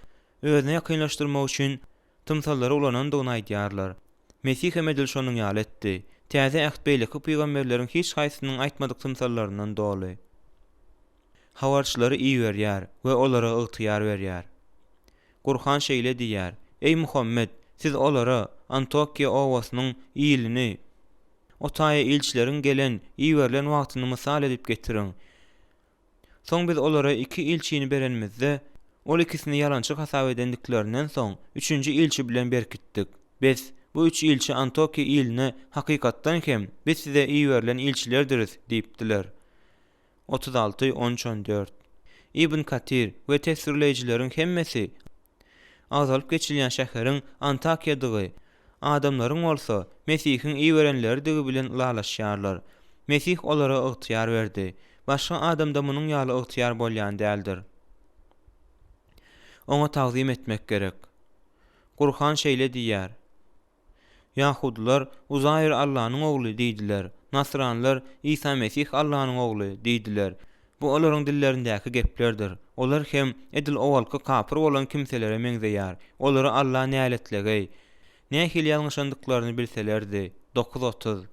özüne ýakynlaşdyrmak üçin tymsallary ulanandygyny aýdýarlar. Mesih emedil şonuň ýaly etdi. Täze ähd beýleki peýgamberleriň hiç haýsynyň aýtmadyk tymsallaryndan doly. Hawarçylary iyi berýär we olara ygtyýar berýär. Gurhan şeýle diýär: Ey Muhammed, siz olara Antokiya owasynyň ýylini, o taýa ilçileriň gelen iyi berilen wagtyny mysal edip getirin. Soň biz olara 2 ilçini berenmizde ol ikisini yalançy hasap edendiklerinden soň 3-nji ilçi bilen berkitdik. Biz bu 3 ilçi Antokiya iline hakykatdan hem biz size iyi verilen ilçilerdiriz diýipdiler. 36-13-14 Ibn Katir we tesirleýijilerin hemmesi azalyp geçilýän şäheriň Antakiýadygy adamlaryň bolsa Mesihiň iyi verenlerdigi bilen lalaşýarlar. Mesih olara ygtyýar berdi. Başga adamda munyň ýaly ygtyýar bolýan däldir. Oňa tagzim etmek gerek. Kur'an şeýle diýär. Yahudiler Uzayr Allah'ın oğlu diýdiler. Nasranlar İsa Mesih Allah'ın oğlu diýdiler. Bu olaryň dillerindäki geplerdir. Olar hem edil owalky kapyr bolan kimselere meňzeýär. Olary Allah näletlegey, nähil ýalňyşandyklaryny bilselerdi. 9:30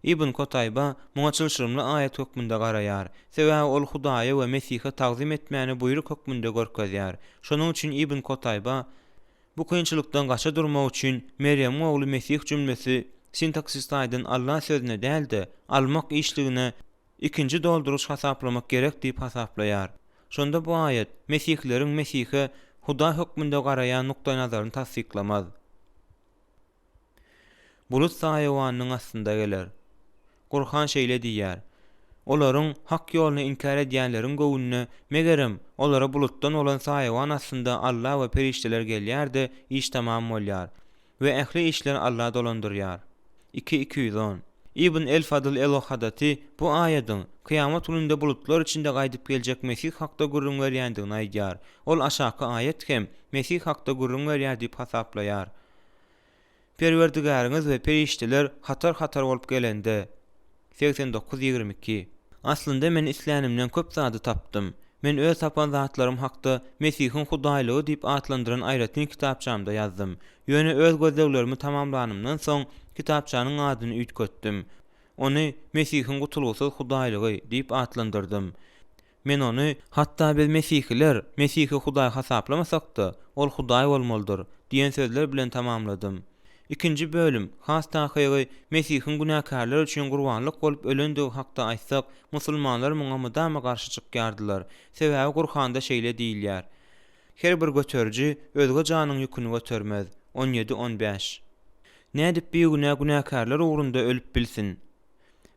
Ibn Kotayba muňa çylşyrymly ayet hökmünde garaýar. Sebäbi ol Hudaýa we Mesihe tagzim etmäni buyruk hökmünde görkezýär. Şonuň üçin Ibn Kotayba bu kynçylykdan gaça durmak üçin Meryem ogly Mesih cümlesi sintaksisdaýdan Allah sözüne däldi, almak işligine ikinji dolduruş hasaplamak gerek diýip hasaplaýar. Şonda bu ayet Mesihleriň Mesihe Huda hökmünde garaýan nukta nazaryny tasdiklamaz. Bulut saýawanyň astynda geler. Kur'an şeýle diýär. Olaryň hak ýoluny inkar edýänleriň göwnüne megerem olara bulutdan olan saýawan astynda Allah we perişteler gelýär-de iş tamam bolýar we ähli işler Allah dolandyrýar. 2:210 Ibn el-Fadl el-Ohadati bu aýatyň kıyamet gününde bulutlar içinde gaýdyp geljek Mesih hakda gurrun berýändigini aýdýar. Ol aşaky aýat hem Mesih hakda gurrun berýär diýip hasaplaýar. Perwerdigäriňiz we perişteler hatar bolup gelende 89-22 Aslında men islenimden köp zady tapdym. Men öz tapan zatlarym hakda Mesihiň Hudaýlygy diýip atlandyran aýratyn kitapçamda ýazdym. Ýöne öz gözleglerimi tamamlanymdan soň kitapçanyň adyny üýtgetdim. Ony Mesihiň gutulgusyz Hudaýlygy diýip atlandyrdym. Men ony hatda biz Mesihliler Mesihi Hudaý hasaplamasak-da ol Hudaý bolmalydyr diýen sözler bilen tamamladym. İkinci bölüm has tahygy Mesihiň günahkarlar üçin gurbanlyk bolup ölendigi hakda aýtsak, musulmanlar muňa mydama garşy çykýardylar. Sebäbi Kur'anda şeýle diýilýär. Her bir göterji özge janyň ýüküni götermez. 17-15 Nädip bir günahkarlar ugrunda ölüp bilsin?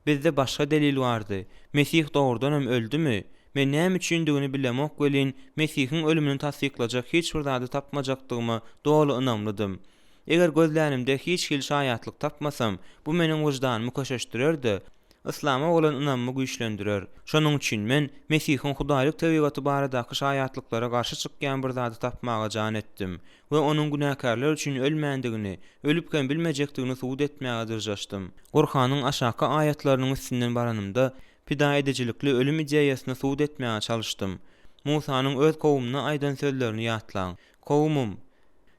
Bizde başga delil bardy. Mesih dogrudan hem öldümi? Men näme üçindigini bilemek welin Mesihiň ölümini tasdiklajak hiç bir zady tapmajakdygyma dogry ynamlydym. Eger gözlänimde hiç hil şaýatlyk tapmasam, bu meniň wyjdanymy köşeşdirerdi. Islama bolan ynanmy güýçlendirer. Şonuň üçin men Mesihiň Hudaýlyk tebigaty baradaky şaýatlyklara garşy çykýan bir zady tapmaga jan etdim we onuň günahkarlar üçin ölmändigini, ölüpken bilmejekdigini subut etmäge dyrjaşdym. Kur'anyň aşaky ayatlarynyň üstünden baranymda pida edicilikli ölüm ideýasyny subut etmäge çalyşdym. Musanyň öz kowmuna aýdan sözlerini ýatlaň. Kowmum,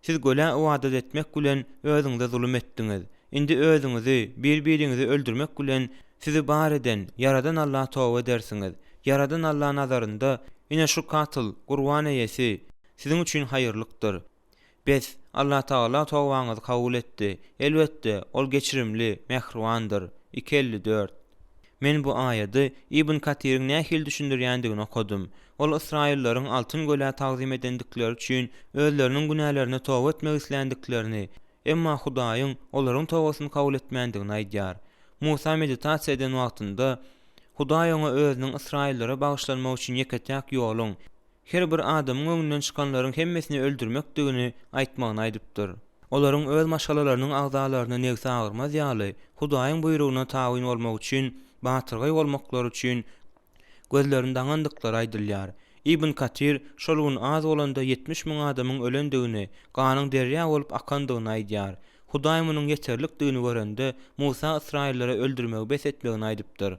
siz göle wada etmek bilen özüňize zulüm etdiňiz. Indi özüňizi, bir-biriňizi öldürmek bilen sizi bar eden Yaradan Allah tawba edersiňiz. Yaradan Allah nazarynda ine şu katyl gurban eýesi siziň üçin haýyrlykdyr. Biz Allah Taala tawbaňyzy kabul etdi. Elbetde ol geçirimli, mehribandyr. 254 Men bu aýaty Ibn Katir'iň nähil düşündirýändigini okudum. Ol Israýillaryň altyn göle tagzim edendikleri üçin özleriniň günahlaryna tawba etmek islendiklerini, emma Hudaýyň olaryň tawbasyny kabul etmändigini aýdýar. Musa meditasiýa eden wagtynda Hudaý oňa özüniň Israýillara bagyşlanmak üçin ýeketäk ýoluň, her bir adamyň öňünden çykanlaryň hemmesini öldürmekdigini aýtmagyny aýdypdyr. Olaryň öz maşgalalarynyň agzalaryna negsi agyrmaz ýaly Hudaýyň buyruguna taýin bolmak üçin, batyrgy bolmaklary üçin gözlerinden andıklar aýdylýar. Ibn Katir şol az bolanda 70 000 adamyň ölendigini, ganyň derýa bolup akandygyny aýdýar. Hudaý munyň ýeterlikdigini görende Musa Israýillara öldürmegi bes etmegini aýdypdyr.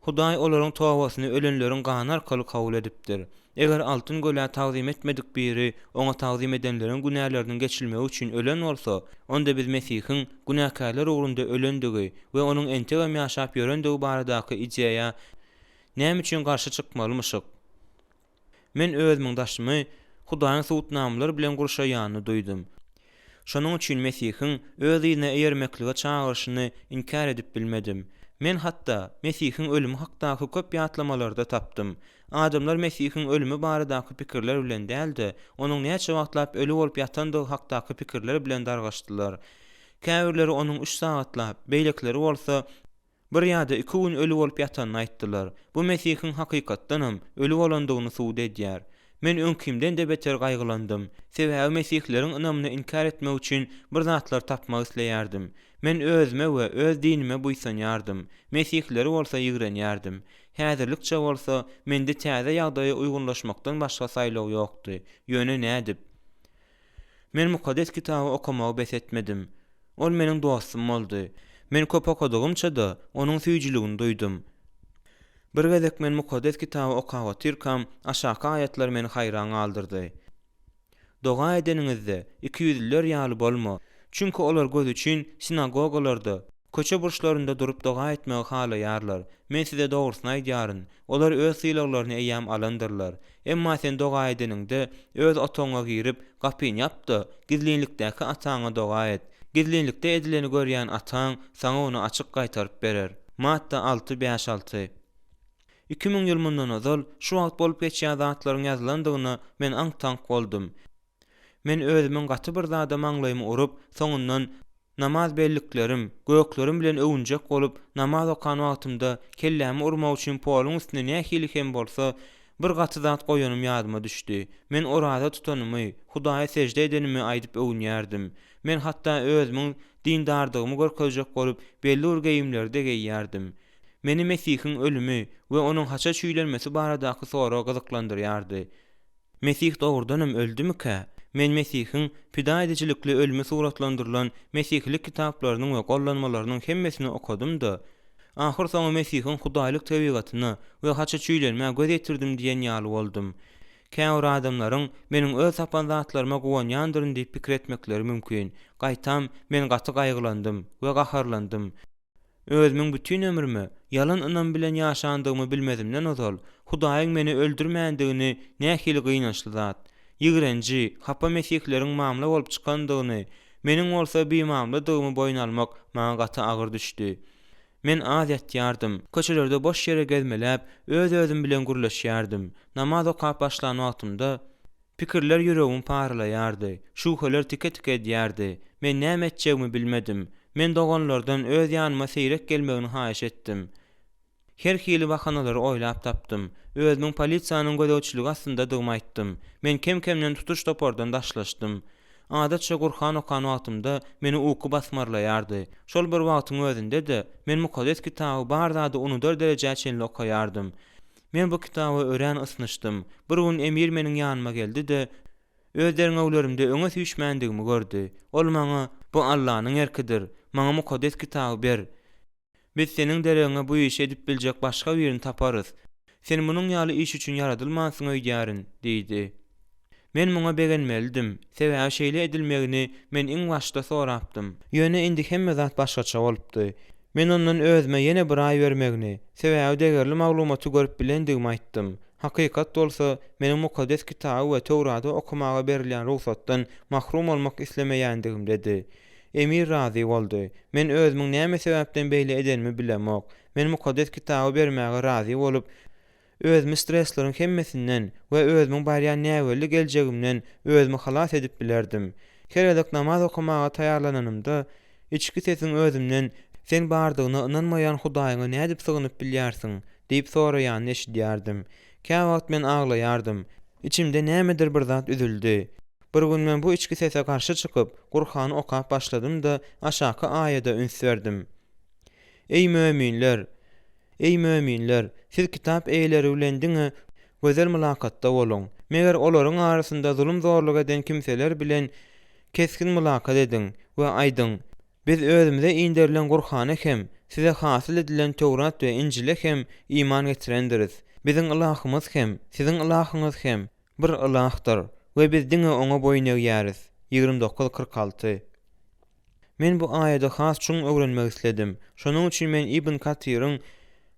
Hudaý olaryň tawbasyny ölenleriň gany arkaly kabul edipdir. Eger altyn göle tagzim etmedik biri oňa tagzim edenleriň günahlarynyň geçilmegi üçin ölen bolsa, onda biz Mesihiň günahkarlar ugrunda ölendigi we onuň entegem ýaşap ýörendigi baradaky ideýa näme üçin garşy çykmalymyşyk? Men özümiň daşymy Hudaýyň suwutnamlary bilen gurşaýanyny duýdum. Şonuň üçin Mesihiň öz ýerine eýermeklige çağırşyny inkar edip bilmedim. Men hatta Mesihiň ölümi hakdaky köp ýatlamalarda tapdym. Adamlar Mesihiň ölümi baradaky pikirler bilen däldi, onuň näçe wagtlap ölü bolup ýatandygy hakdaky pikirler bilen dargaşdylar. Käwirleri onuň 3 sagatlap, beýlekleri bolsa bir ýa-da 2 gün ölü bolup ýatanyny aýtdylar. Bu Mesihiň hakykatdanam ölü bolandygyny suwd edýär. Men öňkimden de beter gaýgylandym. Sebäbi Mesihleriň ynamyny inkar etmek üçin bir zatlar tapmak isleýärdim. Men özüme we öz dinime buýsanýardym. Mesihleri bolsa ýigrenýärdim. Häzirlikçe bolsa mende täze ýagdaýa uygunlaşmakdan başga saýlaw ýokdy. Ýöne nädip? Men mukaddes kitaby okumagy bes etmedim. Ol meniň dostum boldy. Men köp okudygymça-da onuň süýjiligini duýdum. Bir gezek men mukaddes kitaby okap otyrkam, aşaky aýatlar meni haýran galdyrdy. Doga edeningizde 200'ler ýaly bolma. Çünki olar göz üçin sinagogalarda, köçe burçlarynda durup doga etmegi halaýarlar. Men size dogrusyny aýdýaryn, olar öz sylaglaryny eýäm alandyrlar. Emma sen doga edeningde öz otaňa girip gapyny ýapdy, gizlinlikdäki ataňa doga et. Gizlinlikde edileni görýän ataň saňa onu açyk gaýtaryp berer. Matta 6:5-6. 2000 ýyl mundan ozal şu wagt bolup geçýän zatlaryň ýazylandygyna men aňtank boldum. Men özümiň gaty bir zada maňlaýymy urup, soňundan namaz belliklerim, göklerim bilen övünjek bolup, namaz okan wagtymda kellämi urmak üçin poluň üstüne nähili hem bolsa, bir gaty zat goýanym ýadyma düşdi. Men orada tutanymy, Hudaýa sejde edenimi aýdyp övünýärdim. Men hatda özümiň dindardygymy görkezjek bolup, belli bir geýimlerde geýýärdim. Meni Mesihiň ölümi we onuň haça çüýlenmesi baradaky soraw gyzyklandyrýardy. Mesih dogrudanam öldümükä? Men Mesihiň pida edicilikli ölümi suratlandyrylan Mesihlik kitaplarynyň we gollanmalarynyň hemmesini okudum-da. Ahir soňra Mesihiň Hudaýlyk tebigatyny we haça çüýlenmäge göz etirdim diýen ýaly boldum. Käwir adamlaryň meniň öz sapan zatlaryma gowanýandyryn diýip pikir etmekleri mümkin. Gaýtam men gaty gaýgylandym we gaharlandym. Özümiň bütün ömrümi yalan ynam bilen ýaşandygymy bilmedimden ozal, Hudaýyň meni öldürmäändigini nähili gynançly zat. Ýigrenji, hapa Mesihleriň mamla bolup çykandygyny, meniň bolsa bimamlydygymy boýun almak maňa gaty agyr düşdi. Men az ýatýardym, köçelerde boş ýere gezmeläp, öz-özüm bilen gürleşýärdim. Namaz okap başlan wagtymda pikirler ýüregimi paralaýardy, şuhlar tike-tike edýärdi. Men näme etjegimi bilmedim. Men doganlardan öz ýanyma seýrek gelmegini haýyş etdim. Her hili bahanalary oýlap tapdym. Özümiň polisiýanyň gözegçiligi astynda dygmy aýtdym. Men kem-kemden tutuş topordan daşlaşdym. Adatça Gurhan okan wagtymda meni uku basmarlaýardy. Şol bir wagtyň özünde de men mukaddes kitaby barzada unudur derejäçe okaýardym. Men bu kitaby ören ysnyşdym. Bir gün emir meniň ýanyma geldi de özleriň öwlerimde öňe süýşmändigimi gördi. Ol maňa bu Allahyň erkidir. Maňa mukaddes kitaby ber. Biz seniň dereňe bu işi edip biljek başga birini taparys. Sen munyň ýaly iş üçin yaradylmansyň öýdýärin, diýdi. Men muňa begenmelidim. Sebäbi şeýle edilmegini men iň başda sorapdym. Ýöne indi hemme zat başgaça bolupdy. Men ondan özüme ýene bir aý bermegini, sebäbi degerli maglumaty görüp bilendigimi aýtdym. Hakykat bolsa, meniň mukaddes kitaby we Tewraty okumaga berilýän ruhsatdan mahrum bolmak islemeýändigim dedi. Emir razy boldy. Men özümiň näme sebäpden beýle edenimi bilemok. Men mukaddes kitaby bermäge razy bolup, özümi streslerin hemmesinden we özümiň barýan näwelli geljegimden özümi halas edip bilerdim. Keredek namaz okumaga taýarlananymda içki sesiň özümden sen bardygyna ynanmaýan Hudaýyňa nädip sygynyp bilýärsiň diýip soraýanyny eşidýärdim. Käwagt men aglaýardım. İçimde nämedir bir zat üzüldi. Bir gün men bu içki sese karşı çykyp Gurhany okap başladym da aşaky aýada üns berdim. Ey müminler! Ey müminler! Siz kitap eýleri bilen diňe gözel mülakatda bolun. Meger olaryň arasynda zulüm zorluk eden kimseler bilen keskin mülakat ediň we aýdyň. Biz özümize indirilen Gurhana hem, size hasyl edilen Tewrat we Injile hem iman getirendiriz. Biziň Ilahymyz hem, siziň Ilahyňyz hem bir Ilahdyr we biz diňe oňa boyun eýýäris. 29:46. Men bu aýada has çuň öwrenmek isledim. Şonuň üçin men Ibn Kathir'in,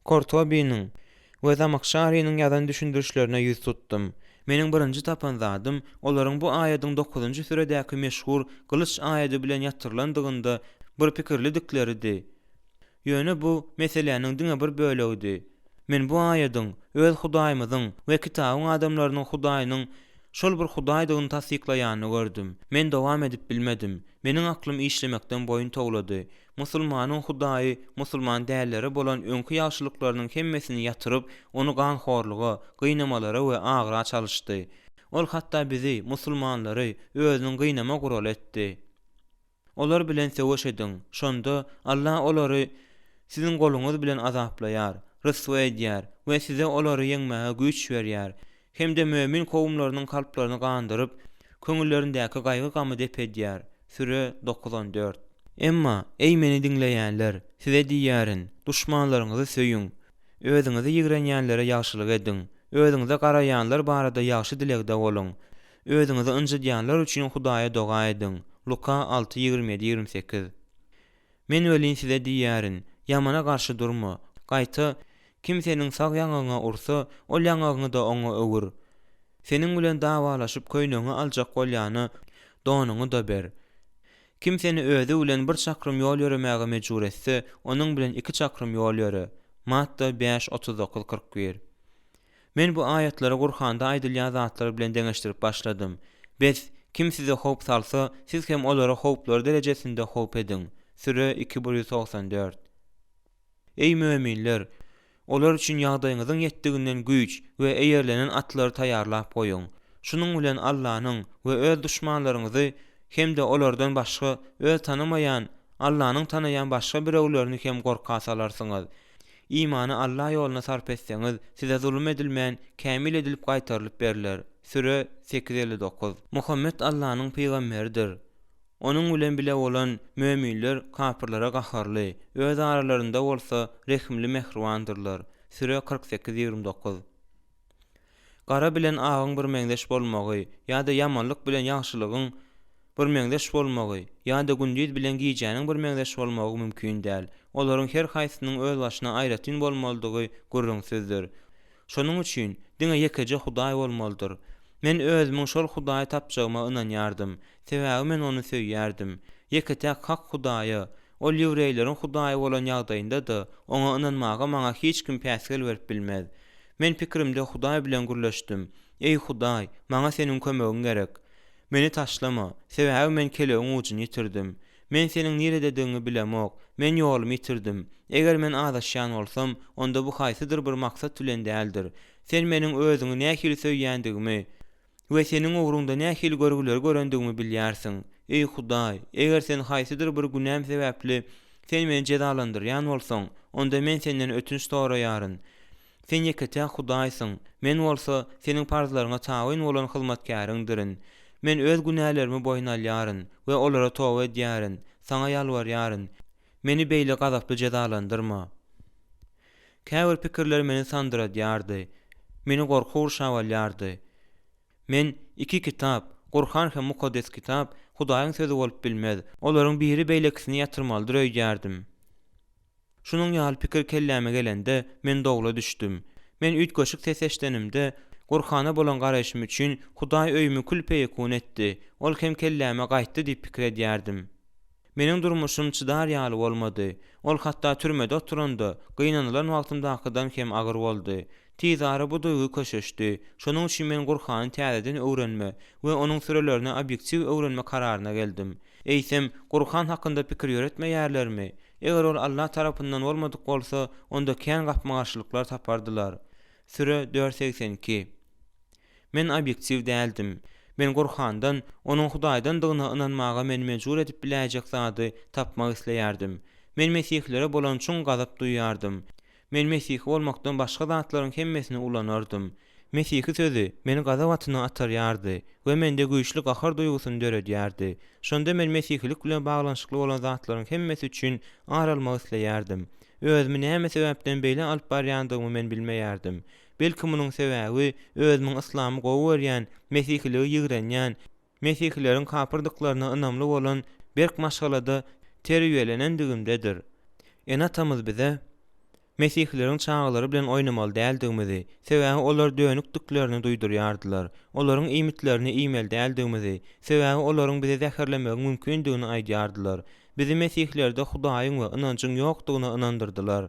Kortobi'nin we Zamakşary'nin ýazan düşündirişlerine ýüz tutdum. Meniň birinji tapan zadym olaryň bu aýadyň 9-njy süredäki meşhur gylyç aýady bilen ýatyrylandygynda bir pikirli dikleridi. Ýöne bu meseleniň diňe bir bölegidi. Men bu aýadyň öz Hudaýymyzyň we kitabyň adamlarynyň Hudaýynyň şol bir Hudaýdygyny tasdiklaýanyny gördüm. Men dowam edip bilmedim. Meniň aklym işlemekden boyun toglady. Musulmanyň Hudaýy, musulman dälleri bolan öňkü ýagşylyklarynyň hemmesini ýatyryp, onu ganhorlyga, gynamalara we agyra çalışdy. Ol hatda bizi, musulmanlary, özüniň gynama guraly etdi. Olar bilen söwüşediň. Şonda Allah olary sizin goluňyz bilen azaplayar, ryswa edýär we size olary ýeňmäge güýç berýär. Hem de mömin kowumlarynyň kalplaryny gandyryp, köňüllerindäki gaýgy gamy dep edýär. Süre 94. Emma ey meni dinleýänler, size diýärin, duşmanlaryňyzy söýüň. Özüňizi ýigrenýänlere ýagşylyk ediň. Özüňize garaýanlar barada ýagşy dilegde boluň. Özüňizi ynjydýanlar üçin Hudaýa doga ediň. Luka 6:27-28. Men welin size diýärin, ýamana garşy durma. Gaýta kimseniň sag ýaňaňa ursa, ol ýaňagyny da oňa öwür. Seniň bilen dawalaşyp köýnüňi aljak bolýany donuňy da ber. Kimseni özü bilen bir çakrym ýol ýöremäge mejbur etse, onuň bilen 2 çakrym ýol ýöre. Matta 5:39-41. Men bu aýatlary Gur'anda aýdylýan zatlar bilen deňeşdirip başladym. Biz kim size hop salsa, siz hem olara hoplar derejesinde hop ediň. Süre 2:94. Ey müminler, olar üçin ýagdaýyňyzyň ýetdiginden güýç we eýerlenen atlary taýýarlap goýuň. Şunuň bilen Allah'nyň we öz düşmanlaryňyzy hem de olardan başga öz tanımayan, Allah'nyň tanayan başga birewlerini hem gorka salarsyňyz. İmanı Allah ýoluna sarp etseňiz, size zulüm edilmän, kämil edilip gaýtarylyp beriler. Süre 8:59. Muhammed Allah'nyň peýgamberidir. Onuň bilen bile bolan müminler kafirlere gaharly, öz aralarynda bolsa rehimli mehriwandyrlar. Süre 48:29. Gara bilen agyň bir meňdeş bolmagy, ýa-da ýamanlyk bilen ýagşylygyň bir meňdeş bolmagy, ýa-da gündüz bilen giýjäniň bir meňdeş bolmagy mümkin däl. Olaryň her haýsynyň öz başyna aýratyn bolmalydygy gurrunsyzdyr. Şonuň üçin diňe ýekije Hudaý bolmalydyr. Men özümiň şol Hudaýa tapjagyma ynanýardym. Sebäbi men onu söýýärdim. Ýeketäk hak Hudaýa, ol ýewreýleriň Hudaýy bolan ýagdaýynda da oňa ynanmaga maňa hiç kim päsgel berip bilmez. Men pikirimde Hudaý bilen gürleşdim. Ey Hudaý, maňa seniň kömegiň gerek. Meni taşlama, sebäbi men kelegiň ujuny ýitirdim. Men seniň nire dediňi bilemok, men ýolumy ýitirdim. Eger men adaşýan bolsam, onda bu haýsydyr bir maksat bilen däldir. Sen meniň özüňi nähili söýýändigimi we seniň ugrunda nähili görgüler görendigimi bilýärsiň. Ey Hudaý, eger sen haýsydyr bir günäm sebäpli sen meni jezalandyrýan bolsaň, onda men senden ötünç soraýaryn. Sen ýeketäk Hudaýsyň, men bolsa seniň parzlaryňa taýyn bolan hyzmatkaryňdyrin. Men öz günälerimi boyun alýaryn we olara towa edýärin, saňa ýalwarýaryn. Meni beýle gazaply jezalandyrma. Käbir pikirler meni sandyrýardy. Meni gorku urşawalýardy. Men 2 kitap, Gur'an hem mukaddes kitap, Hudaýyň sözü bolup bilmez. Olaryň biri beýlekisini ýatyrmalydyr öýdärdim. Şunuň ýaly pikir kelläme gelende men dogla düşdüm. Men üýtgeşik ses eşdenimde Gur'ana bolan garaşym üçin Hudaý öýümi külpeýekun etdi. Ol hem kelläme gaýtdy diýip pikir edýärdim. Meniň durmuşym çydar ýaly bolmady. Ol hatda türmede oturanda gynanylan wagtymdakydan hem agyr boldy. Tizara bu duýgy köşeşdi. Şonuň üçin men Gur'any täzeden öwrenme we onuň sürelerini obyektiv öwrenme kararyna geldim. Eýsem, Gur'an hakynda pikir ýöretmeýärlermi? Eger ol Allah tarapyndan bolmadyk bolsa, onda kän gapmaşlyklar tapardylar. Süre 4:82. Men obyektiv däldim. Men Gur'andan, onuň Hudaýdan dygyna ynanmaga meni mejbur edip biläjek zady tapmak isleýärdim. Men mesihlere bolan çuň gazap duýýardym. Men Mesih bolmakdan başga zatlaryň hemmesini ulanardım. Mesih'i sözü meni gazawatyna atarýardy we mende güýçli gahar duýgusyny döredýärdi. Şonda men Mesihlik bilen baglanşykly bolan zatlaryň hemmesi üçin aralmak isleýärdim. Özümi näme sebäpden beýle alyp barýandygymy men bilmeýärdim. Belki munyň sebäbi özümiň islamy gowy berýän, Mesihligi ýigrenýän, Mesihleriň kapyrdyklaryna ynamly bolan berk maşgalada terbiýelenendigimdedir. Enatamyz bize Mesihleriň çağlary bilen oýnamaly däldigimizi, sebäbi olar dönükdüklerini duýdurýardylar. Olaryň iýmitlerini iýmel däldigimizi, sebäbi olaryň bize zäherlemek mümkindigini aýdýardylar. Bizi Mesihlerde Hudaýyň we ynanjyň ýokdugyna ynandyrdylar.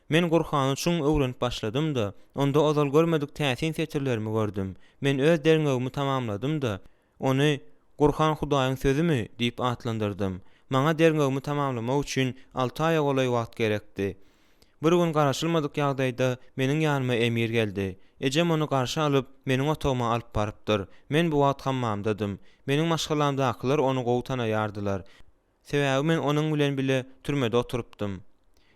Men Gurhany şuň öwrenip başladym-da, onda ozal görmedik täsin setirlerimi gördüm. Men öz derňegimi tamamladym-da, ony Gurhan Hudaýyň sözümi diýip atlandyrdym. Maňa derňegimi tamamlamak üçin 6 aý golay wagt gerekdi. Bir gün garaşylmadyk ýagdaýda meniň ýanyma Emir geldi. Ejem onu garşy alyp meniň otoguma alyp barypdyr. Men bu wagt hammamdadym. Meniň maşgalamdakylar onu gowtana ýardylar. Sebäbi men onuň bilen bile türmede oturypdym.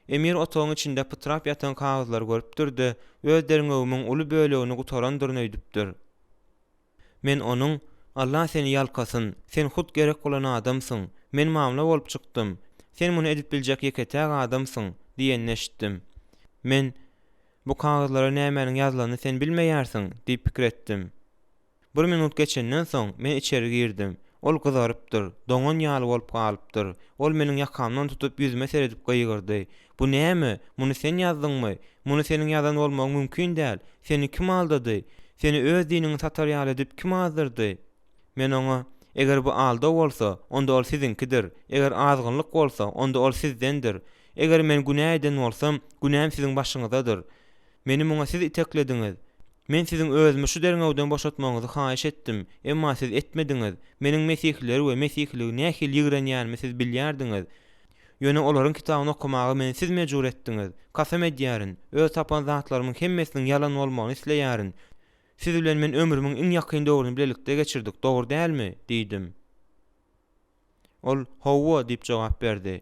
Emir otogyň içinde pytrap ýatan kagazlar görüpdirdi. Öz derňegimiň uly bölegini gutarandyryny öýdüpdir. Men onuň Allah seni ýalkasyn, sen hut gerek bolan adamsyň. Men mamla bolup çykdym. Sen muny edip biljek ýeketäk adamsyň diýenini eşitdim. Men bu kagazlara nämenin ýazylyny sen bilmeýärsiň diýip pikir etdim. 1 minut geçenden soň men içeri girdim. Ol gyzarypdyr, doňan ýaly bolup galypdyr. Ol meniň ýakamdan tutup ýüzüme seredip gaýgyrdy. Bu näme? Muny sen ýazdyňmy? Muny seniň ýazan bolmagy mümkin däl. Seni kim aldydy? Seni öz dinini satar ýaly edip kim azdyrdy? Men oňa eger bu alda bolsa, onda ol sizinkidir. Eger azgynlyk bolsa, onda ol sizdendir. Eger men günah eden bolsam, günahym siziň başyňyzdadyr. Meni muňa siz iteklediňiz. Men siziň özümi şu derňewden boşatmaňyzy haýyş etdim, emma siz etmediňiz. Meniň mesihleri we mesihliği nähil ýigrenýärmi siz bilýärdiňiz. Ýöne olaryň kitabyny okumagy meni siz mejbur etdiňiz. Kasam edýärin, öz tapan zatlarynyň hemmesiniň ýalan bolmagyny isleýärin. Siz bilen men ömrümiň iň ýakyn döwrüni birlikde geçirdik, dogry dälmi? diýdim. Ol "Hawa" diýip jogap berdi.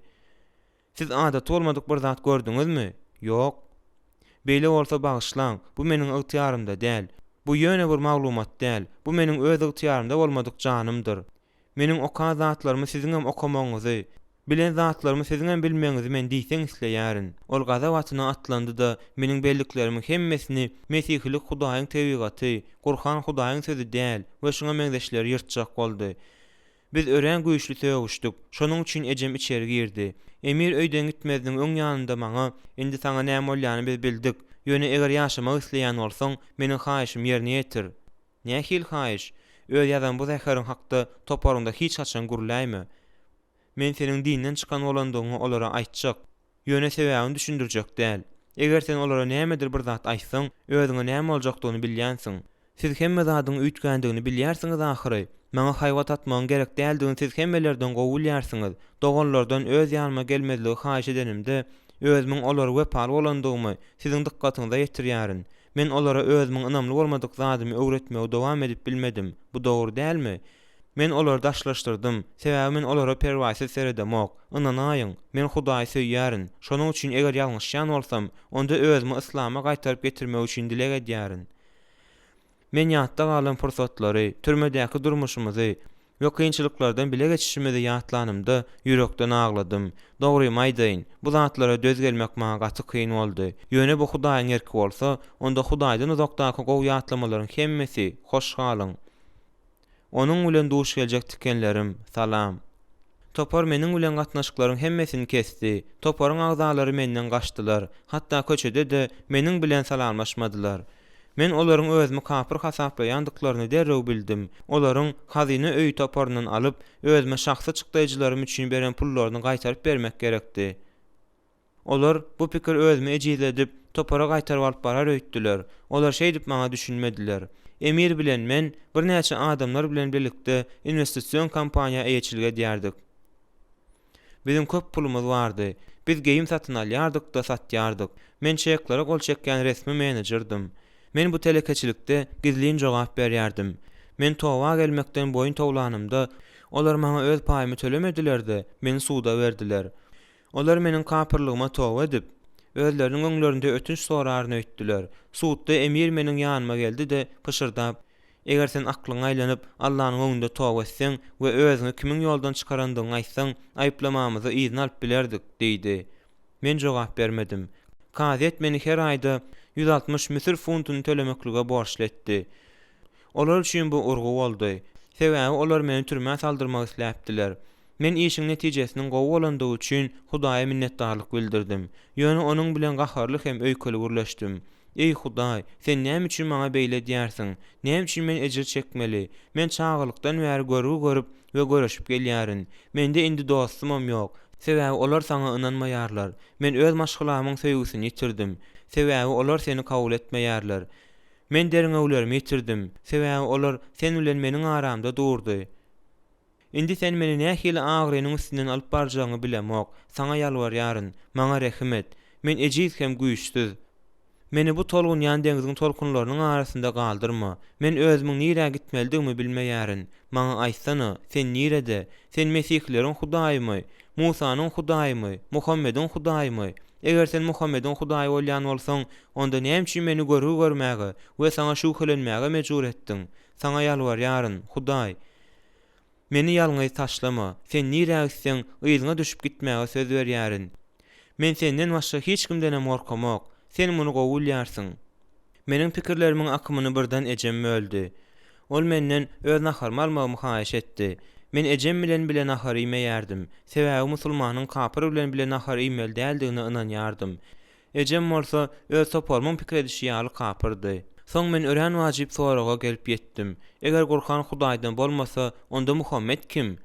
Siz adat bolmadyk bir zat gördüňizmi? Ýok. Beýle bolsa bagyşlaň, bu meniň ygtyýarymda däl. Bu ýöne bir maglumat däl. Bu meniň öz ygtyýarymda bolmadyk janymdyr. Meniň okan zatlarymy siziň hem okamagyňyzy, bilen zatlarymy siziň hem bilmeňizi men diýseň isleýärin. Ol gaza watyna atlandy da meniň belliklerimiň hemmesini Mesihlik Hudaýyň tebigaty, Gurhan Hudaýyň sözü däl we şoňa meňzeşleri ýyrtjak boldy. Biz ören güýçli söwüşdik. Şonuň üçin ejem içeri girdi. Emir öýden gitmezdiň öň ýanynda maňa "Indi saňa näme bolýany biz bildik. Ýöne eger ýaşamak isleýän bolsaň, meniň haýyşym ýerine ýetir." "Nähil haýyş? Öz ýazan bu zäherin hakda toparynda hiç haçan gurulaýmy? Men seniň dinden çykan bolandygyňy olara aýtjak. Ýöne sebäbini düşündirjek däl. Eger sen olara nämedir bir zat aýtsaň, özüňe näme boljakdygyny bilýänsiň. Siz hemme zadyň üýtgendigini bilýärsiňiz ahyry. Maňa haýwat atmagyň gerek däldigini siz hemmelerden gowulýarsyňyz. Doganlardan öz ýanyma gelmezligi haýyş edenimde, özümiň olara wepar bolandygymy siziň dykkatyňyza ýetirýärin. Men olara özümiň ynamly bolmadyk zadymy öwretmegi dowam edip bilmedim. Bu dogry dälmi? Men olary daşlaşdyrdym. Sebäbi men olara perwasyz seredemok. Ynanaýyň, men Hudaýy söýýärin. Şonuň üçin eger ýalňyşýan bolsam, onda özümi islama gaýtaryp getirmek üçin dilek edýärin. Men ýatda galan fursatlary, türmedäki durmuşymyzy, we kynçylyklardan bile geçişimizi ýatlanymda ýürekden agladym. Dogrymy aýdyn, bu zatlara döz gelmek maňa gaty kyn boldy. Ýöne bu Hudaýyň erki bolsa, onda Hudaýdan uzakdaky gowy ýatlamalaryň hemmesi hoş galyň. Onuň bilen duş geljek dikenlerim, salam. Topar meniň bilen gatnaşyklaryň hemmesini kesdi. Toparyň agzalary menden gaçdylar. Hatda köçede de meniň bilen salamlaşmadylar. Men olaryň özümi kapyr hasaplaýandyklaryny derrew bildim. Olaryň hazyna öý toparyndan alyp, özüme şahsy çykdaýjylarym üçin beren pullaryny gaýtaryp bermek gerekdi. Olar bu pikir özüme ejizl edip, topara gaýtaryp alyp barar öýtdiler. Olar şeý diýip maňa düşünmediler. Emir bilen men bir näçe adamlar bilen birlikde investisiýon kampaniýa eýetçiligi edýärdik. Bizim köp pulumuz bardy. Biz geyim satyn alýardyk da satýardyk. Men çeklere gol çekýän resmi menejerdim. Men bu telekeçilikde gizliň jogap berýärdim. Men towa gelmekden boyun towlanymda olar maňa öz paýymy tölemediler-de, meni suda berdiler. Olar meniň kapyrlygyma towa edip, özleriniň öňlerinde ötünç soraryny öýtdiler. Suutda Emir meniň ýanyma geldi de pışırdap, "Eger sen aklyň aýlanyp Allahyň öňünde towa etseň we özüňi kimiň ýoldan çykarandygyny aýtsaň, aýplamamyzy izin alyp bilerdik" diýdi. Men jogap bermedim. Kazet meni her aýda 160 Misir funtuny tölemeklige borçly etdi. Olar üçin bu urgu boldy. Sebäbi olar meni türmä saldyrmak isläpdiler. Men işiň netijesiniň gowy bolandygy üçin Hudaýa minnetdarlyk bildirdim. Ýöne onuň bilen gaharlyk hem öýkeli gürleşdim. "Ey Hudaý, sen näme üçin maňa beýle diýärsiň? Näme üçin men ejir çekmeli? Men çağlykdan bäri görüp we görüşip gelýärin. Mende indi dostumam ýok. Sebäbi olar saňa ynanmaýarlar. Men öz maşgylamyň söýgüsini ýitirdim. Sebäbi olar seni kabul etmeýärler. Men deriňeglerimi ýitirdim. Sebäbi olar sen bilen meniň aramda durdy. Indi sen meni nähili agrynyň üstünden alyp barjagyňy bilemok. Saňa ýalbarýaryn, maňa rehim et. Men ejiz hem güýçsiz. Meni bu tolgun ýan deňiziň tolkunlarynyň arasynda galdyrma. Men özümiň nirä gitmeldigimi bilmeýärin. Maňa aýtsana, sen nirede? Sen Mesihlilerin Hudaýymy? Musanyň Hudaýymy? Muhammediň Hudaýymy? Eger sen Muhammediň Hudaýy bolýan bolsaň, onda näme meni görmäge we saňa şuhlenmäge mejbur etdiň? Saňa ýalbarýaryn, Hudaý. Meni ýalňyz taşlama. Sen nirä gitseň, ýyzyňa düşüp gitmäge söz berýärin. Men senden başga hiç kimden morkamok. Sen muny gowulýarsyň. Meniň pikirlerimiň akymyny birden ejem öldü. Ol menden öz naharmy almagymy haýyş etdi. Men ejem bilen nahar imeýärdim. Sebäbi musulmanyň kapyr bilen nahar imel däldigine ynanýardym. Ejem bolsa öz topalmyň pikir edişi ýaly kapyrdy. Soň men ören wajyp soraga gelip ýetdim. Eger Gurhan Hudaýdan bolmasa, onda Muhammed kim?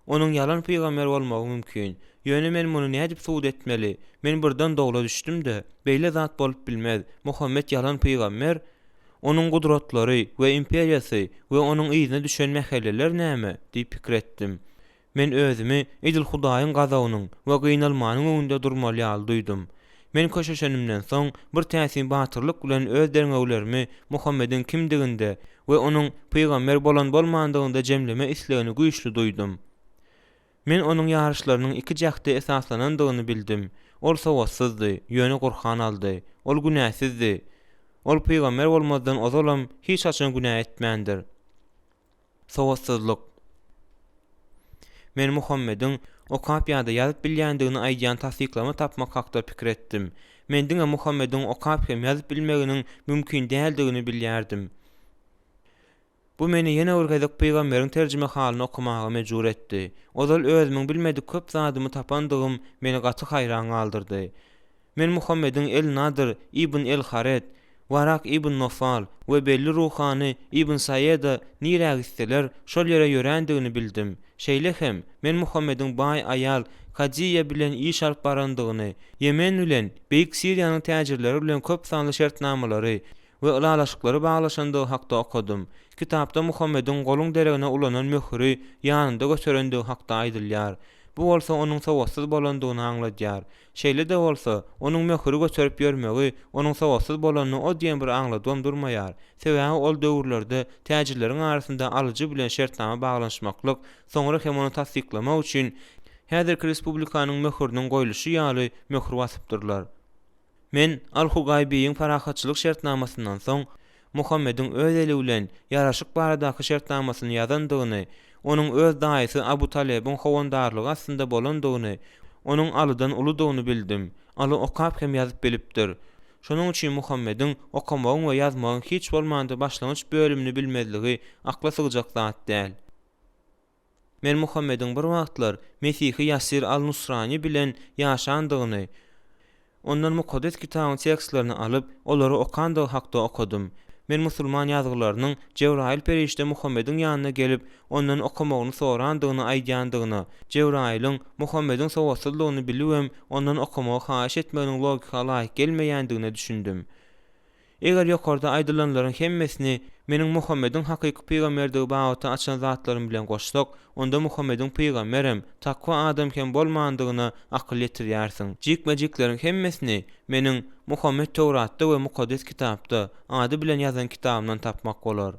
Onuň ýalan peýgamber bolmagy mümkin. Ýöne men muny nädip suwd etmeli? Men birden dogla düşdüm-de, beýle zat bolup bilmez. Muhammed ýalan peýgamber, onuň gudratlary we imperiýasy we onuň ýyzyna düşen mäheleler näme diýip pikir etdim. Men özümi Edil Hudaýyň gazawynyň we gynalmanyň öňünde durmaly ýaly duýdum. Men köşeşenimden soň bir täsin batyrlyk bilen öz deriňeglerimi Muhammediň kimdiginde we onuň peýgamber bolan bolmandygynda jemleme islegini güýçli duýdum. Men onuň ýaryşlarynyň iki jakda esaslanandygyny bildim. Ol sowatsyzdy, ýöne Gurhan aldy. Ol günäsizdi. Ol peýgamber bolmazdan ozalam hiç açan günä etmändir. Sowatsyzlyk. Men Muhammediň o kapýada ýazyp bilýändigini aýdýan tasdiklama tapmak hakda pikir etdim. Men diňe Muhammediň o kapýam ýazyp bilmeginiň mümkin däldigini bilýärdim. Bu meni ýene urgaýdyk peýgamberiň terjime halyny okumaga mejbur etdi. Ozal özümiň bilmedik köp zadymy tapandygym meni gaty haýran galdyrdy. Men Muhammediň el Nadir ibn el-Haret, Warak ibn Nofal we belli ruhany ibn Sayyada nirä gitseler şol ýere ýörendigini bildim. Şeýle hem men Muhammediň baý aýal Kadiýa bilen iş alyp barandygyny, Yemen bilen Beýik Siriýanyň täjirleri bilen köp sanly şertnamalary we ulalaşyklary baglaşandygy hakda okudum. Kitapda Muhammediň goluň deregine ulanan möhüri ýanynda göterendigi hakda aýdylýar. Bu bolsa onuň sowatsyz bolandygyny aňladýar. Şeýle de bolsa, onuň möhüri göterip ýörmegi onuň sowatsyz bolanyny o diýen bir aňladym durmaýar. Sebäbi ol döwürlerde täjirleriň arasynda alyjy bilen şertnama baglanşmaklyk, soňra hem onu tasdiklamak üçin häzirki respublikanyň möhüriniň goýuluşy ýaly möhür basypdyrlar. Men Al-Hugaybiýiň parahatçylyk şertnamasyndan soň Muhammediň öz eli bilen ýaraşyk baradaky şertnamasyny ýazandygyny, onuň öz daýysy Abu Talibin howandarlygy aslynda bolandygyny, onuň alydan uludygyny bildim. Aly okap hem ýazyp bilipdir. Şonuň üçin Muhammediň okamagyň we ýazmagyň hiç bolmanda başlangyç bölümini bilmezligi akla sygjak zat däl. Men Muhammediň bir wagtlar Mesihi Yasir al-Nusrani bilen ýaşandygyny, ondan mukaddes kitabyň tekstlerini alyp, olary okandygy hakda okudum. Men musulman ýazgylarynyň Cebrail perişte Muhammediň ýanyna gelip, ondan okamagyny sorandygyny aýdýandygyny, Cebrail'in Muhammediň sowatsyzlygyny bilýärem, ondan okamagy haýyş etmeginiň logika laýyk gelmeýändigine düşündüm. Eger ýokarda aýdylanlaryň hemmesini meniň Muhammediň hakyky peýgamberdigi bagyta açan zatlarym bilen goşsak, onda Muhammediň peýgamberem, takwa adam hem bolmandygyna akyl ýetirýärsiň. Jikme-jikleriň hemmesini meniň Muhammed Tawratda we mukaddes kitapda ady bilen ýazan kitabymdan tapmak bolar.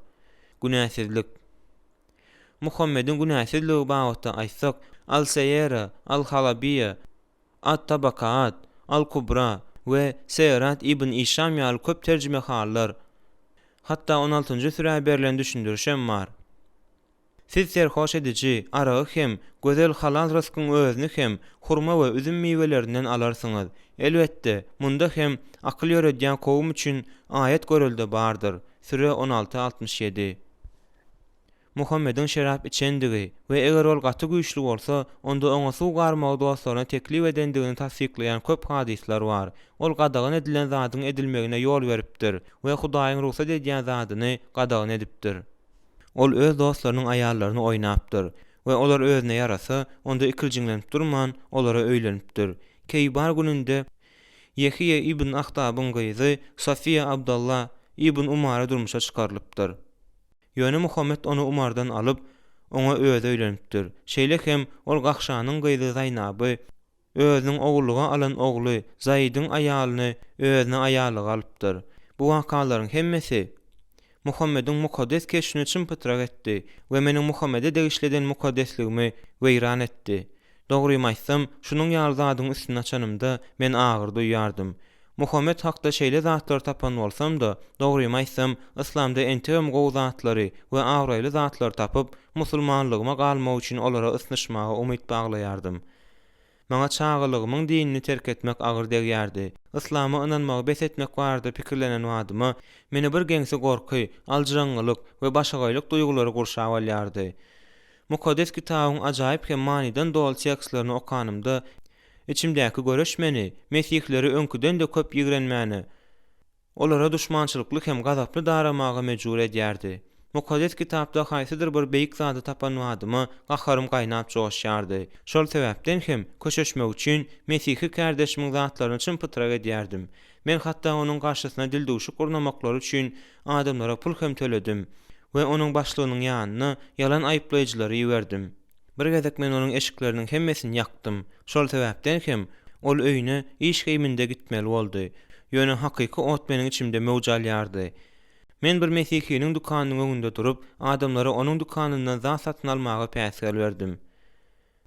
Günäsizlik. Muhammediň günäsizligi bagyta aýtsak, Al-Sayyara, Al-Halabiyya, At-Tabakat, Al-Kubra we Seyrat ibn İşam ýaly köp terjime hallar. Hatta 16-njy sürä berilen düşündirişem bar. Siz serhoş edici, aragy hem, gözel halal rızkyň özüni hem, hurma we üzüm miwelerinden alarsyňyz. Elbetde, munda hem akyl ýöredýän kowum üçin ayet görüldi bardyr. Süre 16-67. Muhammediň şerap içendigi we eger ol gaty güýçli bolsa, onda oňa suw garmagy dostlaryna teklip edendigini tasdiklaýan köp hadisler bar. Ol gadagyn edilen zadyň edilmegine ýol beripdir we Hudaýyň ruhsat edýän zadyny gadagyn edipdir. Ol öz dostlarynyň aýallaryny oýnapdyr. we olar özüne yarasa onda ikiljiňlenip durman olara öýlenipdir. Keybar gününde Yehiye ibn Ahtab'ın gyzy Safiya Abdullah ibn Umar'a durmuşa çıkarlypdyr. Ýöne Muhammed onu Umar'dan alyp oňa özü öýlenipdir. Şeýle hem ol gakşanyň gyzy Zaynaby özüniň ogluga alan ogly Zaýdyň aýalyny özüne aýalyga alypdyr. Bu wakalaryň hemmesi Muhammediň mukaddes keşfini çympytrak etdi we meniň Muhammede degişleden mukaddesligimi weýran etdi. Dogry aýtsam, şunuň ýaly zadyň üstüne açanymda men agyr duýýardym. Muhammed hakda şeýle zatlar tapan bolsam-da, dogry aýtsam, islamda entegem gowy zatlary we agryly zatlar tapyp, musulmanlygyma galmak üçin olara ysnyşmaga umyt baglaýardym. Maňa çağılygymyň dinini terk etmek agyr degýärdi. Islama ynanmagy bes etmek barada pikirlenen wadyma meni bir geňse gorky, aljaňlyk we başagaýlyk duýgulary gurşap alýardy. Mukaddes kitabyň ajaýyp hem maniden dol tekstlerini okanymda içimdäki göreş meni mesihleri öňküden de köp ýigrenmäni, olara duşmançylykly hem gazaply daramaga mejbur edýärdi. Mukaddes kitapda haýsydyr bir beýik zady tapan wadyma gaharym gaýnap joşýardy. Şol sebäpden hem köşeşmek üçin Mesihi kardeşimiň zatlaryny çympytrak edýärdim. Men hatda onuň garşysyna dilduşy gurnamaklar üçin adamlara pul hem töledim we onuň başlygynyň ýanyna ýalan aýplaýjylary ýiberdim. Bir gezek men onuň eşikleriniň hemmesini ýaktym. Şol sebäpden hem ol öýüne iş geýminde gitmeli boldy. Ýöne hakyky ot meniň içimde mewjalýardy. Men bir Mesihiniň dukanynyň öňünde durup, adamlara onuň dukanyndan zat satyn almagy päsgäl berdim.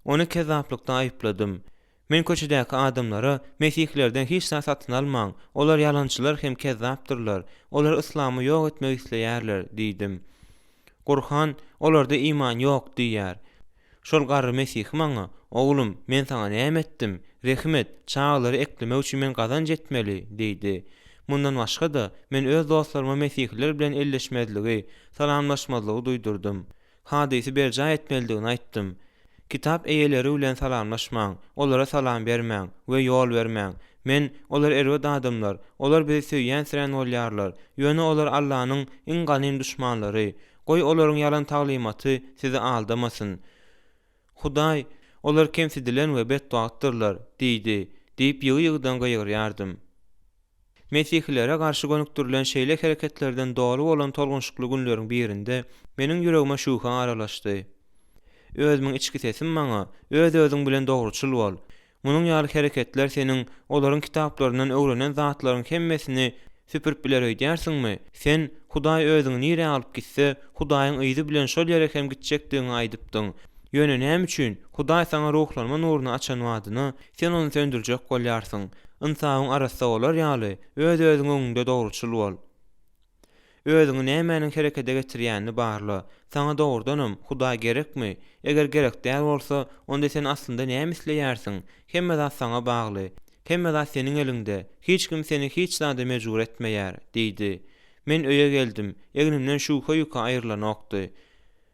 Onu kezaplykda aýpladym. Men köçedäki adamlara Mesihlerden hiç zat satyn almaň, olar ýalançylar hem kezapdyrlar, olar islamy ýok etmek isleýärler diýdim. Gurhan, olarda iman ýok diýär. Şol garry Mesih maňa, oglum, men saňa näme etdim? Rehmet, çağlary eklemek üçin men gazanç etmeli diýdi. Mundan başga da men öz dostlaryma Mesihler bilen elleşmezligi, salamlaşmazlygy duýdurdum. Hadysy berja etmelidigini aýtdym. Kitap eýeleri bilen salamlaşmaň, olara salam bermäň we ýol bermäň. Men olar erwet adamlar, olar bizi söýýän siren bolýarlar. Ýöne olar Allah'nyň iň ganym düşmanlary. Goý olaryň ýalan taglimaty sizi aldamasyn. Hudaý, olar kemsidilen we bedduatdyrlar diýdi. Diýip ýygy-ýygydan gaýyrýardım. Mesihlere garşy gönüktirilen şeýle hereketlerden dolu bolan tolgunçlukly günleriň birinde meniň ýüregime şuha aralaşdy. Özümiň içki sesim maňa, öz-özüň bilen dogruçul bol. Munyň ýaly hereketler seniň olaryň kitaplaryndan öwrenen zatlaryň hemmesini süpürip biler öýdärsiňmi? Sen Hudaý özüňi nire alyp gitse, Hudaýyň ýyzy bilen şol ýere hem gitjekdigini aýdypdyň. Ýöne näme üçin Hudaý saňa ruhlanma nuruny açan wadyna sen onu söndürjek bolýarsyň. Insawyň arasynda olar ýaly, öz-özüň öňünde dogruçul bol. Özüňi nämäniň herekete getirýänini barla. Saňa dogrudanam Hudaý gerekmi? Eger gerek däl bolsa, onda sen aslynda näme isleýärsiň? Hemme zat saňa bagly. Hemme zat seniň elinde. Hiç kim seni hiç zada mejbur etmeýär, diýdi. Men öýe geldim. Egnimden şuha ýuka aýrylanokdy.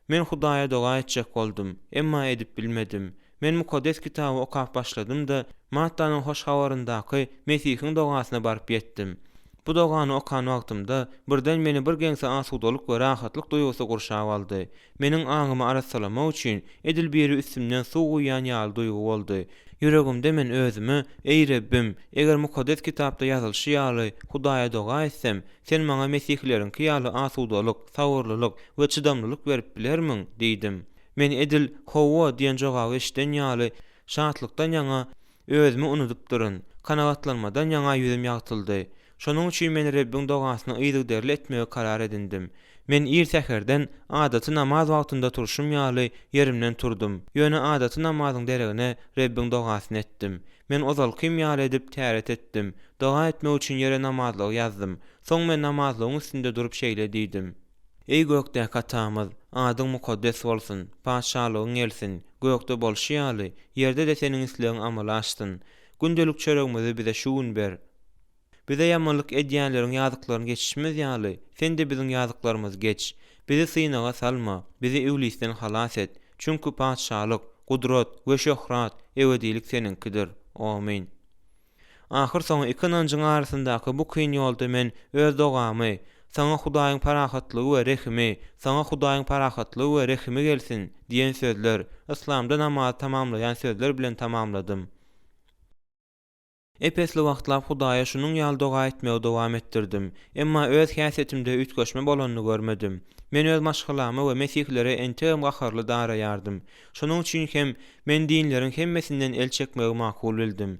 Men Hudaýa doga etjek boldum, emma edip bilmedim. Men mukaddes kitaby okap başladym da Mattanyň hoş habaryndaky Mesihiň dogasyna baryp ýetdim. Bu dogany okan wagtymda birden meni bir geňse asudalyk we rahatlyk duýgusy gurşap aldy. Meniň aňymy aratsalamak üçin edil beri üstümden suw ýan ýaly duýgu boldy. Yüregimde men özüme, ey Rabbim, eger mukaddes kitapda ýazylşy ýaly Hudaýa doga etsem, sen maňa Mesihleriň ýaly asudalyk, sabırlylyk we çydamlylyk berip bilermiň diýdim. Men edil Hawa diýen jogaby eşden ýaly şatlykdan ýaňa özümi unutup durun. Kanagatlanmadan ýaňa ýüzüm ýagtyldy. Şonuň üçin men Rabbiň dogasyny ýygyderli etmege karar edindim. Men ir säherden adaty namaz wagtynda turşum ýaly yerimden turdum. Ýöne adaty namazyň deregine Rabbiň dogasyny etdim. Men ozalkym ýaly edip täret etdim. Doga etmek üçin ýere namazlygy ýazdym. Soň men namazlygyň üstünde durup şeýle diýdim. Ey gökdäki atamyz, adyň mukaddes bolsun, paşalygyň gelsin. Gökde bolşy ýaly, ýerde de seniň islegiň amala açdyn. Gündelik çöregimizi bize şuun ber. Bize yamanlyk edýänleriň ýazyklaryny geçişmez ýaly, sen de biziň ýazyklarymyzy geç. Bizi synaga salma, bizi iblisden halas et. Çünkü paşalyk, gudrat we şöhrat ebedilik seninkidir. Amin. Ahir soňy iki nanjyň arasyndaky bu kyn ýolda men öz dogamy, Sana Hudaýyň parahatlygy we rehimi, sana Hudaýyň parahatlygy we rehimi gelsin diýen sözler, İslamda namaz tamamlayan sözler bilen tamamladym. Epesli wagtlap Hudaýa şunuň ýaly doga etmegi dowam etdirdim. Emma öz häsiýetimde ütgeşme bolanyny görmedim. Men öz maşgalamy we mesihlere entegim gaharly daraýardım. Şonuň üçin hem men dinleriň hemmesinden el çekmegi makul bildim.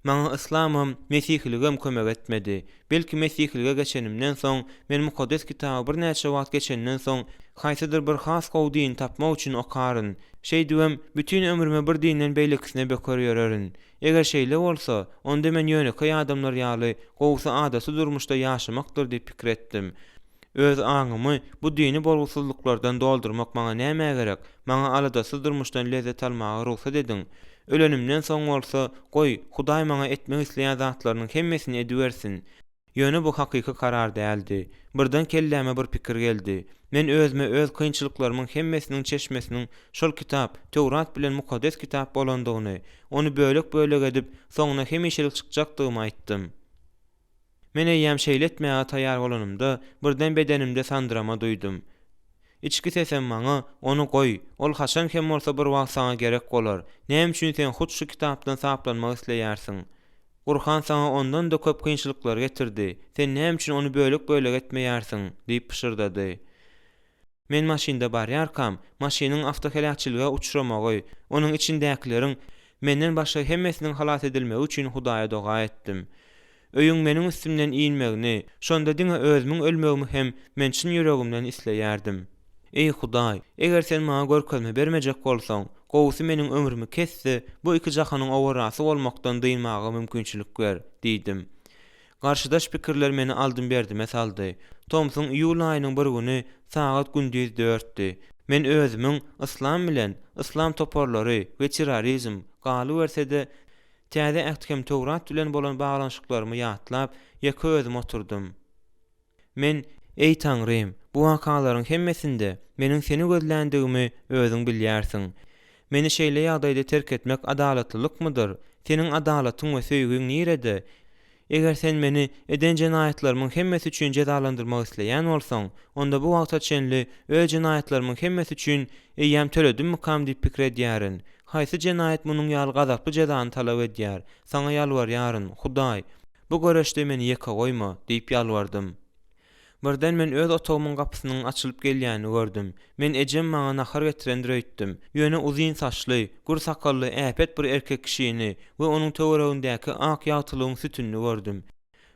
Maňa İslamym, mesihligim kömek etmedi. Belki mesihlige geçenimden soň, men mukaddes kitaby bir näçe wagt geçenden soň, haýsydyr bir has gowy din tapmak üçin okaryn. Şeý diýem, bütün ömrüme bir dinden beýlekisine bekar ýörerin. Eger şeýle bolsa, onda men ýönekä adamlar ýaly gowsy adasy durmuşda ýaşamakdyr diýip pikir etdim. Öz aňymy bu dini bolgusyzlyklardan doldurmak maňa näme gerek? Maňa aladasy durmuşdan lezzet almagy ruhsat ediň. Ölenimden soň bolsa, goý, Hudaý maňa etmek isleýän zatlarynyň hemmesini edibersin. Ýöne bu hakyky karar däldi. Birden kelläme bir pikir geldi. Men özüme öz kynçylyklarymyň hemmesiniň çeşmesiniň şol kitap, Tewrat bilen mukaddes kitap bolandygyny, onu bölek edip soňuna hemişelik çykjakdygymy aýtdym. Men eýýäm şeýletmäge taýýar bolanymda birden bedenimde sandyrama duýdum. İçki sesem maňa, onu goý, ol haçan hem bolsa bir wagt saňa gerek bolar. Näme üçin sen hut şu kitapdan saplanmak isleýärsiň? Gurhan sana ondan da köp kynçylyklar getirdi. Sen näme üçin onu bölek etmeýärsiň? diýip pişirdady. Men maşynda barýarkam, maşynyň awtohelakçylyga uçramagy, onuň içindäkileriň menden başga hemmesiniň halat edilmegi üçin Hudaýa doga etdim. Öýüň meniň üstümden iýilmegini, şonda diňe özümiň ölmegimi hem men çyn ýüregimden isleýärdim. Ey Hudaý, eger sen maňa görkezme bermejek bolsaň, gowsy meniň ömrümi kesse, bu iki jahanyň owarasy bolmakdan dyýmagy mümkinçilik ber, diýdim. Garşydaş pikirler meni aldym berdi mesaldy. Tomsun iýul aýynyň bir güni sagat gündüz 4'ti. Men özümiň İslam bilen, İslam toparlary we terrorizm galy bersede täze ähkem Tewrat bilen bolan baglanyşyklarymy ýatlap, ýeke özüm oturdum. Men, ey Taňrym, bu wakalaryň hemmesinde meniň seni gözländigimi özüň bilýärsiň. Meni şeýle ýagdaýda terk etmek adalatlylykmydyr? Seniň adalatyň we söýgüň nirede? Eger sen meni eden jenaýatlarymyň hemmesi üçin jezalandyrmak isleýän bolsaň, onda bu wagta çenli öz jenaýatlarymyň hemmesi üçin eýýäm töledimmi kam diýip pikir edýärin. Haýsy jenaýat munyň ýaly gazaply jezany talap edýär? Saňa ýalbarýaryn, Hudaý, bu göreşde meni ýeke goýma diýip ýalbardym. Birden men öz otogumyň gapysynyň açylyp gelýänini gördüm. Men ejem maňa nahar getirendir öýtdim. Ýöne uzyn saçly, gur sakally, äpet bir erkek kişini we onuň töweregindäki ak ýagtylygyň sütünni gördüm.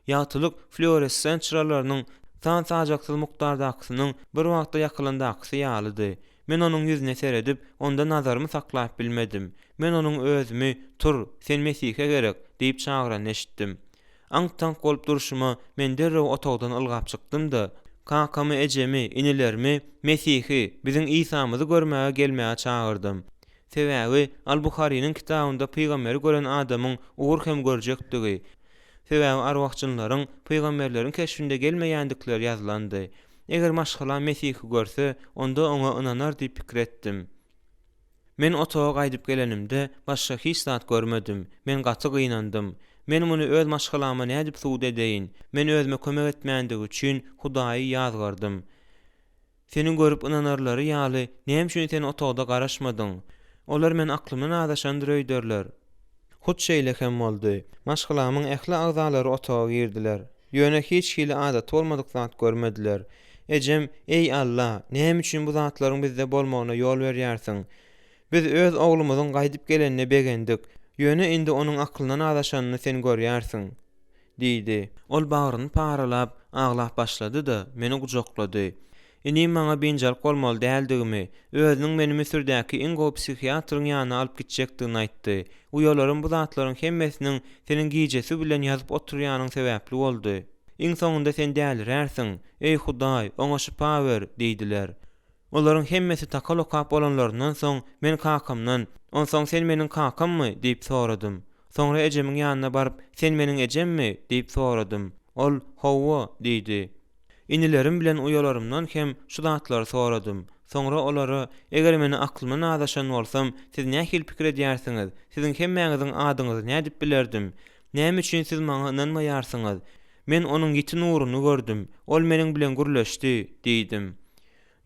Ýagtylyk fluoressent çyralarynyň saň-sajaksyz mukdardakysynyň bir wagtda ýakylyndaky ýalydy. Men onuň ýüzüne seredip, onda nazarymı saklap bilmedim. Men onuň özümi, tur, sen Mesihe gerek, diýip çagyran eşitdim. Aňtan bolup duruşyma men derrew otogdan ylgap çykdym-da, kakamy, ejemi, inilerimi, Mesihi, biziň Isa'myzy görmäge gelmäge çagyrdym. Sebäbi Al-Buhari'nin kitabynda peýgamberi gören adamyň ugur hem görjekdigi, sebäbi arwahçylaryň peýgamberleriň keşfinde gelmeýändikleri ýazylandy. Eger maşgala Mesihi görse, onda oňa inanar diýip pikir etdim. Men otoga gaýdyp gelenimde başga hiç zat görmedim. Men gaty gynandym. Men muny öz maşgalama nädip suwd edeýin? Men özüme kömek etmändig üçin Hudaýy ýazgardym. Seni görüp inanarlary ýaly, näme üçin sen otogda garaşmadyň? Olar men aklymdan adaşandyr öýderler. Hut şeýle hem boldy. Maşgalamyň ähli agzalary otoga girdiler. Ýöne hiç hili adat bolmadyk zat görmediler. Ejem, ey Allah, näme üçin bu zatlaryň bizde bolmagyna ýol berýärsiň? Biz öz oglumyzyň gaýdyp gelenine begendik. Ýöne indi onuň aklyndan adaşanyny sen görýärsiň, diýdi. Ol bagyryny paralap, aglap başlady da meni gujoklady. Indi maňa binjal bolmaly däldigimi, özüniň meni Misrdäki iň gowy psihiatryň ýanyna alyp gitjekdigini aýtdy. Bu ýolaryň bu zatlaryň hemmesiniň seniň giýjesi bilen ýazyp oturýanyň sebäpli boldy. Iň soňunda sen dälirärsiň, ey Hudaý, oňa şifa ber, diýdiler. Olaryň hemmesi takalokap bolanlaryndan soň men kakamdan, onsoň sen meniň kakammy diýip soradym. Soňra ejemiň ýanyna baryp, sen meniň ejemmi diýip soradym. Ol, "Howwa" diýdi. Inilerim bilen uýalarymdan hem şu zatlary soradym. Soňra olara, eger meni aklymdan adaşan bolsam, siz nähil pikir edýärsiňiz? Siziň hemmäňiziň adyňyzy nädip bilerdim? Näme üçin siz maňa inanmaýarsyňyz? Men onuň ýiti nuruny gördüm. Ol meniň bilen gürleşdi, diýdim.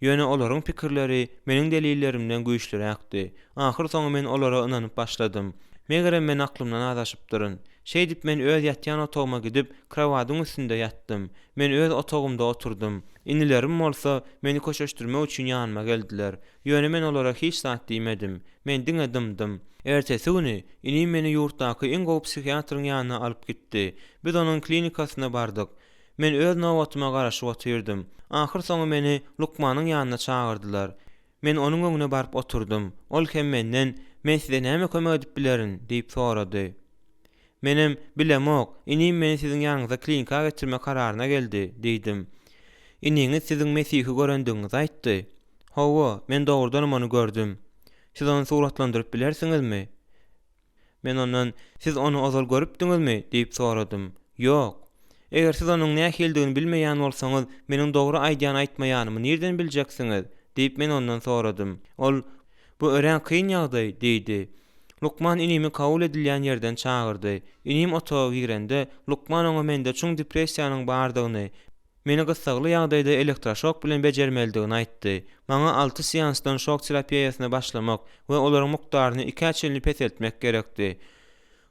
Ýöne olaryň pikirleri meniň delillerimden güýçliräkdi. Ahyr soňy men olara ynanyp başladym. Megerem men aklymdan adaşypdyryn. Şeýdip men öz ýatýan otoguma gidip krawadyň üstünde ýatdym. Men öz otogumda oturdum. Inilerim bolsa meni köşeşdirmek üçin ýanyma geldiler. Ýöne men olara hiç zat diýmedim. Men diňedimdim. Ertesi güni inim meni ýurtdaky iň gowy psihiatryň ýanyna alyp gitdi. Biz onuň klinikasyna bardyk. Men öz nowatyma garaşyp otyrdym. Ahyr soňy meni Lukmanyň ýanyna çagyrdylar. Men onuň öňüne baryp oturdum. Ol hem menden "Men size näme kömek edip bilerin?" diýip sorady. Menem "Bilemok, inim meni siziň ýanyňyza klinikaga getirme kararyna geldi" diýdim. "Iniňiz siziň Mesihi görendiňizi aýtdy." "Hawa, men dogrudan onu gördüm." "Siz onu suratlandyryp bilersiňizmi?" Men ondan "Siz onu ozal görüpdiňizmi?" diýip soradym. "Ýok." "Eger siz onuň näme geldigini bilmeýän bolsaňyz, meniň dogry aýdýan aýtmaýanymy nerden biljeksiňiz?" diýip men ondan soradym. Ol "Bu ören kyn ýagdaý" diýdi. Lukman inimi kabul edilýän ýerden çagyrdy. Inim otağa girende Lukman oňa mende çuň depressiýanyň bardygyny, meni gysagly ýagdaýda elektroşok bilen bejermeldigini aýtdy. Maňa 6 seansdan şok terapiýasyna başlamak we olaryň mukdaryny 2 çenli peseltmek gerekdi.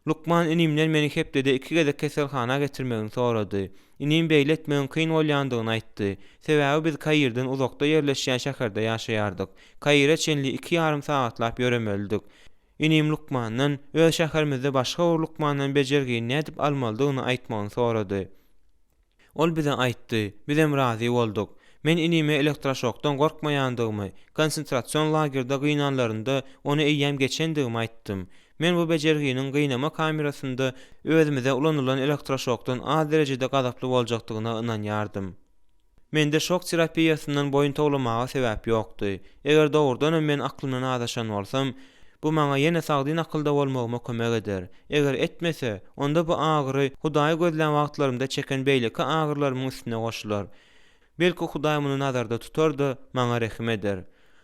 Lukman inimden meni hepdede 2 gezek keselhana getirmegini sorady. Inim beýle etmegiň kyn bolýandygyny aýtdy. Sebäbi biz Kairden uzakda ýerleşýän şäherde ýaşaýardyk. Kaire çenli 2,5 sagatlap ýöremeldik. Inim Lukmandan öz şäherimizde başga bir Lukmandan bejergini nädip almalydygyny aýtmagyny sorady. Ol bize aýtdy, biz hem razy bolduk. Men inime elektroşokdan gorkmaýandygymy, konsentrasiýon lagerda gynanlarynda onu eýýäm geçendigimi aýtdym. Men bu bejerginiň gynama kamerasynda özümize ulanylan elektroşokdan az derejede gazaply boljakdygyna ynanýardym. Mende şok terapiýasyndan boyun toglamaga sebäp ýokdy. Eger dogrudan men aklymdan adaşan bolsam, bu maňa ýene sagdyn akylda bolmagyma kömek eder. Eger etmese, onda bu agyry Hudaý gözlän wagtlarymda çeken beýleki agyrlarymyň üstüne goşular. Belki Hudaý muny nazarda tutar-da maňa rehim eder.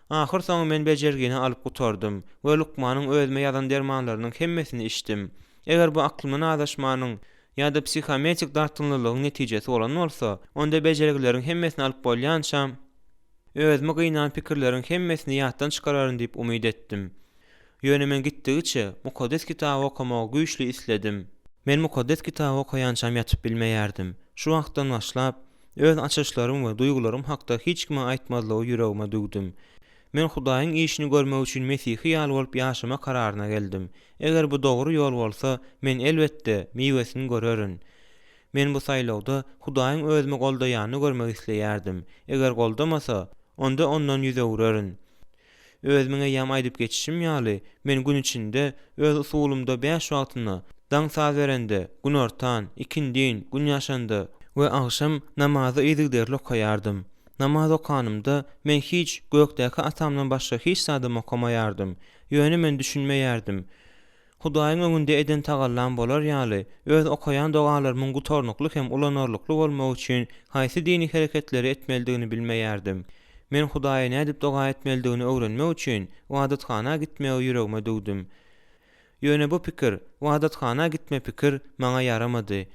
Ahyr soňy men bejergini alyp gutardym we Lukmanyň özüme ýazan dermanlarynyň hemmesini içdim. Eger bu aklymdan adaşmanyň ýa-da psikometrik dartynlylygyň netijesi bolan bolsa, onda bejergilerin hemmesini alyp bolýançam, özüme gynnan pikirleriň hemmesini ýatdan çykararyn diýip umyt etdim. Ýöne men gitdigiçe mukaddes kitaby okumagy güýçli isledim. Men mukaddes kitaby okuýançam ýatyp bilmeýärdim. Şu wagtdan başlap öz açyşlarym we duýgularym hakda hiç kime aýtmazlygy ýüregime dugdum. Men Hudaýyň işini görmek üçin Mesihi ýaly bolup ýaşama kararyna geldim. Eger bu dogry ýol bolsa, men elbetde miwesini görerin. Men bu saýlawda Hudaýyň özüme goldaýanyny görmek isleýärdim. Eger goldamasa, onda ondan ýüze urerin. Özüme ýam aýdyp geçişim ýaly, men gün içinde öz usulumda 5 wagtyna, daň saz berende, gün ortan, ikindin, gün ýaşanda we agşam namazy ýygyderli okaýardym. Namaz okanymda men hiç gökdäki atamdan başga hiç zadym okamaýardym. Ýöne men düşünmeýärdim. Hudaýyň öňünde eden tagallan bolar ýaly, öz okaýan dogalarymyň gutornukly hem ulanarlykly bolmagy üçin haýsy dini hereketleri etmeldigini bilmeýärdim. Men Hudaýa nädip doga etmeldigini öwrenmek üçin wadatxana gitmegi ýüregime dugdum. Ýöne bu pikir, wadatxana gitme pikir maňa yaramady.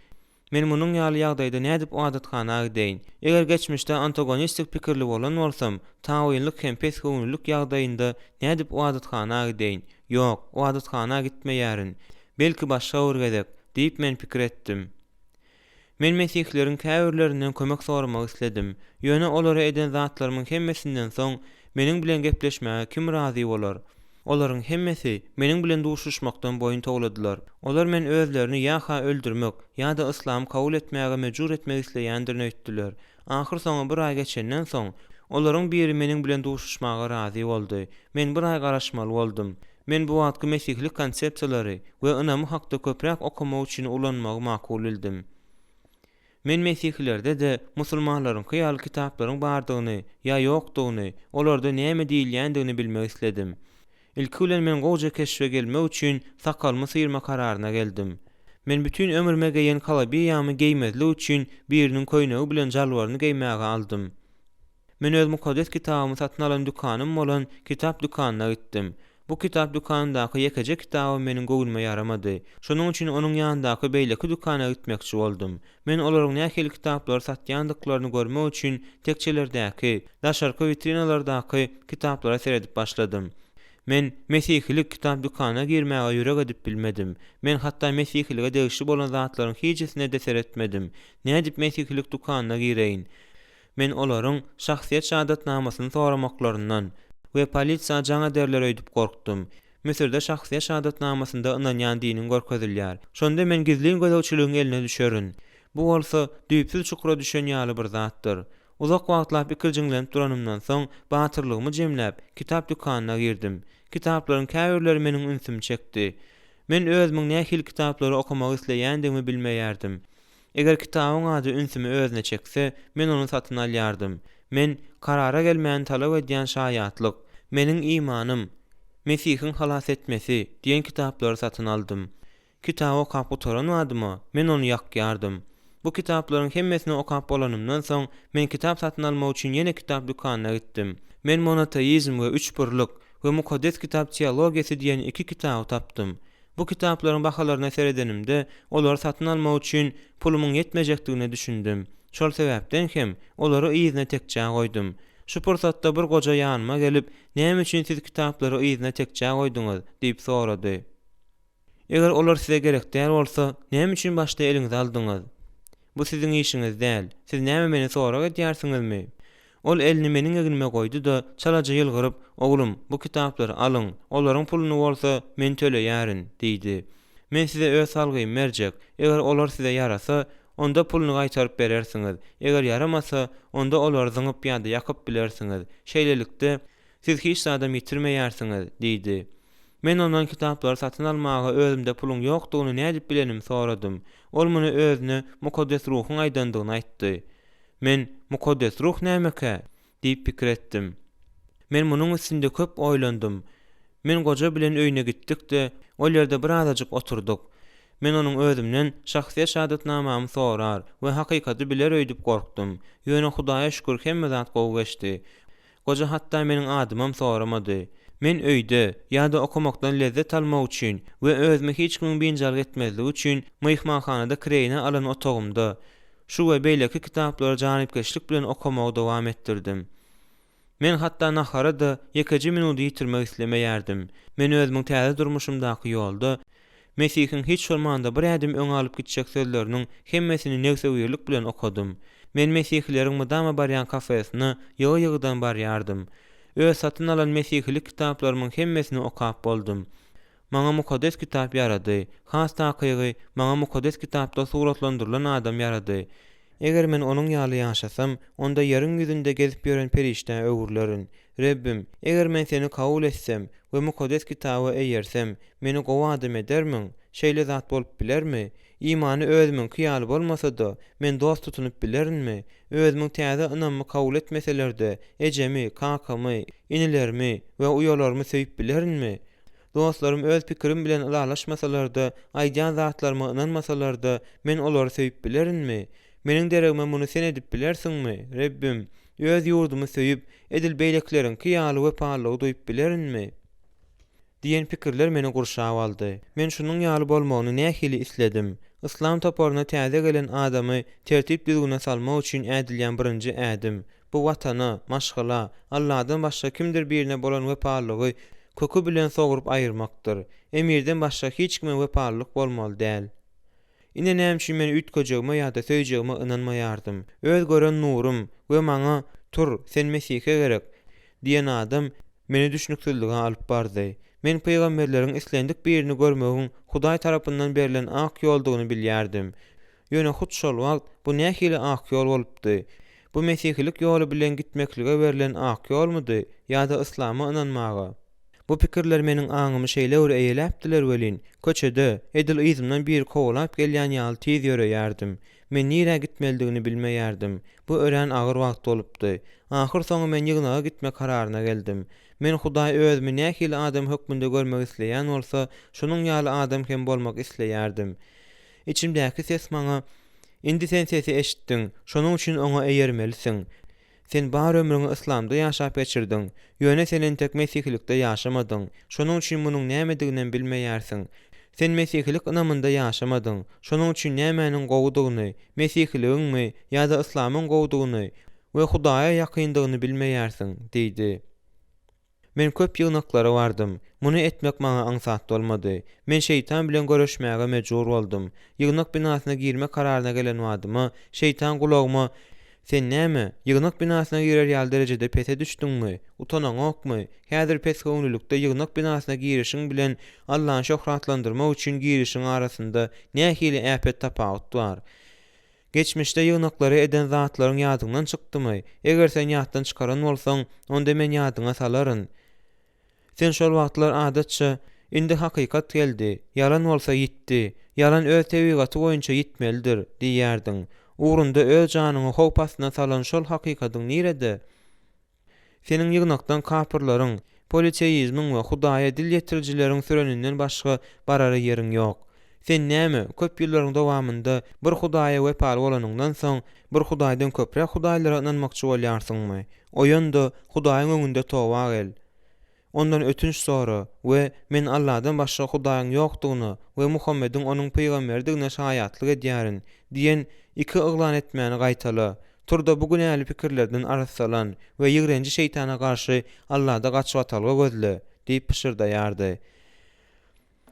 Men munyň ýaly ýagdaýda nädip wadatxana gideýin? Eger geçmişde antagonistik pikirli bolan bolsam, taýynlyk hem pesgünlük ýagdaýynda nädip wadatxana gideýin? Ýok, wadatxana gitmeýärin. Belki başga bir gezek diýip men pikir etdim. Men mesihlerin käwirlerinden kömek soramak isledim. Ýöne olara eden zatlarymyň hemmesinden soň meniň bilen gepleşmäge kim razy bolar? Olaryň hemmesi meniň bilen duşuşmakdan boyun togladylar. Olar men özlerini ýa-ha öldürmek ýa-da islam kabul etmäge mejbur etmek isleýändirini öýtdiler. Ahyr soňy bir ay geçenden soň olaryň biri meniň bilen duşuşmaga razy boldy. Men bir ay garaşmaly boldum. Men bu wagtky mesihlik konsepsiýalary we ynamy hakda köprek okumak üçin ulanmagy makul bildim. Men mesihlerde de musulmanlaryň hyýal kitaplaryň bardygyny ýa ýokdugyny, olarda näme diýilýändigini bilmek isledim. Ilki bilen men goýja keşfe gelmek üçin sakalmy sıyırma kararyna geldim. Men bütün ömrüme geýen kalabiýamy geýmezlik üçin biriniň köýnegi bilen jalwaryny geýmäge aldım. Men öz mukaddes kitabymy satyn alan dükanym bolan kitap dükanyna gitdim. Bu kitap dükanyndaky ýekece kitaby meniň göwülme ýaramady. Şonuň üçin onuň ýanyndaky beýleki dükana gitmekçi boldum. Men olaryň nähili kitaplar satýandyklaryny görmek üçin tekçelerdäki, daşarky vitrinalardaky kitaplara seredip başladym. Men mesihilik kitap dükana girmäge ýürek edip bilmedim. Men hatda mesihilige degişli bolan zatlaryň hiçesine de seretmedim. Nädip mesihilik dükana gireýin? Men olaryň şahsiýet şahadatnamasyny soramaklaryndan we polisiýa jaňa derler öýdüp gorkdum. Misirde şahsiýet şahadatnamasynda ynanýan diniň görkezilýär. Şonda men gizliň gözäçiligiň eline düşerin. Bu bolsa düýpsiz çukura düşen ýaly bir zatdyr. Uzak wagtlar pikirjiňlenip duranymdan soň batyrlygymy jemläp kitap dükanyna girdim. Kitaplaryň käbirleri meniň ünsümi çekdi. Men özümiň nähili kitaplary okumagy isleýändigimi bilmeýärdim. Eger kitabyň ady ünsümi özüne çekse, men onu satyn alýardım. Men karara gelmäni talap edýän şaýatlyk, meniň imanym, Mesihiň halas etmesi diýen kitaplary satyn aldym. Kitaby okap oturan adyma men onu ýakýardım. Bu kitaplaryň hemmesini okap bolanymdan soň men kitap satyn almak üçin ýene kitap dükanyna gitdim. Men monoteizm we üçburlyk we mukaddes kitap teologiýasy diýen iki kitap tapdym. Bu kitaplaryň bahalaryna seredenimde olar satyn almak üçin pulumyň ýetmejekdigine düşündim. Şol sebäpden hem olary ýyzyna tekçä goýdum. Şu pursatda bir goja ýanyma gelip, "Näme üçin siz kitaplary ýyzyna tekçä goýduňyz?" diýip sorady. "Eger olar size gerekdär bolsa, näme üçin başda eliňize aldyňyz? Bu siziň işiňiz däl. Siz näme meni sorak edýärsiňizmi?" Ol elini meniň egilime goýdy da çalaja ýylgyryp, "Oglum, bu kitaplary alyň. Olaryň puluny bolsa men töleýärin" diýdi. "Men size öz salgym berjek. Eger olar size ýarasa, onda puluny gaýtaryp berersiňiz. Eger yaramasa, onda olary zyňyp ýa-da ýakyp bilersiňiz. Şeýlelikde siz hiç adam ýitirmeýärsiňiz" diýdi. Men ondan kitaplary satyn almaga özümde pulum ýokdugyny nädip bilenim soradym. Ol muny özüne mukaddes ruhyň aýdandygyny aýtdy. Men mukaddes ruh nämeke diýip pikir etdim. Men munyň üstünde köp oýlandym. Men goja bilen öýüne gitdik-de, ol ýerde bir azajyk oturduk. Men onuň özümden şahsiýet şahadatnamamy sorar we hakykaty biler öýdüp gorkdum. Ýöne Hudaýa şükür hemme zat gowy geçdi. Goja hatda meniň adymam soramady. Men öýde ýa-da okumakdan lezzet almak üçin we özüme hiç kim binjal etmezligi üçin myhmanhanada kireýine alan otogymda şu we beýleki kitaplary janipkeşlik bilen okumagy dowam etdirdim. Men hatda nahara da ýekeci minuty ýitirmek islemeýärdim. Men özümiň täze durmuşymdaky ýolda Mesihiň hiç bolmanda bir ädim öňe alyp gitjek sözleriniň hemmesini negsewiýerlik bilen okudum. Men Mesihlilerin mydama barýan kafesyny ýygy-ýygydan barýardım. Öz satyn alan Mesihilik kitaplarymyň hemmesini okap boldum. Maňa mukaddes kitap ýarady. Has takygy maňa mukaddes kitapda suratlandyrylan adam ýarady. Eger men onuň ýaly ýaşasam, onda ýerin ýüzünde gezip ýören perişte öwürlerin. Rebbim, eger men seni kabul etsem we mukaddes kitaby eýersem, meni gowy adam edermiň? Şeýle zat bolup bilermi? İmany özümiň kyýaly bolmasa-da, men dost tutunup bilerinmi? Özümiň täze ynanmy kabul etmeselerde, ejemi, kakamy, inilerimi we uýalarmy söýüp bilerinmi? Dostlarym öz pikirim bilen ulalaşmasalarda, aýdýan zatlaryma ynanmasalarda, men olary söýüp bilerinmi? Meniň deregime muny sen edip bilersiňmi? Rebbim, öz ýurdumy söýüp, edil beýlekleriň kyýaly we parlagy duýup bilerinmi? Diýen pikirler meni gurşap aldy. Men şunyň ýaly bolmagyny nähili isledim. Islam toparyna täze gelen adamy tertip düzgüne salmak üçin ädilýän birinji ädim. Bu watana, maşgala, Allahdan başga kimdir birine bolan wepalygy kökü bilen sogurup aýyrmakdyr. Emirden başga hiç kime wepalyk bolmaly däl. Ine näme men ütköjegime ýa-da söýjegime ynanmaýardım. Öz gören nurum we maňa "Tur, sen Mesihe gerek" diýen adam meni düşnüksizlige alyp bardy. Men peýgamberleriň islendik birini görmegiň Hudaý tarapyndan berilen ak ýoldugyny bilýärdim. Ýöne hut şol wagt bu nähili ak ýol bolupdy. Bu Mesihilik ýoly bilen gitmeklige berilen ak ýolmudy ýa-da Islama ynanmaga? Bu pikirler meniň aňymy şeýle eýeläpdiler welin. Köçede edil ýzymdan bir kowlap gelýän ýaly tiz ýöreýärdim. Men nire gitmeldigini bilmeýärdim. Bu ören agyr wagt bolupdy. Ahyr soňy men ýygnaga gitmek kararyna geldim. Men Hudaý özümi nähili adam hökmünde görmek isleýän bolsa, şunyň ýaly adam hem bolmak isleýärdim. İçimdäki ses maňa "Indi sen sesi eşitdiň, şonuň üçin oňa eýermelisin. Sen bar ömrüňi islamda ýaşap geçirdiň. Ýöne senen tek mesihilikde ýaşamadyň. Şonuň üçin munyň nämedigini bilmeýärsiň. Sen mesihilik ynamynda ýaşamadyň. Şonuň üçin nämäniň gowudygyny, mesihiligiňmi ýa-da islamyň gowudygyny we Hudaýa ýakyndygyny bilmeýärsiň, diýdi. Men köp ýygnaklara bardym. Muny etmek maňa aňsat bolmady. Men şeytan bilen görüşmäge mejbur boldum. Ýygnak binasyna girme kararyna gelen wadyma şeytan gulagma "Sen näme? Ýygnak binasyna girer ýaly derejede pese düşdüňmi? Utanaňokmy? Häzir pes göwnülükde ýygnak binasyna girişiň bilen Allahyň şöhratlandyrmak üçin girişiň arasynda nähili äpet tapawut bar. Geçmişde ýygnaklary eden zatlaryň ýadyňdan çykdymy? Eger sen ýatdan çykaran bolsaň, onda men ýadyňa salaryn. Sen şol wagtlar adatça indi hakykat geldi, yalan bolsa ýitdi, yalan öz tebigaty boýunça ýitmelidir diýerdiň. Ugrunda öz janyňy howp astyna salan şol hakykatyň nirede? Senin ýygnakdan kapyrlaryň, politeizmiň we Hudaýa dil ýetirjileriň süreninden başga barary ýeriň ýok. Sen näme? Köp ýyllaryň dowamında bir Hudaýa wepaly bolanyňdan soň bir Hudaýdan köprek Hudaýlara inanmakçy bolýarsyňmy? Oýanda Hudaýyň öňünde towa gel. Ondan ötünç sora we men Allahdan başga Hudaýyň ýokdugyny we Muhammediň onuň peýgamberdigine şahyatlyk edýärin diýen iki yglan etmäni gaýtala. Turda bu günäli pikirlerden arsalan we ýigrenji şeytana garşy Allahda gaçyp atalga gözle diýip pişirdaýardy.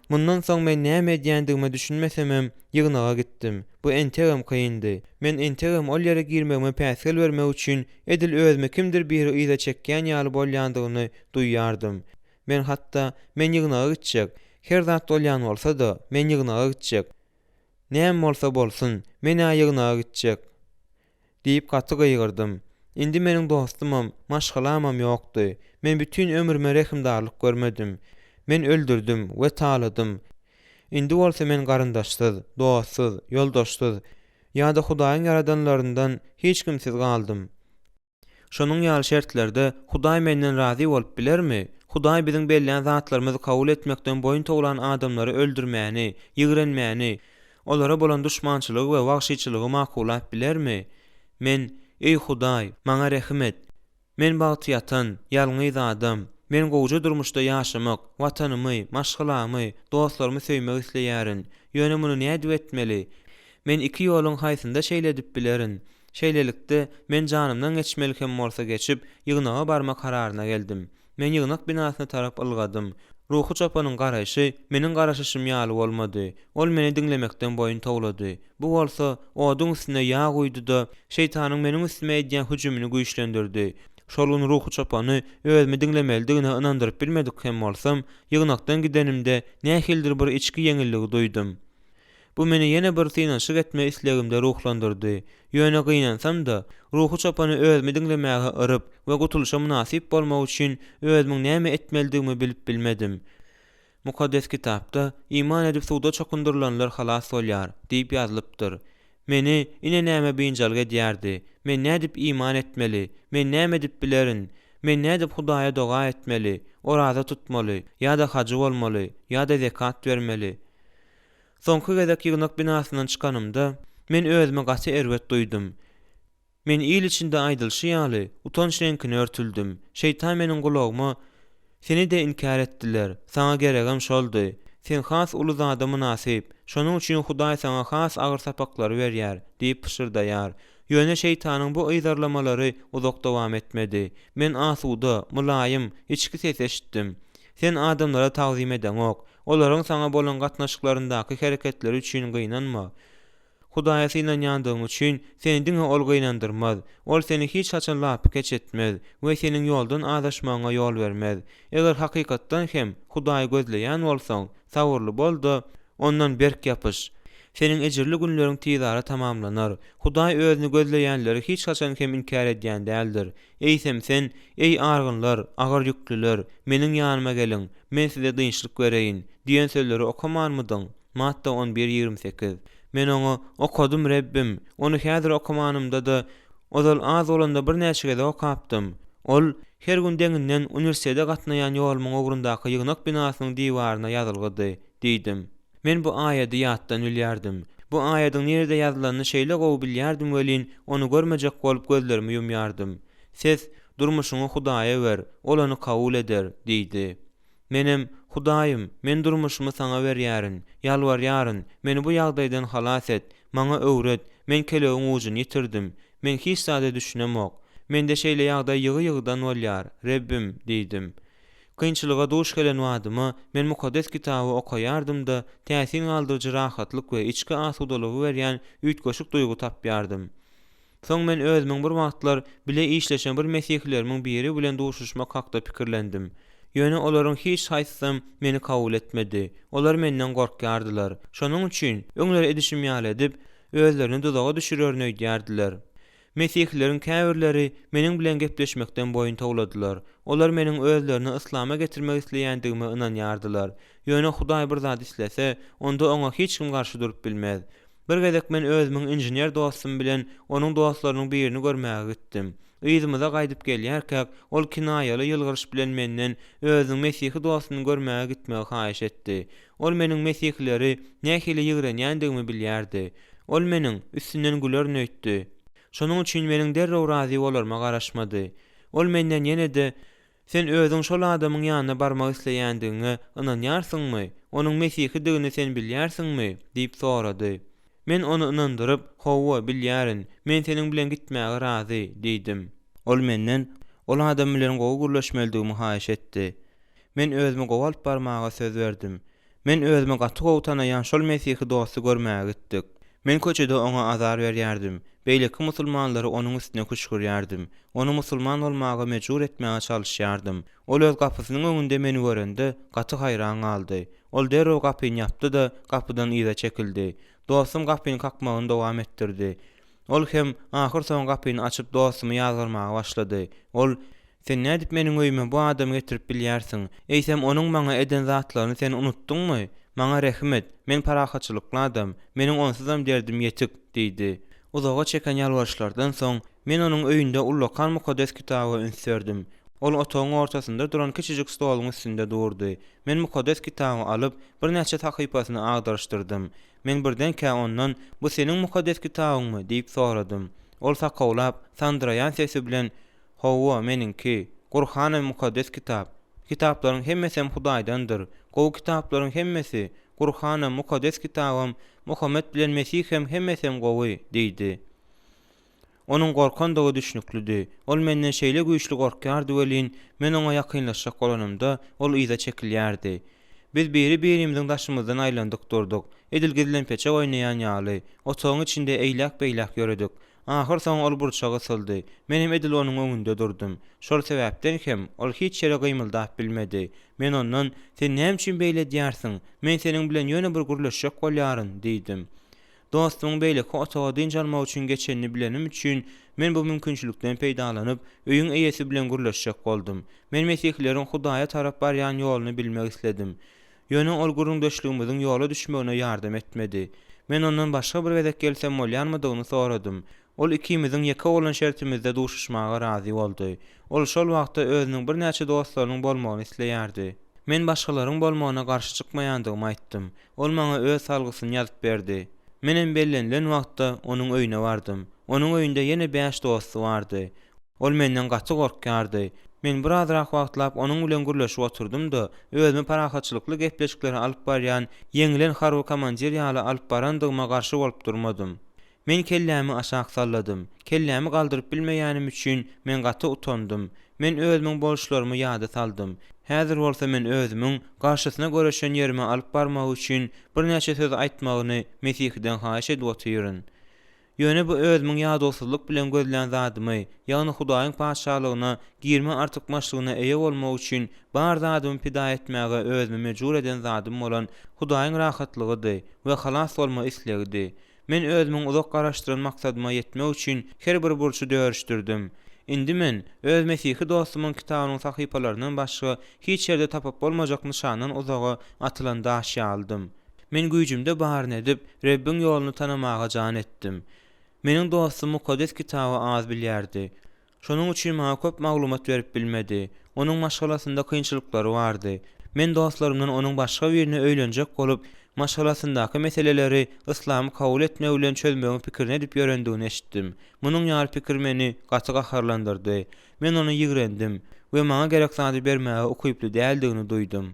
Mundan soň men näme edýändigimi düşünmesemem ýygnaga gitdim. Bu entegem kyndy. Men entegem ol ýere girmegime päsgel bermek üçin edil özüme kimdir biri ýyza çekýän ýaly bolýandygyny duýýardym. Men ýygnaga gitjek. Her zat bolýan bolsa-da men ýygnaga gitjek. Näme bolsa bolsun, men ýygnaga gitjek diýip gaty gyýgyrdym. Indi meniň dostumam, maşgalamam ýokdy. Men bütün ömrüme rehimdarlyk görmedim. Men öldürdüm we taladym. Indi bolsa men garyndaşsyz, dostsyz, ýoldaşsyz ýa-da Hudaýyň yaradanlaryndan hiç kimsiz galdym. Şonuň ýaly şertlerde Hudaý menden razy bolup bilermi? Hudaý biziň belliň zatlarymyzy kabul etmekden boyun togulan adamlary öldürmäni, ýygrenmäni, olara bolan düşmançylygy we wagşyçylygy makulat bilermi? Men, ey Hudaý, maňa rehim et. Men bagtyatan, ýalňyz adam. Men gowja durmuşda ýaşamak, watanymy, maşgalamy, dostlarymy söýmek isleýärin. Ýöne muny näde etmeli? Men iki ýoluň haýsynda şeýledip bilerin. Şeýlelikde men janymdan geçmelikem bolsa geçip ýygnaga barmak kararyna geldim. Men ýygnak binasyna tarap ylgadym. Ruhu çapanyň garaşy meniň garaşyşym ýaly bolmady. Ol meni diňlemekden boyun towlady. Bu bolsa oduň üstüne ýa guýdy-da şeytanyň meniň üstüme edýän hüjümini güýçlendirdi. Şolun ruhu çapany özümi diňlemelidigine inandyryp bilmedik hem bolsam, ýygnakdan gidenimde nähildir bir içki ýeňilligi duýdum. Bu meni ýene bir synanşyk etme islegimde ruhlandyrdy. Ýöne gynansam-da, ruhu çapany özümi diňlemäge ırıp we gutuluşa munasip bolmak üçin özümiň näme etmelidigimi bilip bilmedim. Mukaddes kitapda iman edip suwda çokundurlanlar halas bolýar diýip ýazylypdyr. Meni ine näme beýinjalg edýärdi. Men nädip iman etmeli? Men näme edip bilerin? Men nädip Hudaýa doga etmeli? Orada tutmaly, ýa-da hajy bolmaly, ýa-da zekat bermeli? Soňky gezek ýygnak binasyndan çykanymda men özüme gaty erwet duýdum. Men il içinde aýdylşy ýaly utanç reňkine örtüldüm. Şeytan meniň gulagyma "Seni de inkar etdiler. Sana geregem şoldy. Sen has uly zada munasip. Şonuň üçin Hudaý sana has agyr sapaklary berýär" diýip pişirdaýar. Ýöne şeytanyň bu ýydarlamalary uzak dowam etmedi. Men asuda, mulaýym, içki ses eşitdim. Sen adamlara tagzim eden ok. Olaryň sana bolan gatnaşyklaryndaky hereketleri üçin gynanma. Hudaýa synan ýandygyň üçin seni diňe ol gynandyrmaz. Ol seni hiç haçan lapy geçetmez we seniň ýoldan adaşmagyna ýol bermez. Eger hakykatdan hem Hudaýy gözleýän bolsaň, sabırly bol-da ondan berk ýapyş. Senin ejirli günleriň tizara tamamlanar. Hudaý özüni gözleýänleri hiç haçan hem inkar edýän däldir. Eýsem sen, ey argynlar, agyr ýüklüler, meniň ýanyma gelin, men size dynçlyk bereýin diýen sözleri okamanmydyň? Matta 11:28. Men onu okudum Rebbim. Onu häzir okumanymda-da ozal az bolanda bir näçe gede okapdym. Ol her gün deňinden uniwersitede gatnaýan ýolumyň ogrundaky ýygnak binasynyň diýwaryna ýazylgydy, diýdim. Men bu aýady ýatdan bilýärdim. Bu aýadyň nerede ýazylanyny şeýle gowy bilýärdim welin, onu görmejek bolup gözlerimi ýumýardym. Ses durmuşuňy Hudaýa ber, ol ony kabul eder diýdi. Menem Hudaýym, men durmuşymy saňa berýärin, ýalbarýaryn, meni bu ýagdaýdan halas et, maňa öwret, men kelegiň ujuny ýitirdim, men hiç sade düşünemok. Mende şeýle ýagdaý ýygy-ýygydan bolýar, Rebbim diýdim. Kynçylyga duş gelen wadymy men mukaddes kitaby okaýardym-da, täsir aldyrjy rahatlyk we içki asudalygy berýän üýtgeşik duýgu tapýardym. Soň men özümiň bir wagtlar bile işleşen bir mesihlerimiň biri bilen duşuşmak hakda pikirlendim. Ýöne olaryň hiç haýsym meni kabul etmedi. Olar menden gorkýardylar. Şonuň üçin öňler edişim ýaly edip özlerini dozaga düşürýärni öýdýärdiler. Mesihlerin käbirleri meniň bilen gepleşmekden boyun tawladylar. Olar meniň özlerini islama getirmek isleýändigime ynanýardylar. Ýöne Hudaý bir zat islese, onda oňa hiç kim garşy durup bilmez. Bir gezek men özümiň injinier dostum bilen onuň dostlarynyň birini görmäge gitdim. Ýzymaza gaýdyp gelýärkä, ol kinaýaly ýylgyryş bilen menden özüň Mesihi dostuny görmäge gitmegi haýyş etdi. Ol meniň mesihleri nähili ýygrenýändigimi bilýärdi. Ol meniň üstünden güler nöýtdi. Şonuň üçin meniň derrew razy bolarma garaşmady. Ol menden ýene-de sen özüň şol adamyň ýanyna barmak isleýändiňe ynanýarsyňmy? Onuň Mesihidigini sen bilýärsiňmi? diýip sorady. Men onu inandyryp, "Hawa, bilýärin, men seniň bilen gitmäge razy" diýdim. Ol menden ol adam bilen gowy gürleşmeldigimi haýyş etdi. Men özüme gowy alyp barmaga söz berdim. Men özüme gaty gowy tanaýan şol Mesihi dosty görmäge gitdik. Men köçede ona azar berýärdim. Beýleki musulmanlary onuň üstüne kuşgurýardım. Onu musulman bolmaga mejbur etmäge çalyşýardım. Ol öz gapysynyň öňünde meni görende gaty haýran galdy. Ol derrew gapyny ýapdy-da gapydan ýyza çekildi. Dostum gapyny kakmagyny dowam etdirdi. Ol hem ahyr soň gapyny açyp dostumy ýazgyrmaga başlady. Ol "Sen nädip meniň öýüme bu adamy getirip bilýärsiň? Eýsem onuň maňa eden zatlaryny sen unutduňmy? Maňa rahmet, men parahatçylykly adam, meniň onsuzam derdim ýetik" diýdi. Uzaga çeken ýalwaryşlardan soň men onuň öýünde ullakan mukaddes kitaby ünsürdim. Ol otagyň ortasynda duran kiçijik stoluň üstünde durdy. Men mukaddes kitaby alyp bir näçe sahypasyny agdarşdyrdym. Men birden ondan "Bu seniň mukaddes kitabyňmy?" diýip soradym. Ol sakawlap, sandraýan sesi bilen "Hawa, meniňki. Qur'an mukaddes kitap. Kitaplaryň hemmesem Hudaýdandyr. Gowy kitaplaryň hemmesi, Qur'an mukaddes kitabym, Muhammed bilen Mesihim hemmesem gowy" diýdi. Onuň gorkan dogy düşnüklüdi. Ol menden şeýle güýçli gorkýardy welin, men oňa ýakynlaşjak bolanymda ol ýyza çekilýärdi. Biz biri-birimiziň daşymyzdan aýlandyk durduk. Edil gidilen peçe oýnaýan ýaly, otagyň içinde eýlak-beýlak ýöredik. Ahyr soň ol burçaga syldy. Menim edil onuň öňünde durdum. Şol sebäpden hem ol hiç ýere gymyldap bilmedi. Men ondan "Sen näme üçin beýle diýärsiň? Men seniň bilen ýöne bir gürleşjek bolýaryn" diýdim. Dostumyň beýleki otaga dynjalmak üçin geçenini bilenim üçin men bu mümkinçilikden peýdalanyp öýüň eýesi bilen gürleşjek boldum. Men mesihleriň Hudaýa tarap barýan ýoluny bilmek isledim. Ýöne ol gurundaşlygymyzyň ýola düşmegine ýardam etmedi. Men ondan başga bir gezek gelsem bolýarmydygyny soradym. Ol ikimiziň ýeke bolan şertimizde duşuşmaga razy boldy. Ol şol wagtda özüniň bir näçe dostlarynyň bolmagyny isleýärdi. Men başgalaryň bolmagyna garşy çykmaýandygymy aýtdym. Ol maňa öz salgysyny ýazyp berdi. Menem bellenilen wagtda onuň öýüne bardym. Onuň öýünde ýene 5 dosty bardy. Ol menden gaty gorkýardy. Men bir azrak wagtlap onuň bilen gürleşip oturdum-da, özüme parahatçylykly gepleşikleri alyp barýan ýeňilen harby komandir ýaly alyp barandygyma garşy bolup durmadym. Men kellämi aşağı salladym. Kellämi galdyryp bilmeýänim üçin men gaty utandym. Men özümiň bolşlarymy ýada saldym. Häzir bolsa men özümiň garşysyna göreşen ýerime alyp barmak üçin bir näçe söz aýtmagyny Mesihden haýyş edip otyryn. Ýöne bu özümiň ýadosyzlyk bilen gözlän zadymy, ýagny Hudaýyň paşalygyna girme artykmaşlygyna eýe bolmak üçin bar zadymy pida etmäge özümi mejbur eden zadym bolan Hudaýyň rahatlygydy we halas bolma islegidi. Men özümiň uzak garaşdyran maksadyma ýetmek üçin her bir burçy dörüşdirdim. Indi men öz Mesihi dostumyň kitabynyň sahypalaryndan başga hiç ýerde tapap bolmajak nişandan uzaga atylan daş ýaldym. Men güýjümde bahar edip Rabbiň ýoluny tanamaga jan etdim. Meniň dostum mukaddes kitaby az bilýärdi. Şonuň üçin maňa köp maglumat berip bilmedi. Onuň maşgalasynda kynçylyklary bardy. Men dostlarymdan onuň başga birine öýlenjek bolup maşgalasyndaky meseleleri islamy kabul etmek bilen çözmegi pikirine edip ýörendigini eşitdim. Munyň ýaly pikir meni gaty gaharlandyrdy. Men ony ýigrendim we maňa gerek zady bermäge ukyply däldigini duýdum.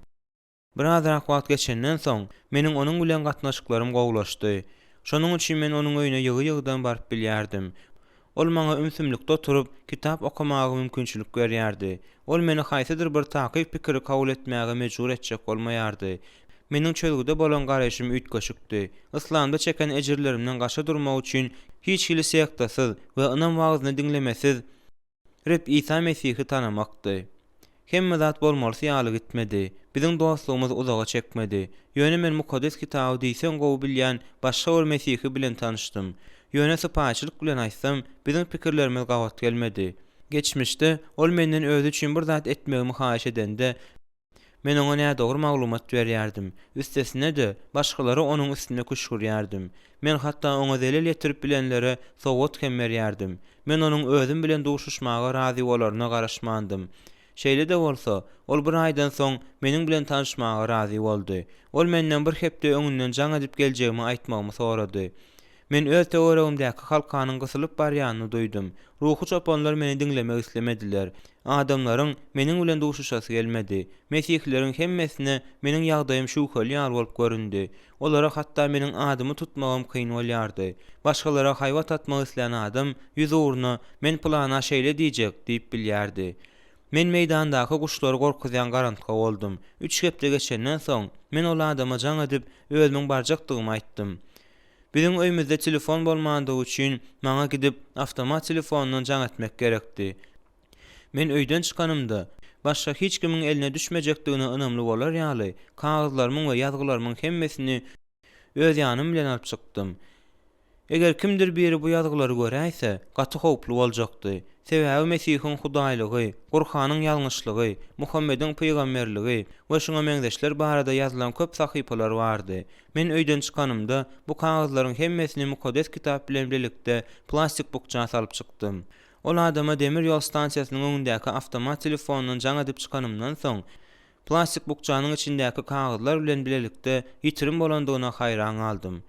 Birazrak wagt geçenden soň meniň onuň bilen gatnaşyklarym gowlaşdy. Şonuň üçin men onuň öýüne ýygy-ýygydan baryp bilýärdim. Ol maňa ümsümlikde oturup kitap okumagy mümkinçilik berýärdi. Ol meni haýsydyr bir takyp pikiri kabul etmäge mejbur etjek bolmaýardy. Meniň çölgüde bolan garaşym üýtgeşikdi. Islamda çeken ejirlerimden gaşa durmak üçin hiç hili sektasyz we anam wagzyny diňlemesiz Rep İsa Mesihi tanamakdy. Hemme zat bolmalysy ýaly gitmedi. Biziň dostlugymyz uzaga çekmedi. Ýöne men mukaddes kitaby diýsen gowy bilýän başga bir Mesihi bilen tanışdym. Ýöne sypaçylyk bilen aýtsam, biziň pikirlerimiz gawat gelmedi. Geçmişde ol menden özü üçin bir zat etmegimi haýyş edende men oňa näme dogry maglumat berýärdim. Üstesine de başgalary onuň üstüne kuşurýardım. Men hatda oňa delil ýetirip bilenlere sowgat berýärdim. Men onuň özüm bilen duşuşmaga razy bolaryna garaşmandym. Şeýle de bolsa, ol bir aýdan soň meniň bilen tanışmaga razy boldy. Ol menden bir hepde öňünden jaň edip geljegimi aýtmagymy sorady. Men öz teoriýamdaky halkanyň gysylyp barýanyny duýdum. Ruhy çopanlar meni diňlemek islemediler. Adamlaryň meniň bilen duşuşasy gelmedi. Mesihlilerin hemmesine meniň ýagdaýym şuhly ýaly bolup göründi. Olara hatda meniň adymy tutmagym kyn bolýardy. Başgalara haýwat atmak isleýän adam ýüz uğruna men plana şeýle diýjek diýip bilýärdi. Men meýdandaky guşlary gorkuzýan garantka boldum. 3 hepde geçenden soň men ol adama jaň edip özümiň barjakdygymy aýtdym. Biziň öýümizde telefon bolmandygy üçin maňa gidip awtomat telefonuny jaň etmek gerekdi. Men öýden çykanymda başga hiç kimiň eline düşmejekdigine ynamly bolar ýaly kagazlarymyň we ýazgylarymyň hemmesini öz ýanym bilen alyp çykdym. Eger kimdir biri bu ýazgylary göräýse, gaty howply boljakdy. Sebäbi Mesihiň hudaýlygy, Gurhanyň ýalňyşlygy, Muhammediň peýgamberligi we şoňa meňzeşler barada ýazylan köp sahypalar bardy. Men öýden çykanymda bu kagazlaryň hemmesini mukaddes kitap bilen birlikde plastik bukçaga salyp çykdym. Ol adama demir ýol stansiýasynyň öňündäki awtomat telefonuny jaň edip çykanymdan soň plastik bukçanyň içindäki kagazlar bilen birlikde ýitirim bolandygyna haýran galdym.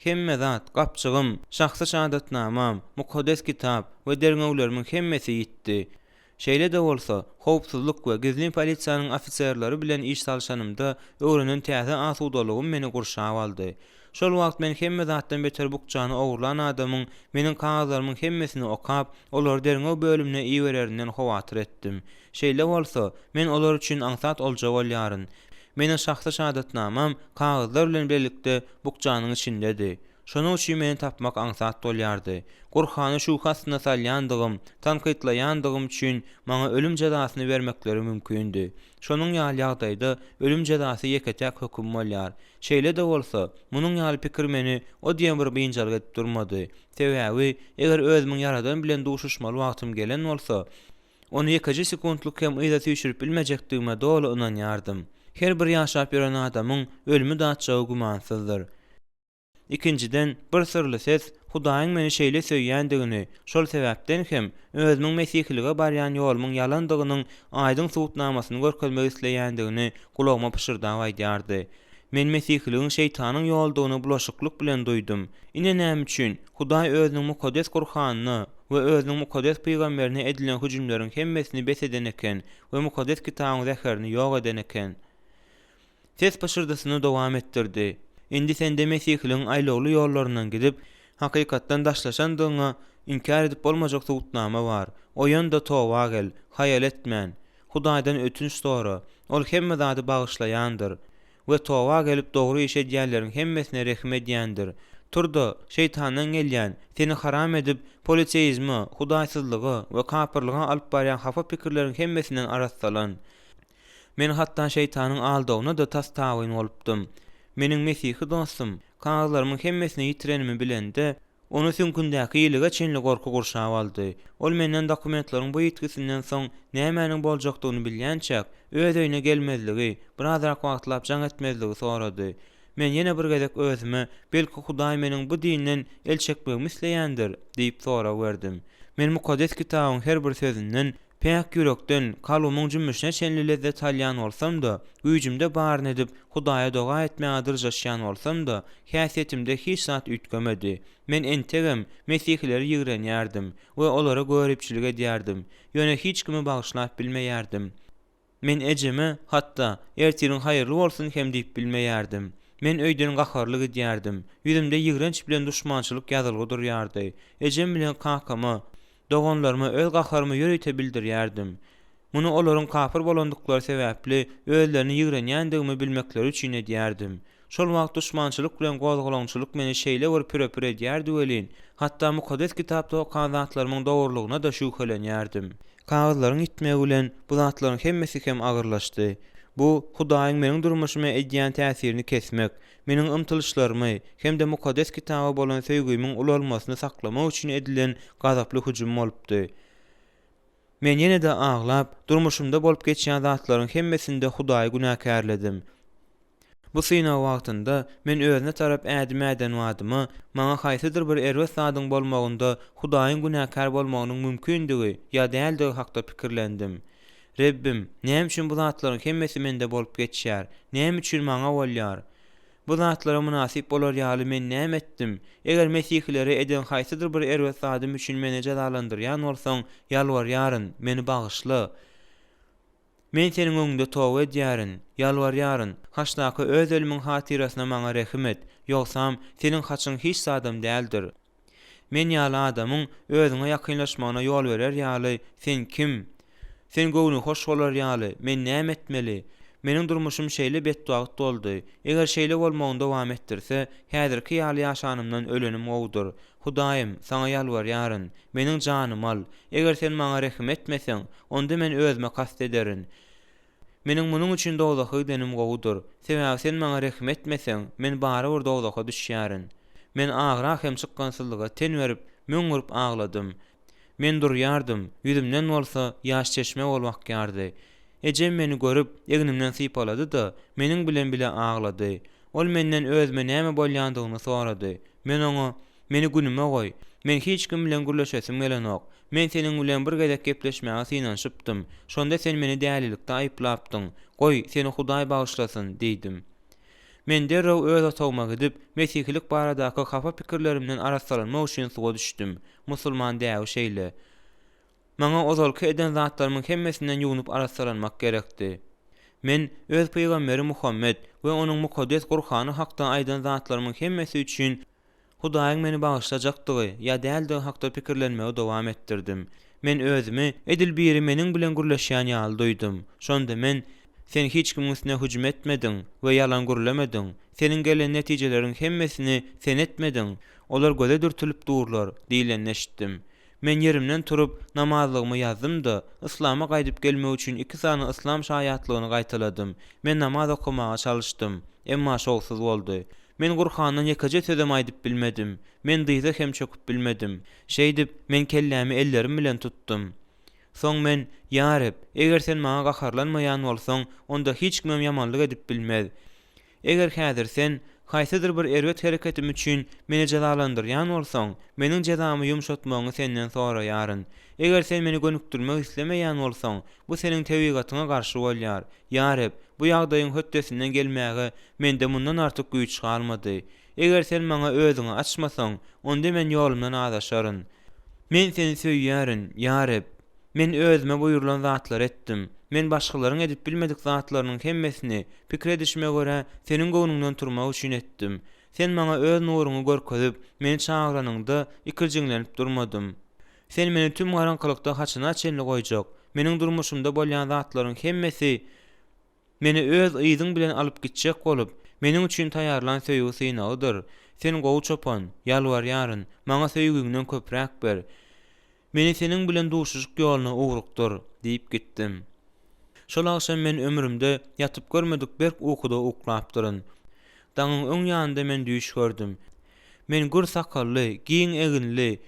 Hemme zat, gapçygym, şahsy şahadatnamam, mukaddes kitap we derňewlerimiň hemmesi ýitdi. Şeýle de bolsa, howpsuzlyk we gizli polisiýanyň ofitserleri bilen iş salşanymda öwrenen täze asudalygym meni gurşap aldy. Şol wagt men hemme zatdan beter bukçany owurlan adamyň meniň kagazlarymyň hemmesini okap, olar derňew bölümine iýererinden howatyr etdim. Şeýle bolsa, men olar üçin aňsat olja bolýaryn. Meniň şahsy şahadatnamam kagazlar bilen birlikde bukçanyň içindedi. Şonuň üçin meni tapmak aňsat bolýardy. Gurhany şuhasyna salýandygym, tanqytlaýandygym üçin maňa ölüm jazasyny bermekleri mümkündi. Şonuň ýaly ýagdaýda ölüm jazasy ýeketek höküm bolýar. Şeýle de bolsa, munyň ýaly pikir meni o diýen bir bynjalyk edip durmady. Sebäbi eger özümiň yaradan bilen duşuşmaly wagtym gelen bolsa, onu ýekeje sekundlyk hem ýa-da süýşürip bilmejekdigime doly ynanýardym. Her bir ýaşap ýören adamyň ölümi datjagy gumansyzdyr. Ikinciden, bir sırly ses Hudaýyň meni şeýle söýýändigini, şol sebäpden hem özümiň mesihlige barýan ýolumyň ýalandygynyň aýdyň suwutnamasyny görkezmek isleýändigini gulagma pişirdi aýdýardy. Men mesihligiň şeytanyň ýoldugyny bulaşyklyk bilen duýdum. Ine näme üçin Hudaý özüniň mukaddes Gurhanyny we özüniň mukaddes peýgamberine edilen hüjümleriň hemmesini beseden eken we mukaddes kitabyň zäherini ýok eden eken. Ses paşırdasyny dowam etdirdi. Indi sen de mesihligiň aýlagly ýollaryndan gidip hakykatdan daşlaşandygyňa inkar edip bolmajak suwutnama bar. O ýanda towa gel, haýal etmän. Hudaýdan ötünç sora. Ol hemme zady bagyşlaýandyr we towa gelip dogry iş edýänleriň hemmesine rehim edýändir. Turda şeytandan gelýän, seni haram edip politeizmi, hudaýsyzlygy we kapyrlyga alyp barýan hafa pikirleriň hemmesinden arassalan. Men hatda şeytanyň aldygyna da tas tawyn bolupdym. Meniň Mesihi dostum, kagazlarymyň hemmesini ýitirenimi bilende, onu sünkündäki ýylyga çenli gorku gurşap aldy. Ol menden dokumentlaryň bu ýetkisinden soň nämäniň boljakdygyny bilýänçäk, öz öýüne gelmezligi, birazrak wagtlap jaň etmezligi sorady. Men ýene bir gezek özüme, belki Hudaý meniň bu dinden el çekmegimi isleýändir, diýip sora berdim. Men mukaddes kitabyň her bir sözünden Pek yürekden kalbymyň jümmüşine şenli lezzet alýan bolsam-da, güýjümde baryn edip Hudaýa doga etmäge dyrjaşýan bolsam-da, häsiýetimde hiç zat ütgemedi. Men entegem Mesihlileri ýigrenýärdim we olara görüpçilik edýärdim. Ýöne hiç kimi bagyşlap bilmeýärdim. Men ejeme hatda ertiriň haýyrly bolsun hem diýip bilmeýärdim. Men öýden gaharlyk edýärdim. Ýüzümde ýigrenç bilen duşmançylyk ýazylgy durýardy. Ejem bilen kakama, doganlaryma öz gaharymy ýöreýte bildirýärdim. Muny olaryň kafir bolandyklary sebäpli özlerini ýigrenýändigimi bilmekleri üçin edýärdim. Şol wagt duşmançylyk bilen gozgulaňçylyk meni şeýle bir püre edýärdi welin. Hatda mukaddes kitapda okan zatlarynyň dogrulygyna da şüphelenýärdim. Kagazlaryň itmegi bilen bu zatlaryň hemmesi hem agyrlaşdy. Bu Hudaýyň meniň durmuşyma edýän täsirini kesmek, meniň ymtylşlarymy hem de mukaddes kitaba bolan söýgümiň ulalmasyny saklamak üçin edilen gazaply hujum bolupdy. Men ýene de aglap, durmuşymda bolup geçýän zatlaryň hemmesinde Hudaýy günäkärledim. Bu syna wagtynda men özüne tarap ädimeden wadymy, maňa haýsydyr bir erwes zadyň bolmagynda Hudaýyň günäkär bolmagynyň mümkindigi ýa däldi hakda pikirlendim. Rebbim, näme üçin bu zatlaryň hemmesi mende bolup geçýär? Näme üçin maňa bolýar? Bu zatlara münasip bolar ýaly men näme etdim? Eger Mesihlileri eden haýsydyr bir erwes zadym üçin meni jazalandyrýan bolsaň, ýalwarýaryn, meni bagyşla. Men seniň öňünde towa edýärin, ýalwarýaryn, haçdaky öz ölümiň hatyrasyna maňa rehim et, ýogsam seniň haçyň hiç sadam däldir. Men ýaly adamyň özüňe ýakynlaşmagyna ýol berer ýaly sen kim? Sen gowuny hoş bolar ýaly men näme etmeli? Meniň durmuşym şeýle bedduagt boldy. Eger şeýle bolmagyny dowam etdirse, häzirki ýaly ýaşanymdan ölenim gowdur. Hudaýym, saňa ýalwarýaryn, meniň janym al. Eger sen maňa rehim etmeseň, onda men özüme kast ederin. Meniň munyň üçin dowlaka gidenim gowdur. Sebäbi sen maňa rehim etmeseň, men bara bir dowlaka düşýärin. Men agra hem çykkansyllyga ten berip, müňürip agladym. Men durýardym, ýüzümden bolsa ýaş çeşme bolmak ýardy. Ejem meni görüp egnimden sypalady da meniň bilen bile aglady. Ol menden özüme näme bolýandygyny sorady. Men oňa "Meni günüme goý. Men hiç kim bilen gürleşesim gelenok. Men seniň bilen bir gezek gepleşmäge synanşypdym. Şonda sen meni dälilikde aýplapdyň. Goý, seni Hudaý bagyşlasyn" diýdim. Men derrew öz otagıma gidip Mesihlik baradaky hafa pikirlerimden arassalanmak üçin suwa düşdüm. Musulman däw şeýle. Maňa ozalky eden zatlaryň hemmesinden ýuwunyp arassalanmak gerekdi. Men öz peýgamberi Muhammed we onuň mukaddes Kur'any hakda aýdan zatlaryň hemmesi üçin Hudaýyň meni bagyşlajakdygy ýa däldi hakda pikirlenmegi dowam etdirdim. Men özümi edil biri meniň bilen gürleşýän ýaly duýdum. Şonda men sen hiç kim üstüne hücum etmedin ve yalan gürlemedin. Senin gelen neticelerin hemmesini sen etmedin. Olar göze dürtülüp durlar diýilen eşitdim. Men yerimden turup namazlygymy ýazdım da Islama gaýdyp gelmek üçin 2 sany Islam şaýatlygyny gaýtaladym. Men namaz okumaga çalışdym, emma şowsuz boldy. Men Kur'andan ýekaje sözem aýdyp bilmedim. Men dyza hem çöküp bilmedim. Şeýdip men kellämi ellerim bilen tutdum. Soň men, "Ya Rab, eger sen maňa gaharlanmaýan bolsaň, onda hiç kimem ýamanlyk edip bilmez. Eger häzir sen haýsydyr bir erwet hereketim üçin meni jazalandyrýan bolsaň, meniň jazamy ýumşatmagyny senden soraýaryn. Eger sen meni gönükdirmek islemeýän bolsaň, bu seniň tebigatyňa garşy bolýar. Ya Rab, bu ýagdaýyň höttesinden gelmäge mende mundan artyk güýç galmady. Eger sen maňa özüňi açmasaň, onda men ýolumdan adaşaryn. Men seni söýýärin, ya Rab. Men özüme buyurulan zatlar etdim. Men başgalaryn edip bilmedik zatlarynyň hemmesini pikir edişime görä seniň gowundan turmak üçin etdim. Sen maňa öz nuruňy görkezip, meni çağıranyňda ikirjiňlenip durmadym. Sen meni tüm garaňkylykda haçyna çenli goýjak. Meniň durmuşymda bolýan zatlaryň hemmesi meni öz ýyzyň bilen alyp gitjek bolup, meniň üçin taýarlan söýgü synagydyr. Sen gowy çopan, ýalwarýaryn, maňa söýgüňden köpräk ber. Meni senin bilen duşuşuk ýoluna ugrukdur, diýip gitdim. Şol akşam men ömrümde yatyp görmedik berk ukuda uklapdyryn. Daňyň öň ýanynda men düýş gördüm. Men gür sakally, giň eginli,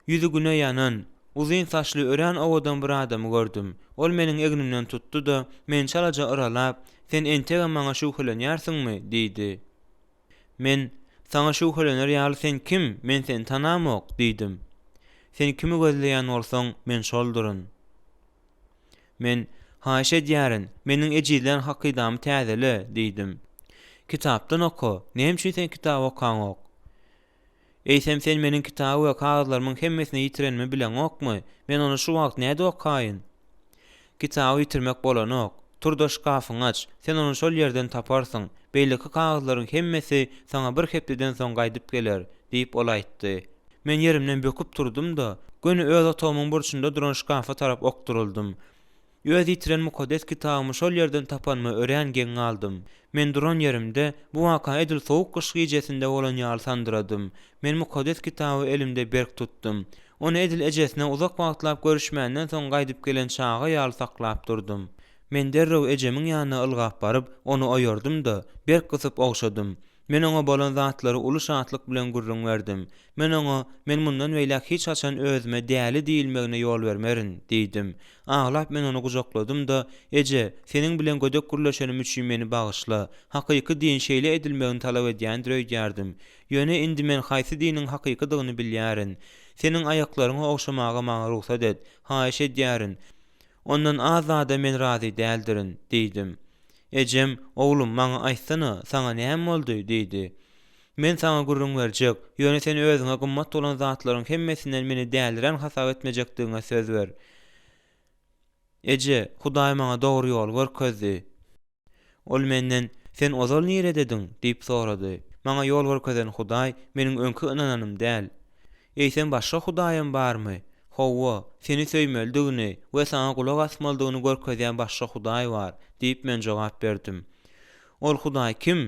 ýüzi güne ýanan, uzun saçly ören owadan bir adamy gördüm. Ol meniň egnimden tutdu da men çalaja ıralap, "Sen entege maňa şuhlanýarsyňmy?" diýdi. Men, "Saňa şuhlaner ýaly sen kim? Men seni tanamok" diýdim. "Sen kimi gözleýän bolsaň, men şolduryn." Men haýşe diýärin, meniň ejilen hakydamy täzele diýdim. Kitapdan oku. Näme üçin sen kitap okan ok? Eýsem sen meniň kitaby we kagazlarymyň hemmesini ýitirenmi bilen okmy? Men onu şu wagt näde okaýyn? Kitaby ýitirmek bolan ok. Turda şkafyň aç. Sen onu şol ýerden taparsyň. Beýleki kagazlaryň hemmesi saňa bir hepdeden soň gaýdyp geler, diýip ol aýtdy. Men yerimden böküp turdum-da, göni öz otamyň burçunda duran şkafa tarap okturuldum. Öz ýitiren mukaddes kitabymy şol ýerden tapanmy ören geň aldym. Men duran yerimde bu waka edil sowuk kış gijesinde bolan ýaly sandyradym. Men mukaddes kitaby elimde berk tutdum. Onu edil ejesine uzak wagtlap görüşmänden soň gaýdyp gelen çaga ýaly saklap durdum. Men derrew ejemiň ýanyna ylgap baryp, onu oýurdum-da, berk gysyp ogşadym. Men oňa bolan zatlary uly şatlyk bilen gurrun berdim. Men oňa, men mundan beýlek hiç haçan özüme däli diýilmegine ýol bermerin, diýdim. Aglap men onu gujokladym-da, "Eje, seniň bilen gödek gurlaşanym üçin meni bagyşla. Hakyky diýen şeýle edilmegini talap edýändir" öýdärdim. Ýöne indi men haýsy diniň hakykydygyny bilýärin. Seniň aýaklaryňa ogşamaga maňa ruhsat et. Haýşe diýärin. Ondan azada men razy däldirin, diýdim. Ejem, oglum maňa aýtsana, saňa näme boldy, diýdi. Men saňa gurrun berjek, ýöne sen özüňe gymmat bolan zatlaryň hemmesinden meni däldiren hasap etmejekdiňe söz ber. Eje, Hudaý maňa dogry ýol görkezdi. Ol menden, sen ozal nire dediň, diýip sorady. Maňa ýol görkezen Hudaý meniň öňkü ynananym däl. Eýsem başga Hudaýym barmy? Howwa, seni söýmeldigini we saňa gulak asmaldygyny görkezýän başga Hudaý bar, diýip men jogap berdim. Ol Hudaý kim?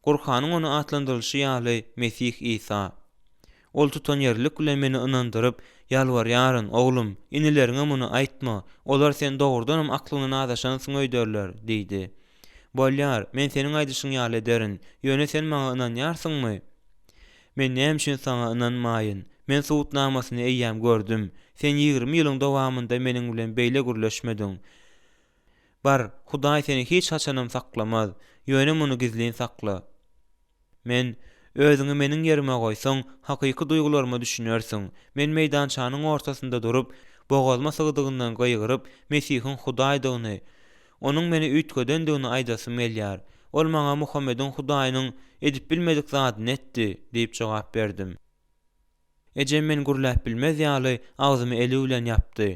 Gurkanyň onu atlandyrylşy ýaly Mesih İsa. Ol tutan ýerlik bilen meni ynandyryp, ýalwarýaryn, oglum, inilerine muny aýtma, olar sen dogrudanam aklyny adaşanyň öýderler, diýdi. Bolýar, men seniň aýdyşyň ýaly ederin, ýöne sen maňa ynanýarsyňmy? Men näme üçin saňa ynanmaýyn? Men suwutnamasyny eýýäm gördüm. Sen 20 ýylyň dowamynda meniň bilen beýle gürleşmediň. Bar, Hudaý seni hiç haçanam saklamaz. Ýöne muny gizlin sakla. Men özüňi meniň ýerime goýsaň, hakyky duýgularymy düşünersiň. Men meýdançanyň ortasynda durup, bogazma sygdygyndan gaýgyryp, Mesihiň Hudaýdygyny, onuň meni üýtgedendigini aýdasym gelýär. Ol maňa Muhammediň Hudaýynyň edip bilmedik zadyny etdi, diýip jogap berdim. Ejem men gurläp bilmez ýaly agzymy eli bilen ýapdy.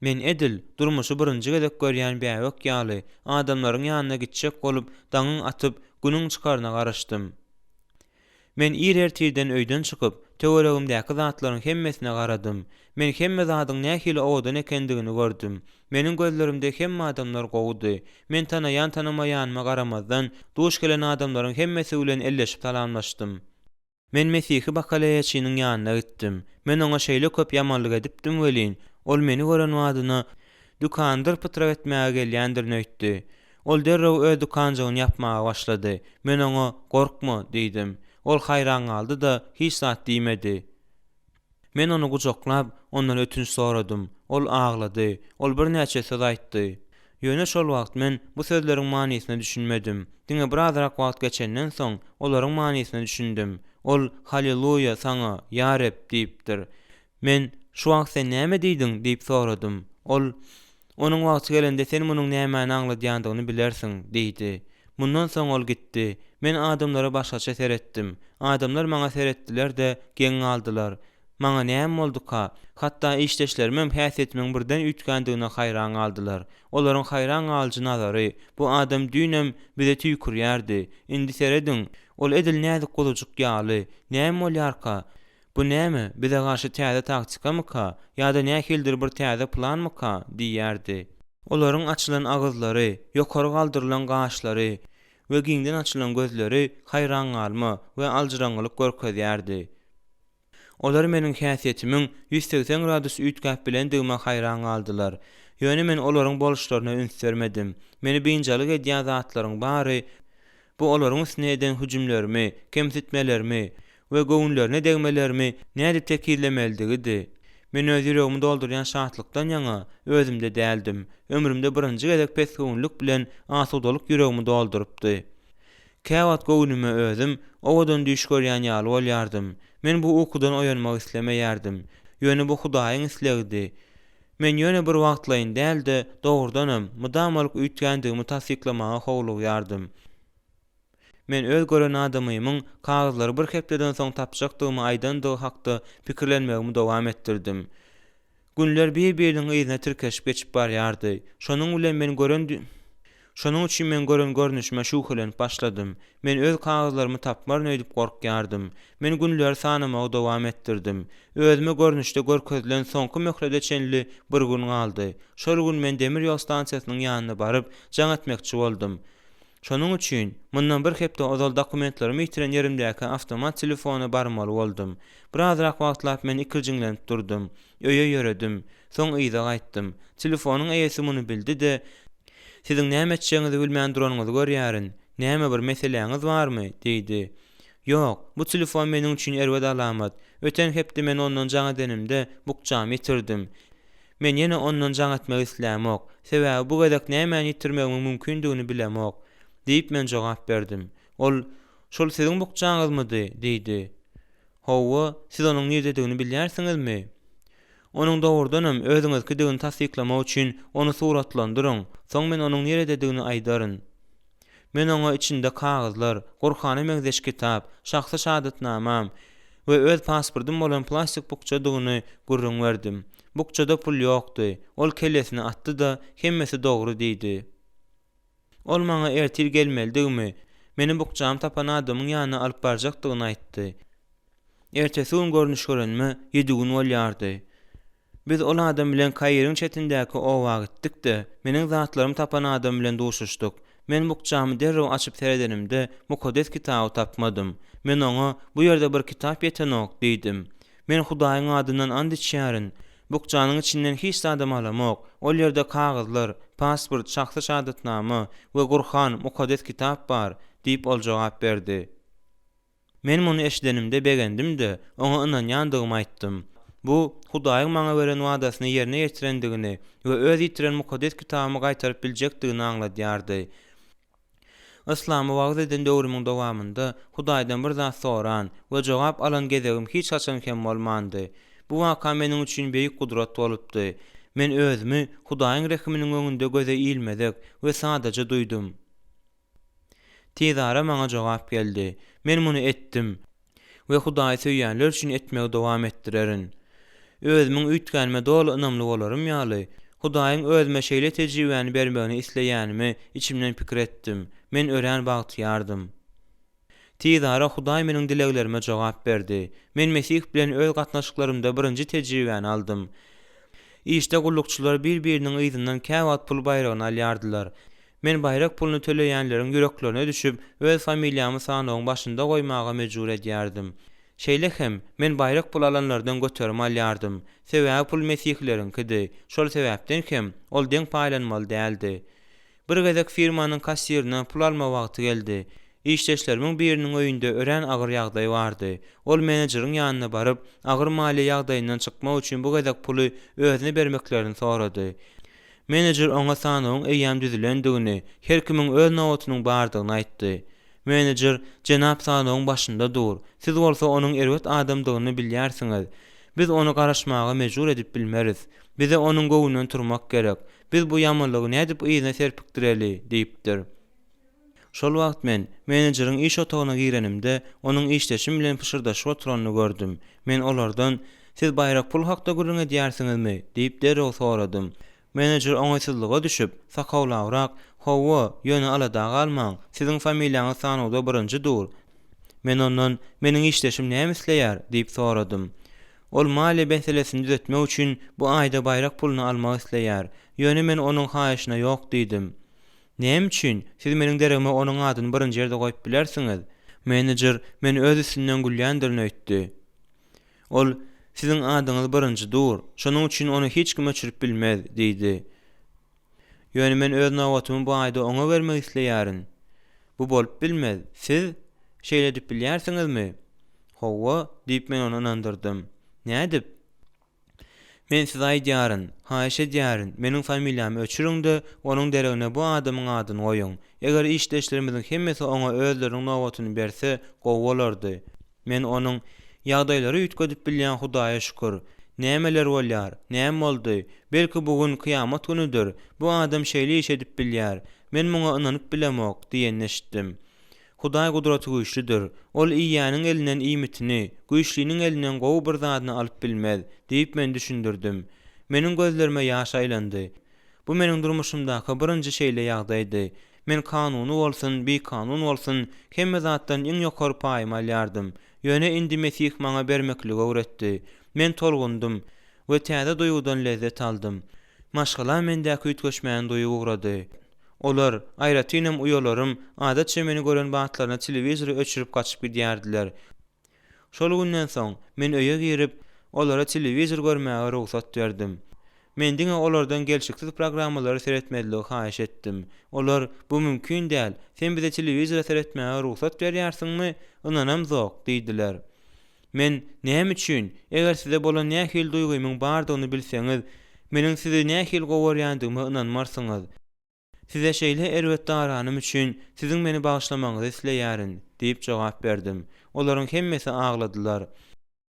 Men edil, durmuşy birинji gezek görýän bäwek ýaly adamlaryň ýanyna gitjek bolup, daňyň atyp, günüň çykarna garaşdym. Men irertirden öýden çykyp, töweregimdäki zatlaryň hemmesine garadym. Men hemme zadyň nähili owadan ekendigini gördüm. Meniň gözlerimde hemme adamlar gowdy. Men tanaýan tanamaýanyma garamazdan, duş gelen adamlaryň hemmesi bilen elleşip salamlaşdym. Men Mesihi bakalaýaçynyň ýanyna gitdim. Men oňa şeýle köp ýamanlyk edipdim welin. Ol meni gören wadyna dukandyr pytrap etmäge gelýändirini öýtdi. Ol derrew öz dukanjygyny ýapmaga başlady. Men oňa "Gorkma" diýdim. Ol haýran galdy da hiç zat diýmedi. Men onu gujoklap, ondan ötünç soradym. Ol aglady. Ol bir näçe söz aýtdy. Ýöne şol wagt men bu sözleriň manysyny düşünmedim. Diňe birazrak wagt geçenden soň olaryň manysyny düşündim. Ol "Halleluya saňa, ýa Rab" diýipdir. Men "Şu wagt sen näme diýdiň?" diýip soradym. Ol "Onuň wagty gelende sen munyň nämäni aňladýandygyny bilersiň" diýdi. Mundan soň ol gitdi. Men adamlara başgaça seretdim. Adamlar maňa seretdiler de geň aldylar. Maňa näme bolduka? Hatda işleşlerimem häsiýetimiň birden üýtgendigine haýran aldylar. Olaryň haýran alyjy nazary, bu adam düýnem bize tüýkürýärdi. Indi seredin, ol edil näzik golujuk ýaly. Näme bolýarka? Bu näme? Bize garşy täze taktikamyka? Ýa-da nähildir bir täze planmyka? diýýärdi. Olaryň açylan agyzlary, ýokary galdyrylan gaşlary we giňden açylan gözleri haýran galma we aljyraňlyk görkezýärdi. Olar meniň häsiýetimiň 180 gradus üýtgäp bilendigime haýran galdylar. Ýöne men olaryň boluşlaryna üns bermedim. Meni beýinjalyk edýän zatlaryň bary bu olaryň üstüne eden hüjümlerimi, kemsitmelerimi we göwnlerine degmelerimi nädip tekillemeldigidi. Men öz ýüregimi doldurýan şatlykdan ýaňa özümde däldim. Ömrümde birinji gezek pesgünlük bilen asudalyk ýüregimi doldurypdy. Käwat göwnüme özüm owadan düş görýän ýaly bolýardym. Men bu ukudan oýanmak islemeýärdim. Ýöne bu Hudaýyň islegidi. Men ýöne bir wagtlaýyn däldi, dogrudanam mydamalyk üýtgändigimi tasdiklamaga howlugýardym. Men öz gören adamymyň kagazlary bir hepdeden soň tapjakdygymy aýdandygy hakda pikirlenmegimi dowam etdirdim. Günler bir-biriniň ýyzyna tirkeşip geçip barýardy. Şonuň üçin men gören görnüşime şuhlenip başladym. Men öz kagazlarymy tapmar öýdip gorkýardym. Men günler sanamagy dowam etdirdim. Özüme görnüşde görkezlen soňky möhrede çenli bir gün galdy. Şol gün men demir ýol stansiýasynyň ýanyna baryp jaň etmekçi boldum. Şonuň üçin mundan bir hepde ozal dokumentlerimi ýitiren ýerimdäki awtomat telefona barmaly boldum. Birazrak wagtlap men ikirjiňlenip durdum. Öýe ýöredim. Soň ýyza gaýtdym. Telefonyň eýesi muny bildi-de, "Siziň näme etjäňizi bilmän duranyňyzy görýärin. Näme bir meseleňiz barmy?" diýdi. "Ýok, bu telefon meniň üçin erwed alamat. Öten hepde men ondan jaň edenimde bukjamy ýitirdim. Men ýene ondan jaň etmek islämok. Sebäbi bu gedek näme ýitirmegimiň mümkindigini bilemok." diýip men jogap berdim. Ol, "Şol siziň bukjaňyzmydy?" diýdi. "Hawa, siz onuň näde dediğini bilýärsiňizmi? Onuň dogrudanam özüňizki digini tasdiklamak üçin onu suratlandyryň. Soň men onuň näde dediğini aýdaryn." Men oňa içinde kagazlar, Gurhana meňzeş kitap, şahsy şahadatnamam we öz pasportum bolan plastik bukça dugyny gurrun berdim. Bukçada pul ýokdy. Ol kellesini atdy-da, hemmesi dogry diýdi. Ol maňa ertir gelmeldigimi? Meni bukjam tapan adamyň ýanyna alyp barjakdygyny aýtdy. Ertesi gün görnüş görenme 7 gün bolýardy. Biz ol adam bilen kaýryň çetindäki owa gitdik-de, meniň zatlarym tapan adam bilen duşuşdyk. Men bukjamy derrew açyp seredenimde mukaddes kitaby tapmadym. Men oňa "Bu ýerde bir kitap ýetenok" diýdim. "Men Hudaýyň adyndan and içýärin. Bukjanyň içinden hiç adam alamok. Ol ýerde kagazlar, pasport, şahsy şahadatnama we Gurhan mukaddes kitap bar" diýip ol jogap berdi. Men muny eşidenimde begendim-de, oňa ynanýandygymy aýtdym. Bu Hudaýyň maňa beren wadasyny ýerine ýetirendigini we öz ýitiren mukaddes kitabymy gaýtaryp biljekdigini aňladýardy. Islamy wagt eden döwrümiň dowamynda Hudaýdan bir zat soran we jogap alan gezegim hiç haçan kem bolmandy. Bu waka meniň üçin beýik gudrat bolupdy. Men özümi Hudaýyň rehminiň öňünde göze iýilmezek we sadaja duýdum. Tezara maňa jogap geldi. Men muny etdim we Hudaýy söýýänler üçin etmegi dowam etdirerin. Özümiň üýtgänime dolu ynamly bolarym ýaly. Hudaýyň özüme şeýle tejribäni bermegini isleýänimi içimden pikir etdim. Men ören bagtýardım. Tezara Hudaý meniň dileglerime jogap berdi. Men Mesih bilen öz gatnaşyklarymda birinji tejribäni aldym. İşte gullukçular bir-biriniň ýyzyndan käwat pul bayragyny alýardylar. Men bayrak pulunu töleýänleriň ýüreklerine düşüp öz familiýamy sanawyň başynda goýmaga mejbur edýärdim. Şeýle hem men bayrak pul alanlardan göterme alýardym. Sebäbi pul Mesihlerinkidi. Şol sebäpden hem ol deň paýlanmaly däldi. Bir gezek firmanyň kassirine pul alma wagty geldi. İşleşlerimiň biriniň öýünde ören agyr ýagdaý bardy. Ol menejeriň ýanyna baryp, agyr maliýe ýagdaýyndan çykmak üçin bu gezek puly özüne bermeklerini sorady. Menejer oňa sanawyň eýýäm düzülendigini, her kimiň öz nowatynyň bardygyny aýtdy. Menejer, "Jenap sanawyň başynda dur. Siz bolsa onuň erwet adamdygyny bilýärsiňiz. Biz onu garaşmaga mejbur edip bilmeriz. Bize onuň gowunyň turmak gerek. Biz bu ýamanlygy nädip ýygyna serpikdireli" diýipdir. Şol wagt men menejeriň iş otagyna girenimde onuň işleşim bilen pişirdaşyp oturanyny gördüm. Men olardan "Siz bayrak pul hakda gürrüň edýärsiňizmi?" diýip derrew soradym. Menejer oňaýsızlyga düşüp, sakawlawrak, "Hawa, ýöne alada galmaň. Siziň familiýaňyz sanawda birinji dur." Men ondan "Meniň işleşim näme isleýär?" diýip soradym. Ol maliýe meselesini düzeltmek üçin bu aýda bayrak puluny almak isleýär. Ýöne men onuň haýyşyna ýok diýdim. "Näme üçin? Siz meniň deregime onuň adyny birinji ýerde goýup bilersiňiz." Menejer men öz üstünden gülýändirini öýtdi. Ol "Siziň adyňyz birinji dur. Şonuň üçin onu hiç kim öçürip bilmez" diýdi. Ýöne men öz nowatymy bu aýda oňa bermek isleýärin. Bu bolup bilmez. Siz şeýle edip bilýärsiňizmi? "Hawa" diýip men onu inandyrdym. "Nädip?" "Men siz aýdýaryn, haýyş edýärin, meniň familiýamy öçüriňde onuň deregine bu adamyň adyny goýuň. Eger işleşlerimiziň hemmesi oňa özleriniň nowatyny berse, gowy bolardy. Men onuň ýagdaýlary üýtgedip bilýän Hudaýa şükür. Nämeler bolýar? Näme boldy? Belki bugün kıyamat günüdür. Bu adam şeýle iş edip bilýär. Men muňa inanyp bilemok diýeni eşitdim. Hudaý gudraty güýçlüdir. Ol iýäniň elinden iýmitini, güýçlüniň elinden gowy bir zadyny alyp bilmez diýip men düşündirdim. Meniň gözlerime ýaş aýlandy. Bu meniň durmuşymdaky birinji şeýle ýagdaýdy. Men kanuny bolsun, bir kanun bolsun, hemme zatdan iň ýokary paýmy alýardım. Ýöne indi Mesih maňa bermekligi öwretdi. Men tolgundum we täze duýgudan lezzet aldım. Maşgala mendäki ütgeşmäň duýgu ugrady. Olar, aýratynam uýalarym, adatça meni gören wagtlaryna telewizory öçürüp gaçyp gidýärdiler. Şol günden soň men öýe girip, olara telewizor görmäge ruhsat berdim. Men diňe olardan gelşiksiz programmalary seretmediligi haýyş etdim. Olar, bu mümkin däl, sen bize telewizor seretmäge ruhsat berýärsiňmi? Inanam zok, diýdiler. Men näme üçin, eger size bolan nähil duýgymyň bardygyny bilseňiz, meniň sizi nähil gowarýandygyma inanmarsyňyz. Size şeýle erwet daranym üçin siziň meni bagyşlamaňyzy isleýärin, diýip jogap berdim. Olaryň hemmesi agladylar.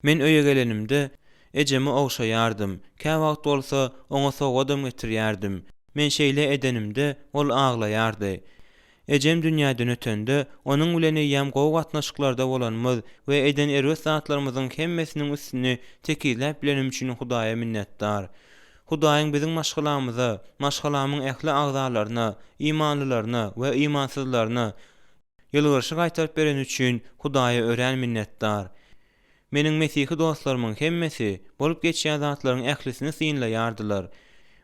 Men öýe gelenimde ejemi owşaýardım. Kä wagt bolsa oňa sowadym getirýärdim. Men şeýle edenimde ol aglaýardy. Ejem dünýäden ötende onuň bilen ýam gowy gatnaşyklarda bolanmaz we eden erwet zatlarymyzyň hemmesiniň üstüni tekizläp bilenim üçin Hudaýa minnetdar. Hudaýyň biziň maşgalamyza, maşgalamyň ähli agzalaryna, imanlylaryna we imansyzlaryna ýylgyrsy gaýtaryp beren üçin Hudaýa ören minnetdar. Meniň Mesihi dostlarymyň hemmesi bolup geçýän zatlaryň ählisini synlaýardylar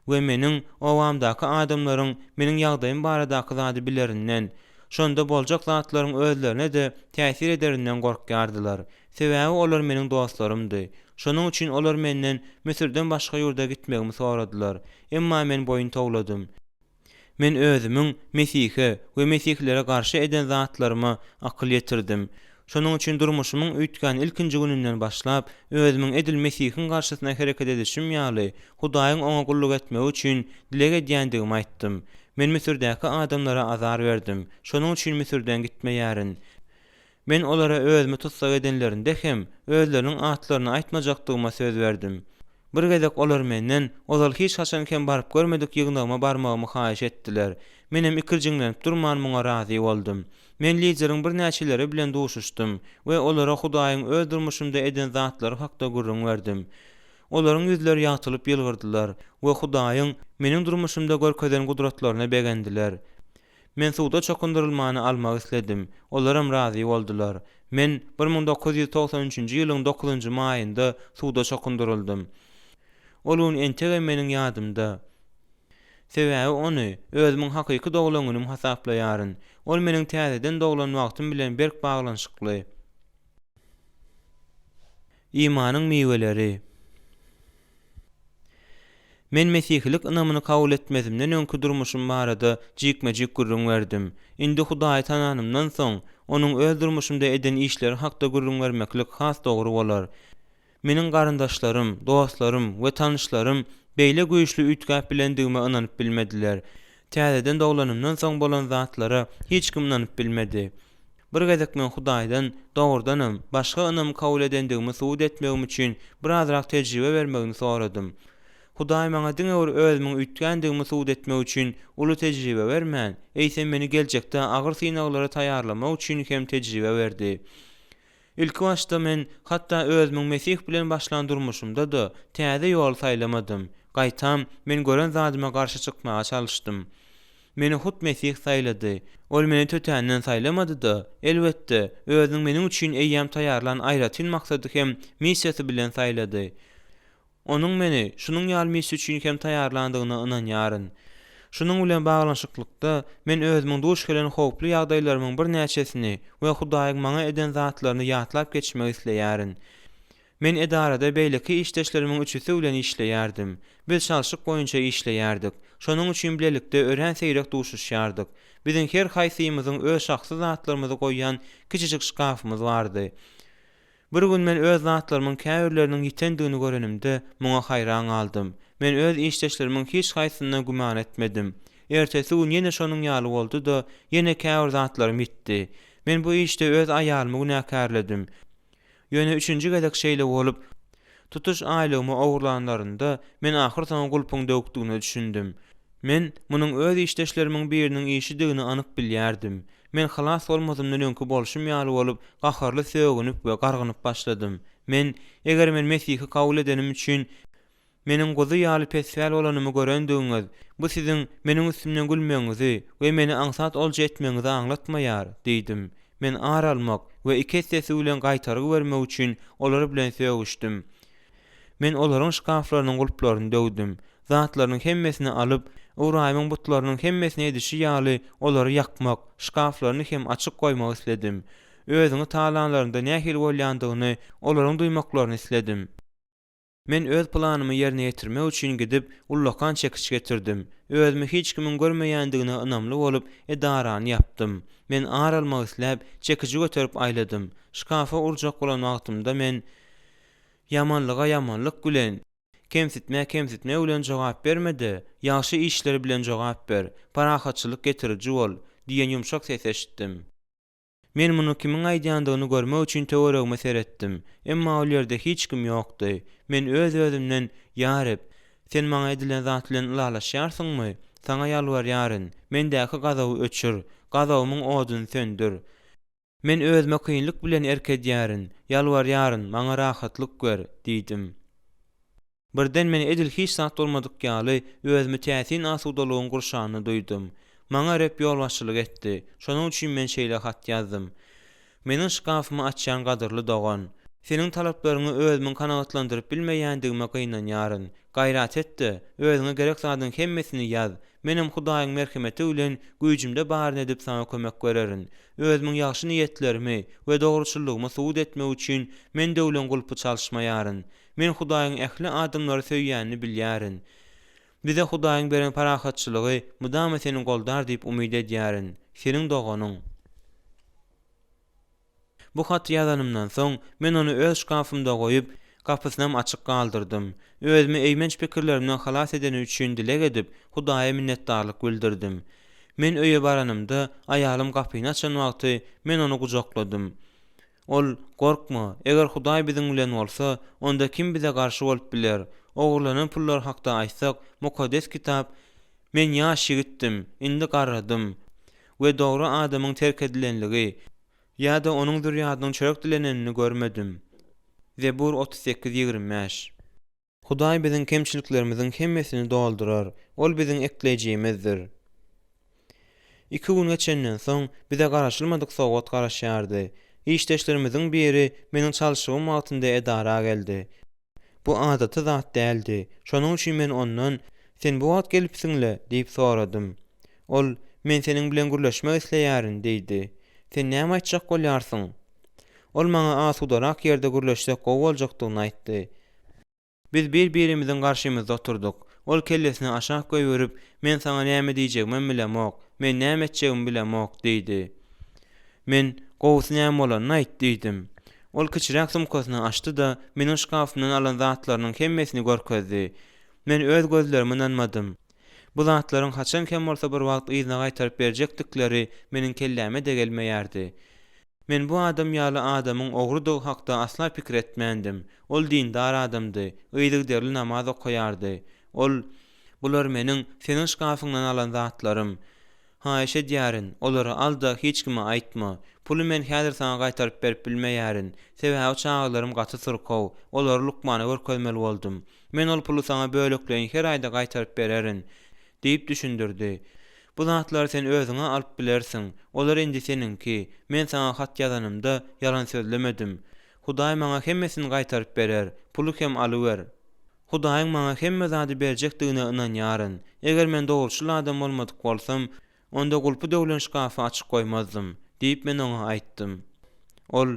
we meniň owamdaky adamlaryň meniň ýagdaýym baradaky zady bilerinden, şonda boljak zatlaryň özlerine de täsir ederinden gorkýardylar. Sebäbi olar meniň dostlarymdy. Şonuň üçin olar menden Mesirden başga ýurda gitmegimi soradylar. Emma men boyun togladym. Men özümiň Mesihe we Mesihlere garşy eden zatlaryma akyl ýetirdim. Şonuň üçin durmuşymyň üýtgän ilkinji gününden başlap özümiň edil Mesihiň garşysyna hereket edişim ýaly Hudaýyň oňa gulluk etmegi üçin dileg edýändigimi aýtdym. Men Misirdäki adamlara azar berdim. Şonuň üçin Misirden gitmeýärin. Men olara özümi tutsak edenlerinde hem özleriniň atlaryny aýtmajakdygyma söz berdim. Bir gezek olar menden ozal hiç haçanken baryp görmedik ýygnagyma barmagymy haýyş etdiler. Menem ikirjiňlenip durmanmaňa razy boldum. Men lideriniň bir näçeleri bilen duşuşdum we olara Hudaýyň öldürmüşimde eden zatlary hakda gurrun berdim. Olaryň ýüzleri ýatylyp ýylgyrdylar we Hudaýyň meniň durmuşymda görkezden gudratlaryna begendiler. Men suwda çokundurylmany almak isledim. Olaram razy boldular. Men 1993-nji ýylyň 9-njy maýynda suwda çokunduryldym. Olun entege meniň ýadymda. Sebäbi ony özümiň hakyky dogulanyny hasaplaýaryn. Ol meniň täzeden dogulan wagtym bilen berk baglanşykly. İmanyň miweleri. Men mesihlik ynamyny kabul etmezimden öňkü durmuşym barada jikmejik gurrun berdim. Indi Hudaýy tananymdan soň onuň öz durmuşymda eden işleri hakda gurrun bermeklik has dogry bolar. Meniň garyndaşlarym, dostlarym we tanışlarym beýle güýçli ütgäp bilendigime inanyp bilmediler. Täzeden doglanymdan soň bolan zatlara hiç kim inanyp bilmedi. Bir gezek men Hudaýdan dogurdanam, başga ynam kabul edendigimi suwd etmegim üçin birazrak tejribe bermegini soradym. Hudaý maňa diňe özümiň ütgändigimi suwd etmek üçin uly tejribe bermän, eýsem meni geljekde agyr synaglara taýýarlamak üçin hem tejribe berdi. İlk başda men hatda özümiň Mesih bilen başlandyrmuşymda da täze ýol saýlamadym. Gaýtam men gören zadyma garşy çykmaga çalyşdym. Meni hut Mesih saýlady. Ol meni tötänden saýlamady da, elbetde özüň meniň üçin eýýäm taýýarlan aýratyn maksady hem missiýasy bilen saýlady. Onuň meni şunuň ýalmysy üçin hem taýýarlandygyna inanýaryn. Şunuň bilen baglanşyklykda men özümiň duş gelen howply ýagdaýlarymyň bir näçesini we Hudaýyň maňa eden zatlaryny ýatlap geçmegi isleýärin. Men edarada beýleki işdeşlerimiň üçüsi bilen işleýärdim. Biz çalşyk boýunça işleýärdik. Şonuň üçin bilelikde ören seýrek duşuşýardyk. Biziň her haýsymyzyň öz şahsy zatlarymyzy goýan kiçijik şkafymyz bardy. Bir gün men öz zatlarymyň käbirleriniň ýitendigini görenimde muňa haýran galdym. Men öz işdeşlerimiň hiç haýsyna guman etmedim. Ertesi gün ýene şonuň ýaly boldy da ýene käbir zatlarym ýitdi. Men bu işde öz aýalymy günäkärledim. Ýöne üçünji gezek şeýle bolup Tutuş aýlygymy ogurlanlarynda men ahir soň gulpyň döwükdigini düşündim. Men munyň öz işdeşlerimiň biriniň işidigini anyk bilýärdim. Men halas bolmadymdan öňkü bolşum ýaly bolup, gaharly söýgünüp we gargynyp başladym. Men, eger men Mesihi kabul edenim üçin meniň gozy ýaly pesväl bolanymy görendiňiz, bu siziň meniň üstümden gülmeňizi we meni aňsat olja etmeňizi aňlatmaýar, diýdim. Men aralmak we iki sesi bilen gaýtargy bermek üçin olary bilen söýüşdüm. Men olaryň şkaflarynyň gulplaryny döwdüm. Zatlarynyň hemmesini alyp, Uraýmyň butlarynyň hemmesini edişi ýaly olary ýakmak, şkaflaryny hem açyk goýmak isledim. Özüňi talanlarynda nähil bolýandygyny olaryň duýmaklaryny isledim. Men öz planymy ýerine ýetirmek üçin gidip ullakan çekiç getirdim. Özümi hiç kimin görmeýändigine ynamly bolup edarany ýapdym. Men aralmak isläp çekici göterip aýladym. Şkafa urjak bolan wagtymda men yamanlyga yamanlyk gülen, kemsitme bilen jogap bermedi. Ýaşy işleri bilen jogap ber. Parahatçylyk getiriji bol diýen ýumşak ses eşitdim. Men muny kimiň aýdýandygyny görmek üçin töweregime seretdim. Emma ol ýerde hiç kim ýokdy. Men öz-özümden ýaryp, sen maňa edilen zat bilen ulalaşýarsyňmy? Saňa ýalbarýaryn. Mendäki gazawy öçür, gazawymyň oduny söndür. Men özüme kynlyk bilen erkedýäryn, ýalbarýaryn, maňa rahatlyk ber, diýdim. Birden men edil hiç zat bolmadyk ýaly özümi täsin asudalygyň gurşanyny duýdum. Maňa rep ýolbaşçylyk etdi. Şonuň üçin men şeýle hat ýazdım. Meniň şkafymy açýan gadyrly dogan, seniň talaplaryňy özümiň kanagatlandyryp bilmeýändigime gynanýaryn. Gaýrat etdi, özüňe gerek zadyň hemmesini ýaz. Menem Hudaýyň merhemeti bilen güýjümde baryn edip sana kömek bererin. Özümiň ýaşy niýetlerimi we dogruçylygymy suwut etmek üçin men de bilen gulpy çalyşmaýaryn. Men Hudaýyň ähli adamlary söýýänini bilýärin. Bize Hudaýyň beren parahatçylygy mudama seni goldar diýip umyd edýärin. Seniň doganyň. Bu hat ýazanymdan soň men ony öz şkafymda goýup, gapysynam açyk galdyrdym. Özümi eýmenç pikirlerimden halas edeni üçin dilek edip Hudaýa minnetdarlyk bildirdim. Men öýe baranymda aýalym gapyny açan wagty men ony gujakladym. Ol, gorkma, eger Hudaý biziň bilen bolsa, onda kim bize garşy bolup biler? Ogurlanan pullar hakda aýsak, mukaddes kitap, men ýaş ýigitdim, indi garradym we dogry adamyň terk edilenligi ýa-da onuň dürýadynyň çörek dilenenini görmedim. Zebur 38:25. Hudaý biziň kemçiliklerimiziň hemmesini doldurar. Ol biziň eklejigimizdir. 2 gün geçenden soň bize garaşylmadyk sowgat garaşýardy. İşdeşlerimiziň biri meniň çalyşygym wagtynda edara geldi. Bu adaty zat däldi. Şonuň üçin men ondan "Sen bu wagt gelipsiňle?" diýip soradym. Ol "Men seniň bilen gürleşmek isleýärin" diýdi. "Sen näme aýtjak bolýarsyň?" Ol maňa asudarak ýerde gürleşsek gowy boljakdygyny aýtdy. Biz bir-birimiziň garşymyzda oturduk. Ol kellesini aşağı goýup, "Men saňa näme diýjegimi bilemok, men näme etjegimi bilemok" diýdi. Men "Gowsy näme bolanyny aýt" diýdim. Ol kiçiräk sumkasyny açdy da meniň şkafymdan alan zatlarynyň hemmesini görkezdi. Men öz gözlerime inanmadym. Bu zatlaryň haçan kem bolsa bir wagt yzyna gaýtaryp berjekdikleri meniň kelläme de gelmeýärdi. Men bu adam ýaly adamyň ogrudygy hakda asla pikir etmendim. Ol dindar adamdy, ýylyk derli namaz okuýardy. Ol "Bular meniň senin şkafyňdan alan zatlarym. Haýşe diýärin, olary al da hiç kime aýtma. Pulu men häzir sana gaýtaryp berip bilmeýärin. Sebäbi çağlarym gaty syrkow, olary lukmana görkezmeli boldum. Men ol pulu sana bölükleýin her aýda gaýtaryp bererin" diýip düşündirdi. "Bu zatlar sen özüňe alyp bilersiň. Olar indi seninki. Men sana hat ýazanymda yalan sözlemedim. Hudaý maňa hemmesini gaýtaryp berer. Pulu hem alyber. Hudaýyň maňa hemme zady berjekdigine inanýaryn. Eger men dogruçyl adam bolmadyk bolsam, onda gulpy döwlen şkafy açyk goýmazdım" diýip men oňa aýtdym. Ol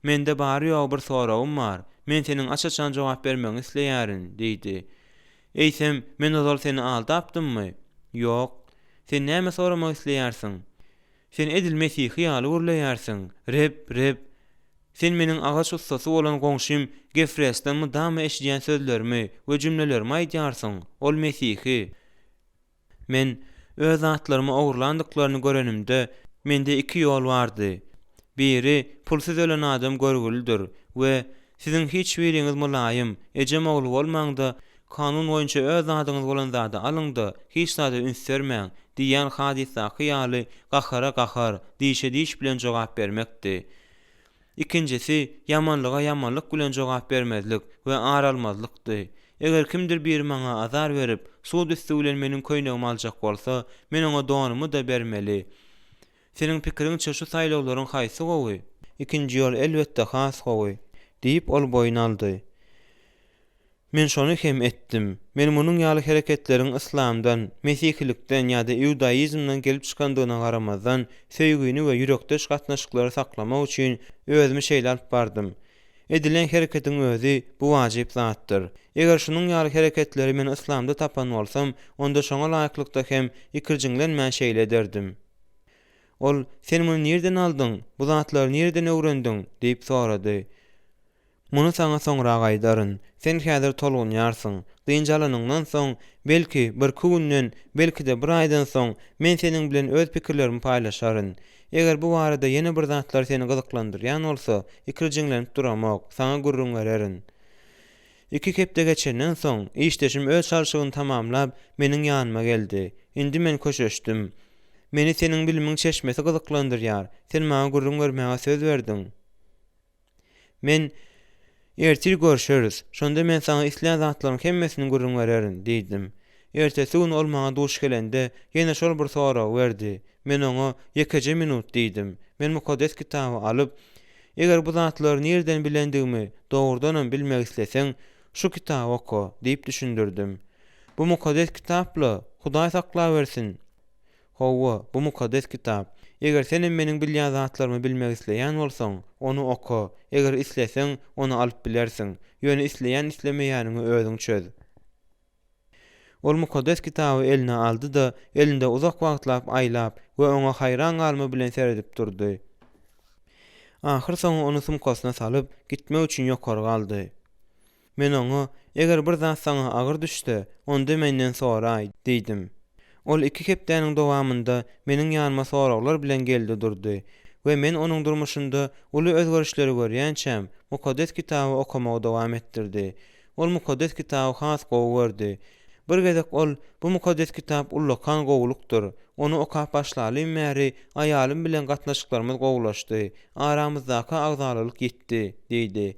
"Mende bary ýok bir sorawym bar. Men seniň açaçan jogap bermeňi isleýärin" diýdi. "Eýsem, men ozal seni aldapdymmy?" "Ýok. Sen näme soramak isleýärsiň? Sen edil Mesihi ýaly urlaýarsyň. Rep. Sen meniň agaç ustasy bolan goňşym Gefresden mydama eşidýän sözlerimi we jümlelerimi aýdýarsyň. Ol Mesihi." Men öz zatlarymy ogurlandyklaryny görenimde mende iki ýol bardy. Biri pulsuz ölen adam görgülidir we Sizin hiç biriniz mulayim, ejem oğlu bolmaňda, kanun boýunça öz adyňyz bolan zady alyňdy, hiç zady ünsürmäň diýen hadisa hyýaly gahara gahar, diýişe diýiş bilen jogap bermekdi. İkincisi, yamanlyga yamanlyk bilen jogap bermezlik we aralmazlykdy. Eger kimdir bir maňa azar berip, suw üstü bilen meniň köýnegimi aljak bolsa, men oňa donumy da bermeli. Senin pikiriňçe şu saýlawlaryň haýsy gowy? Ikinji ýol elbetde has gowy, diýip ol boyun aldy. Men şonu hem etdim. Men munyň ýaly hereketleriň islamdan, mesihilikden ýa-da iudaizmden gelip çykandygyna garamazdan, söýgüni we ýürekdeş gatnaşyklary saklamak üçin özüme şeýle alyp bardım. Edilen hereketiň özü bu wajyp zatdyr. Eger şunyň ýaly hereketleri men islamda tapan bolsam, onda şoňa laýyklykda hem ikirjiňlenmän şeýle ederdim. Ol, sen muny nerden aldyň? Bu zatlary nerden öwrendiň? diýip sorady. Muny sana soňra gaýdaryn. Sen häzir tolgunýarsyň. Dynjalanyňdan soň, belki bir günden, belki de bir aýdan soň men seniň bilen öz pikirlerimi paýlaşaryn. Eger bu barada ýene bir zatlar seni gyzyklandyrýan bolsa, ikirjiňlenip duramak, sana gurrun bererin. 2 hepde geçenden soň, işdeşim öz çalşygyny tamamlap meniň ýanyma geldi. Indi men köşeşdim. Meni seniň bilimiň çeşmesi gyzyklandyrýar. Sen maňa gurrun bermäge söz berdiň. Men ertir görüşürüz. Şonda men sana isleýän zatlaryň hemmesini gurrun bererin, diýdim. Ertesi gün ol maňa duş gelende ýene şol bir soraw berdi. Men oňa ýekece minut diýdim. Men mukaddes kitaby alyp, eger bu zatlary nerden bilendigimi dogrudanam bilmek isleseň, şu kitaby oku diýip düşündirdim. Bu mukaddes kitapla Hudaý sakla bersin. Howa, bu mukaddes kitap. Eger senin meniň bilýän zatlarymy bilmek isleýän bolsaň, onu oku. Eger isleseň, onu alyp bilersiň. Ýöne isleýän islemeýäniňi özüň çöz. Ol mukaddes kitaby eline aldy da, elinde uzak wagtlap aýlap we oňa haýran galmy bilen seredip durdy. Ahyr soň onu sumkasyna salyp, gitmek üçin ýokary galdy. Men oňa, eger bir zat sana agyr düşse, onda menden soraý, diýdim. Ol 2 hepdeniň dowamında meniň ýanyma sorawlar bilen geldi durdy we men onuň durmuşynda uly özgörüşleri görýänçem mukaddes kitaby okumagy dowam etdirdi. Ol mukaddes kitaby has gowy. Bir gezek ol bu mukaddes kitap ullakan gowulukdyr. Onu okap başlalym märi aýalym bilen gatnaşyklarymyz gowulaşdy. Aramyzdaky agzalylyk ýetdi, diýdi.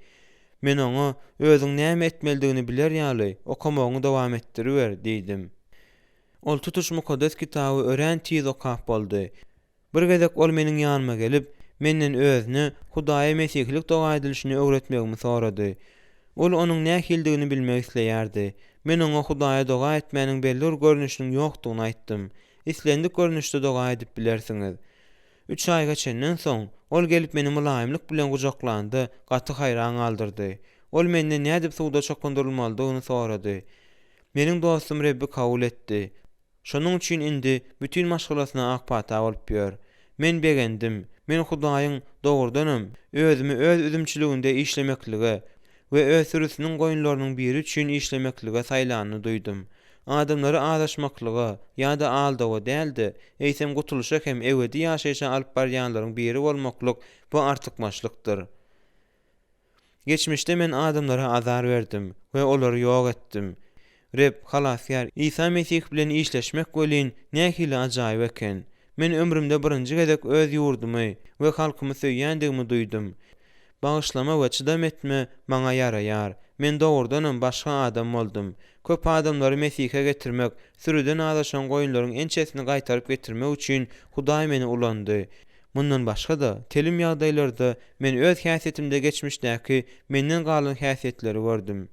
Men oňa özüň näme etmelidigini biler ýaly okumagyny dowam etdiriber, diýdim. Ol tutuş mukaddes kitaby ören tiz okap boldy. Bir gezek ol meniň ýanyma gelip, menden özüni Hudaýa mesihlik doga edilişini öwretmegimi sorady. Ol onuň nähildigini bilmek isleýärdi. Men oňa Hudaýa doga etmäniň belli bir görnüşiniň ýokdugyny aýtdym. Islendik görnüşde doga edip bilersiňiz. 3 aý geçenden soň, ol gelip meni mulaýymlyk bilen gujaklandy, gaty haýran galdyrdy. Ol menden nädip suwda çokundurulmalydygyny sorady. Meniň dostum Rebbi kabul etdi. Şonuň üçin indi bütün maşgulasyna akpata bolup ýör. Men begendim. Men Hudaýyň dogrudanam özümi öz üzümçiliginde işlemekligi we öz sürüsiniň goýunlarynyň biri üçin işlemekligi saýlanyny duýdum. Adamlary adaşmaklygy ýa-da aldawy däldi. Eýsem gutuluşa hem ewedi ýaşaýşa alyp barýanlaryň biri bolmaklyk bu artykmaçlykdyr. Geçmişde men adamlara azar berdim we olary ýok etdim. Reb, halasýar, İsa Mesih bilen işleşmek welin nähili ajaýyp eken. Men ömrümde birinji gezek öz ýurdumy we halkymy söýýändigimi duýdum. Bagyşlama we çydam etme maňa ýaraýar. Men dogrudanam başga adam boldum. Köp adamlary Mesihe getirmek, sürüden adaşan goýunlaryň ençesini gaýtaryp getirmek üçin Hudaý meni ulandy. Mundan başga da telim ýagdaýlarda men öz häsiýetimde geçmişdäki menden galan häsiýetleri gördüm.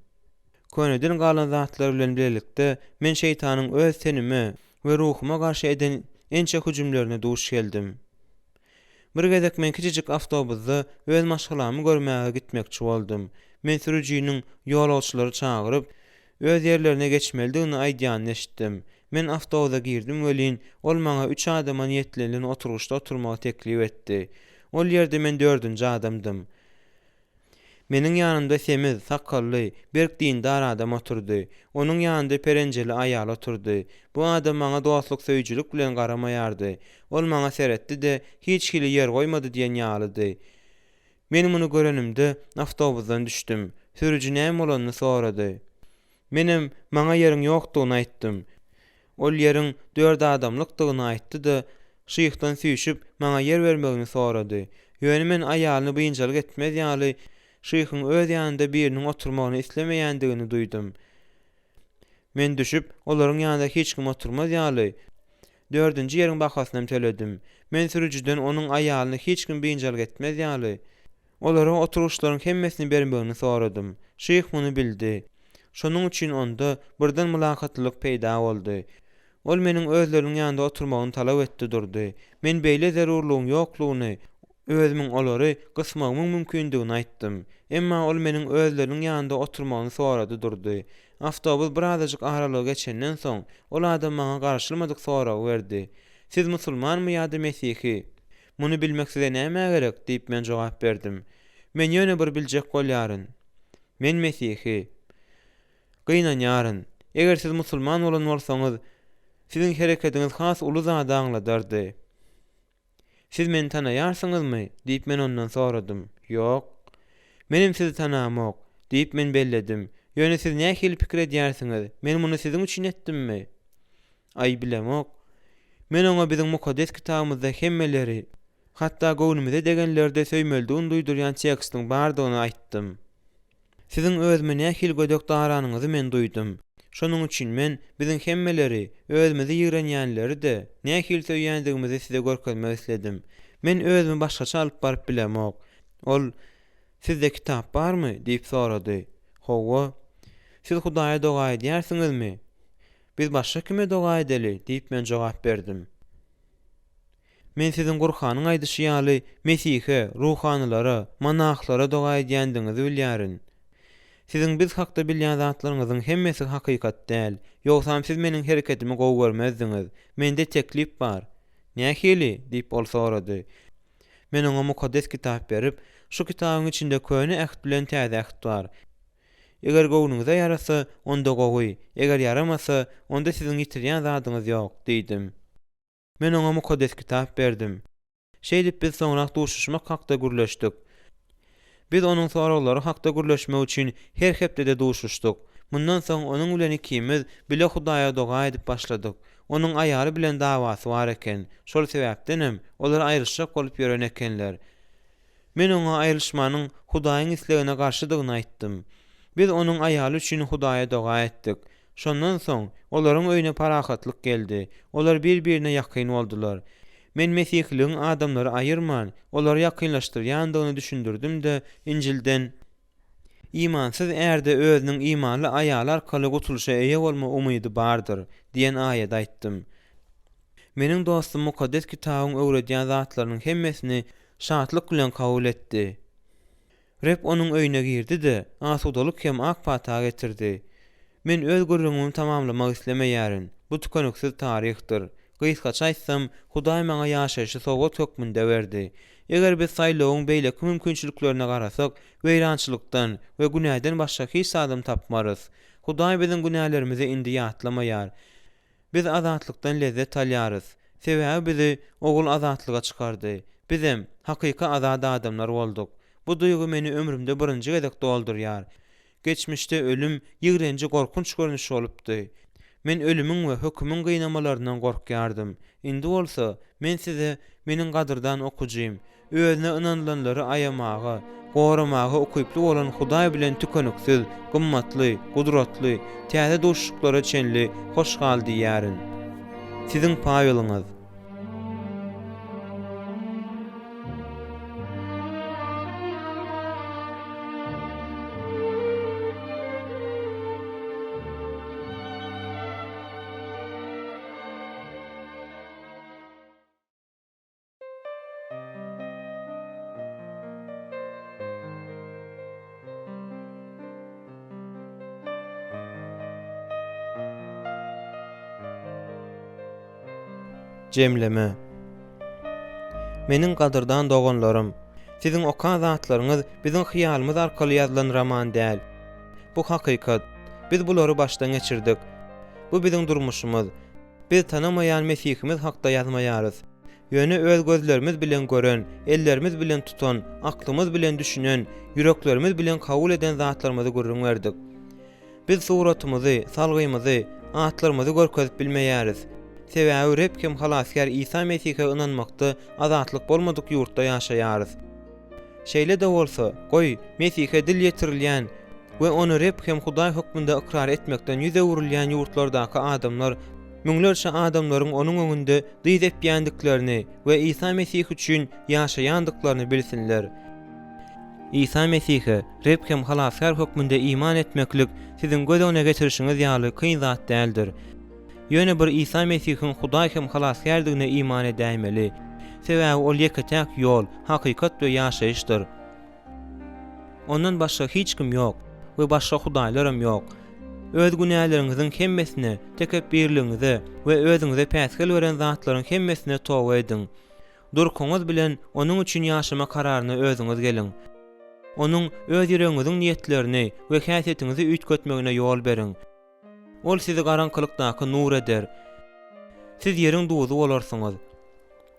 Köneden galan zatlar bilen birlikde men şeytanyň öz tenime we ruhuma garşy eden ençe hüjümlerine duş geldim. Bir gezek men kiçijik awtobusda öz maşgalamy görmäge gitmekçi boldum. Men sürüjiniň ýolagçylary çagyryp öz ýerlerine geçmelidigini aýdýanyny eşitdim. Men awtobusa girdim welin ol maňa 3 adama niýetlenip oturuşda oturmagy teklip etdi. Ol ýerde men 4-nji adamdym. Meniň ýanymda semiz, sakally, berk dindar adam oturdy. Onuň ýanynda perenjeli aýal oturdy. Bu adam maňa dostluk söýüjülük bilen garamaýardy. Ol maňa seretdi de hiç kili ýer goýmady diýen ýalydy. Men muny görenimde awtobusdan düşdüm. Sürücü näme bolanyny sorady. Menem maňa ýeriň ýokdugyny aýtdym. Ol ýeriň 4 adamlykdygyny aýtdy-da, şyhdan süýşüp maňa ýer bermegini sorady. Ýöne men aýalyny bynjalyk etmez ýaly şyhyň öz ýanynda biriniň oturmagyny islemeýändigini duýdum. Men düşüp olaryň ýanynda hiç kim oturmaz ýaly 4-nji ýeriň bahasyny teledim. Men sürüjiden onuň aýalyny hiç kim bynjalyk etmez ýaly olara oturuşlaryň hemmesini bermegini soradym. Şyh muny bildi. Şonuň üçin onda birden mülakatlyk peýda boldy. Ol meniň özleriniň ýanynda oturmagyny talap etdi durdy. Men beýle zerurlygyň ýoklugyny, özümiň olary gysmagymyň mümkindigini aýtdym. Emma ol meniň özleriniň ýanynda oturmagyny sorady durdy. Awtobus birazajyk aralyk geçenden soň ol adam maňa garşylmadyk soragy berdi. Siz musulmanmy ýa-da Mesihi? Muny bilmek size näme gerek diýip men jogap berdim. Men ýöne bir biljek bolýaryn. Men Mesihi. Gynanýaryn. Eger siz musulman bolan bolsaňyz, sizin hereketiniz has uly zady aňladardy. Siz meni tanaýarsyňyzmy? Diýip men ondan soradym. Ýok. Menim sizi tanamok diýip men belledim. Ýöne siz nähili pikir edýärsiňiz? Men muny siziň üçin etdimmi? Ay bilemok. Men oňa biziň mukaddes kitabymyzda hemmeleri, hatda göwnümize degenlerde söýmeldigini duýdurýan tekstiň bardygyny aýtdym. Siziň özüme nähili gödek daranyňyzy men duýdum. Şonuň üçin men biziň hemmeleri, özümizi ýigrenýänleri de nähili söýýändigimizi size görkezmek isledim. Men özümi başgaça alyp baryp bilemok. Ol, sizde kitap barmy? Diýip sorady. Howa. Siz Hudaýa doga edýärsiňizmi? Biz başga kime doga edeli? Diýip men jogap berdim. Men siziň Gurhanyň aýdyşy ýaly Mesihe, ruhanylara, manahlara doga edýändiňizi bilýärin. Siziň biz hakda bilýän zatlaryňyzyň hemmesi hakykat däl. Ýogsam siz meniň hereketimi gowy görmezdiňiz. Mende teklip bar. Nähili? Diýip ol sorady. Men oňa mukaddes kitap berip, şu kitabyň içinde köne ähd bilen täze ähd bar. Eger gownuňyza ýarasa, onda gowy. Eger yaramasa, onda siziň ýitirýän zadyňyz ýok, diýdim. Men oňa mukaddes kitap berdim. Şeýdip biz soňra duşuşmak hakda gürleşdik. Biz onuň soraglary hakda gürleşmek üçin her hepde duşuşdyk. Mundan soň onuň bilen ikimiz bile Hudaýa doga edip başladyk. Onuň aýaly bilen dawasy bar eken. Şol sebäpdenem olar aýryşjak bolup ýören ekenler. Men oňa aýryşmanyň Hudaýyň islegine garşydygyny aýtdym. Biz onuň aýaly üçin Hudaýa doga etdik. Şondan soň olaryň öýüne parahatlyk geldi. Olar bir-birine ýakyn boldular. Men Mesihliň adamlary aýyrman, olary ýakynlaşdyrýandygyny düşündirdim de İncilden imansyz erde özüniň imanly aýaly arkaly gutuluşa eýe bolma umydy bardyr diýen aýat aýtdym. Meniň dostum mukaddes kitabyň öwredýän zatlarynyň hemmesini şatlyk bilen kabul etdi. Rep onuň öýüne girdi de asudalyk hem ak pata getirdi. Men öz gurrumymy tamamlamak islemeýärin. Bu tükenüksiz tarihdir. Gysgaça aýtsam, Hudaý maňa ýaşaýşy sowgat hökmünde berdi. Eger biz saýlawyň beýleki mümkinçiliklerine garasak, weýrançylykdan we günäden başga hiç adam tapmarys. Hudaý biziň günälerimizi indi ýatlamaýar. Biz azatlykdan lezzet alýarys. Sebäbi bizi ogul azatlyga çykardy. Bizem hakyky azat adamlar boldyk. Bu duýgu meni ömrümde birinji gezek doldurýar. Geçmişde ölüm ýigrenji gorkunç görnüş bolupdy. Men ölümüň we hökmüň gynamalaryndan gorkýardym. Indi bolsa, men size meniň gadyrdan okujym. Özüne ynanlanlary aýamagy, goramagy okyply bolan Hudaý bilen tükenüksiz, gymmatly, gudratly, täze duşuklara çenli hoşgal diýärin. Siziň paýylyňyz. Jemleme. Meniň gadyrdan doganlarym, siziň okan zatlaryňyz biziň hyýalymyz arkaly ýazylan roman däl. Bu hakykat. Biz bulary başdan geçirdik. Bu biziň durmuşymyz. Biz tanamaýan Mesihimiz hakda ýazmaýarys. Ýöne öz gözlerimiz bilen gören, ellerimiz bilen tutan, aklymyz bilen düşünen, yüreklerimiz bilen kabul eden zatlarymyzy görüňlerdik. Biz suratymyzy, salgymyzy, atlarymyzy görkezip bilmeýäris. Sebäbi hepkim halaskär İsa Mesih'e inanmakda azatlyk bolmadyk ýurtda ýaşaýarys. Şeýle de bolsa, goý Mesih'e dil ýetirilýän we onu hepkim Hudaý hukmunda ikrar etmekden ýüze urilýän ýurtlardaky adamlar müňlerçe adamlaryň onuň öňünde dyz etýändiklerini we İsa Mesih üçin ýaşaýandyklaryny bilsinler. İsa Mesih'e hepkim halaskär hukmunda iman etmeklik sizin göz öňüne getirişiňiz ýaly kyn zat däldir. Ýöne bir İsa Mesih'in Hudaý hem halaskärdigine iman edäýmeli. Sebäbi ol ýeketäk ýol, hakykat we ýaşaýyşdyr. Ondan başga hiç kim ýok we başga hudaýlarym ýok. Öz günäleriňiziň hemmesini, tekebbirligiňizi we özüňize päsgel beren zatlaryň hemmesine towa ediň. Durkuňyz bilen onuň üçin ýaşama kararyny özüňiz geliň. Onuň öz ýüregiňiziň niýetlerini we häsiýetinizi üýtgetmegine ýol beriň. Ol sizi garaňkylykdaky nur eder. Siz ýeriň duzy bolarsyňyz.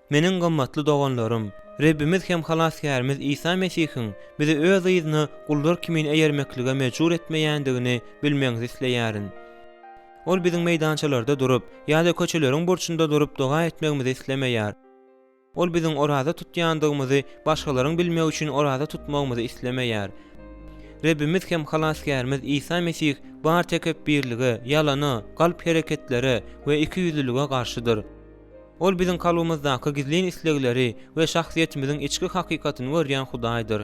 Meniň gymmatly doganlarym, Rebbimiz hem halaskärimiz İsa Mesih'in bizi öz ýyzyny gullar kimin eýermeklige mejbur etmeýändigini bilmeňizi isleýärin. Ol biziň meýdançalarda durup, ýa-da köçeleriň burçunda durup doga etmegimizi islemeýär. Ol biziň orada tutýandygymyzy başgalaryň bilmek üçin orada tutmagymyzy islemeýär. Rebbimiz hem halaskärimiz İsa Mesih bar tekebbirlige, ýalana, galp hereketlere we ikiyüzlülüge garşydyr. Ol biziň kalbymyzdaky gizlin islegleri we şahsiýetimiziň içki hakykatyny görýän Hudaýdyr.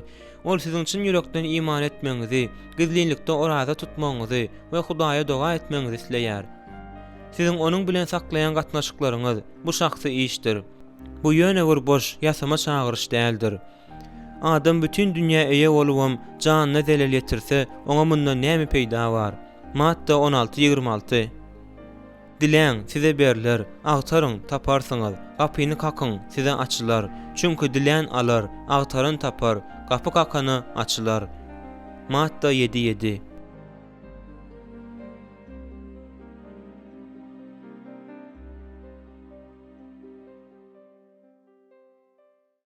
Ol siziň çyn ýürekden iman etmeňizi, gizlinlikde orada tutmaňyzy we Hudaýa doga etmeňizi isleýär. Siziň onuň bilen saklaýan gatnaşyklaryňyz bu şahsy işdir. Bu ýöne bir boş, ýasama çagyryş däldir. Adam bütün dünýä eýe bolubam janyna zelal ýetirse, oňa mundan näme peýda bar? Matta 16:26. Dileň size berler, agtaryň taparsyňyz, gapyny kakyň size açylar. Çünki dileň alar, agtaryn tapar, gapy kakany açylar. Matta 7:7.